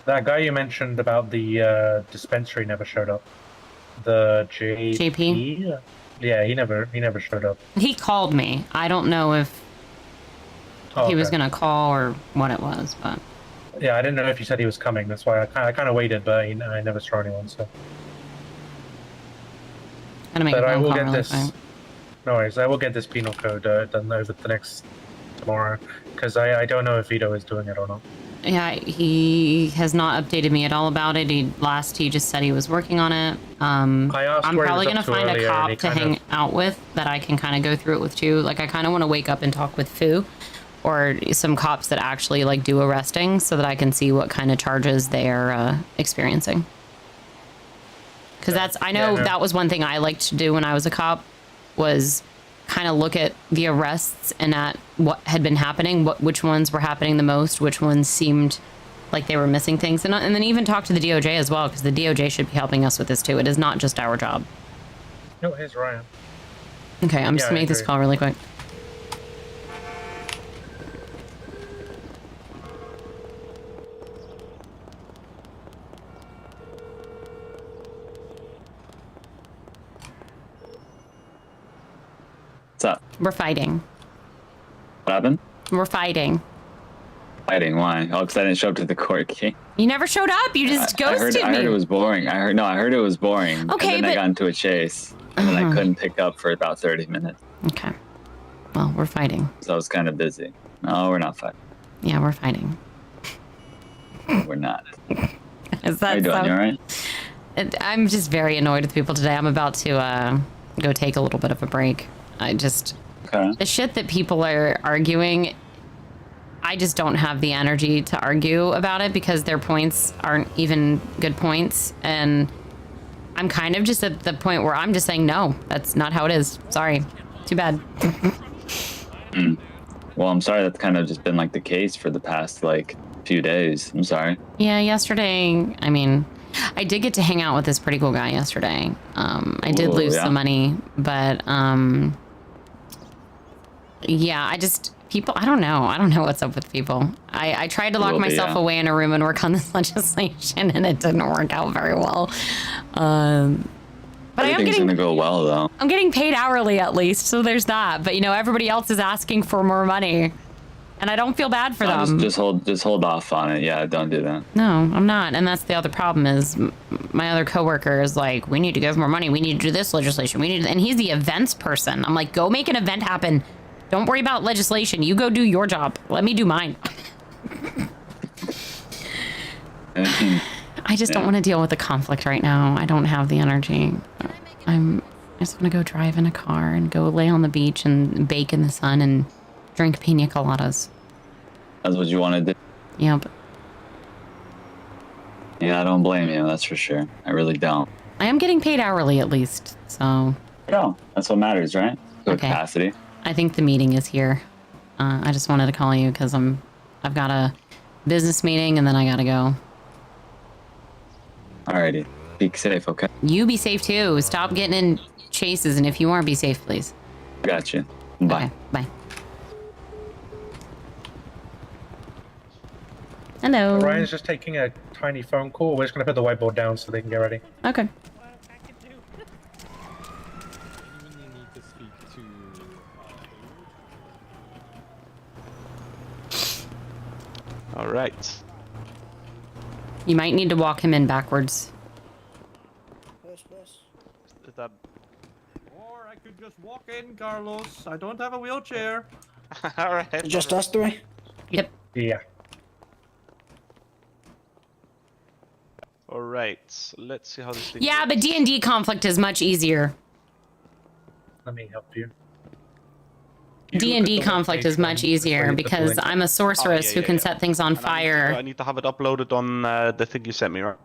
That guy you mentioned about the dispensary never showed up. The JP? Yeah, he never showed up. He called me. I don't know if he was gonna call or what it was, but yeah, I didn't know if you said he was coming. That's why I kind of waited, but I never saw anyone. So. But I will get this. No worries, I will get this penal code done over the next tomorrow, because I don't know if Vito is doing it or not. yeah, he has not updated me at all about it. He just said he was working on it. I'm probably gonna find a cop to hang out with that I can kind of go through it with too. Like, I kind of want to wake up and talk with Fu, or some cops that actually like do arresting, so that I can see what kind of charges they're experiencing. Because that was one thing I liked to do when I was a cop, was kind of look at the arrests and at what had been happening, which ones were happening the most, which ones seemed like they were missing things, and then even talk to the DOJ as well, because the DOJ should be helping us with this too. It is not just our job. No, here's Ryan. Okay, I'm just gonna make this call really quick. What's up? We're fighting. What happened? We're fighting. Fighting? Why? Oh, because I didn't show up to the court case. You never showed up. You just ghosted me. I heard it was boring. I heard it was boring. Okay, and then I got into a chase, and then I couldn't pick up for about 30 minutes. Okay. Well, we're fighting. So I was kind of busy. No, we're not fighting. Yeah, we're fighting. We're not. Is that How you doing? You all right? I'm just very annoyed with people today. I'm about to go take a little bit of a break. The shit that people are arguing, I just don't have the energy to argue about it, because their points aren't even good points. And I'm kind of just at the point where I'm just saying, no, that's not how it is. Sorry. Too bad. Well, I'm sorry that's kind of just been like the case for the past few days. I'm sorry. Yeah, yesterday, I mean, I did get to hang out with this pretty cool guy yesterday. I did lose some money, but yeah, I don't know. I don't know what's up with people. I tried to lock myself away in a room and work on this legislation, and it didn't work out very well. But Everything's gonna go well, though. I'm getting paid hourly at least, so there's that. But everybody else is asking for more money, and I don't feel bad for them. Just hold off on it. Yeah, don't do that. No, I'm not. And that's the other problem is my other coworker is like, we need to give more money. We need to do this legislation. And he's the events person. I'm like, go make an event happen. Don't worry about legislation. You go do your job. Let me do mine. I just don't want to deal with the conflict right now. I don't have the energy. I just want to go drive in a car and go lay on the beach and bake in the sun and drink pina coladas. That's what you want to do? Yep. Yeah, I don't blame you. That's for sure. I really don't. I am getting paid hourly at least, so. No, that's what matters, right? Good capacity. I think the meeting is here. I just wanted to call you because I've got a business meeting and then I gotta go. Alrighty. Be safe, okay? You be safe too. Stop getting in chases, and if you are, be safe, please. Got you. Bye. Okay, bye. Hello. Ryan's just taking a tiny phone call. We're just going to put the whiteboard down so they can get ready. Okay. All right. You might need to walk him in backwards. Is that... Or I could just walk in, Carlos. I don't have a wheelchair. All right. Just us three? Yep. Yeah. All right. Let's see how this thing Yeah, but D&D conflict is much easier. Let me help you. D&D conflict is much easier because I'm a sorceress who can set things on fire. I need to have it uploaded on the thing you sent me, right?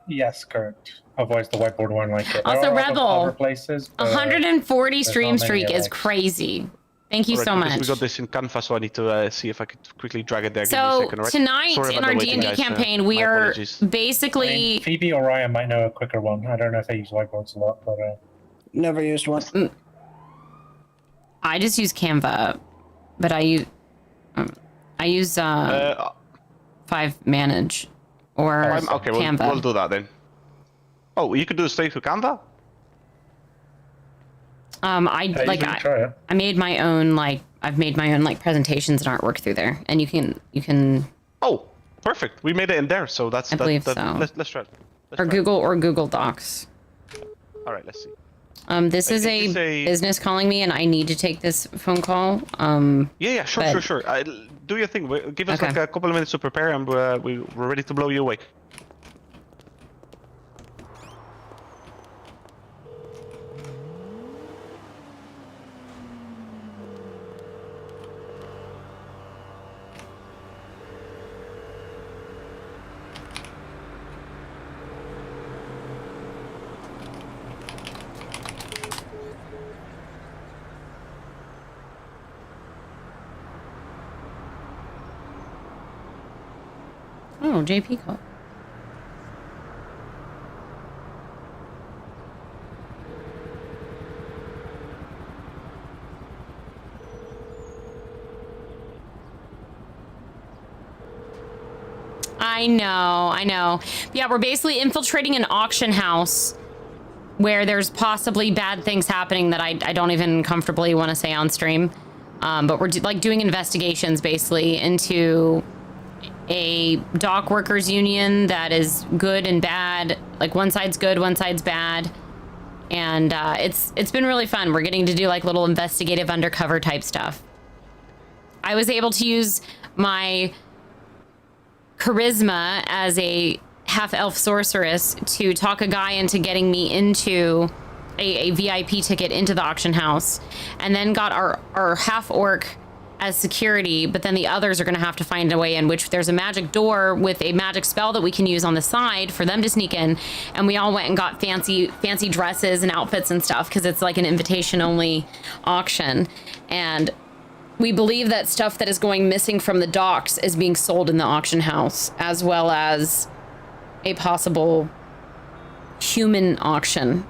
Yes, correct. Otherwise, the whiteboard won't like it. Also, There are Rebel, other places, but 140 there's stream not many streak is like- crazy. Thank you Alright, so because much. We got this in Canva, so I need to see if I could quickly drag it there. Give me a So second, alright? tonight Sorry in about our the waiting, D&D guys. campaign, we My are apologies. basically... Phoebe or Ryan might know a quicker one. I don't know if they use whiteboards a lot, but Never used one. I just use Canva, but I use 5 Manage or Okay, Canva. we'll do that then. Oh, you could do it straight to Canva? I made my own I've made my own presentations and artwork through there, and you can. Oh, perfect. We made it in there, so that's. I believe so. Let's try it. Or Google Docs. All right, let's see. This is a business calling me, and I need to take this phone call. Yeah, sure. Do your thing. Give us like a couple of minutes to prepare, and we're ready to blow you away. Oh, JP call. I know. Yeah, we're basically infiltrating an auction house where there's possibly bad things happening that I don't even comfortably want to say on stream. But we're doing investigations basically into a dock workers union that is good and bad. Like one side's good, one side's bad. And it's been really fun. We're getting to do like little investigative undercover type stuff. I was able to use my charisma as a half-elf sorceress to talk a guy into getting me into a VIP ticket into the auction house, and then got our half-orc as security, but then the others are going to have to find a way in, which there's a magic door with a magic spell that we can use on the side for them to sneak in, and we all went and got fancy dresses and outfits and stuff because it's like an invitation-only auction, and we believe that stuff that is going missing from the docks is being sold in the auction house, as well as a possible human auction,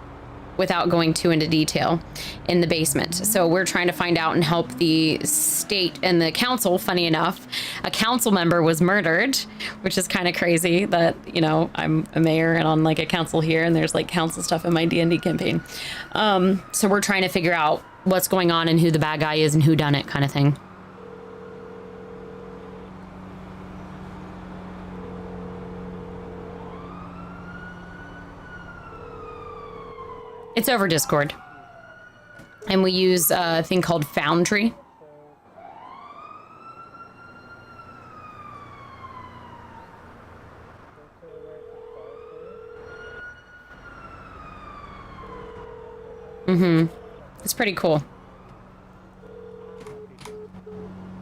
without going too into detail, in the basement. So we're trying to find out and help the state and the council. Funny enough, a council member was murdered, which is kind of crazy that, you know, I'm a mayor and on like a council here, and there's like council stuff in my D&D campaign. So we're trying to figure out what's going on and who the bad guy is and who done it, kind of thing. It's over Discord. And we use a thing called Foundry. It's pretty cool.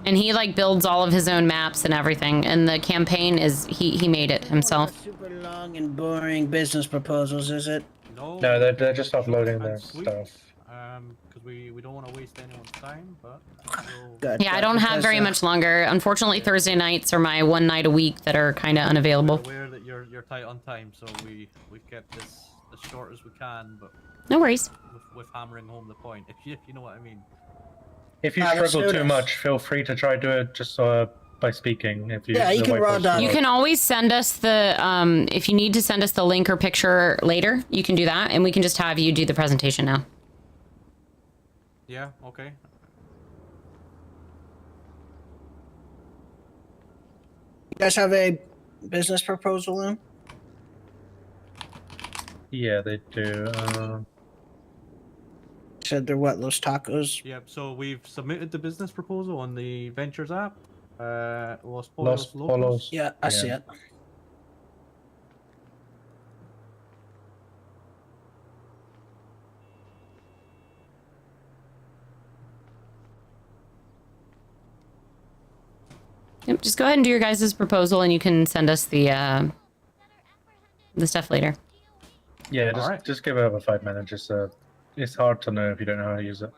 And he like builds all of his own maps and everything. And the campaign is he made it himself. Super long and boring business proposals, is it? No, they're just uploading their stuff. Because we don't want to waste anyone's time, but Yeah, I don't have very much longer. Unfortunately, Thursday nights are my one night a week that are kind of unavailable. we're aware that you're tight on time, so we've kept this as short as we can, but No worries. with hammering home the point, if you know what I mean. If you struggle too much, feel free to try to do it just by speaking. If you You can always send us the if you need to send us the link or picture later, you can do that, and we can just have you do the presentation now. Yeah. Okay. You guys have a business proposal in? Yeah, they do. Said they're what, Los Tacos? Yep. So we've submitted the business proposal on the Ventures app. Los Los Polos Locos. Polos. Yeah, I see it. Yep, just go ahead and do your guys' proposal, and you can send us the stuff later. Yeah, just give it over 5 minutes. Just it's hard to know if you don't know how to use it.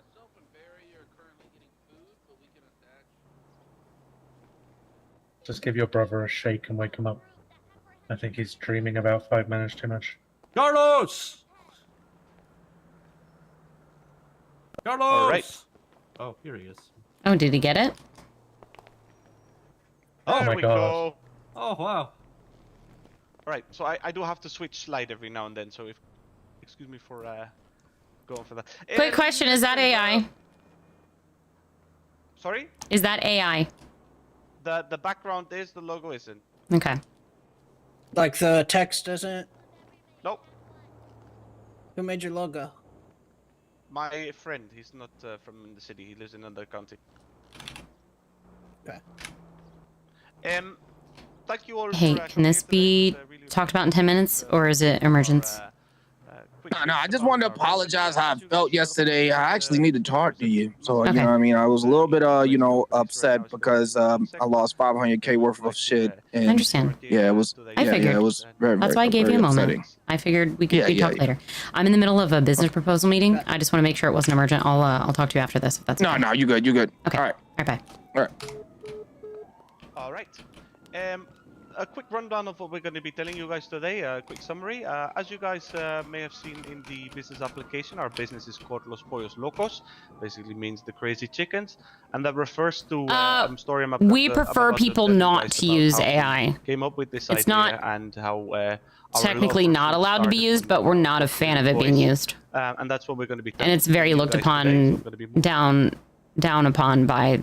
Just give your brother a shake and wake him up. I think he's dreaming about 5 minutes too much. Carlos. Carlos. All right. Oh, here he is. Oh, did he get it? Oh my god. Go. Oh wow. Right, so I do have to switch slide every now and then, so excuse me for going for that. Quick question, is that AI? Sorry? Is that AI? The background is, the logo isn't. Okay. Like the text doesn't? Nope. Who made your logo? My friend, he's not from the city, he lives in another county. Okay. Like you all Hey, can this be talked about in 10 minutes, or is it emergency? No, I just wanted to apologize how I felt yesterday. I actually need to talk to you. So, Okay. you know what I mean? I was a little bit, upset because I lost 500K worth of shit. And I understand. Yeah, it was. I figured. Yeah, it was very, That's why I gave very you a moment. upsetting. I figured we could talk later. I'm in the middle of a business proposal meeting. I just want to make sure it wasn't emergent. I'll talk to you after this if that's okay. No, you good. You good. Okay. All right. All right, bye. All right. All right. A quick rundown of what we're going to be telling you guys today. A quick summary. As you guys may have seen in the business application, our business is called Los Pollos Locos. Basically means the crazy chickens, and that refers to story I'm We prefer people not to use AI. Came up with this It's idea not and how technically not allowed to be used, but we're not a fan of it being used. And that's what we're going to be. And it's very looked upon, down upon by.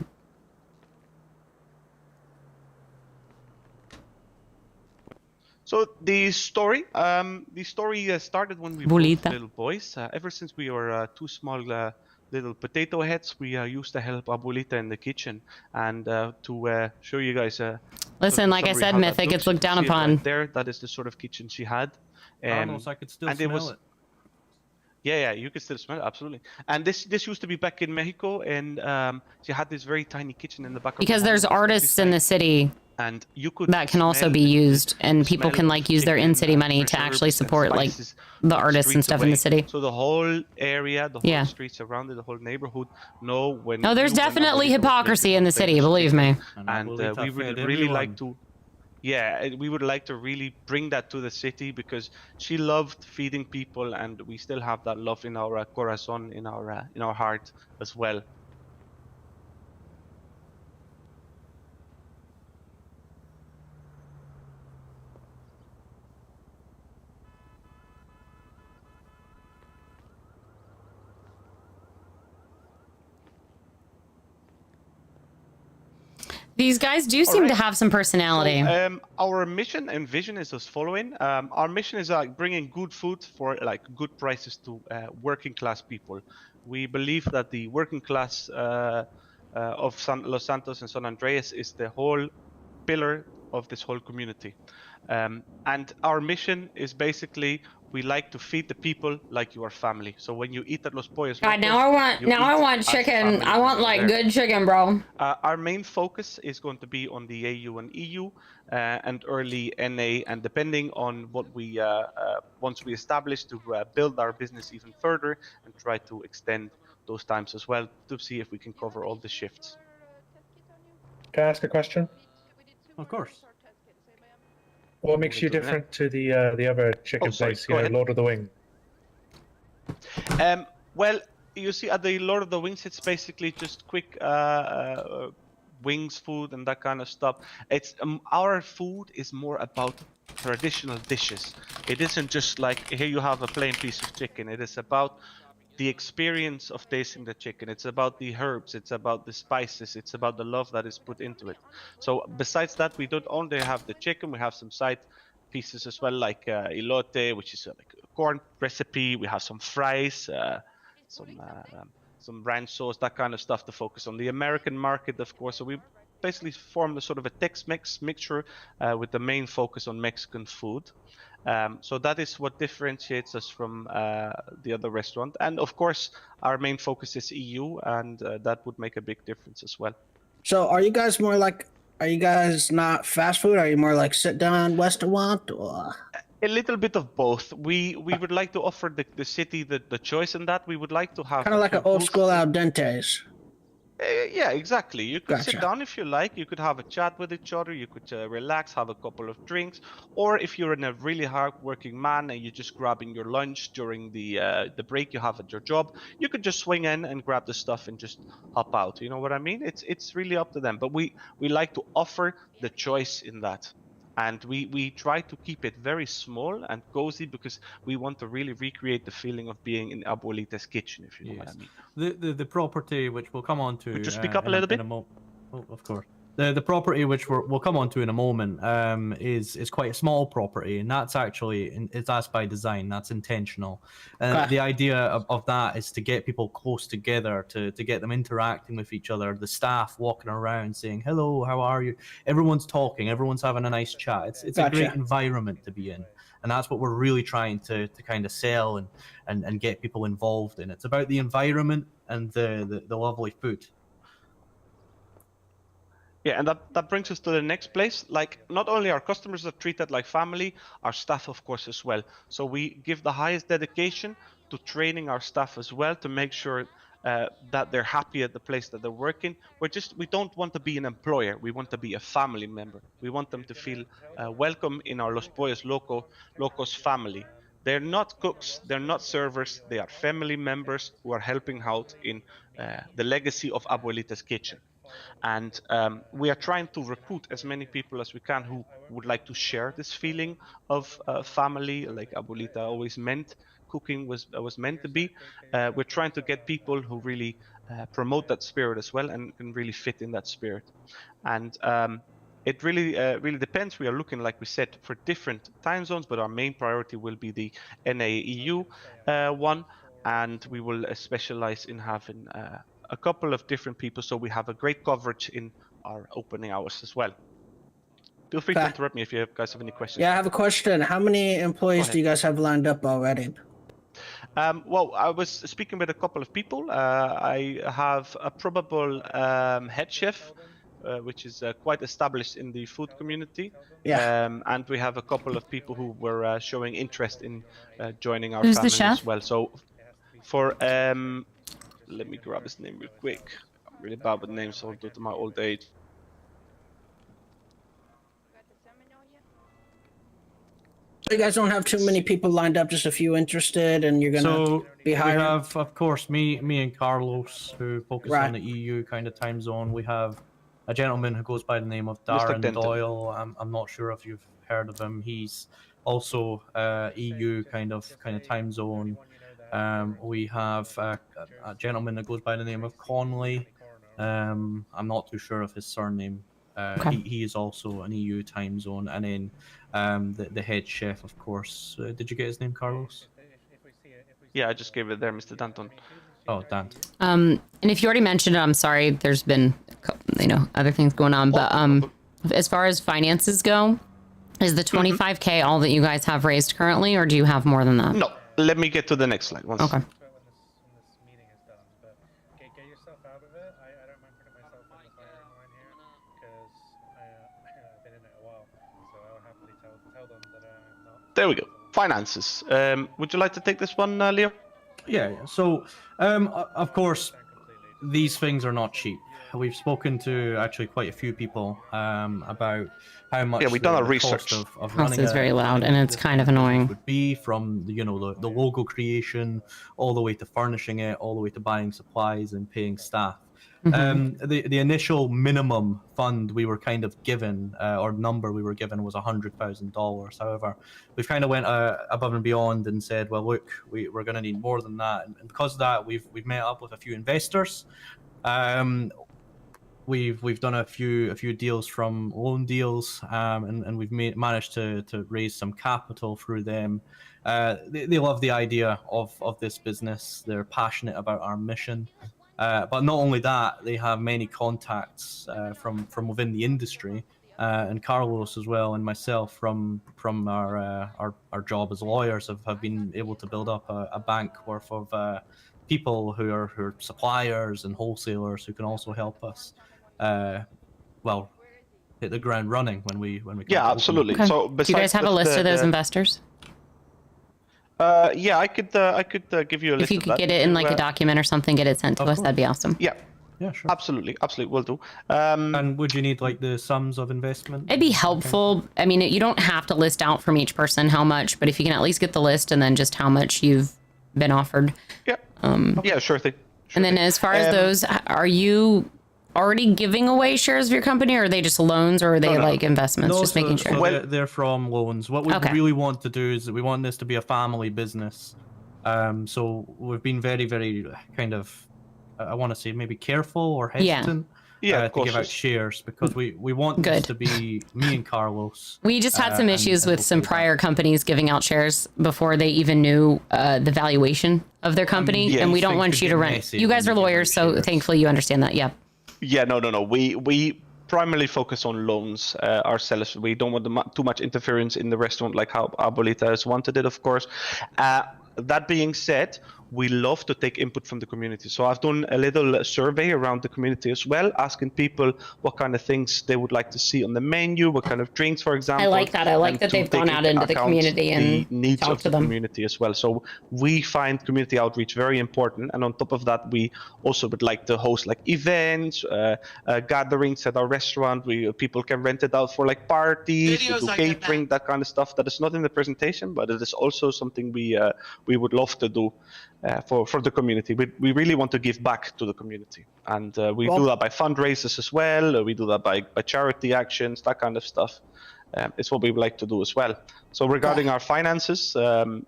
So the story started when we were both little boys. Ever since we were two small little potato heads, we used to help Abuelita in the kitchen. And to show you guys, Listen, like I said, Mythic, it's looked down upon. Right there, that is the sort of kitchen she had. Almost, I could still smell it. Yeah, you can still smell it, absolutely. And this used to be back in Mexico, and she had this very tiny kitchen in the back. Because there's artists in the city and you could that can also be used, and people can like use their in-city money to actually support like the artists and stuff in the city. So the whole area, the whole streets around it, the whole neighborhood know when. No, there's definitely hypocrisy in the city, believe me. And we would really like to. Yeah, we would like to really bring that to the city because she loved feeding people, and we still have that love in our corazon, in our heart as well. These guys do seem to have some personality. So, our mission and vision is as following. Our mission is bringing good food for good prices to working class people. We believe that the working class of Los Santos and San Andreas is the whole pillar of this whole community. And our mission is basically we like to feed the people like you are family. So when you eat at Los Pollos God, Locos, now I you want eat as chicken. family I want members like there. good chicken, bro. Our main focus is going to be on the AU and EU and early NA, and depending on what we once we establish to build our business even further and try to extend those times as well to see if we can cover all the shifts. Can I ask a question? Of course. What makes you Go ahead. different to the other chicken sorry, place? go You know, ahead. Lord of the Wing. Well, you see, at the Lord of the Wings, it's basically just quick wings food and that kind of stuff. It's our food is more about traditional dishes. It isn't just like here you have a plain piece of chicken. It is about the experience of tasting the chicken. It's about the herbs. It's about the spices. It's about the love that is put into it. So besides that, we don't only have the chicken. We have some side pieces as well, like elote, which is like a corn recipe. We have some fries, some ranch sauce, that kind of stuff to focus on the American market, of course. So we basically formed a sort of a Tex-Mex mixture with the main focus on Mexican food. So that is what differentiates us from the other restaurant. And of course, our main focus is EU, and that would make a big difference as well. So are you guys more like, are you guys not fast food? Are you more like sit down restaurant? Or? A little bit of both. We would like to offer the city the choice in that. We would like to have Kind of like an old school al dente's. Yeah, exactly. You could sit Gotcha. down if you like. You could have a chat with each other. You could relax, have a couple of drinks. Or if you're in a really hard-working man and you're just grabbing your lunch during the break you have at your job, you could just swing in and grab the stuff and just hop out. You know what I mean? It's really up to them. But we like to offer the choice in that. And we try to keep it very small and cozy because we want to really recreate the feeling of being in Abuelita's kitchen, if you know what I mean. The property which we'll come on to. Could you speak up a little bit? Oh, of course. The property which we'll come on to in a moment is quite a small property, and that's actually that's by design. That's intentional. The idea of that is to get people close together, to get them interacting with each other. The staff walking around saying hello, how are you? Everyone's talking, everyone's having a nice chat. It's a great environment to be in, and that's what we're really trying to kind of sell and get people involved in. It's about the environment and the lovely food. Yeah, and that brings us to the next place. Like, not only our customers are treated like family, our staff, of course, as well. So we give the highest dedication to training our staff as well to make sure that they're happy at the place that they're working. We don't want to be an employer. We want to be a family member. We want them to feel welcome in our Los Pollos Locos family. They're not cooks, they're not servers, they are family members who are helping out in the legacy of Abuelita's kitchen. And we are trying to recruit as many people as we can who would like to share this feeling of family, like Abuelita always meant cooking was meant to be. We're trying to get people who really promote that spirit as well and can really fit in that spirit. And it really depends. We are looking, like we said, for different time zones, but our main priority will be the NA-EU one, and we will specialize in having a couple of different people, so we have a great coverage in our opening hours as well. Feel free to interrupt me if you guys have any questions. Yeah, I have a question. How many employees do you guys have lined up already? Well, I was speaking with a couple of people. I have a probable head chef, which is quite established in the food community. Yeah. And we have a couple of people who were showing interest in joining our Who's the family chef? as well. So for let me grab his name real quick. I'm really bad with names, so due to my old age. So you guys don't have too many people lined up, just a few interested, and you're gonna be hiring? We have, of course, me and Carlos, who focus on the EU kind of time zone. We have a gentleman who goes by the name of Mr. Darren Denton. Doyle. I'm not sure if you've heard of him. He's also EU kind of time zone. We have a gentleman that goes by the name of Conley. I'm not too sure of his surname. He is also an EU time zone. And then the head chef, of course. Did you get his name, Carlos? Yeah, I just gave it there, Mr. Danton. Oh, Dan. And if you already mentioned it, I'm sorry. There's been, other things going on. But as far as finances go, Is the 25K all that you guys have raised currently, or do you have more than that? No, let me get to the next slide. Once. Okay. There we go. Finances. Would you like to take this one, Leo? Yeah. So, of course, these things are not cheap. We've spoken to actually quite a few people about how much. Yeah, we've done our research. Of This running is very loud, and it's kind of annoying. Would be from the logo creation all the way to furnishing it, all the way to buying supplies and paying staff. The initial minimum fund we were kind of given, or number we were given, was $100,000. However, we've kind of went above and beyond and said, well, look, we're going to need more than that, and because of that, we've met up with a few investors. We've done a few deals from loan deals, and we've managed to raise some capital through them. They love the idea of this business. They're passionate about our mission. But not only that, they have many contacts from within the industry, and Carlos as well, and myself from our job as lawyers have been able to build up a bank worth of people who are suppliers and wholesalers who can also help us. Hit the ground running when we Yeah, absolutely. Okay. So do you guys have a list of those investors? Yeah, I could give you a list. If you could get it in like a document or something, get it sent to us, that'd be awesome. Yeah. Yeah, sure. Absolutely, will do. And would you need like the sums of investment? It'd be helpful. I mean, you don't have to list out from each person how much, but if you can at least get the list and then just how much you've been offered. Yeah. Yeah, sure thing. And then as far as those, are you already giving away shares of your company, or are they just loans, or are they like investments? No, just making sure. So they're from loans. What we really want to do is we want this to be a family business. So we've been very, very kind of, I want to say maybe careful or hesitant to give out shares, because we want this to be me and Carlos. We just had some issues with some prior companies giving out shares before they even knew the valuation of their company, and we don't want you to rent. You guys are lawyers, so thankfully you understand that. Yeah. Yeah, no. We primarily focus on loans ourselves. We don't want too much interference in the restaurant, like how Abuelita has wanted it, of course. That being said, we love to take input from the community. So I've done a little survey around the community as well, asking people what kind of things they would like to see on the menu, what kind of drinks, for example. I like that. I like that they've gone out into the community and the needs talked of to the them. community as well. So we find community outreach very important. And on top of that, we also would like to host like events, gatherings at our restaurant. People can rent it out for like parties, we do catering, that kind of stuff. That is not in the presentation, but it is also something we would love to do. For the community. We really want to give back to the community, and we do that by fundraisers as well. We do that by charity actions, that kind of stuff. It's what we would like to do as well. So regarding our finances,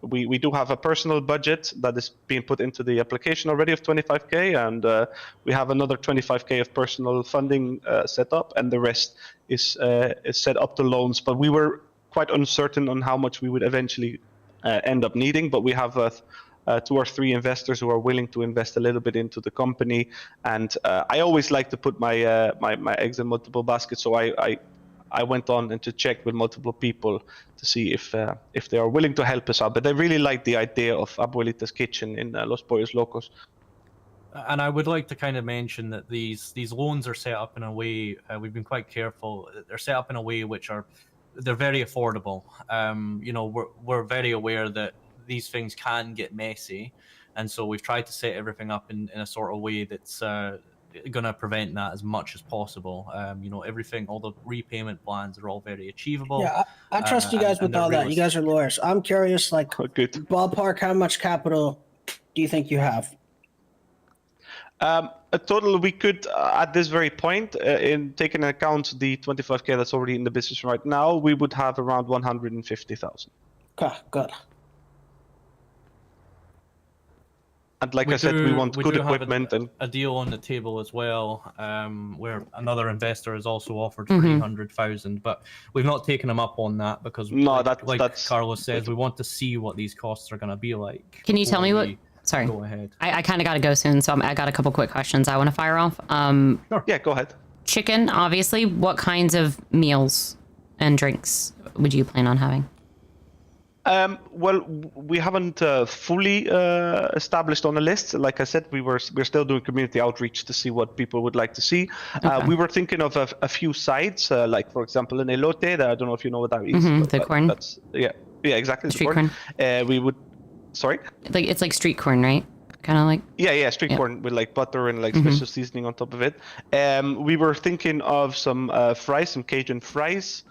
we do have a personal budget that is being put into the application already of 25K, and we have another 25K of personal funding set up, and the rest is set up to loans. But we were quite uncertain on how much we would eventually end up needing, but we have 2 or 3 investors who are willing to invest a little bit into the company, and I always like to put my my eggs in multiple baskets. So I went on and to check with multiple people to see if they are willing to help us out. But they really like the idea of Abuelita's Kitchen in Los Pollos Locos. And I would like to kind of mention that these loans are set up in a way, we've been quite careful. They're set up in a way which they're very affordable. We're very aware that these things can get messy, and so we've tried to set everything up in a sort of way that's going to prevent that as much as possible. Everything, all the repayment plans are all very achievable. Yeah, I trust you guys with all that. You guys are lawyers. I'm curious, like, ballpark, how much capital do you think you have? A total, we could, at this very point, in taking into account the 25K that's already in the business right now, we would have around 150,000. Okay, good. And like I said, we want good equipment and a deal on the table as well, where another investor has also offered Mm-hmm. 300,000, but we've not taken them up on that because, that's Carlos says, we want to see what these costs are going to be like. Can you tell me what? Sorry, go ahead. I kind of got to go soon, so I got a couple quick questions I want to fire off. Sure. Yeah, go ahead. Chicken, obviously. What kinds of meals and drinks would you plan on having? Well, we haven't fully established on a list. Like I said, we're still doing community outreach to see what people would like to see. We were thinking of a few sites, like for example, an elote. That I don't know if you know what that is. The corn. That's yeah, exactly. Street the corn. We would. Sorry. It's like street corn, right? Kind of like. Yeah, street corn with like butter and like special seasoning on top of it. We were thinking of some fries, some Cajun fries.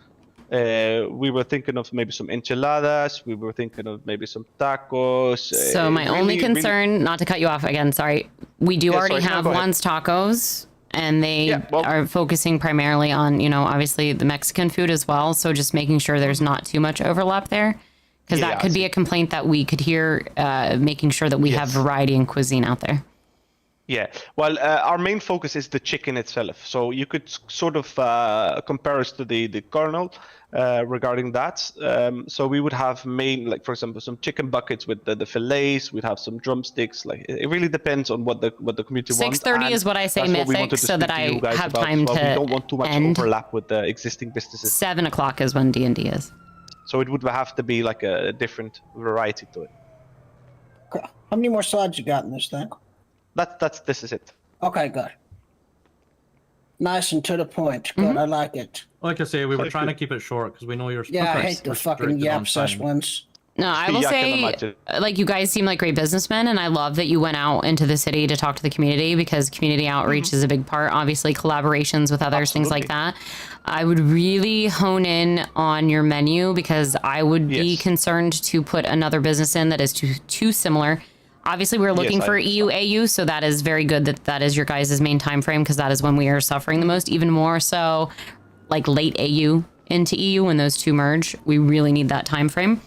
We were thinking of maybe some enchiladas. We were thinking of maybe some tacos. So my only concern, not to cut you off again, sorry. We do already have Juan's Tacos, and they are focusing primarily on, obviously the Mexican food as well. So just making sure there's not too much overlap there, because that could be a complaint that we could hear, making sure that we have variety in cuisine out there. Yeah, well, our main focus is the chicken itself. So you could sort of compare us to the Colonel regarding that. So we would have like for example, some chicken buckets with the fillets. We'd have some drumsticks. Like it really depends on what the community wants. 6:30 is what I say, Mythic, so that I have time to we don't want too much overlap with the existing businesses. 7 o'clock is when D&D is. So it would have to be like a different variety to it. How many more slides you got in this thing? This is it. Okay, good. Nice and to the point. Good, I like it. Like I say, we were trying to keep it short because we know you're. Yeah, I hate the fucking yap sesh ones. No, I will say, like, you guys seem like great businessmen, and I love that you went out into the city to talk to the community, because community outreach is a big part. Obviously, collaborations with others, things like that. I would really hone in on your menu, because I would be concerned to put another business in that is too similar. Obviously, we're looking for EU, AU, so that is very good that is your guys' main time frame, because that is when we are suffering the most. Even more so, like late AU into EU, when those two merge, we really need that time frame.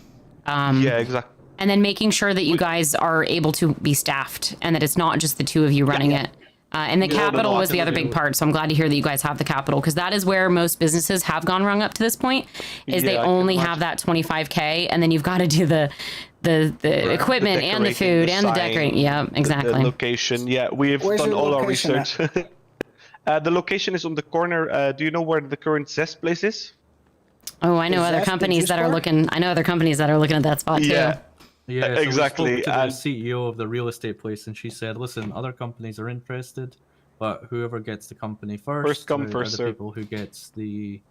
Yeah, exactly. And then making sure that you guys are able to be staffed, and that it's not just the two of you running it. And the capital was the other big part, so I'm glad to hear that you guys have the capital, because that is where most businesses have gone wrong up to this point, is they only have that 25K, and then you've got to do the equipment and the food and the decorating. Yeah, exactly. The location. Yeah, we've done all our research. The location is on the corner. Do you know where the current Zest place is? Oh, I know other companies that are looking. I know other companies that are looking at that spot too. Yeah, so exactly. We spoke to the CEO of the real estate place, and she said, "Listen, other companies are interested, but whoever gets the company first come, are first the serve. people who gets the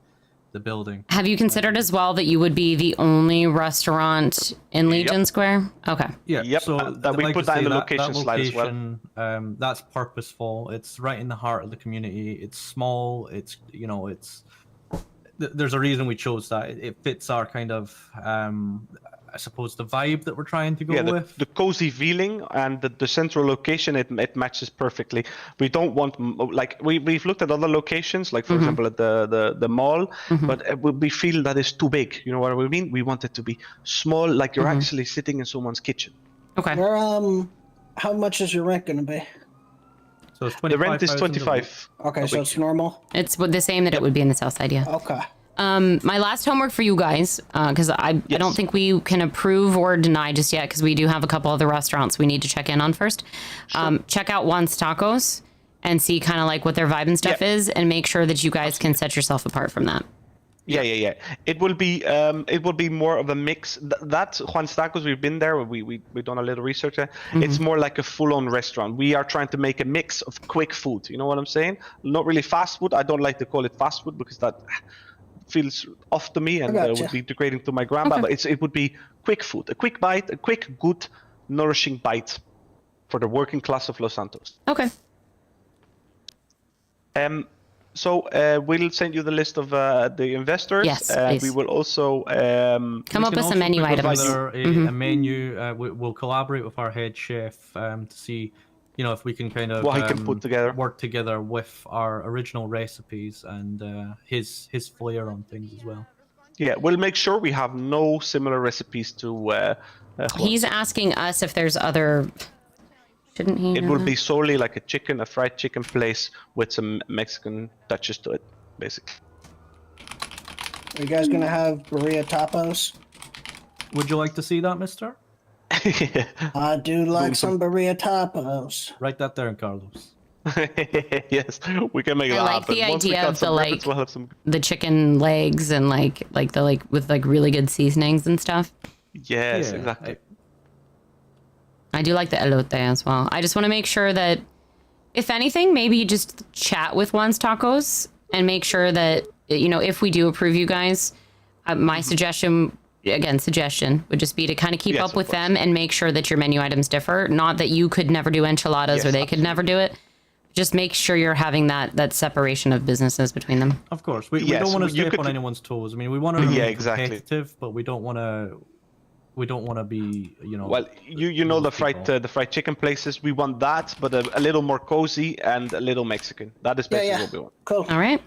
building." Have you considered as well that you would be the only restaurant in Legion Square? Okay. Yeah. Yep. So we like put to that in say, the location slide as well. That's purposeful. It's right in the heart of the community. It's small. It's there's a reason we chose that. It fits our kind of I suppose the vibe that we're trying to go with. The cozy feeling and the central location, it matches perfectly. We don't want, like, we've looked at other locations, like for example at the mall, but we feel that it's too big. You know what I mean? We want it to be small, like you're actually sitting in someone's kitchen. Okay. Where, how much is your rent gonna be? So it's the rent is 25. Okay, so it's normal? It's the same that it would be in the south side, yeah. Okay. My last homework for you guys, because I don't think we can approve or deny just yet, because we do have a couple other restaurants we need to check in on first. Check out Juan's Tacos and see kind of like what their vibe and stuff is, and make sure that you guys can set yourself apart from that. Yeah. It will be more of a mix. That Juan's Tacos, we've been there. We've done a little research there. It's more like a full-on restaurant. We are trying to make a mix of quick food. You know what I'm saying? Not really fast food. I don't like to call it fast food, because that feels off to me and would be degrading to my grandma. But it would be quick food, a quick bite, a quick, good, nourishing bite for the working class of Los Santos. Okay. So we'll send you the list of the investors. Yes, we will also come up with some menu items. A menu. We'll collaborate with our head chef to see, if we can kind of what he can put together, work together with our original recipes and his flair on things as well. Yeah, we'll make sure we have no similar recipes to. He's asking us if there's other. Shouldn't he? It will be solely like a fried chicken place with some Mexican touches to it, basically. Are you guys gonna have burrito tacos? Would you like to see that, mister? I do like some burrito tacos. Write that down, Carlos. Yes, we can make I that like happen. the Once we idea cut of some the rabbits, we'll have some. the chicken legs and like with like really good seasonings and stuff. Yes, exactly. I do like the elote as well. I just want to make sure that, if anything, maybe you just chat with Juan's Tacos and make sure that, you know, if we do approve you guys, my suggestion would just be to kind of keep up with them and make sure that your menu items differ. Not that you could never do enchiladas or they could never do it. Just make sure you're having that separation of businesses between them. Of course, we don't want to step on anyone's toes. I mean, we want to remain competitive, but we don't want to be, you know. Well, you know the fried chicken places. We want that, but a little more cozy and a little Mexican. That is basically what we want. Cool. All right.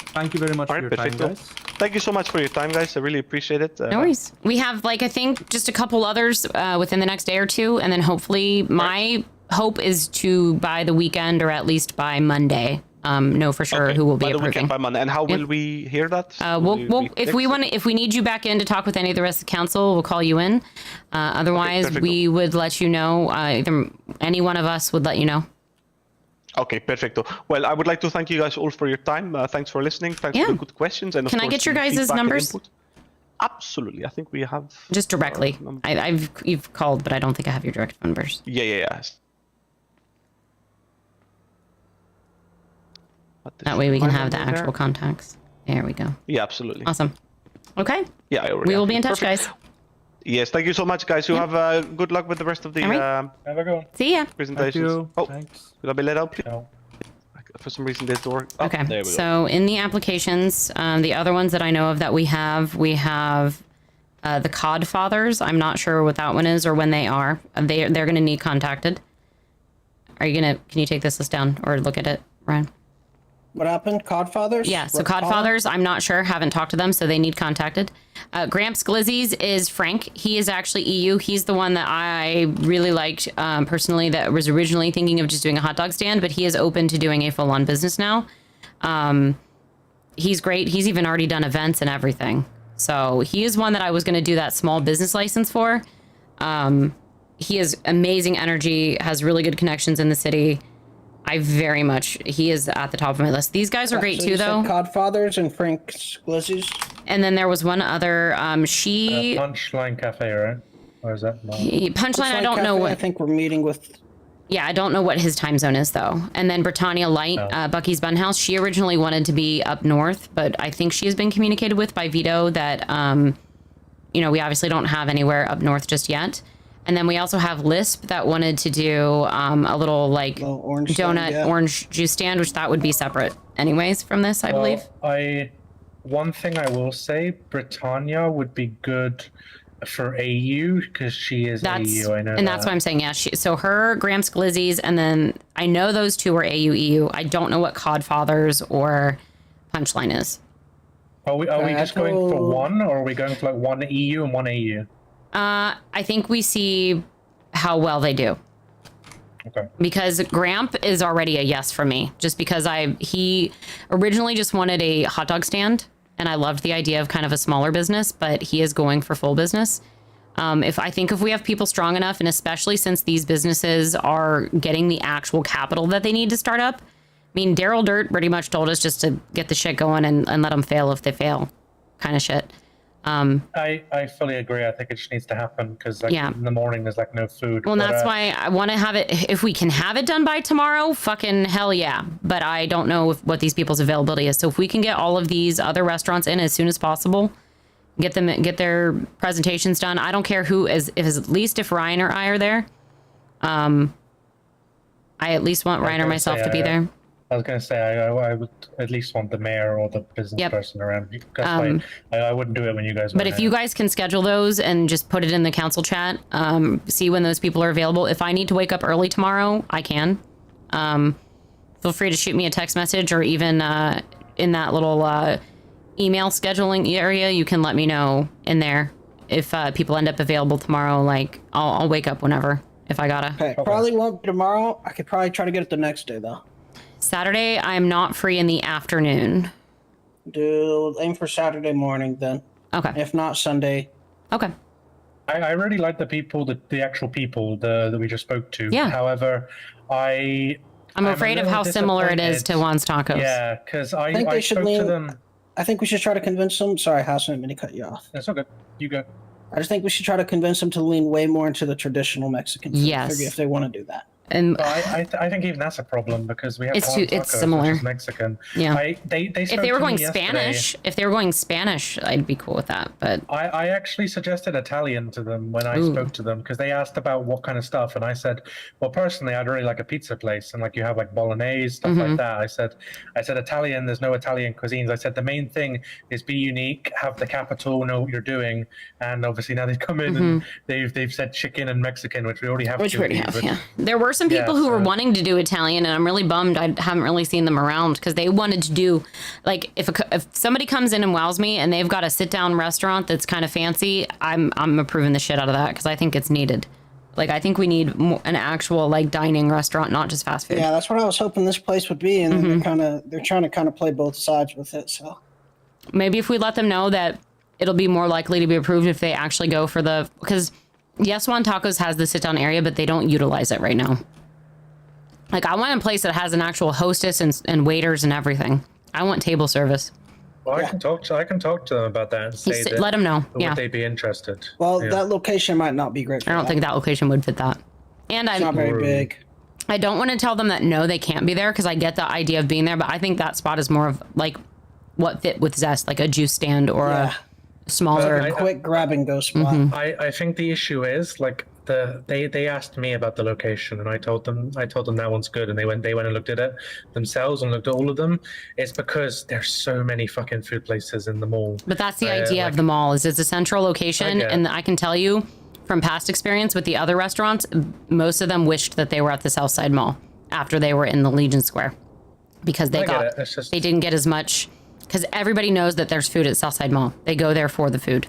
Thank you very much for your time, guys. Thank you so much for your time, guys. I really appreciate it. No worries. We have, like, I think just a couple others within the next day or two, and then hopefully my hope is to by the weekend or at least by Monday. Know for sure who will be by the approving. weekend, by Monday. And how will we hear that? If we need you back in to talk with any of the rest of the council, we'll call you in. Otherwise, we would let you know. Either any one of us would let you know. Okay, perfecto. Well, I would like to thank you guys all for your time. Thanks for listening. Thanks for the good questions. And of Can I course, get your the guys' feedback and numbers? input. Absolutely. I think we have. Just directly. You've called, but I don't think I have your direct numbers. Yeah. That way we can have the actual contacts. There we go. Yeah, absolutely. Awesome. Okay. Yeah, I already We will have be it. in touch, Perfect. guys. Yes, thank you so much, guys. You have good luck with the rest of the All right. Have a good one. See ya. presentations. Thank you. Thanks. Will I be let out, please? No. For some reason, this door. Oh, Okay. There we go. So in the applications, the other ones that I know of that we have the Cod Fathers. I'm not sure what that one is or when they are. They're going to need contacted. Can you take this list down or look at it, Ryan? What happened? Codfathers? Yeah, so Codfathers, I'm not sure. Haven't talked to them, so they need contacted. Gramps Glizzies is Frank. He is actually EU. He's the one that I really liked personally that was originally thinking of just doing a hot dog stand, but he is open to doing a full-on business now. He's great. He's even already done events and everything. So he is one that I was going to do that small business license for. He has amazing energy, has really good connections in the city. He is at the top of my list. These guys are great So too, you said though. Codfathers and Frank's Glizzies. And then there was one other. Punchline Cafe, right? Or is that not? Punchline. I don't know what. I think we're meeting with. Yeah, I don't know what his time zone is though. And then Britannia Light, Bucky's Bunhouse. She originally wanted to be up north, but I think she has been communicated with by Vito that, we obviously don't have anywhere up north just yet. And then we also have Lisp that wanted to do a little orange donut stand, orange juice stand, which that would be separate anyways from this, I believe. One thing I will say, Britannia would be good for AU because she is AU. I know, and that's why I'm saying so her Gramps Glizzies, and then I know those two are AU EU. I don't know what Codfathers or Punchline is. Are we just going for one, or are we going for like one EU and one AU? I think we see how well they do. Okay. Because Gramp is already a yes for me, just because he originally just wanted a hot dog stand, and I loved the idea of kind of a smaller business, but he is going for full business. If we have people strong enough, and especially since these businesses are getting the actual capital that they need to start up. I mean, Daryl Dirt pretty much told us just to get the shit going and let them fail if they fail, kind of shit. I fully agree. I think it just needs to happen because in the morning there's no food. Well, that's why I want to have it. If we can have it done by tomorrow, fucking hell yeah. But I don't know what these people's availability is. So if we can get all of these other restaurants in as soon as possible, get their presentations done. I don't care who is. At least if Ryan or I are there, I at least want Ryan or myself to be there. I was going to say, I would at least want the mayor or the business person around. Because I wouldn't do it when you guys were But if you guys can schedule those and just put it in the council chat, see when those people are available. If I need to wake up early tomorrow, I can. Feel free to shoot me a text message or even in that little email scheduling area, you can let me know in there. If people end up available tomorrow, I'll wake up whenever if I gotta. Okay, probably won't be tomorrow. I could probably try to get it the next day, though. Saturday, I'm not free in the afternoon. Aim for Saturday morning then. Okay. If not, Sunday. Okay. I really like the people, the actual people that we just spoke to. Yeah. However, I'm afraid of how similar it is to Juan's Tacos. Yeah, because I think I they should spoke to lean. them. I think we should try to convince them. Sorry, House, I didn't mean to cut you off. That's all good. You go. I just think we should try to convince them to lean way more into the traditional Mexican food. Yes. If they want to do that. And I think even that's a problem because we have It's Juan too- it's Tacos, similar. which is Mexican. Yeah. They if spoke they were to me going yesterday. Spanish, I'd be cool with that. But I actually suggested Italian to them when I spoke to them because they asked about what kind of stuff, and I said, well, personally, I'd really like a pizza place, and like you have like bolognese stuff like that. I said Italian. There's no Italian cuisines. I said the main thing is be unique, have the capital, know what you're doing, and obviously now they've come in and they've said chicken and Mexican, which we already have. Which we already have, yeah. There were some people who were wanting to do Italian, and I'm really bummed I haven't really seen them around because they wanted to do, like, if somebody comes in and wows me and they've got a sit-down restaurant that's kind of fancy, I'm approving the shit out of that because I think it's needed. Like, I think we need an actual, like, dining restaurant, not just fast food. Yeah, that's what I was hoping this place would be, and they're trying to kind of play both sides with it. So maybe if we let them know that it'll be more likely to be approved if they actually go for because yes, Juan Tacos has the sit-down area, but they don't utilize it right now. Like, I want a place that has an actual hostess and waiters and everything. I want table service. Well, I can talk to them about that and say that. Let them know. Would Yeah. they be interested? Well, that location might not be great for I don't think that location would fit that. And It's not very big. I don't want to tell them that no, they can't be there because I get the idea of being there, but I think that spot is more of like what fit with Zest, like a juice stand or a smaller, quick grab and go spot. I think the issue is like they asked me about the location and I told them that one's good and they went and looked at it themselves and looked at all of them. It's because there's so many fucking food places in the mall. But that's the idea of the mall is it's a central location, and I can tell you from past experience with the other restaurants, most of them wished that they were at the Southside Mall after they were in the Legion Square because they didn't get as much because everybody knows that there's food at Southside Mall. They go there for the food.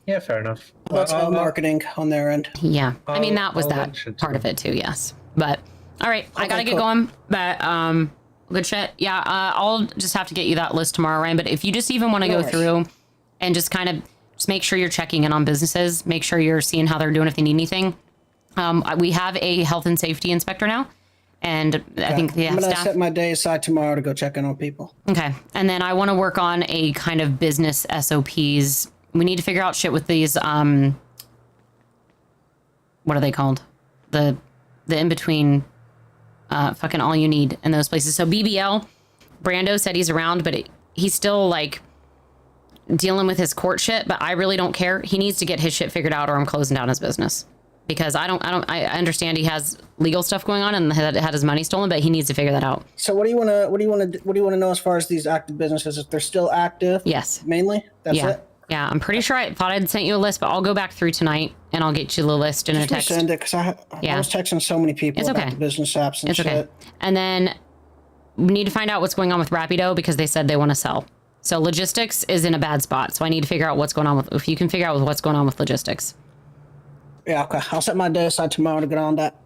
Yeah, fair enough. Well, that's all marketing on their end. Yeah, I mean that was that part of it too. Yes, but all right, I gotta get going. But good shit. Yeah, I'll just have to get you that list tomorrow, Ryan. But if you just even want to go through and just kind of just make sure you're checking in on businesses, make sure you're seeing how they're doing if they need anything. We have a health and safety inspector now, and I think they have I'm gonna staff. set my day aside tomorrow to go check in on people. Okay, and then I want to work on a kind of business SOPs. We need to figure out shit with these, what are they called? The in-between, fucking all you need in those places. So BBL, Brando said he's around, but he's still like dealing with his court shit, but I really don't care. He needs to get his shit figured out or I'm closing down his business. Because I understand he has legal stuff going on and had his money stolen, but he needs to figure that out. So what do you want to know as far as these active businesses? If they're still active? Yes. Mainly? That's yeah. it? Yeah, I'm pretty sure I thought I'd sent you a list, but I'll go back through tonight and I'll get you the list in a text. Send it because I was texting so many people about the business apps and shit. Okay. And then we need to find out what's going on with Rapido because they said they want to sell. So logistics is in a bad spot. So I need to figure out what's going on if you can figure out what's going on with logistics. Yeah, okay. I'll set my day aside tomorrow to get on that.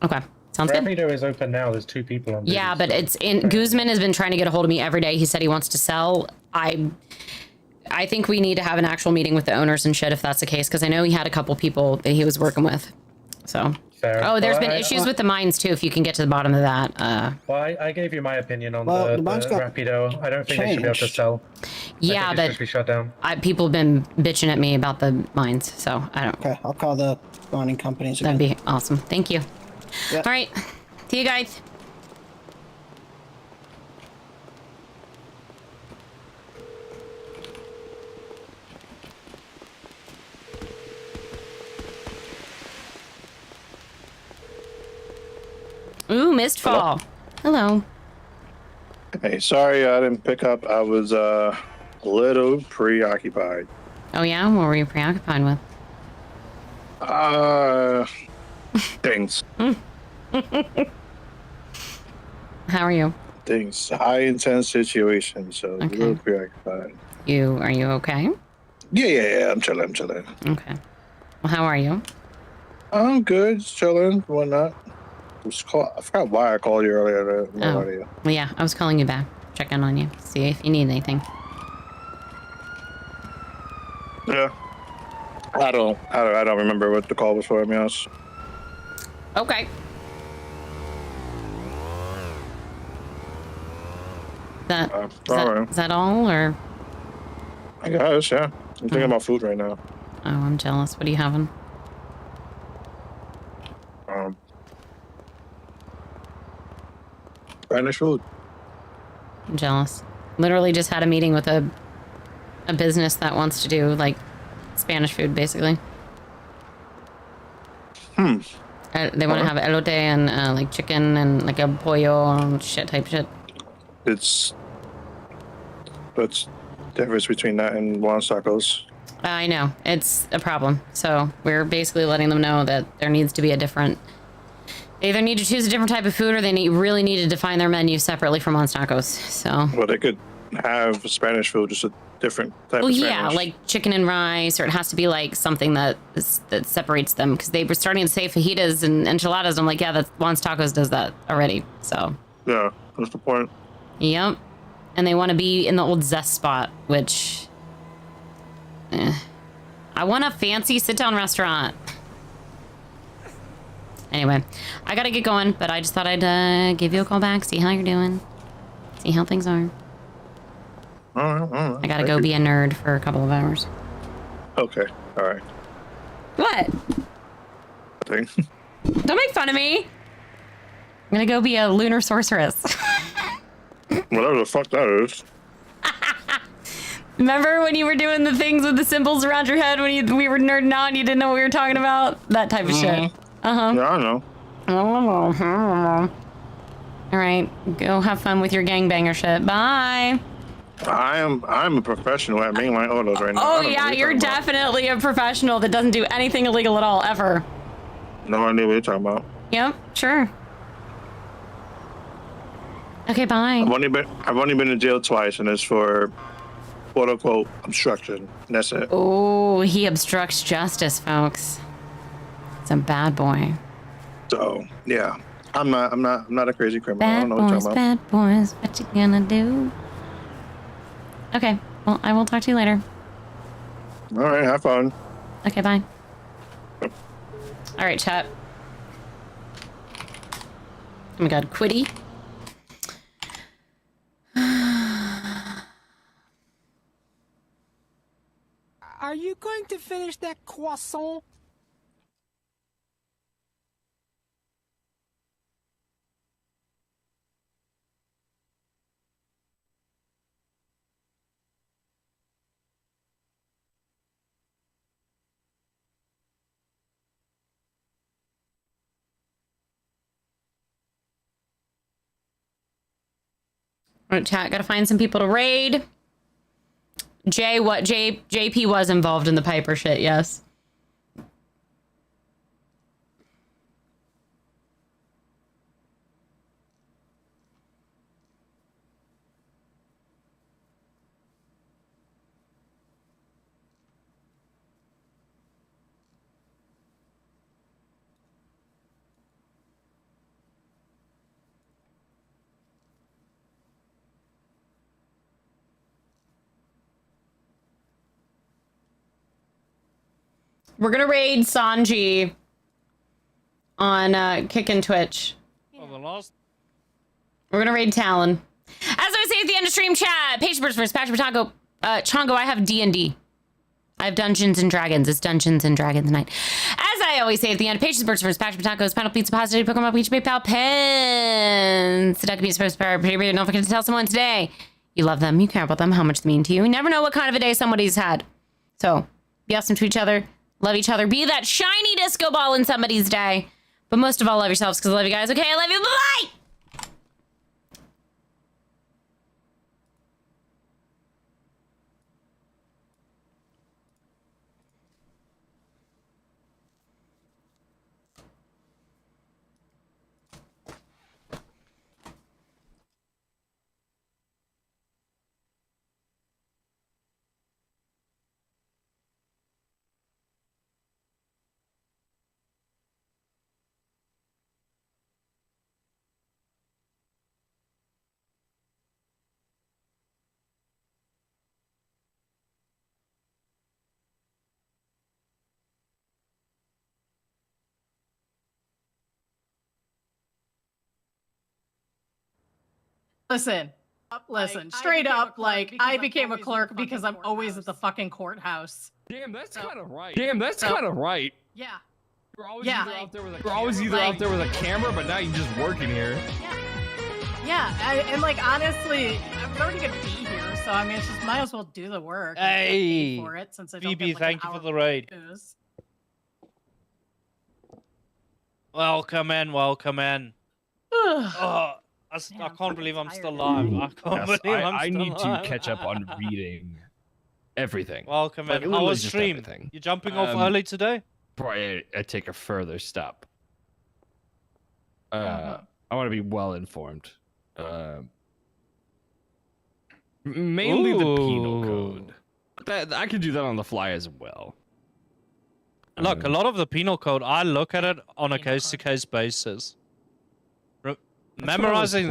Okay. Sounds good. Rapido is open now. There's 2 people on. Yeah, but it's in. Guzman has been trying to get a hold of me every day. He said he wants to sell. I think we need to have an actual meeting with the owners and shit if that's the case, because I know he had a couple people that he was working with. So. Fair. Oh, there's been issues with the mines too. If you can get to the bottom of that. Well, I gave you my opinion on the Rapido. I don't think they should be able to sell. Yeah, but be shut down. People have been bitching at me about the mines, so I don't. Okay, I'll call the mining companies. That'd be awesome. Thank you. Yep. All right, see you guys. Ooh, Mistfall. Hello. Hey, sorry I didn't pick up. I was a little preoccupied. Oh yeah? What were you preoccupied with? Things. How are you? Things. High intense situation, so a little preoccupied. Are you okay? Yeah. I'm chilling. Okay. Well, how are you? I'm good, chilling, whatnot. I forgot why I called you earlier. Well, yeah, I was calling you back. Check in on you. See if you need anything. Yeah. I don't remember what the call was for, to be honest. Okay. Is that all, or? I guess, yeah. I'm thinking about food right now. Oh, I'm jealous. What are you having? Spanish food. I'm jealous. Literally just had a meeting with a business that wants to do like Spanish food, basically. They want to have elote and like chicken and like a pollo and shit. What's the difference between that and Juan's tacos? I know it's a problem. So we're basically letting them know that there needs to be a different. They either need to choose a different type of food, or they really need to define their menu separately from Juan's Tacos. So. Well, they could have Spanish food, just a different type Well, of yeah, Spanish. like chicken and rice, or it has to be like something that separates them, because they were starting to say fajitas and enchiladas. I'm like, yeah, that's Juan's Tacos does that already. So. Yeah, that's the point. Yep, and they want to be in the old Zest spot, which. I want a fancy sit-down restaurant. Anyway, I gotta get going, but I just thought I'd give you a call back, see how you're doing, see how things are. All right. I gotta go be a nerd for a couple of hours. Okay, all right. What? Nothing. Don't make fun of me. I'm gonna go be a lunar sorceress. Whatever the fuck that is. Remember when you were doing the things with the symbols around your head when we were nerding out and you didn't know what we were talking about? That type of shit. Uh-huh. Yeah, I know. All right, go have fun with your gangbanger shit. Bye. I'm a professional at mainline autos right now. Oh yeah, you're definitely a professional that doesn't do anything illegal at all, ever. No idea what you're talking about. Yep, sure. Okay, bye. I've only been in jail twice, and it's for quote unquote obstruction. And that's it. Oh, he obstructs justice, folks. It's a bad boy. So yeah, I'm not a crazy criminal. I Bad don't know what you're boys, talking about. bad boys, what you gonna do? Okay, well, I will talk to you later. All right, have fun. Okay, bye. All right, chat. Oh my god, Quiddy. Are you going to finish that croissant? All right, chat, gotta find some people to raid. JP was involved in the Piper shit, yes. We're gonna raid Sanji on Kick and Twitch. We're gonna raid Talon. As I say at the end of stream chat, Patient Burst vs. Patrick Chongo. Chongo, I have D&D. I have Dungeons and Dragons. It's Dungeons and Dragons night. As I always say at the end, Patience Burst vs. Patrick Tacos, Panel Pizza Pasta, Pokemon Peach PayPal Pens. Seductive Pizza First Power. Don't forget to tell someone today you love them, you care about them, how much they mean to you. You never know what kind of a day somebody's had. So be awesome to each other. Love each other. Be that shiny disco ball in somebody's day. But most of all, love yourselves because I love you guys. Okay, I love you. Bye-bye! Listen, straight up, like, I became a clerk because I'm always at the fucking courthouse. Damn, that's kind of right. Damn, that's kind of right. Yeah. You're always either out there with a camera, but now you're just working here. Yeah, and like, honestly, I'm already gonna be here, so I mean, it's just might as well do the work. and get Hey, paid for it, since I don't Phoebe, get, like, thank an you for hour the raid. dues. Welcome in, welcome in. Oh, I can't believe I'm still alive. I can't Yes, believe I'm I still need alive. to catch up on reading everything. Welcome Like, in. How literally was just stream? everything. You jumping off Um, early today? Probably I take a further step. I want to be well informed. Mainly the penal code. I could do that on the fly as well. Look, a lot of the penal code, I look at it on a case-to-case basis. Memorizing